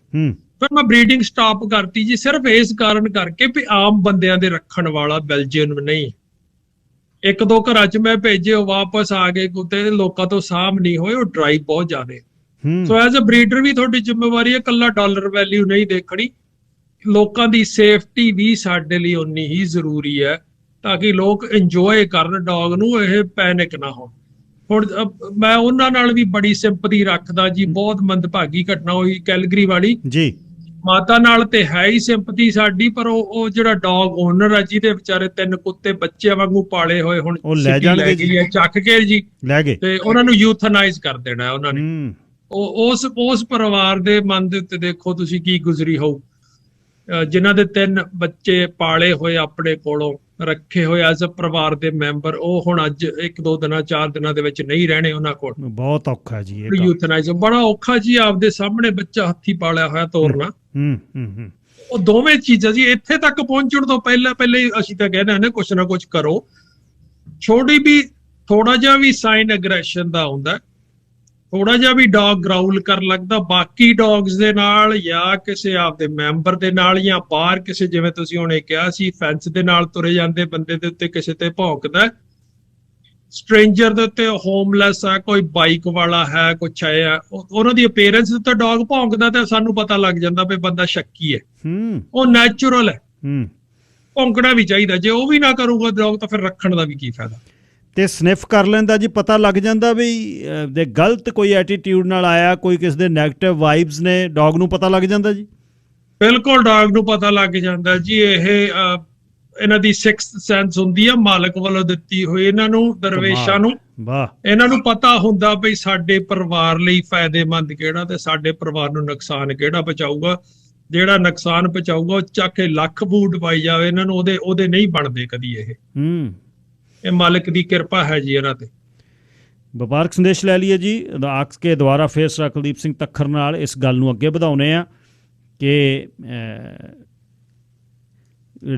ਫਿਰ ਮੈਂ ਬਰੀਡਿੰਗ ਸਟਾਪ ਕਰਤੀ ਜੀ, ਸਿਰਫ ਇਸ ਕਾਰਨ ਕਰਕੇ ਵੀ ਆਮ ਬੰਦਿਆਂ ਦੇ ਰੱਖਣ ਵਾਲਾ ਬੈਲਜੀਅਨ ਨਹੀਂ। 1-2 ਘਰਾਂ ਚ ਮੈਂ ਭੇਜੇ, ਉਹ ਵਾਪਸ ਆ ਗਏ ਕੁੱਤੇ, ਲੋਕਾਂ ਤੋਂ ਸਾਂਭ ਨਹੀਂ ਹੋਏ, ਉਹ ਡਰਾਈਵ ਬਹੁਤ ਜ਼ਿਆਦਾ। ਸੋ ਐਜ਼ ਅ ਬਰੀਡਰ ਵੀ ਤੁਹਾਡੀ ਜ਼ਿੰਮੇਵਾਰੀ ਹੈ, ਇਕੱਲਾ ਡਾਲਰ ਵੈਲਿਊ ਨਹੀਂ ਦੇਖਣੀ, ਲੋਕਾਂ ਦੀ ਸੇਫਟੀ ਵੀ ਸਾਡੇ ਲਈ ਉਨੀ ਹੀ ਜ਼ਰੂਰੀ ਹੈ, ਤਾਂ ਕਿ ਲੋਕ ਇੰਜੋਏ ਕਰਨ ਡੌਗ ਨੂੰ, ਇਹ ਪੈਨਿਕ ਨਾ ਹੋਣ। ਹੁਣ ਮੈਂ ਉਹਨਾਂ ਨਾਲ ਵੀ ਬੜੀ ਸਿੰਪਥੀ ਰੱਖਦਾ ਜੀ, ਬਹੁਤ ਮੰਦਭਾਗੀ ਘਟਨਾ ਹੋਈ ਕੈਲਗਰੀ ਵਾਲੀ ਜੀ, ਮਾਤਾ ਨਾਲ ਤੇ ਹੈ ਹੀ ਸਿੰਪਥੀ ਸਾਡੀ, ਪਰ ਉਹ ਜਿਹੜਾ ਡੌਗ ਓਨਰ ਆ, ਜਿਹਦੇ ਵਿਚਾਰੇ 3 ਕੁੱਤੇ ਬੱਚਿਆਂ ਵਾਂਗੂ ਪਾਲੇ ਹੋਏ, ਹੁਣ ਉਹ ਲੈ ਜਾਣਗੇ ਜੀ, ਚੱਕ ਕੇ ਜੀ ਲੈ ਗਏ, ਤੇ ਉਹਨਾਂ ਨੂੰ ਯੂਥਨਾਈਜ਼ ਕਰ ਦੇਣਾ ਉਹਨਾਂ ਨੇ। ਉਸ ਪਰਿਵਾਰ ਦੇ ਮਨ ਦੇ ਉੱਤੇ ਦੇਖੋ ਤੁਸੀਂ ਕੀ ਗੁਜ਼ਰੀ ਹੋਊ, ਜਿਨ੍ਹਾਂ ਦੇ 3 ਬੱਚੇ ਪਾਲੇ ਹੋਏ, ਆਪਣੇ ਕੋਲੋਂ ਰੱਖੇ ਹੋਏ ਐਜ਼ ਅ ਪਰਿਵਾਰ ਦੇ ਮੈਂਬਰ, ਉਹ ਹੁਣ ਅੱਜ 1-2 ਦਿਨਾਂ 4 ਦਿਨਾਂ ਦੇ ਵਿੱਚ ਨਹੀਂ ਰਹਿਣੇ ਉਹਨਾਂ ਕੋਲ। ਬਹੁਤ ਔਖਾ ਜੀ ਇਹ ਯੂਥਨਾਈਜ਼, ਬੜਾ ਔਖਾ ਜੀ, ਆਪਦੇ ਸਾਹਮਣੇ ਬੱਚਾ ਹੱਥੀ ਪਾਲਿਆ ਹੋਇਆ ਤੋਰਨਾ। ਉਹ ਦੋਵੇਂ ਚੀਜ਼ਾਂ ਜੀ, ਇੱਥੇ ਤੱਕ ਪਹੁੰਚਣ ਤੋਂ ਪਹਿਲਾਂ ਅਸੀਂ ਤਾਂ ਕਹਿੰਦੇ ਹਾਂ ਕੁਛ ਨਾ ਕੁਛ ਕਰੋ। ਛੋਟੀ ਵੀ ਥੋੜਾ ਜਿਹਾ ਵੀ ਸਾਈਨ ਐਗਰੈਸ਼ਨ ਦਾ ਹੁੰਦਾ, ਥੋੜਾ ਜਿਹਾ ਵੀ ਡੌਗ ਗਰਾਊਲ ਕਰਨ ਲੱਗਦਾ, ਬਾਕੀ ਡੌਗਸ ਦੇ ਨਾਲ ਜਾਂ ਕਿਸੇ ਆਪਦੇ ਮੈਂਬਰ ਦੇ ਨਾਲ, ਜਾਂ ਬਾਹਰ ਕਿਸੇ, ਜਿਵੇਂ ਤੁਸੀਂ ਹੁਣੇ ਕਿਹਾ ਸੀ, ਫੈਂਸ ਦੇ ਨਾਲ ਤੁਰੇ ਜਾਂਦੇ ਬੰਦੇ ਦੇ ਉੱਤੇ ਕਿਸੇ ਤੇ ਭੌਂਕਦਾ, ਸਟ੍ਰੇਂਜਰ ਦੇ ਉੱਤੇ, ਹੋਮਲੈਸ ਹੈ, ਕੋਈ ਬਾਈਕ ਵਾਲਾ ਹੈ, ਕੁਛ ਹੈ, ਉਹਨਾਂ ਦੀ ਅਪੀਅਰੈਂਸ ਦੇ ਉੱਤੇ ਡੌਗ ਭੌਂਕਦਾ ਤੇ ਸਾਨੂੰ ਪਤਾ ਲੱਗ ਜਾਂਦਾ ਵੀ ਬੰਦਾ ਸ਼ੱਕੀ ਹੈ, ਉਹ ਨੈਚੁਰਲ ਹੈ, ਭੌਂਕਣਾ ਵੀ ਚਾਹੀਦਾ। ਜੇ ਉਹ ਵੀ ਨਾ ਕਰੂਗਾ ਡੌਗ ਤਾਂ ਫਿਰ ਰੱਖਣ ਦਾ ਵੀ ਕੀ ਫਾਇਦਾ। ਤੇ ਸਨਿਫ ਕਰ ਲੈਂਦਾ ਜੀ, ਪਤਾ ਲੱਗ ਜਾਂਦਾ ਵੀ ਦੇ ਗਲਤ ਕੋਈ ਐਟੀਟਿਊਡ ਨਾਲ ਆਇਆ, ਕੋਈ ਕਿਸੇ ਦੇ ਨੈਗੇਟਿਵ ਵਾਈਬਸ ਨੇ, ਡੌਗ ਨੂੰ ਪਤਾ ਲੱਗ ਜਾਂਦਾ ਜੀ। ਬਿਲਕੁਲ, ਡੌਗ ਨੂੰ ਪਤਾ ਲੱਗ ਜਾਂਦਾ ਜੀ। ਇਹਨਾਂ ਦੀ 6th ਸੈਂਸ ਹੁੰਦੀ ਆ, ਮਾਲਕ ਵੱਲੋਂ ਦਿੱਤੀ ਹੋਈ ਇਹਨਾਂ ਨੂੰ, ਦਰਵੇਸ਼ਾਂ ਨੂੰ। ਇਹਨਾਂ ਨੂੰ ਪਤਾ ਹੁੰਦਾ ਵੀ ਸਾਡੇ ਪਰਿਵਾਰ ਲਈ ਫਾਇਦੇਮੰਦ ਕਿਹੜਾ ਤੇ ਸਾਡੇ ਪਰਿਵਾਰ ਨੂੰ ਨੁਕਸਾਨ ਕਿਹੜਾ ਪਹੁੰਚਾਊਗਾ। ਜਿਹੜਾ ਨੁਕਸਾਨ ਪਹੁੰਚਾਊਗਾ ਉਹ ਚੱਕ ਕੇ ਲੱਖ ਬੂਟ ਪਾਈ ਜਾਵੇ, ਇਹਨਾਂ ਨੂੰ ਉਹਦੇ ਨਹੀਂ ਬਣਦੇ ਕਦੀ। ਇਹ ਮਾਲਕ ਦੀ ਕਿਰਪਾ ਹੈ ਜੀ ਇਹਨਾਂ ਤੇ। ਵਪਾਰਕ ਸੰਦੇਸ਼ ਲੈ ਲਈਏ ਜੀ, ਆਖ ਕੇ ਦੁਬਾਰਾ ਫੇਰ ਸਰ ਕੁਲਦੀਪ ਸਿੰਘ ਤੱਖਰ ਨਾਲ ਇਸ ਗੱਲ ਨੂੰ ਅੱਗੇ ਵਧਾਉਂਦੇ ਆ ਕਿ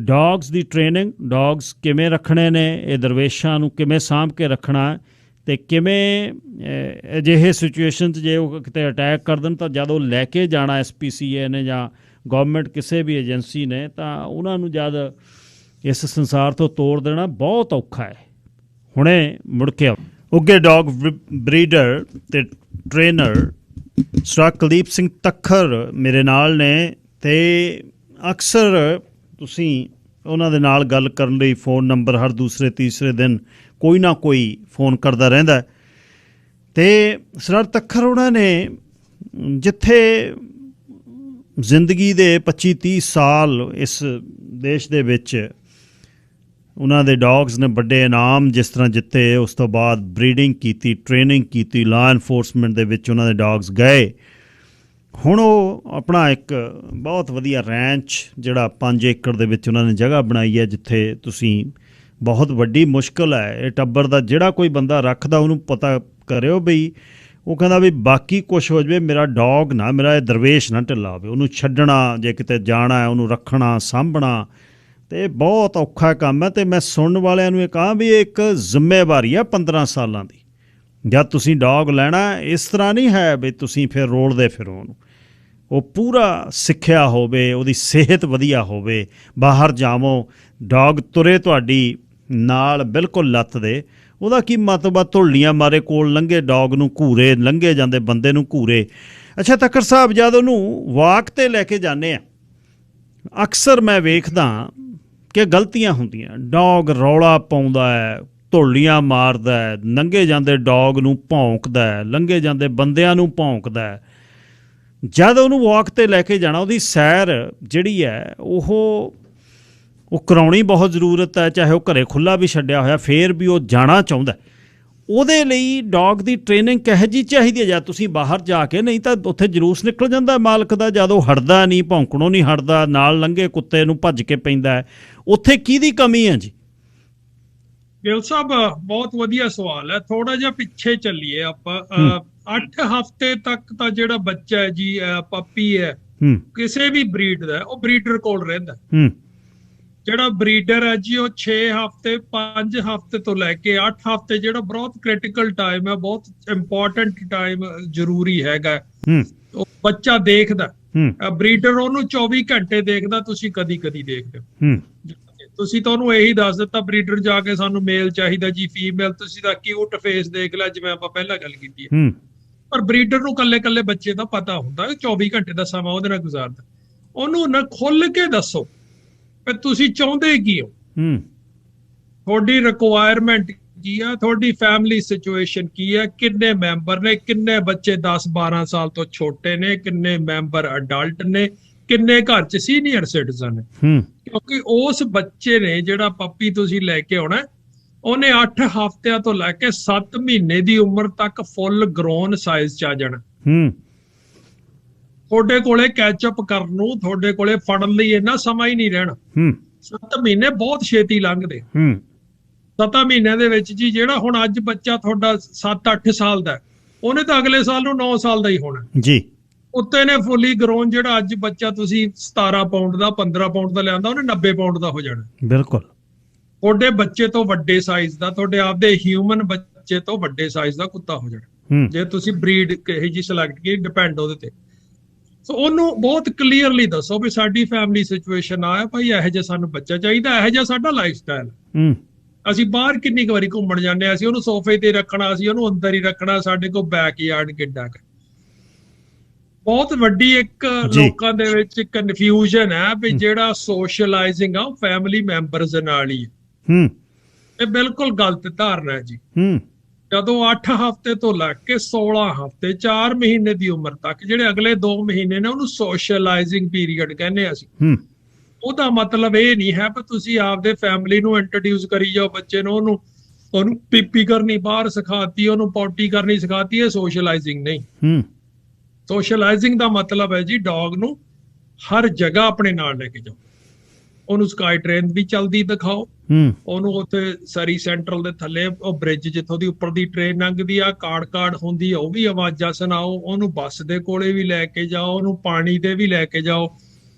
ਡੌਗਸ ਦੀ ਟ੍ਰੇਨਿੰਗ, ਡੌਗਸ ਕਿਵੇਂ ਰੱਖਣੇ ਨੇ, ਇਹ ਦਰਵੇਸ਼ਾਂ ਨੂੰ ਕਿਵੇਂ ਸਾਂਭ ਕੇ ਰੱਖਣਾ, ਅਤੇ ਕਿਵੇਂ ਅਜਿਹੇ ਸਿਚੁਏਸ਼ਨ 'ਚ ਜੇ ਉਹ ਕਿਤੇ ਅਟੈਕ ਕਰ ਦੇਣ ਤਾਂ ਜਦ ਉਹ ਲੈ ਕੇ ਜਾਣਾ SPCA ਨੇ ਜਾਂ ਗੌਰਮੈਂਟ ਕਿਸੇ ਵੀ ਏਜੰਸੀ ਨੇ, ਤਾਂ ਉਹਨਾਂ ਨੂੰ ਜਦ ਇਸ ਸੰਸਾਰ ਤੋਂ ਤੋੜ ਦੇਣਾ ਬਹੁਤ ਔਖਾ ਹੈ। ਹੁਣੇ ਮੁੜ ਕੇ ਉੱਘੇ ਡੌਗ ਬਰੀਡਰ ਤੇ ਟ੍ਰੇਨਰ ਸਰ ਕੁਲਦੀਪ ਸਿੰਘ ਤੱਖਰ ਮੇਰੇ ਨਾਲ ਨੇ ਤੇ ਅਕਸਰ ਤੁਸੀਂ ਉਹਨਾਂ ਦੇ ਨਾਲ ਗੱਲ ਕਰਨ ਲਈ ਫ਼ੋਨ ਨੰਬਰ ਹਰ ਦੂਸਰੇ ਤੀਸਰੇ ਦਿਨ ਕੋਈ ਨਾ ਕੋਈ ਫ਼ੋਨ ਕਰਦਾ ਰਹਿੰਦਾ ਅਤੇ ਸਰ ਤੱਖਰ ਉਹਨਾਂ ਨੇ ਜਿੱਥੇ ਜ਼ਿੰਦਗੀ ਦੇ 25-30 ਸਾਲ ਇਸ ਦੇਸ਼ ਦੇ ਵਿੱਚ ਉਹਨਾਂ ਦੇ ਡੌਗਸ ਨੇ ਵੱਡੇ ਇਨਾਮ ਜਿਸ ਤਰ੍ਹਾਂ ਜਿੱਤੇ, ਉਸ ਤੋਂ ਬਾਅਦ ਬਰੀਡਿੰਗ ਕੀਤੀ, ਟ੍ਰੇਨਿੰਗ ਕੀਤੀ, ਲਾਅ ਐਨਫੋਰਸਮੈਂਟ ਦੇ ਵਿੱਚ ਉਹਨਾਂ ਦੇ ਡੌਗਸ ਗਏ। ਹੁਣ ਉਹ ਆਪਣਾ ਇੱਕ ਬਹੁਤ ਵਧੀਆ ਰੈਂਚ ਜਿਹੜਾ 5 ਏਕੜ ਦੇ ਵਿੱਚ ਉਹਨਾਂ ਨੇ ਜਗ੍ਹਾ ਬਣਾਈ ਹੈ, ਜਿੱਥੇ ਤੁਸੀਂ ਬਹੁਤ ਵੱਡੀ ਮੁਸ਼ਕਿਲ ਹੈ ਇਹ ਟੱਬਰ ਦਾ ਜਿਹੜਾ ਕੋਈ ਬੰਦਾ ਰੱਖਦਾ ਉਹਨੂੰ ਪਤਾ ਕਰਿਓ ਬਈ ਉਹ ਕਹਿੰਦਾ ਵੀ ਬਾਕੀ ਕੁਛ ਹੋ ਜਾਵੇ, ਮੇਰਾ ਡੌਗ ਨਾ, ਮੇਰਾ ਇਹ ਦਰਵੇਸ਼ ਨਾ ਢਿੱਲਾ ਹੋਵੇ, ਉਹਨੂੰ ਛੱਡਣਾ, ਜੇ ਕਿਤੇ ਜਾਣਾ ਹੈ ਉਹਨੂੰ ਰੱਖਣਾ, ਸਾਂਭਣਾ, ਅਤੇ ਬਹੁਤ ਔਖਾ ਕੰਮ ਹੈ। ਅਤੇ ਮੈਂ ਸੁਣਨ ਵਾਲਿਆਂ ਨੂੰ ਇਹ ਕਹਾਂ ਵੀ ਇਹ ਇੱਕ ਜ਼ਿੰਮੇਵਾਰੀ ਹੈ 15 ਸਾਲਾਂ ਦੀ। ਜਦ ਤੁਸੀਂ ਡੌਗ ਲੈਣਾ ਇਸ ਤਰ੍ਹਾਂ ਨਹੀਂ ਹੈ ਵੀ ਤੁਸੀਂ ਫਿਰ ਰੋਲਦੇ ਫਿਰੋ ਉਹਨੂੰ, ਉਹ ਪੂਰਾ ਸਿੱਖਿਆ ਹੋਵੇ, ਉਹਦੀ ਸਿਹਤ ਵਧੀਆ ਹੋਵੇ, ਬਾਹਰ ਜਾਵੋ ਡੌਗ ਤੁਰੇ ਤੁਹਾਡੀ ਨਾਲ ਬਿਲਕੁਲ ਲੱਤ ਦੇ, ਉਹਦਾ ਕੀ ਮਤਲਬ ਆ ਧੁੱਲੀਆਂ ਮਾਰੇ ਕੋਲ ਲੰਘੇ ਡੌਗ ਨੂੰ ਘੂਰੇ, ਲੰਘੇ ਜਾਂਦੇ ਬੰਦੇ ਨੂੰ ਘੂਰੇ। ਅੱਛਾ ਤੱਕਰ ਸਾਹਿਬ, ਜਦ ਉਹਨੂੰ ਵਾਕ 'ਤੇ ਲੈ ਕੇ ਜਾਂਦੇ ਆ ਅਕਸਰ ਮੈਂ ਵੇਖਦਾ ਕਿ ਗਲਤੀਆਂ ਹੁੰਦੀਆਂ, ਡੌਗ ਰੌਲਾ ਪਾਉਂਦਾ ਹੈ, ਧੁੱਲੀਆਂ ਮਾਰਦਾ ਹੈ, ਲੰਘੇ ਜਾਂਦੇ ਡੌਗ ਨੂੰ ਭੌਂਕਦਾ ਹੈ, ਲੰਘੇ ਜਾਂਦੇ ਬੰਦਿਆਂ ਨੂੰ ਭੌਂਕਦਾ ਹੈ। ਜਦ ਉਹਨੂੰ ਵਾਕ 'ਤੇ ਲੈ ਕੇ ਜਾਣਾ, ਉਹਦੀ ਸੈਰ ਜਿਹੜੀ ਹੈ ਉਹ ਕਰਾਉਣੀ ਬਹੁਤ ਜ਼ਰੂਰਤ ਹੈ, ਚਾਹੇ ਉਹ ਘਰੇ ਖੁੱਲ੍ਹਾ ਵੀ ਛੱਡਿਆ ਹੋਇਆ ਫਿਰ ਵੀ ਉਹ ਜਾਣਾ ਚਾਹੁੰਦਾ। ਉਹਦੇ ਲਈ ਡੌਗ ਦੀ ਟ੍ਰੇਨਿੰਗ ਕਿਹੋ ਜਿਹੀ ਚਾਹੀਦੀ ਹੈ? ਜਾਂ ਤੁਸੀਂ ਬਾਹਰ ਜਾ ਕੇ, ਨਹੀਂ ਤਾਂ ਉੱਥੇ ਜਲੂਸ ਨਿਕਲ ਜਾਂਦਾ ਮਾਲਕ ਦਾ, ਜਦ ਉਹ ਹਟਦਾ ਨਹੀਂ, ਭੌਂਕਣੋਂ ਨਹੀਂ ਹਟਦਾ, ਨਾਲ ਲੰਘੇ ਕੁੱਤੇ ਨੂੰ ਭੱਜ ਕੇ ਪੈਂਦਾ ਹੈ, ਉੱਥੇ ਕਿਹਦੀ ਕਮੀ ਹੈ ਜੀ? ਗਿੱਲ ਸਾਹਿਬ ਬਹੁਤ ਵਧੀਆ ਸਵਾਲ ਹੈ। ਥੋੜਾ ਜਿਹਾ ਪਿੱਛੇ ਚੱਲੀਏ ਆਪਾਂ। 8 ਹਫ਼ਤੇ ਤੱਕ ਤਾਂ ਜਿਹੜਾ ਬੱਚਾ ਹੈ ਜੀ, ਪੱਪੀ ਹੈ, ਕਿਸੇ ਵੀ ਬਰੀਡ ਦਾ, ਉਹ ਬਰੀਡਰ ਕੋਲ ਰਹਿੰਦਾ। ਜਿਹੜਾ ਬਰੀਡਰ ਹੈ ਜੀ ਉਹ 6 ਹਫ਼ਤੇ 5 ਹਫ਼ਤੇ ਤੋਂ ਲੈ ਕੇ 8 ਹਫ਼ਤੇ ਜਿਹੜਾ ਬਹੁਤ ਕ੍ਰਿਟੀਕਲ ਟਾਈਮ ਹੈ, ਬਹੁਤ ਇੰਪੋਰਟੈਂਟ ਟਾਈਮ ਜ਼ਰੂਰੀ ਹੈਗਾ। ਉਹ ਬੱਚਾ ਦੇਖਦਾ, ਬਰੀਡਰ ਉਹਨੂੰ 24 ਘੰਟੇ ਦੇਖਦਾ, ਤੁਸੀਂ ਕਦੀ ਕਦੀ ਦੇਖਦੇ ਹੋ। ਤੁਸੀਂ ਤੁਹਾਨੂੰ ਇਹੀ ਦੱਸ ਦਿੱਤਾ ਬਰੀਡਰ ਜਾ ਕੇ ਸਾਨੂੰ ਮੇਲ ਚਾਹੀਦਾ ਜੀ, ਫੀਮੇਲ, ਤੁਸੀਂ ਤਾਂ ਕਿਊਟ ਫੇਸ ਦੇਖ ਲਿਆ ਜਿਵੇਂ ਆਪਾਂ ਪਹਿਲਾਂ ਗੱਲ ਕੀਤੀ ਹੈ। ਪਰ ਬਰੀਡਰ ਨੂੰ ਕੱਲੇ ਬੱਚੇ ਦਾ ਪਤਾ ਹੁੰਦਾ, 24 ਘੰਟੇ ਦਾ ਸਮਾਂ ਉਹਦੇ ਨਾਲ ਗੁਜ਼ਾਰਦਾ। ਉਹਨੂੰ ਨਾ ਖੁੱਲ ਕੇ ਦੱਸੋ ਵੀ ਤੁਸੀਂ ਚਾਹੁੰਦੇ ਕੀ ਹੋ, ਤੁਹਾਡੀ ਰਿਕੁਆਇਰਮੈਂਟ ਕੀ ਆ, ਤੁਹਾਡੀ ਫੈਮਿਲੀ ਸਿਚੁਏਸ਼ਨ ਕੀ ਹੈ, ਕਿੰਨੇ ਮੈਂਬਰ ਨੇ, ਕਿੰਨੇ ਬੱਚੇ 10-12 ਸਾਲ ਤੋਂ ਛੋਟੇ ਨੇ, ਕਿੰਨੇ ਮੈਂਬਰ ਅਡਲਟ ਨੇ, ਕਿੰਨੇ ਘਰ 'ਚ ਸੀਨੀਅਰ ਸਿਟੀਜ਼ਨ ਨੇ। ਕਿਉਂਕਿ ਉਸ ਬੱਚੇ ਨੇ ਜਿਹੜਾ ਪੱਪੀ ਤੁਸੀਂ ਲੈ ਕੇ ਆਉਣਾ, ਉਹਨੇ 8 ਹਫ਼ਤਿਆਂ ਤੋਂ ਲੈ ਕੇ 7 ਮਹੀਨੇ ਦੀ ਉਮਰ ਤੱਕ ਫੁੱਲ ਗਰੋਨ ਸਾਈਜ਼ 'ਚ ਆ ਜਾਣਾ। ਤੁਹਾਡੇ ਕੋਲੇ ਕੈਚਅਪ ਕਰਨ ਨੂੰ, ਤੁਹਾਡੇ ਕੋਲੇ ਫੜਨ ਲਈ ਇੰਨਾ ਸਮਾਂ ਹੀ ਨਹੀਂ ਰਹਿਣਾ। 7 ਮਹੀਨੇ ਬਹੁਤ ਛੇਤੀ ਲੰਘਦੇ। 7 ਮਹੀਨਿਆਂ ਦੇ ਵਿੱਚ ਜੀ ਜਿਹੜਾ ਹੁਣ ਅੱਜ ਬੱਚਾ ਤੁਹਾਡਾ 7-8 ਸਾਲ ਦਾ, ਉਹਨੇ ਤਾਂ ਅਗਲੇ ਸਾਲ ਨੂੰ 9 ਸਾਲ ਦਾ ਹੀ ਹੋਣਾ ਜੀ। ਉੱਤੇ ਨੇ ਫੁੱਲੀ ਗਰੋਨ ਜਿਹੜਾ ਅੱਜ ਬੱਚਾ ਤੁਸੀਂ 17 ਪਾਉਂਡ ਦਾ 15 ਪਾਉਂਡ ਦਾ ਲਿਆਂਦਾ, ਉਹਨੇ 90 ਪਾਉਂਡ ਦਾ ਹੋ ਜਾਣਾ। ਬਿਲਕੁਲ ਤੁਹਾਡੇ ਬੱਚੇ ਤੋਂ ਵੱਡੇ ਸਾਈਜ਼ ਦਾ, ਤੁਹਾਡੇ ਆਪਦੇ ਹਿਊਮਨ ਬੱਚੇ ਤੋਂ ਵੱਡੇ ਸਾਈਜ਼ ਦਾ ਕੁੱਤਾ ਹੋ ਜਾਣਾ, ਜੇ ਤੁਸੀਂ ਬਰੀਡ ਕਿਹੋ ਜਿਹੀ ਸਿਲੈਕਟ ਕੀਤੀ, ਡਿਪੈਂਡ ਉਹਦੇ ਤੇ। ਸੋ ਉਹਨੂੰ ਬਹੁਤ ਕਲੀਅਰਲੀ ਦੱਸੋ ਵੀ ਸਾਡੀ ਫੈਮਿਲੀ ਸਿਚੁਏਸ਼ਨ ਆ ਭਾਈ, ਇਹੋ ਜਿਹਾ ਸਾਨੂੰ ਬੱਚਾ ਚਾਹੀਦਾ, ਇਹੋ ਜਿਹਾ ਸਾਡਾ ਲਾਈਫ ਸਟਾਈਲ। ਅਸੀਂ ਬਾਹਰ ਕਿੰਨੀ ਕੁ ਵਾਰੀ ਘੁੰਮਣ ਜਾਂਦੇ ਹਾਂ, ਅਸੀਂ ਉਹਨੂੰ ਸੋਫੇ ਤੇ ਰੱਖਣਾ, ਅਸੀਂ ਉਹਨੂੰ ਅੰਦਰ ਹੀ ਰੱਖਣਾ, ਸਾਡੇ ਕੋਲ ਬੈਕਯਾਰਡ ਕਿੱਡਾ ਕੁ। ਬਹੁਤ ਵੱਡੀ ਇੱਕ ਲੋਕਾਂ ਦੇ ਵਿੱਚ ਕਨਫਿਊਜ਼ਨ ਹੈ ਵੀ ਜਿਹੜਾ ਸੋਸ਼ਲਾਈਜ਼ਿੰਗ ਆ ਉਹ ਫੈਮਿਲੀ ਮੈਂਬਰਸ ਨਾਲ ਹੀ ਹੈ। ਇਹ ਬਿਲਕੁਲ ਗਲਤ ਧਾਰਨਾ ਹੈ ਜੀ। ਜਦੋਂ 8 ਹਫ਼ਤੇ ਤੋਂ ਲੈ ਕੇ 16 ਹਫ਼ਤੇ 4 ਮਹੀਨੇ ਦੀ ਉਮਰ ਤੱਕ ਜਿਹੜੇ ਅਗਲੇ 2 ਮਹੀਨੇ ਨੇ, ਉਹਨੂੰ ਸੋਸ਼ਲਾਈਜ਼ਿੰਗ ਪੀਰੀਅਡ ਕਹਿੰਦੇ ਅਸੀਂ। ਉਹਦਾ ਮਤਲਬ ਇਹ ਨਹੀਂ ਹੈ ਵੀ ਤੁਸੀਂ ਆਪਦੇ ਫੈਮਿਲੀ ਨੂੰ ਇੰਟਰੋਡਿਊਸ ਕਰੀ ਜਾਓ ਬੱਚੇ ਨੂੰ, ਉਹਨੂੰ ਪੀਪੀ ਕਰਨੀ ਬਾਹਰ ਸਿਖਾਤੀ, ਉਹਨੂੰ ਪੌਟੀ ਕਰਨੀ ਸਿਖਾਤੀ, ਇਹ ਸੋਸ਼ਲਾਈਜ਼ਿੰਗ ਨਹੀਂ। ਸੋਸ਼ਲਾਈਜ਼ਿੰਗ ਦਾ ਮਤਲਬ ਹੈ ਜੀ ਡੌਗ ਨੂੰ ਹਰ ਜਗ੍ਹਾ ਆਪਣੇ ਨਾਲ ਲੈ ਕੇ ਜਾਓ, ਉਹਨੂੰ ਸਕਾਈ ਟ੍ਰੇਨ ਵੀ ਚਲਦੀ ਦਿਖਾਓ, ਉਹਨੂੰ ਉੱਥੇ ਸਰੀ ਸੈਂਟਰਲ ਦੇ ਥੱਲੇ ਉਹ ਬ੍ਰਿਜ ਜਿੱਥੋਂ ਦੀ ਉੱਪਰ ਦੀ ਟ੍ਰੇਨ ਲੰਘਦੀ ਆ, ਕਾੜ ਹੁੰਦੀ ਆ, ਉਹ ਵੀ ਆਵਾਜ਼ਾਂ ਸੁਣਾਓ, ਉਹਨੂੰ ਬੱਸ ਦੇ ਕੋਲੇ ਵੀ ਲੈ ਕੇ ਜਾਓ, ਉਹਨੂੰ ਪਾਣੀ ਤੇ ਵੀ ਲੈ ਕੇ ਜਾਓ,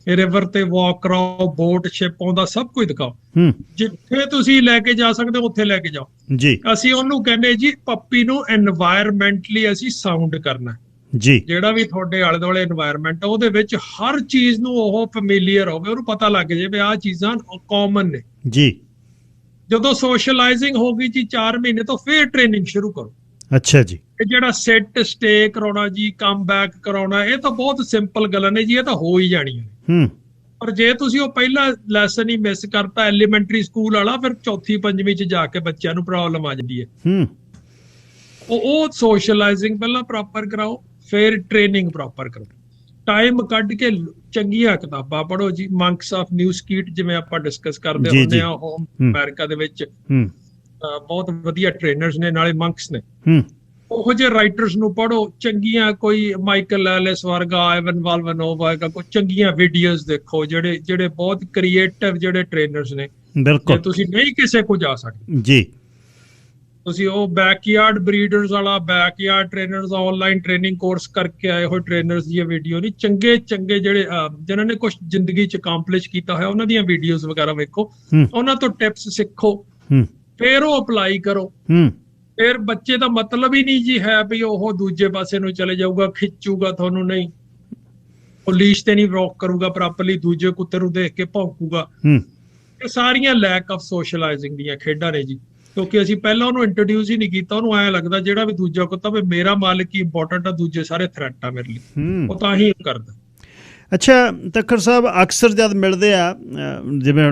ਰਿਵਰ ਤੇ ਵਾਕ ਕਰਾਓ, ਬੋਟ ਸ਼ਿਪ ਆਉਂਦਾ, ਸਭ ਕੁਝ ਦਿਖਾਓ। ਜਿੱਥੇ ਤੁਸੀਂ ਲੈ ਕੇ ਜਾ ਸਕਦੇ ਹੋ ਉੱਥੇ ਲੈ ਕੇ ਜਾਓ ਜੀ। ਅਸੀਂ ਉਹਨੂੰ ਕਹਿੰਦੇ ਜੀ ਪੱਪੀ ਨੂੰ ਐਨਵਾਇਰਮੈਂਟਲੀ ਅਸੀਂ ਸਾਊਂਡ ਕਰਨਾ ਜੀ, ਜਿਹੜਾ ਵੀ ਤੁਹਾਡੇ ਆਲੇ ਦੁਆਲੇ এনवायरमेंट ਉਹਦੇ ਵਿੱਚ ਹਰ ਚੀਜ਼ ਨੂੰ ਉਹ ਫੈਮਿਲੀਅਰ ਹੋਵੇ, ਉਹਨੂੰ ਪਤਾ ਲੱਗ ਜੇ ਵੀ ਆਹ ਚੀਜ਼ਾਂ ਕਾਮਨ ਨੇ ਜੀ। ਜਦੋਂ ਸੋਸ਼ਲਾਈਜ਼ਿੰਗ ਹੋ ਗਈ ਜੀ 4 ਮਹੀਨੇ ਤੋਂ ਫੇਰ ਟ੍ਰੇਨਿੰਗ ਸ਼ੁਰੂ ਕਰੋ। ਅੱਛਾ ਜੀ। ਇਹ ਜਿਹੜਾ ਸਿਟ ਸਟੇ ਕਰਾਉਣਾ ਜੀ, ਕਮ ਬੈਕ ਕਰਾਉਣਾ, ਇਹ ਤਾਂ ਬਹੁਤ ਸਿੰਪਲ ਗੱਲਾਂ ਨੇ ਜੀ, ਇਹ ਤਾਂ ਹੋ ਹੀ ਜਾਣੀਆਂ ਨੇ। ਪਰ ਜੇ ਤੁਸੀਂ ਉਹ ਪਹਿਲਾ ਲੈਸਨ ਹੀ ਮਿਸ ਕਰਤਾ ਐਲੀਮੈਂਟਰੀ ਸਕੂਲ ਵਾਲਾ, ਫਿਰ ਚੌਥੀ ਪੰਜਵੀਂ ਚ ਜਾ ਕੇ ਬੱਚਿਆਂ ਨੂੰ ਪ੍ਰੋਬਲਮ ਆ ਜਾਂਦੀ ਹੈ। ਉਹ ਸੋਸ਼ਲਾਈਜ਼ਿੰਗ ਪਹਿਲਾਂ ਪ੍ਰੋਪਰ ਕਰਾਓ, ਫਿਰ ਟ੍ਰੇਨਿੰਗ ਪ੍ਰੋਪਰ ਕਰੋ। ਟਾਈਮ ਕੱਢ ਕੇ ਚੰਗੀਆਂ ਕਿਤਾਬਾਂ ਪੜ੍ਹੋ ਜੀ। ਮੰਕਸ ਆਫ ਨਿਊ ਸਕੀਟ ਜਿਵੇਂ ਆਪਾਂ ਡਿਸਕਸ ਕਰਦੇ ਹੁੰਦੇ ਆ, ਉਹ ਅਮਰੀਕਾ ਦੇ ਵਿੱਚ ਬਹੁਤ ਵਧੀਆ ਟ੍ਰੇਨਰਸ ਨੇ, ਨਾਲੇ ਮੰਕਸ ਨੇ। ਉਹੋ ਜਿਹੇ ਰਾਈਟਰਸ ਨੂੰ ਪੜ੍ਹੋ, ਚੰਗੀਆਂ ਕੋਈ ਮਾਈਕਲ ਐਲਿਸ ਵਰਗਾ, ਆਇਵਨ ਵਾਲਵਨੋਵ ਵਰਗਾ, ਕੋਈ ਚੰਗੀਆਂ ਵੀਡੀਓਜ਼ ਦੇਖੋ, ਜਿਹੜੇ ਬਹੁਤ ਕ੍ਰੀਏਟਿਵ ਜਿਹੜੇ ਟ੍ਰੇਨਰਸ ਨੇ। ਬਿਲਕੁਲ। ਜੇ ਤੁਸੀਂ ਨਹੀਂ ਕਿਸੇ ਕੋ ਜਾ ਸਕਦੇ ਜੀ, ਤੁਸੀਂ ਉਹ ਬੈਕਯਾਰਡ ਬਰੀਡਰਸ ਵਾਲਾ, backyard trainers online training course ਕਰਕੇ ਆਏ ਹੋਏ ਟ੍ਰੇਨਰਸ ਦੀਆਂ ਵੀਡੀਓ ਨਹੀਂ, ਚੰਗੇ ਜਿਹੜੇ ਜਿਨ੍ਹਾਂ ਨੇ ਕੁਝ ਜ਼ਿੰਦਗੀ ਚ ਅਕਾਂਪਲਿਸ਼ ਕੀਤਾ ਹੋਇਆ, ਉਹਨਾਂ ਦੀਆਂ ਵੀਡੀਓਜ਼ ਵਗੈਰਾ ਵੇਖੋ, ਉਹਨਾਂ ਤੋਂ ਟਿਪਸ ਸਿੱਖੋ, ਫਿਰ ਉਹ ਅਪਲਾਈ ਕਰੋ। ਫਿਰ ਬੱਚੇ ਦਾ ਮਤਲਬ ਹੀ ਨਹੀਂ ਜੀ ਹੈ ਵੀ ਉਹ ਦੂਜੇ ਪਾਸੇ ਨੂੰ ਚਲੇ ਜਾਊਗਾ, ਖਿੱਚੂਗਾ ਤੁਹਾਨੂੰ, ਨਹੀਂ, ਉਹ ਲੀਸ਼ ਤੇ ਨਹੀਂ ਵਾਕ ਕਰੂਗਾ ਪ੍ਰੋਪਰਲੀ, ਦੂਜੇ ਕੁੱਤੇ ਨੂੰ ਦੇਖ ਕੇ ਭੌਂਕੂਗਾ। ਇਹ ਸਾਰੀਆਂ ਲੈਕ ਆਫ ਸੋਸ਼ਲਾਈਜ਼ਿੰਗ ਦੀਆਂ ਖੇਡਾਂ ਨੇ ਜੀ, ਕਿਉਂਕਿ ਅਸੀਂ ਪਹਿਲਾਂ ਉਹਨੂੰ ਇੰਟਰੋਡਿਊਸ ਹੀ ਨਹੀਂ ਕੀਤਾ। ਉਹਨੂੰ ਐਂ ਲੱਗਦਾ ਜਿਹੜਾ ਵੀ ਦੂਜਾ ਕੁੱਤਾ ਵੀ ਮੇਰਾ ਮਾਲਕ ਹੀ ਇੰਪੋਰਟੈਂਟ ਆ, ਦੂਜੇ ਸਾਰੇ ਥ੍ਰੈਟ ਆ ਮੇਰੇ ਲਈ, ਉਹ ਤਾਂ ਹੀ ਕਰਦਾ। ਅੱਛਾ ਤੱਖਰ ਸਾਹਿਬ, ਅਕਸਰ ਜਦ ਮਿਲਦੇ ਆ, ਜਿਵੇਂ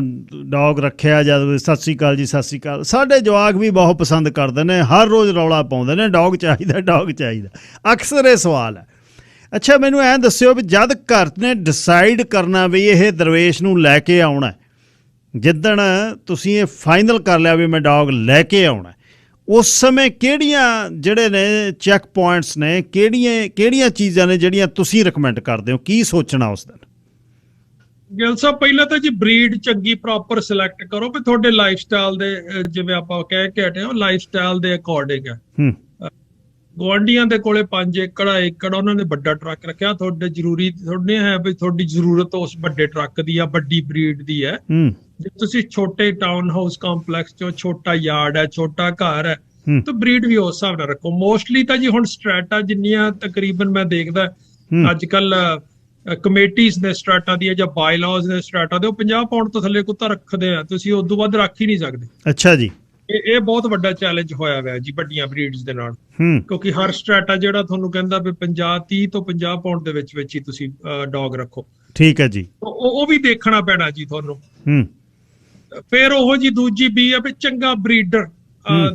ਡੌਗ ਰੱਖਿਆ, ਜਦ ਸਤਿ ਸ਼੍ਰੀ ਅਕਾਲ ਜੀ, ਸਤਿ ਸ਼੍ਰੀ ਅਕਾਲ, ਸਾਡੇ ਜਵਾਕ ਵੀ ਬਹੁਤ ਪਸੰਦ ਕਰਦੇ ਨੇ, ਹਰ ਰੋਜ਼ ਰੌਲਾ ਪਾਉਂਦੇ ਨੇ ਡੌਗ ਚਾਹੀਦਾ, ਡੌਗ ਚਾਹੀਦਾ, ਅਕਸਰ ਇਹ ਸਵਾਲ ਹੈ। ਅੱਛਾ ਮੈਨੂੰ ਐਂ ਦੱਸਿਓ ਵੀ ਜਦ ਘਰ ਨੇ ਡਿਸਾਈਡ ਕਰਨਾ ਵੀ ਇਹ ਦਰਵੇਸ਼ ਨੂੰ ਲੈ ਕੇ ਆਉਣਾ, ਜਿੱਦਣ ਤੁਸੀਂ ਇਹ ਫਾਈਨਲ ਕਰ ਲਿਆ ਵੀ ਮੈਂ ਡੌਗ ਲੈ ਕੇ ਆਉਣਾ, ਉਸ ਸਮੇਂ ਕਿਹੜੀਆਂ ਜਿਹੜੇ ਨੇ ਚੈੱਕ ਪੁਆਇੰਟਸ ਨੇ, ਕਿਹੜੀਆਂ ਚੀਜ਼ਾਂ ਨੇ ਜਿਹੜੀਆਂ ਤੁਸੀਂ ਰਿਕਮੈਂਡ ਕਰਦੇ ਹੋ, ਕੀ ਸੋਚਣਾ ਉਸ ਦਿਨ? ਗਿੱਲ ਸਾਹਿਬ, ਪਹਿਲਾਂ ਤਾਂ ਜੀ ਬਰੀਡ ਚੰਗੀ ਪ੍ਰੋਪਰ ਸਿਲੈਕਟ ਕਰੋ ਵੀ ਤੁਹਾਡੇ ਲਾਈਫ ਸਟਾਈਲ ਦੇ, ਜਿਵੇਂ ਆਪਾਂ ਕਹਿ ਕੇ ਹਟੇ ਹਾਂ, ਲਾਈਫ ਸਟਾਈਲ ਦੇ ਅਕੋਰਡਿੰਗ ਹੈ। ਗੁਆਂਢੀਆਂ ਦੇ ਕੋਲੇ 5 ਏਕੜ ਏਕੜ ਉਹਨਾਂ ਨੇ ਵੱਡਾ ਟਰੱਕ ਰੱਖਿਆ, ਤੁਹਾਡੇ ਜ਼ਰੂਰੀ ਥੋੜੀ ਹੈ ਵੀ ਤੁਹਾਡੀ ਜ਼ਰੂਰਤ ਉਸ ਵੱਡੇ ਟਰੱਕ ਦੀ ਆ, ਵੱਡੀ ਬਰੀਡ ਦੀ ਹੈ। ਜੇ ਤੁਸੀਂ ਛੋਟੇ ਟਾਊਨ ਹਾਊਸ ਕੰਪਲੈਕਸ ਚੋਂ, ਛੋਟਾ ਯਾਰਡ ਹੈ, ਛੋਟਾ ਘਰ ਹੈ, ਤਾਂ ਬਰੀਡ ਵੀ ਉਸ ਹਿਸਾਬ ਨਾਲ ਰੱਖੋ। ਮੋਸਟਲੀ ਤਾਂ ਜੀ ਹੁਣ ਸਟ੍ਰੈਟਾ ਜਿੰਨੀਆਂ ਤਕਰੀਬਨ ਮੈਂ ਦੇਖਦਾ ਅੱਜ ਕੱਲ ਕਮੇਟੀਜ਼ ਨੇ ਸਟ੍ਰੈਟਾ ਦੀਆਂ ਜਾਂ ਬਾਇਲਾਜ਼ ਨੇ ਸਟ੍ਰੈਟਾ ਦੇ, ਉਹ 50 ਪਾਉਂਡ ਤੋਂ ਥੱਲੇ ਕੁੱਤਾ ਰੱਖਦੇ ਆ, ਤੁਸੀਂ ਉਦੋਂ ਵੱਧ ਰੱਖ ਹੀ ਨਹੀਂ ਸਕਦੇ। ਅੱਛਾ ਜੀ। ਇਹ ਬਹੁਤ ਵੱਡਾ ਚੈਲੰਜ ਹੋਇਆ ਹੋਇਆ ਜੀ ਵੱਡੀਆਂ ਬਰੀਡਸ ਦੇ ਨਾਲ, ਕਿਉਂਕਿ ਹਰ ਸਟ੍ਰੈਟਾ ਜਿਹੜਾ ਤੁਹਾਨੂੰ ਕਹਿੰਦਾ ਵੀ 30 ਤੋਂ 50 ਪਾਉਂਡ ਦੇ ਵਿੱਚ ਹੀ ਤੁਸੀਂ ਡੌਗ ਰੱਖੋ। ਠੀਕ ਹੈ ਜੀ। ਉਹ ਵੀ ਦੇਖਣਾ ਪੈਣਾ ਜੀ ਤੁਹਾਨੂੰ। ਫਿਰ ਉਹ ਜੀ ਦੂਜੀ ਵੀ ਆ ਵੀ ਚੰਗਾ ਬਰੀਡਰ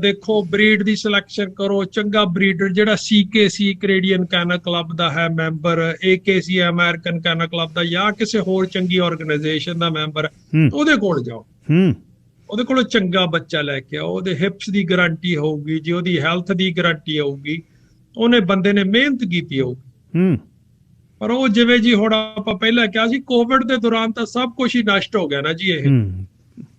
ਦੇਖੋ, ਬਰੀਡ ਦੀ ਸਿਲੈਕਸ਼ਨ ਕਰੋ, ਚੰਗਾ ਬਰੀਡਰ ਜਿਹੜਾ CKC ਕੈਨੇਡੀਅਨ ਕੈਨਲ ਕਲੱਬ ਦਾ ਹੈ member, AKC American kennel club ਦਾ, ਜਾਂ ਕਿਸੇ ਹੋਰ ਚੰਗੀ ਆਰਗੇਨਾਈਜੇਸ਼ਨ ਦਾ ਮੈਂਬਰ, ਉਹਦੇ ਕੋਲ ਜਾਓ, ਉਹਦੇ ਕੋਲੋਂ ਚੰਗਾ ਬੱਚਾ ਲੈ ਕੇ ਆਓ। ਉਹਦੇ ਹਿਪਸ ਦੀ ਗਾਰੰਟੀ ਹੋਊਗੀ ਜੀ, ਉਹਦੀ ਹੈਲਥ ਦੀ ਗਾਰੰਟੀ ਹੋਊਗੀ, ਉਹਨੇ ਬੰਦੇ ਨੇ ਮਿਹਨਤ ਕੀਤੀ ਹੋਊਗੀ। ਪਰ ਉਹ ਜਿਵੇਂ ਜੀ ਹੁਣ ਆਪਾਂ ਪਹਿਲਾਂ ਕਿਹਾ ਸੀ, ਕੋਵਿਡ ਦੇ ਦੌਰਾਨ ਤਾਂ ਸਭ ਕੁਝ ਹੀ ਨਸ਼ਟ ਹੋ ਗਿਆ ਨਾ ਜੀ ਇਹ,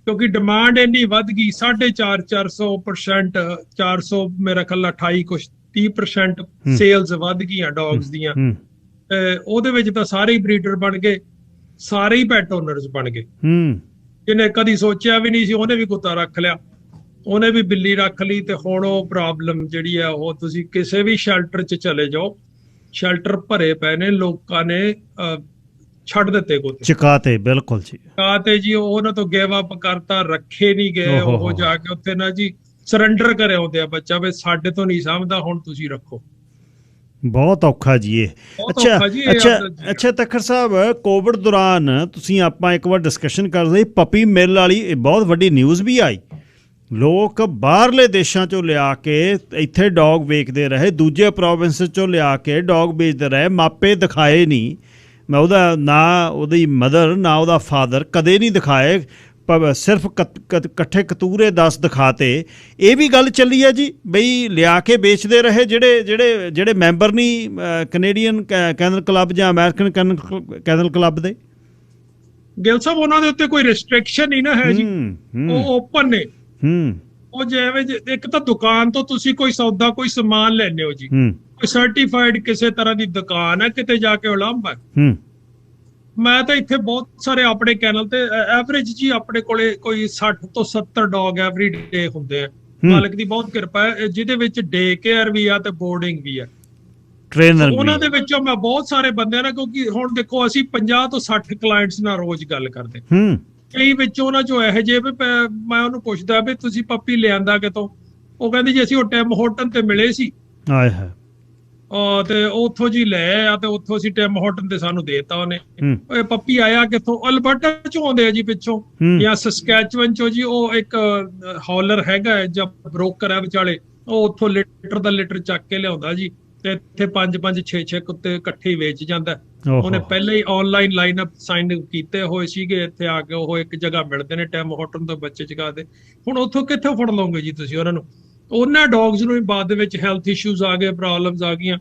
ਕਿਉਂਕਿ ਡਿਮਾਂਡ ਇੰਨੀ ਵੱਧ ਗਈ, 450% 400 ਮੇਰਾ ਖਿਆਲ 28 ਕੁਛ 30% ਸੇਲਸ ਵੱਧ ਗਈਆਂ ਡੌਗਸ ਦੀਆਂ। ਉਹਦੇ ਵਿੱਚ ਤਾਂ ਸਾਰੇ ਹੀ ਬਰੀਡਰ ਬਣ ਗਏ, ਸਾਰੇ ਹੀ ਪੈਟ ਓਨਰਸ ਬਣ ਗਏ। ਜਿਹਨੇ ਕਦੀ ਸੋਚਿਆ ਵੀ ਨਹੀਂ ਸੀ ਉਹਨੇ ਵੀ ਕੁੱਤਾ ਰੱਖ ਲਿਆ, ਉਹਨੇ ਵੀ ਬਿੱਲੀ ਰੱਖ ਲਈ, ਤੇ ਹੁਣ ਉਹ ਪ੍ਰੋਬਲਮ ਜਿਹੜੀ ਆ ਉਹ ਤੁਸੀਂ ਕਿਸੇ ਵੀ ਸ਼ੈਲਟਰ 'ਚ ਚਲੇ ਜਾਓ, ਸ਼ੈਲਟਰ ਭਰੇ ਪਏ ਨੇ, ਲੋਕਾਂ ਨੇ ਛੱਡ ਦਿੱਤੇ ਕੁੱਤੇ, ਚਕਾਤੇ। ਬਿਲਕੁਲ ਜੀ, ਚਕਾਤੇ ਜੀ, ਉਹਨਾਂ ਤੋਂ ਗਿਵ ਅਪ ਕਰਤਾ, ਰੱਖੇ ਨਹੀਂ ਗਏ। ਉਹ ਜਾ ਕੇ ਉੱਥੇ ਨਾ ਜੀ ਸਰੈਂਡਰ ਕਰੇ ਆਉਂਦੇ ਆ ਬੱਚਾ, ਵੀ ਸਾਡੇ ਤੋਂ ਨਹੀਂ ਸਮਝਦਾ, ਹੁਣ ਤੁਸੀਂ ਰੱਖੋ। ਬਹੁਤ ਔਖਾ ਜੀ ਇਹ। ਅੱਛਾ ਤੱਖਰ ਸਾਹਿਬ, ਕੋਵਿਡ ਦੌਰਾਨ ਤੁਸੀਂ ਆਪਾਂ ਇੱਕ ਵਾਰ ਡਿਸਕਸ਼ਨ ਕਰਦੇ, ਪਪੀ ਮਿਲ ਵਾਲੀ ਬਹੁਤ ਵੱਡੀ ਨਿਊਜ਼ ਵੀ ਆਈ, ਲੋਕ ਬਾਹਰਲੇ ਦੇਸ਼ਾਂ ਚੋਂ ਲਿਆ ਕੇ ਇੱਥੇ ਡੌਗ ਵੇਚਦੇ ਰਹੇ, ਦੂਜੇ ਪ੍ਰੋਵਿੰਸ ਚੋਂ ਲਿਆ ਕੇ ਡੌਗ ਵੇਚਦੇ ਰਹੇ, ਮਾਪੇ ਦਿਖਾਏ ਨਹੀਂ, ਮੈਂ ਉਹਦਾ ਨਾ ਉਹਦੀ ਮਦਰ ਨਾ ਉਹਦਾ ਫਾਦਰ ਕਦੇ ਨਹੀਂ ਦਿਖਾਏ, ਸਿਰਫ ਇਕੱਠੇ ਕਤੂਰੇ 10 ਦਿਖਾਤੇ। ਇਹ ਵੀ ਗੱਲ ਚੱਲੀ ਹੈ ਜੀ ਬਈ ਲਿਆ ਕੇ ਵੇਚਦੇ ਰਹੇ ਜਿਹੜੇ ਮੈਂਬਰ ਨਹੀਂ ਕੈਨੇਡੀਅਨ ਕੈਨਲ ਕਲੱਬ ਜਾਂ ਅਮਰੀਕਨ ਕੈਨਲ ਕਲੱਬ ਦੇ। ਗਿੱਲ ਸਾਹਿਬ, ਉਹਨਾਂ ਦੇ ਉੱਤੇ ਕੋਈ ਰਿਸਟ੍ਰਿਕਸ਼ਨ ਨਹੀਂ ਨਾ ਹੈ ਜੀ, ਉਹ ਓਪਨ ਨੇ। ਉਹ ਜਿਵੇਂ ਇੱਕ ਤਾਂ ਦੁਕਾਨ ਤੋਂ ਤੁਸੀਂ ਕੋਈ ਸੌਦਾ ਕੋਈ ਸਮਾਨ ਲੈਂਦੇ ਹੋ ਜੀ, ਕੋਈ ਸਰਟੀਫਾਈਡ ਕਿਸੇ ਤਰ੍ਹਾਂ ਦੀ ਦੁਕਾਨ ਹੈ, ਕਿਤੇ ਜਾ ਕੇ ਉਲੰਭ ਹੈ। ਮੈਂ ਤਾਂ ਇੱਥੇ ਬਹੁਤ ਸਾਰੇ ਆਪਣੇ ਕੈਨਲ ਤੇ ਐਵਰੇਜ ਜੀ ਆਪਣੇ ਕੋਲੇ ਕੋਈ 60 ਤੋਂ 70 ਡੌਗ ਐਵਰੀ ਡੇ ਹੁੰਦੇ ਆ। ਮਾਲਕ ਦੀ ਬਹੁਤ ਕਿਰਪਾ ਹੈ, ਜਿਹਦੇ ਵਿੱਚ ਡੇ ਕੇਅਰ ਵੀ ਆ ਤੇ ਬੋਰਡਿੰਗ ਵੀ ਆ। ਟ੍ਰੇਨਰ ਉਹਨਾਂ ਦੇ ਵਿੱਚੋਂ ਮੈਂ ਬਹੁਤ ਸਾਰੇ ਬੰਦਿਆਂ ਨਾਲ, ਕਿਉਂਕਿ ਹੁਣ ਦੇਖੋ ਅਸੀਂ 50 ਤੋਂ 60 ਕਲਾਇੰਟਸ ਨਾਲ ਰੋਜ਼ ਗੱਲ ਕਰਦੇ, ਕਈ ਵਿੱਚੋਂ ਉਹਨਾਂ ਚੋਂ ਇਹੋ ਜਿਹੇ ਵੀ ਮੈਂ ਉਹਨੂੰ ਪੁੱਛਦਾ ਵੀ ਤੁਸੀਂ ਪੱਪੀ ਲਿਆਂਦਾ ਕਿਤੋਂ, ਉਹ ਕਹਿੰਦੀ ਜੀ ਅਸੀਂ ਉਹ ਟਿਮ ਹੋਟਨ ਤੇ ਮਿਲੇ ਸੀ ਤੇ ਉੱਥੋਂ ਜੀ ਲੈ ਆ ਤੇ ਉੱਥੋਂ ਅਸੀਂ ਟਿਮ ਹੋਟਨ ਤੇ ਸਾਨੂੰ ਦੇਤਾ ਉਹਨੇ। ਇਹ ਪੱਪੀ ਆਇਆ ਕਿੱਥੋਂ? ਅਲਬਰਟਾ ਚੋਂ ਆਉਂਦੇ ਆ ਜੀ ਪਿੱਛੋਂ, ਜਾਂ ਸਸਕੈਚੁਅਨ ਚੋਂ ਜੀ। ਉਹ ਇੱਕ ਹੌਲਰ ਹੈਗਾ ਜਾਂ ਬ੍ਰੋਕਰ ਹੈ ਵਿਚਾਲੇ, ਉਹ ਉੱਥੋਂ ਲੀਟਰ ਦਾ ਲੀਟਰ ਚੱਕ ਕੇ ਲਿਆਉਂਦਾ ਜੀ ਤੇ ਇੱਥੇ 5-5 6-6 ਕੁੱਤੇ ਇਕੱਠੇ ਵੇਚ ਜਾਂਦਾ। ਉਹਨੇ ਪਹਿਲਾਂ ਹੀ ਆਨਲਾਈਨ ਲਾਈਨਅਪ ਸਾਈਨ ਕੀਤੇ ਹੋਏ ਸੀਗੇ, ਇੱਥੇ ਆ ਕੇ ਉਹ ਇੱਕ ਜਗ੍ਹਾ ਮਿਲਦੇ ਨੇ ਟਿਮ ਹੋਟਨ ਤੋਂ ਬੱਚੇ ਚਗਾ ਦੇ। ਹੁਣ ਉੱਥੋਂ ਕਿੱਥੋਂ ਫੜ ਲਓਗੇ ਜੀ ਤੁਸੀਂ ਉਹਨਾਂ ਨੂੰ? ਉਹਨਾਂ ਡੌਗਸ ਨੂੰ ਵੀ ਬਾਅਦ ਦੇ ਵਿੱਚ ਹੈਲਥ ਇਸ਼ੂਜ਼ ਆ ਗਏ, ਪ੍ਰੋਬਲਮਸ ਆ ਗਈਆਂ।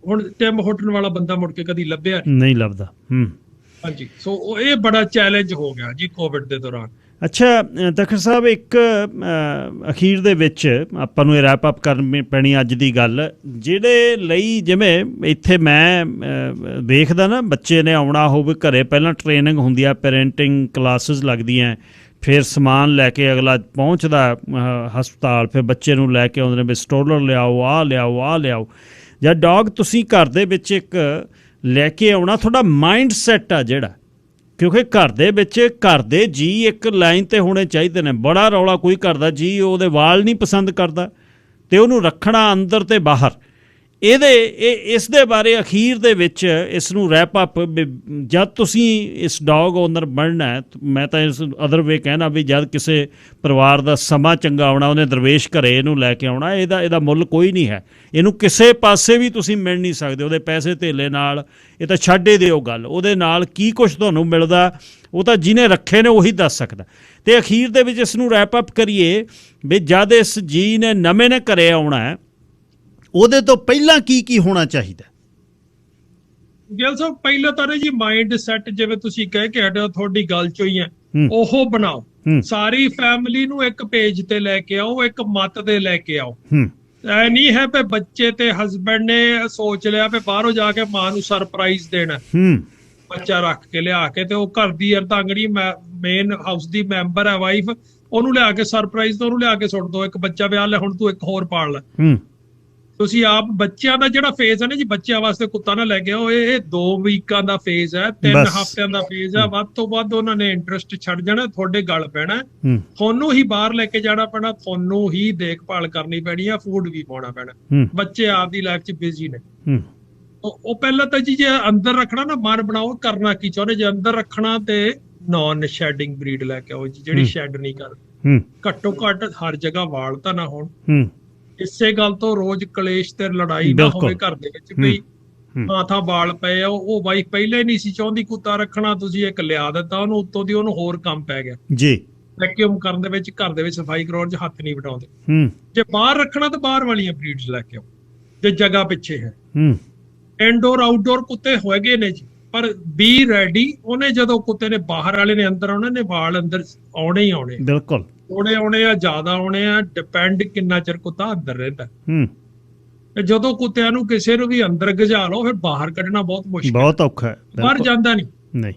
ਹੁਣ ਟਿਮ ਹੋਟਨ ਵਾਲਾ ਬੰਦਾ ਮੁੜ ਕੇ ਕਦੀ ਲੱਭਿਆ ਨਹੀਂ ਲੱਭਦਾ। ਹਾਂਜੀ, ਸੋ ਇਹ ਬੜਾ ਚੈਲੰਜ ਹੋ ਗਿਆ ਜੀ ਕੋਵਿਡ ਦੇ ਦੌਰਾਨ। ਅੱਛਾ ਤਖਤ ਸਾਹਿਬ, ਇੱਕ ਅਖੀਰ ਦੇ ਵਿੱਚ ਆਪਾਂ ਨੂੰ ਇਹ ਰੈਪ ਅਪ ਕਰਨੀ ਪੈਣੀ ਅੱਜ ਦੀ ਗੱਲ, ਜਿਹੜੇ ਲਈ ਜਿਵੇਂ ਇੱਥੇ ਮੈਂ ਦੇਖਦਾ ਨਾ, ਬੱਚੇ ਨੇ ਆਉਣਾ ਹੋਵੇ ਘਰੇ, ਪਹਿਲਾਂ ਟ੍ਰੇਨਿੰਗ ਹੁੰਦੀ ਆ, ਪੈਰੈਂਟਿੰਗ ਕਲਾਸਿਸ ਲੱਗਦੀਆਂ, ਫਿਰ ਸਮਾਨ ਲੈ ਕੇ ਅਗਲਾ ਪਹੁੰਚਦਾ ਹਸਪਤਾਲ, ਫਿਰ ਬੱਚੇ ਨੂੰ ਲੈ ਕੇ ਆਉਂਦੇ ਨੇ ਵੀ ਸਟੋਲਰ ਲਿਆਓ, ਆਹ ਲਿਆਓ, ਆਹ ਲਿਆਓ। ਜਾਂ ਡੌਗ ਤੁਸੀਂ ਘਰ ਦੇ ਵਿੱਚ ਇੱਕ ਲੈ ਕੇ ਆਉਣਾ, ਤੁਹਾਡਾ ਮਾਈਂਡ ਸੈੱਟ ਆ ਜਿਹੜਾ, ਕਿਉਂਕਿ ਘਰ ਦੇ ਵਿੱਚ ਘਰ ਦੇ ਜੀ ਇੱਕ ਲਾਈਨ 'ਤੇ ਹੋਣੇ ਚਾਹੀਦੇ ਨੇ। ਬੜਾ ਰੌਲਾ ਕੋਈ ਘਰ ਦਾ ਜੀ ਉਹਦੇ ਵਾਲ ਨਹੀਂ ਪਸੰਦ ਕਰਦਾ ਅਤੇ ਉਹਨੂੰ ਰੱਖਣਾ ਅੰਦਰ ਅਤੇ ਬਾਹਰ। ਇਸ ਦੇ ਬਾਰੇ ਅਖੀਰ ਦੇ ਵਿੱਚ ਇਸ ਨੂੰ ਰੈਪ ਅਪ, ਜਦ ਤੁਸੀਂ ਇਸ ਡੌਗ ਓਨਰ ਬਣਨਾ, ਮੈਂ ਤਾਂ ਇਸ ਅਦਰ ਵੇ ਕਹਿਣਾ ਵੀ ਜਦ ਕਿਸੇ ਪਰਿਵਾਰ ਦਾ ਸਮਾਂ ਚੰਗਾ ਆਉਣਾ, ਉਹਨੇ ਦਰਵੇਸ਼ ਘਰੇ ਇਹਨੂੰ ਲੈ ਕੇ ਆਉਣਾ, ਇਹਦਾ ਮੁੱਲ ਕੋਈ ਨਹੀਂ ਹੈ। ਇਹਨੂੰ ਕਿਸੇ ਪਾਸੇ ਵੀ ਤੁਸੀਂ ਮਿਲ ਨਹੀਂ ਸਕਦੇ ਉਹਦੇ ਪੈਸੇ ਧੇਲੇ ਨਾਲ। ਇਹ ਤਾਂ ਛੱਡ ਹੀ ਦਿਓ ਗੱਲ, ਉਹਦੇ ਨਾਲ ਕੀ ਕੁਛ ਤੁਹਾਨੂੰ ਮਿਲਦਾ ਉਹ ਤਾਂ ਜਿਹਨੇ ਰੱਖੇ ਨੇ ਉਹੀ ਦੱਸ ਸਕਦਾ। ਅਤੇ ਅਖੀਰ ਦੇ ਵਿੱਚ ਇਸ ਨੂੰ ਰੈਪ ਅਪ ਕਰੀਏ ਵੀ ਜਦ ਇਸ ਜੀ ਨੇ ਨਵੇਂ ਨੇ ਘਰੇ ਆਉਣਾ ਹੈ, ਉਹਦੇ ਤੋਂ ਪਹਿਲਾਂ ਕੀ ਹੋਣਾ ਚਾਹੀਦਾ? ਗਿੱਲ ਸਾਹਿਬ, ਪਹਿਲਾਂ ਤਾਂ ਜੀ ਮਾਈਂਡ ਸੈਟ, ਜਿਵੇਂ ਤੁਸੀਂ ਕਹਿ ਕੇ ਹਟੇ ਤੁਹਾਡੀ ਗੱਲ ਚੋਂ ਹੀ ਹੈ, ਉਹ ਬਣਾਓ। ਸਾਰੀ ਫੈਮਿਲੀ ਨੂੰ ਇੱਕ ਪੇਜ ਤੇ ਲੈ ਕੇ ਆਓ, ਇੱਕ ਮੱਤ ਤੇ ਲੈ ਕੇ ਆਓ। ਐ ਨਹੀਂ ਹੈ ਵੀ ਬੱਚੇ ਤੇ ਹਸਬੈਂਡ ਨੇ ਸੋਚ ਲਿਆ ਵੀ ਬਾਹਰੋਂ ਜਾ ਕੇ ਮਾਂ ਨੂੰ ਸਰਪ੍ਰਾਈਜ਼ ਦੇਣਾ, ਬੱਚਾ ਰੱਖ ਕੇ ਲਿਆ ਕੇ, ਤੇ ਉਹ ਘਰ ਦੀ ਅਰਧਾਂਗਣੀ ਮੇਨ ਹਾਊਸ ਦੀ ਮੈਂਬਰ ਹੈ ਵਾਈਫ, ਉਹਨੂੰ ਲਿਆ ਕੇ ਸਰਪ੍ਰਾਈਜ਼ ਤੋਂ ਉਹਨੂੰ ਲਿਆ ਕੇ ਸੁੱਟ ਦੋ, ਇੱਕ ਬੱਚਾ ਵਿਆਹ ਲੈ, ਹੁਣ ਤੂੰ ਇੱਕ ਹੋਰ ਪਾਲ ਲੈ। ਤੁਸੀਂ ਆਪ ਬੱਚਿਆਂ ਦਾ ਜਿਹੜਾ ਫੇਜ਼ ਹੈ ਨਾ ਜੀ, ਬੱਚਿਆਂ ਵਾਸਤੇ ਕੁੱਤਾ ਨਾ ਲੈ ਕੇ ਆਓ। ਇਹ 2 ਵੀਕਾਂ ਦਾ ਫੇਜ਼ ਹੈ, 3 ਹਫ਼ਤਿਆਂ ਦਾ ਫੇਜ਼ ਹੈ। ਵੱਧ ਤੋਂ ਵੱਧ ਉਹਨਾਂ ਨੇ ਇੰਟਰਸਟ ਛੱਡ ਜਾਣਾ, ਤੁਹਾਡੇ ਗਲ ਪੈਣਾ, ਤੁਹਾਨੂੰ ਹੀ ਬਾਹਰ ਲੈ ਕੇ ਜਾਣਾ ਪੈਣਾ, ਤੁਹਾਨੂੰ ਹੀ ਦੇਖਭਾਲ ਕਰਨੀ ਪੈਣੀ ਆ, ਫੂਡ ਵੀ ਪਾਉਣਾ ਪੈਣਾ। ਬੱਚੇ ਆਪਦੀ ਲਾਈਫ 'ਚ ਬਿਜ਼ੀ ਨੇ। ਉਹ ਪਹਿਲਾਂ ਤਾਂ ਜੀ ਜੇ ਅੰਦਰ ਰੱਖਣਾ ਨਾ, ਮਨ ਬਣਾਓ ਕਰਨਾ ਕੀ ਚਾਹੁੰਦੇ। ਜੇ ਅੰਦਰ ਰੱਖਣਾ ਤੇ ਨੌਨ ਸ਼ੈਡਿੰਗ ਬਰੀਡ ਲੈ ਕੇ ਆਓ ਜੀ, ਜਿਹੜੀ ਸ਼ੈਡ ਨਹੀਂ ਕਰਦੀ। ਘੱਟੋ ਘੱਟ ਹਰ ਜਗ੍ਹਾ ਵਾਲ ਤਾਂ ਨਾ ਹੋਣ। ਇਸੇ ਗੱਲ ਤੋਂ ਰੋਜ਼ ਕਲੇਸ਼ ਤੇ ਲੜਾਈ ਨਾ ਹੋਵੇ ਘਰ ਦੇ ਵਿੱਚ, ਵੀ ਥਾਂ ਵਾਲ ਪਏ ਆ। ਉਹ ਵਾਈਫ ਪਹਿਲੇ ਨਹੀਂ ਸੀ ਚਾਹੁੰਦੀ ਕੁੱਤਾ ਰੱਖਣਾ, ਤੁਸੀਂ ਇੱਕ ਲਿਆ ਦਿੱਤਾ ਉਹਨੂੰ, ਉੱਤੋਂ ਦੀ ਉਹਨੂੰ ਹੋਰ ਕੰਮ ਪੈ ਗਿਆ ਜੀ। ਵੈਕਿਊਮ ਕਰਨ ਦੇ ਵਿੱਚ, ਘਰ ਦੇ ਵਿੱਚ ਸਫਾਈ ਕਰਾਉਣ 'ਚ ਹੱਥ ਨਹੀਂ ਵਟਾਉਂਦੇ। ਜੇ ਬਾਹਰ ਰੱਖਣਾ ਤਾਂ ਬਾਹਰ ਵਾਲੀਆਂ ਬਰੀਡਸ ਲੈ ਕੇ ਆਓ, ਜੇ ਜਗ੍ਹਾ ਪਿੱਛੇ ਹੈ। ਇਨਡੋਰ ਆਊਟਡੋਰ ਕੁੱਤੇ ਹੋਏਗੇ ਨੇ ਜੀ, ਪਰ ਬੀ ਰੈਡੀ। ਉਹਨੇ ਜਦੋਂ ਕੁੱਤੇ ਨੇ ਬਾਹਰ ਵਾਲੇ ਨੇ ਅੰਦਰ ਆਉਣਾ, ਨੇ ਵਾਲ ਅੰਦਰ ਆਉਣੇ ਹੀ ਆਉਣੇ, ਬਿਲਕੁਲ ਆਉਣੇ ਆ, ਜ਼ਿਆਦਾ ਆਉਣੇ ਆ, ਡਿਪੈਂਡ ਕਿੰਨਾ ਚਿਰ ਕੁੱਤਾ ਅੰਦਰ ਰਹਿੰਦਾ। ਤੇ ਜਦੋਂ ਕੁੱਤਿਆਂ ਨੂੰ ਕਿਸੇ ਨੂੰ ਵੀ ਅੰਦਰ ਗਜਾ ਲਓ, ਫਿਰ ਬਾਹਰ ਕੱਢਣਾ ਬਹੁਤ ਮੁਸ਼ਕਿਲ, ਬਹੁਤ ਔਖਾ ਹੈ। ਬਾਹਰ ਜਾਂਦਾ ਨਹੀਂ,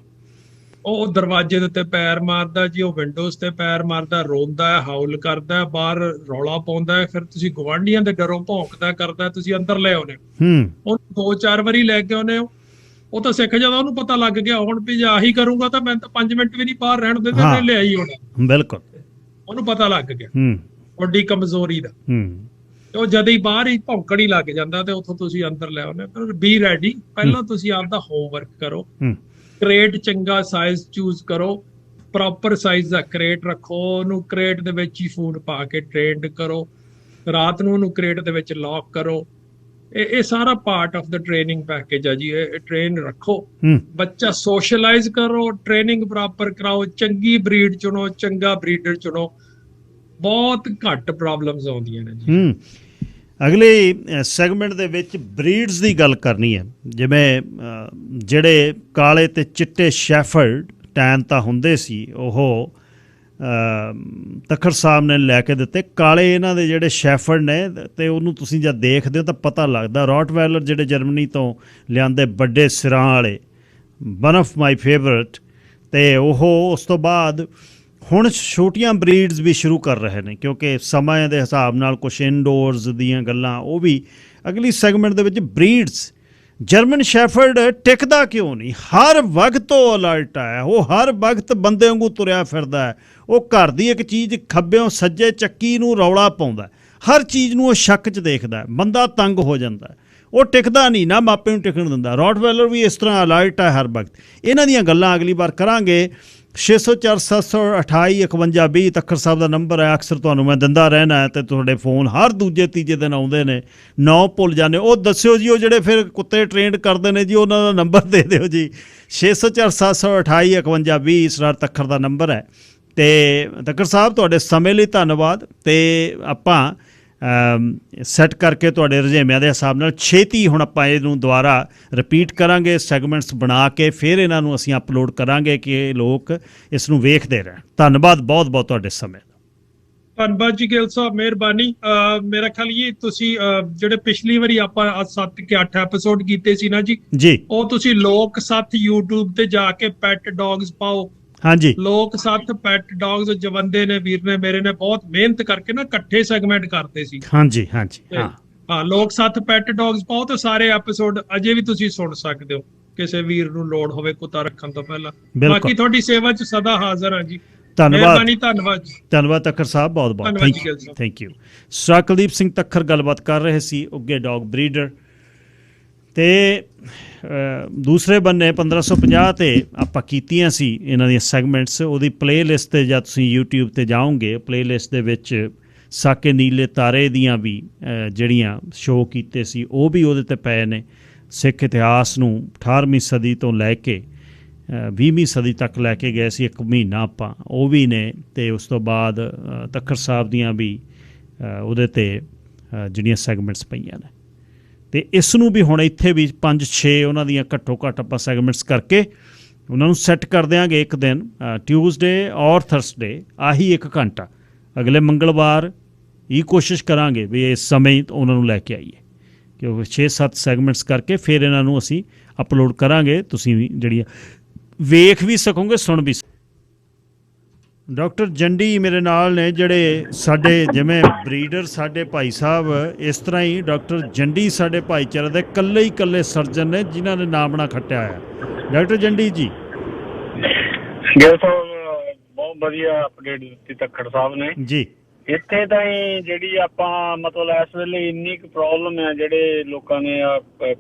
ਉਹ ਦਰਵਾਜ਼ੇ ਦੇ ਉੱਤੇ ਪੈਰ ਮਾਰਦਾ ਜੀ, ਉਹ ਵਿੰਡੋਜ਼ ਤੇ ਪੈਰ ਮਾਰਦਾ, ਰੋਂਦਾ ਹੈ, ਹਾਊਲ ਕਰਦਾ, ਬਾਹਰ ਰੌਲਾ ਪਾਉਂਦਾ, ਫਿਰ ਤੁਸੀਂ ਗੁਆਂਢੀਆਂ ਦੇ ਡਰੋਂ ਭੌਂਕਦਾ ਕਰਦਾ, ਤੁਸੀਂ ਅੰਦਰ ਲੈ ਆਉਨੇ ਉਹਨੂੰ 2-4 ਵਾਰੀ ਲੈ ਕੇ ਆਉਨੇ ਹੋ। ਉਹ ਤਾਂ ਸਿੱਖ ਜਾਂਦਾ, ਉਹਨੂੰ ਪਤਾ ਲੱਗ ਗਿਆ ਹੁਣ ਵੀ ਜੇ ਆਹੀ ਕਰੂੰਗਾ ਤਾਂ ਮੈਂ ਤਾਂ 5 ਮਿੰਟ ਵੀ ਨਹੀਂ ਬਾਹਰ ਰਹਿਣ ਦਿੰਦੇ, ਤੇ ਲਿਆਈ ਹੋਣਾ। ਬਿਲਕੁਲ, ਉਹਨੂੰ ਪਤਾ ਲੱਗ ਗਿਆ ਵੱਡੀ ਕਮਜ਼ੋਰੀ ਦਾ। ਤੇ ਉਹ ਜਦ ਹੀ ਬਾਹਰ ਹੀ ਭੌਂਕਣ ਹੀ ਲੱਗ ਜਾਂਦਾ, ਤੇ ਉੱਥੋਂ ਤੁਸੀਂ ਅੰਦਰ ਲੈ ਆਉਨੇ। ਪਰ ਬੀ ਰੈਡੀ, ਪਹਿਲਾਂ ਤੁਸੀਂ ਆਪਦਾ ਹੋਮਵਰਕ ਕਰੋ। ਕ੍ਰੇਟ ਚੰਗਾ ਸਾਈਜ਼ ਚੂਜ਼ ਕਰੋ, ਪ੍ਰੋਪਰ ਸਾਈਜ਼ ਦਾ ਕ੍ਰੇਟ ਰੱਖੋ, ਉਹਨੂੰ ਕ੍ਰੇਟ ਦੇ ਵਿੱਚ ਹੀ ਫੂਡ ਪਾ ਕੇ ਟ੍ਰੇਨਡ ਕਰੋ, ਰਾਤ ਨੂੰ ਉਹਨੂੰ ਕ੍ਰੇਟ ਦੇ ਵਿੱਚ ਲੌਕ ਕਰੋ। ਇਹ ਸਾਰਾ part of the training package ਆ ਜੀ। ਇਹ ਟ੍ਰੇਨ ਰੱਖੋ, ਬੱਚਾ ਸੋਸ਼ਲਾਈਜ਼ ਕਰੋ, ਟ੍ਰੇਨਿੰਗ ਪ੍ਰੋਪਰ ਕਰਾਓ, ਚੰਗੀ ਬਰੀਡ ਚੁਣੋ, ਚੰਗਾ ਬਰੀਡਰ ਚੁਣੋ। ਬਹੁਤ ਘੱਟ ਪ੍ਰੋਬਲਮਸ ਆਉਂਦੀਆਂ ਨੇ ਜੀ। ਅਗਲੇ ਸੈਗਮੈਂਟ ਦੇ ਵਿੱਚ ਬਰੀਡਸ ਦੀ ਗੱਲ ਕਰਨੀ ਹੈ। ਜਿਵੇਂ ਜਿਹੜੇ ਕਾਲੇ ਤੇ ਚਿੱਟੇ ਸ਼ੈਫਰਡ ਟੈਨ ਤਾਂ ਹੁੰਦੇ ਸੀ, ਉਹ ਤਖਤ ਸਾਹਿਬ ਨੇ ਲੈ ਕੇ ਦਿੱਤੇ। ਕਾਲੇ ਇਹਨਾਂ ਦੇ ਜਿਹੜੇ ਸ਼ੈਫਰਡ ਨੇ, ਅਤੇ ਉਹਨੂੰ ਤੁਸੀਂ ਜਦ ਦੇਖਦੇ ਹੋ ਤਾਂ ਪਤਾ ਲੱਗਦਾ। ਰੌਟਵੈਲਰ ਜਿਹੜੇ ਜਰਮਨੀ ਤੋਂ ਲਿਆਂਦੇ, ਵੱਡੇ ਸਿਰਾਂ ਵਾਲੇ, ਵਨ ਆਫ ਮਾਈ ਫੇਵਰਟ। ਅਤੇ ਉਹ ਉਸ ਤੋਂ ਬਾਅਦ ਹੁਣ ਛੋਟੀਆਂ ਬਰੀਡਸ ਵੀ ਸ਼ੁਰੂ ਕਰ ਰਹੇ ਨੇ, ਕਿਉਂਕਿ ਸਮੇਂ ਦੇ ਹਿਸਾਬ ਨਾਲ ਕੁਛ ਇਨਡੋਰਸ ਦੀਆਂ ਗੱਲਾਂ ਉਹ ਵੀ ਅਗਲੀ ਸੈਗਮੈਂਟ ਦੇ ਵਿੱਚ ਬਰੀਡਸ। ਜਰਮਨ ਸ਼ੈਫਰਡ ਟਿਕਦਾ ਕਿਉਂ ਨਹੀਂ? ਹਰ ਵਕਤ ਉਹ ਅਲਰਟ ਹੈ, ਉਹ ਹਰ ਵਕਤ ਬੰਦੇ ਵਾਂਗੂ ਤੁਰਿਆ ਫਿਰਦਾ ਹੈ। ਉਹ ਘਰ ਦੀ ਇੱਕ ਚੀਜ਼ ਖੱਬਿਓਂ ਸੱਜੇ ਚੱਕੀ ਨੂੰ ਰੌਲਾ ਪਾਉਂਦਾ, ਹਰ ਚੀਜ਼ ਨੂੰ ਉਹ ਸ਼ੱਕ 'ਚ ਦੇਖਦਾ, ਬੰਦਾ ਤੰਗ ਹੋ ਜਾਂਦਾ। ਉਹ ਟਿਕਦਾ ਨਹੀਂ, ਨਾ ਮਾਪੇ ਨੂੰ ਟਿਕਣ ਦਿੰਦਾ। ਰੌਟਵੈਲਰ ਵੀ ਇਸ ਤਰ੍ਹਾਂ ਅਲਰਟ ਹੈ ਹਰ ਵਕਤ। ਇਹਨਾਂ ਦੀਆਂ ਗੱਲਾਂ ਅਗਲੀ ਵਾਰ ਕਰਾਂਗੇ। 604 728 51 20 ਤੱਖਰ ਸਾਹਿਬ ਦਾ ਨੰਬਰ ਹੈ, ਅਕਸਰ ਤੁਹਾਨੂੰ ਮੈਂ ਦਿੰਦਾ ਰਹਿਣਾ ਹੈ, ਅਤੇ ਤੁਹਾਡੇ ਫੋਨ ਹਰ ਦੂਜੇ ਤੀਜੇ ਦਿਨ ਆਉਂਦੇ ਨੇ, ਨੌ ਭੁੱਲ ਜਾਂਦੇ। ਉਹ ਦੱਸਿਓ ਜੀ, ਉਹ ਜਿਹੜੇ ਫਿਰ ਕੁੱਤੇ ਟ੍ਰੇਨਡ ਕਰਦੇ ਨੇ ਜੀ, ਉਹਨਾਂ ਦਾ ਨੰਬਰ ਦੇ ਦਿਓ ਜੀ। 604 728 51 20 ਸਰਦਾਰ ਤੱਖਰ ਦਾ ਨੰਬਰ ਹੈ। ਅਤੇ ਤੱਖਰ ਸਾਹਿਬ ਤੁਹਾਡੇ ਸਮੇਂ ਲਈ ਧੰਨਵਾਦ। ਅਤੇ ਆਪਾਂ ਸੈੱਟ ਕਰਕੇ ਤੁਹਾਡੇ ਰੁਝੇਵਿਆਂ ਦੇ ਹਿਸਾਬ ਨਾਲ ਛੇਤੀ ਹੁਣ ਆਪਾਂ ਇਹਨੂੰ ਦੁਬਾਰਾ ਰਿਪੀਟ ਕਰਾਂਗੇ, ਸੈਗਮੈਂਟਸ ਬਣਾ ਕੇ ਫਿਰ ਇਹਨਾਂ ਨੂੰ ਅਸੀਂ ਅਪਲੋਡ ਕਰਾਂਗੇ ਕਿ ਲੋਕ ਇਸ ਨੂੰ ਵੇਖਦੇ ਰਹਿਣ। ਧੰਨਵਾਦ ਬਹੁਤ ਬਹੁਤ ਤੁਹਾਡੇ ਸਮੇਂ ਦਾ। ਧੰਨਵਾਦ ਜੀ ਗਿੱਲ ਸਾਹਿਬ, ਮਿਹਰਬਾਨੀ। ਮੇਰਾ ਖਿਆਲ ਇਹ ਤੁਸੀਂ ਜਿਹੜੇ ਪਿਛਲੀ ਵਾਰੀ ਆਪਾਂ 7 ਕਿ 8 ਐਪੀਸੋਡ ਕੀਤੇ ਸੀ ਨਾ ਜੀ, ਉਹ ਤੁਸੀਂ ਲੋਕ ਸਾਥ YouTube ਤੇ ਜਾ ਕੇ ਪੈਟ ਡੌਗਸ ਪਾਓ। ਹਾਂਜੀ, ਲੋਕ ਸਾਥ ਪੈਟ ਡੌਗਸ ਜਵੰਦੇ ਨੇ ਵੀਰ ਨੇ ਮੇਰੇ ਨੇ ਬਹੁਤ ਮਿਹਨਤ ਕਰਕੇ ਨਾ ਇਕੱਠੇ ਸੈਗਮੈਂਟ ਕਰਦੇ ਸੀ। ਹਾਂਜੀ ਹਾਂਜੀ, ਹਾਂ ਲੋਕ ਸਾਥ ਪੈਟ ਡੌਗਸ ਪਾਓ ਤੇ ਸਾਰੇ ਐਪੀਸੋਡ ਅਜੇ ਵੀ ਤੁਸੀਂ ਸੁਣ ਸਕਦੇ ਹੋ, ਕਿਸੇ ਵੀਰ ਨੂੰ ਲੋੜ ਹੋਵੇ ਕੁੱਤਾ ਰੱਖਣ ਤੋਂ ਪਹਿਲਾਂ। ਬਾਕੀ ਤੁਹਾਡੀ ਸੇਵਾ 'ਚ ਸਦਾ ਹਾਜ਼ਰ ਹਾਂ ਜੀ। ਧੰਨਵਾਦ। ਧੰਨਵਾਦ ਤੱਖਰ ਸਾਹਿਬ, ਬਹੁਤ ਬਹੁਤ ਥੈਂਕ ਯੂ। ਸਰਦਾਰ ਕੁਲਦੀਪ ਸਿੰਘ ਤੱਖਰ ਗੱਲਬਾਤ ਕਰ ਰਹੇ ਸੀ, ਉੱਘੇ ਡੌਗ ਬਰੀਡਰ। ਅਤੇ ਦੂਸਰੇ ਬੰਨੇ 1550 'ਤੇ ਆਪਾਂ ਕੀਤੀਆਂ ਸੀ ਇਹਨਾਂ ਦੀਆਂ ਸੈਗਮੈਂਟਸ। ਉਹਦੀ ਪਲੇਲਿਸਟ 'ਤੇ ਜਾਂ ਤੁਸੀਂ YouTube 'ਤੇ ਜਾਓਗੇ, ਪਲੇਲਿਸਟ ਦੇ ਵਿੱਚ ਸਾਕੇ ਨੀਲੇ ਤਾਰੇ ਦੀਆਂ ਵੀ ਜਿਹੜੀਆਂ ਸ਼ੋਅ ਕੀਤੇ ਸੀ ਉਹ ਵੀ ਉਹਦੇ 'ਤੇ ਪਏ ਨੇ। ਸਿੱਖ ਇਤਿਹਾਸ ਨੂੰ 18ਵੀਂ ਸਦੀ ਤੋਂ ਲੈ ਕੇ 20ਵੀਂ ਸਦੀ ਤੱਕ ਲੈ ਕੇ ਗਏ ਸੀ, ਇੱਕ ਮਹੀਨਾ ਆਪਾਂ, ਉਹ ਵੀ ਨੇ। ਅਤੇ ਉਸ ਤੋਂ ਬਾਅਦ ਤੱਖਰ ਸਾਹਿਬ ਦੀਆਂ ਵੀ ਉਹਦੇ 'ਤੇ ਜਿਹੜੀਆਂ ਸੈਗਮੈਂਟਸ ਪਈਆਂ ਨੇ। ਅਤੇ ਇਸ ਨੂੰ ਵੀ ਹੁਣ ਇੱਥੇ ਵੀ 5-6 ਉਹਨਾਂ ਦੀਆਂ ਘੱਟੋ ਘੱਟ ਆਪਾਂ ਸੈਗਮੈਂਟਸ ਕਰਕੇ ਉਹਨਾਂ ਨੂੰ ਸੈੱਟ ਕਰ ਦਿਆਂਗੇ ਇੱਕ ਦਿਨ, ਟਿਊਜ਼ਡੇ ਔਰ ਥਰਸਡੇ, ਆਹੀ 1 ਘੰਟਾ। ਅਗਲੇ ਮੰਗਲਵਾਰ ਇਹ ਕੋਸ਼ਿਸ਼ ਕਰਾਂਗੇ ਵੀ ਇਸ ਸਮੇਂ ਉਹਨਾਂ ਨੂੰ ਲੈ ਕੇ ਆਈਏ, ਕਿਉਂਕਿ 6-7 ਸੈਗਮੈਂਟਸ ਕਰਕੇ ਫਿਰ ਇਹਨਾਂ ਨੂੰ ਅਸੀਂ ਅਪਲੋਡ ਕਰਾਂਗੇ। ਤੁਸੀਂ ਵੀ ਜਿਹੜੀਆਂ ਵੇਖ ਵੀ ਸਕੋਗੇ, ਸੁਣ ਵੀ। ਡਾਕਟਰ ਜੰਡੀ ਮੇਰੇ ਨਾਲ ਨੇ, ਜਿਹੜੇ ਸਾਡੇ ਜਿਵੇਂ ਬਰੀਡਰ ਸਾਡੇ ਭਾਈ ਸਾਹਿਬ, ਇਸ ਤਰ੍ਹਾਂ ਹੀ ਡਾਕਟਰ ਜੰਡੀ ਸਾਡੇ ਭਾਈਚਾਰੇ ਦੇ ਇਕੱਲੇ ਸਰਜਨ ਨੇ ਜਿਨ੍ਹਾਂ ਨੇ ਨਾਮ ਨਾ ਖੱਟਿਆ ਹੋਇਆ। ਡਾਕਟਰ ਜੰਡੀ ਜੀ। ਗਿੱਲ ਸਾਹਿਬ ਬਹੁਤ ਵਧੀਆ ਅਪਡੇਟ ਦਿੱਤੀ ਤੱਖੜ ਸਾਹਿਬ ਨੇ ਜੀ। ਇੱਥੇ ਤਾਂ ਹੀ ਜਿਹੜੀ ਆਪਾਂ ਮਤਲਬ ਇਸ ਵੇਲੇ ਇੰਨੀ ਕੁ ਪ੍ਰੋਬਲਮ ਹੈ, ਜਿਹੜੇ ਲੋਕਾਂ ਨੇ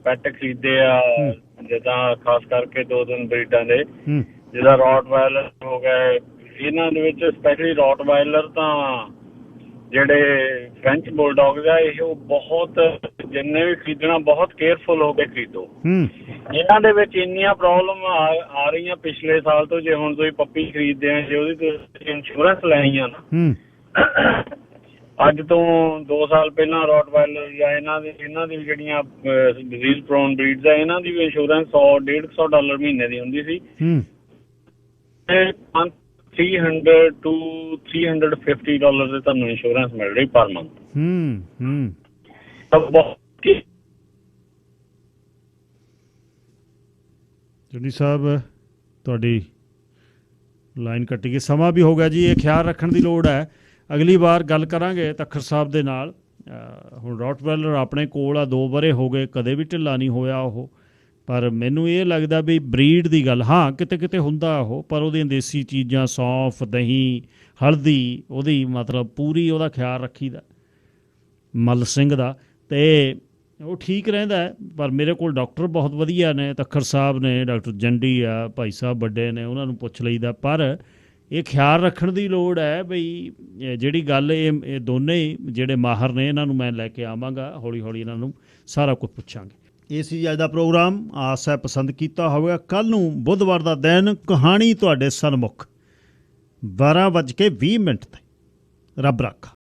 ਪੈਟ ਖਰੀਦੇ ਆ, ਜਿੱਦਾਂ ਖਾਸ ਕਰਕੇ 2-3 ਬਰੀਡਾਂ ਦੇ, ਜਿੱਦਾਂ ਰੌਟਵਾਇਲਰ ਹੋ ਗਏ, ਇਹਨਾਂ ਦੇ ਵਿੱਚ ਸਪੈਸ਼ਲੀ ਰੌਟਵਾਇਲਰ ਤਾਂ ਜਿਹੜੇ ਫ੍ਰੈਂਚ ਬੁਲਡੌਗਸ ਆ, ਇਹ ਬਹੁਤ ਜਿੰਨੇ ਵੀ ਖਰੀਦਣਾ ਬਹੁਤ ਕੇਅਰਫੁਲ ਹੋ ਕੇ ਖਰੀਦੋ। ਇਹਨਾਂ ਦੇ ਵਿੱਚ ਇੰਨੀਆਂ ਪ੍ਰੋਬਲਮ ਆ ਰਹੀਆਂ ਪਿਛਲੇ ਸਾਲ ਤੋਂ। ਜੇ ਹੁਣ ਤੁਸੀਂ ਪੱਪੀ ਖਰੀਦਦੇ ਆ, ਜੇ ਉਹਦੀ ਤੁਸੀਂ ਇੰਸ਼ੋਰੈਂਸ ਲੈਣੀ ਆ ਨਾ, ਅੱਜ ਤੋਂ 2 ਸਾਲ ਪਹਿਲਾਂ ਰੌਟਵਾਇਲਰ ਜਾਂ ਇਹਨਾਂ ਦੀ ਜਿਹੜੀਆਂ ਡਿਜ਼ੀਜ਼ ਪ੍ਰੋਨ ਬਰੀਡਸ ਆ, ਇਹਨਾਂ ਦੀ ਵੀ ਇੰਸ਼ੋਰੈਂਸ $100-150 ਮਹੀਨੇ ਦੀ ਹੁੰਦੀ ਸੀ। 300 to $350 ਦੇ ਤੁਹਾਨੂੰ ਇੰਸ਼ੋਰੈਂਸ ਮਿਲ ਰਹੀ ਪਰ ਮੰਥ। ਜੁਨੀ ਸਾਹਿਬ ਤੁਹਾਡੀ ਲਾਈਨ ਕੱਟੀ ਗਈ, ਸਮਾਂ ਵੀ ਹੋ ਗਿਆ ਜੀ। ਇਹ ਖਿਆਲ ਰੱਖਣ ਦੀ ਲੋੜ ਹੈ, ਅਗਲੀ ਵਾਰ ਗੱਲ ਕਰਾਂਗੇ ਤੱਖਰ ਸਾਹਿਬ ਦੇ ਨਾਲ। ਹੁਣ ਰੌਟਵਾਇਲਰ ਆਪਣੇ ਕੋਲ ਆ, 2 ਵਰ੍ਹੇ ਹੋ ਗਏ, ਕਦੇ ਵੀ ਢਿੱਲਾ ਨਹੀਂ ਹੋਇਆ ਉਹ। ਪਰ ਮੈਨੂੰ ਇਹ ਲੱਗਦਾ ਵੀ ਬਰੀਡ ਦੀ ਗੱਲ, ਹਾਂ ਕਿਤੇ ਕਿਤੇ ਹੁੰਦਾ ਉਹ, ਪਰ ਉਹਦੀਆਂ ਦੇਸੀ ਚੀਜ਼ਾਂ, ਸੌਂਫ, ਦਹੀਂ, ਹਲਦੀ, ਉਹਦੀ ਮਤਲਬ ਪੂਰੀ ਉਹਦਾ ਖਿਆਲ ਰੱਖੀਦਾ ਮੱਲ ਸਿੰਘ ਦਾ, ਅਤੇ ਉਹ ਠੀਕ ਰਹਿੰਦਾ ਹੈ। ਪਰ ਮੇਰੇ ਕੋਲ ਡਾਕਟਰ ਬਹੁਤ ਵਧੀਆ ਨੇ, ਤੱਖਰ ਸਾਹਿਬ ਨੇ, ਡਾਕਟਰ ਜੰਡੀ ਆ, ਭਾਈ ਸਾਹਿਬ ਵੱਡੇ ਨੇ, ਉਹਨਾਂ ਨੂੰ ਪੁੱਛ ਲਈਦਾ। ਪਰ ਇਹ ਖਿਆਲ ਰੱਖਣ ਦੀ ਲੋੜ ਹੈ ਬਈ ਜਿਹੜੀ ਗੱਲ, ਇਹ ਦੋਨੇ ਹੀ ਜਿਹੜੇ ਮਾਹਰ ਨੇ, ਇਹਨਾਂ ਨੂੰ ਮੈਂ ਲੈ ਕੇ ਆਵਾਂਗਾ, ਹੌਲੀ ਹੌਲੀ ਇਹਨਾਂ ਨੂੰ ਸਾਰਾ ਕੁਝ ਪੁੱਛਾਂਗੇ। ਇਹ ਸੀ ਅੱਜ ਦਾ ਪ੍ਰੋਗਰਾਮ, ਆਸ ਹੈ ਪਸੰਦ ਕੀਤਾ ਹੋਵੇਗਾ। ਕੱਲ੍ਹ ਨੂੰ ਬੁੱਧਵਾਰ ਦਾ ਦਿਨ, ਕਹਾਣੀ ਤੁਹਾਡੇ ਸਨਮੁਖ 12:20 ਤੇ। ਰੱਬ ਰਾਖਾ।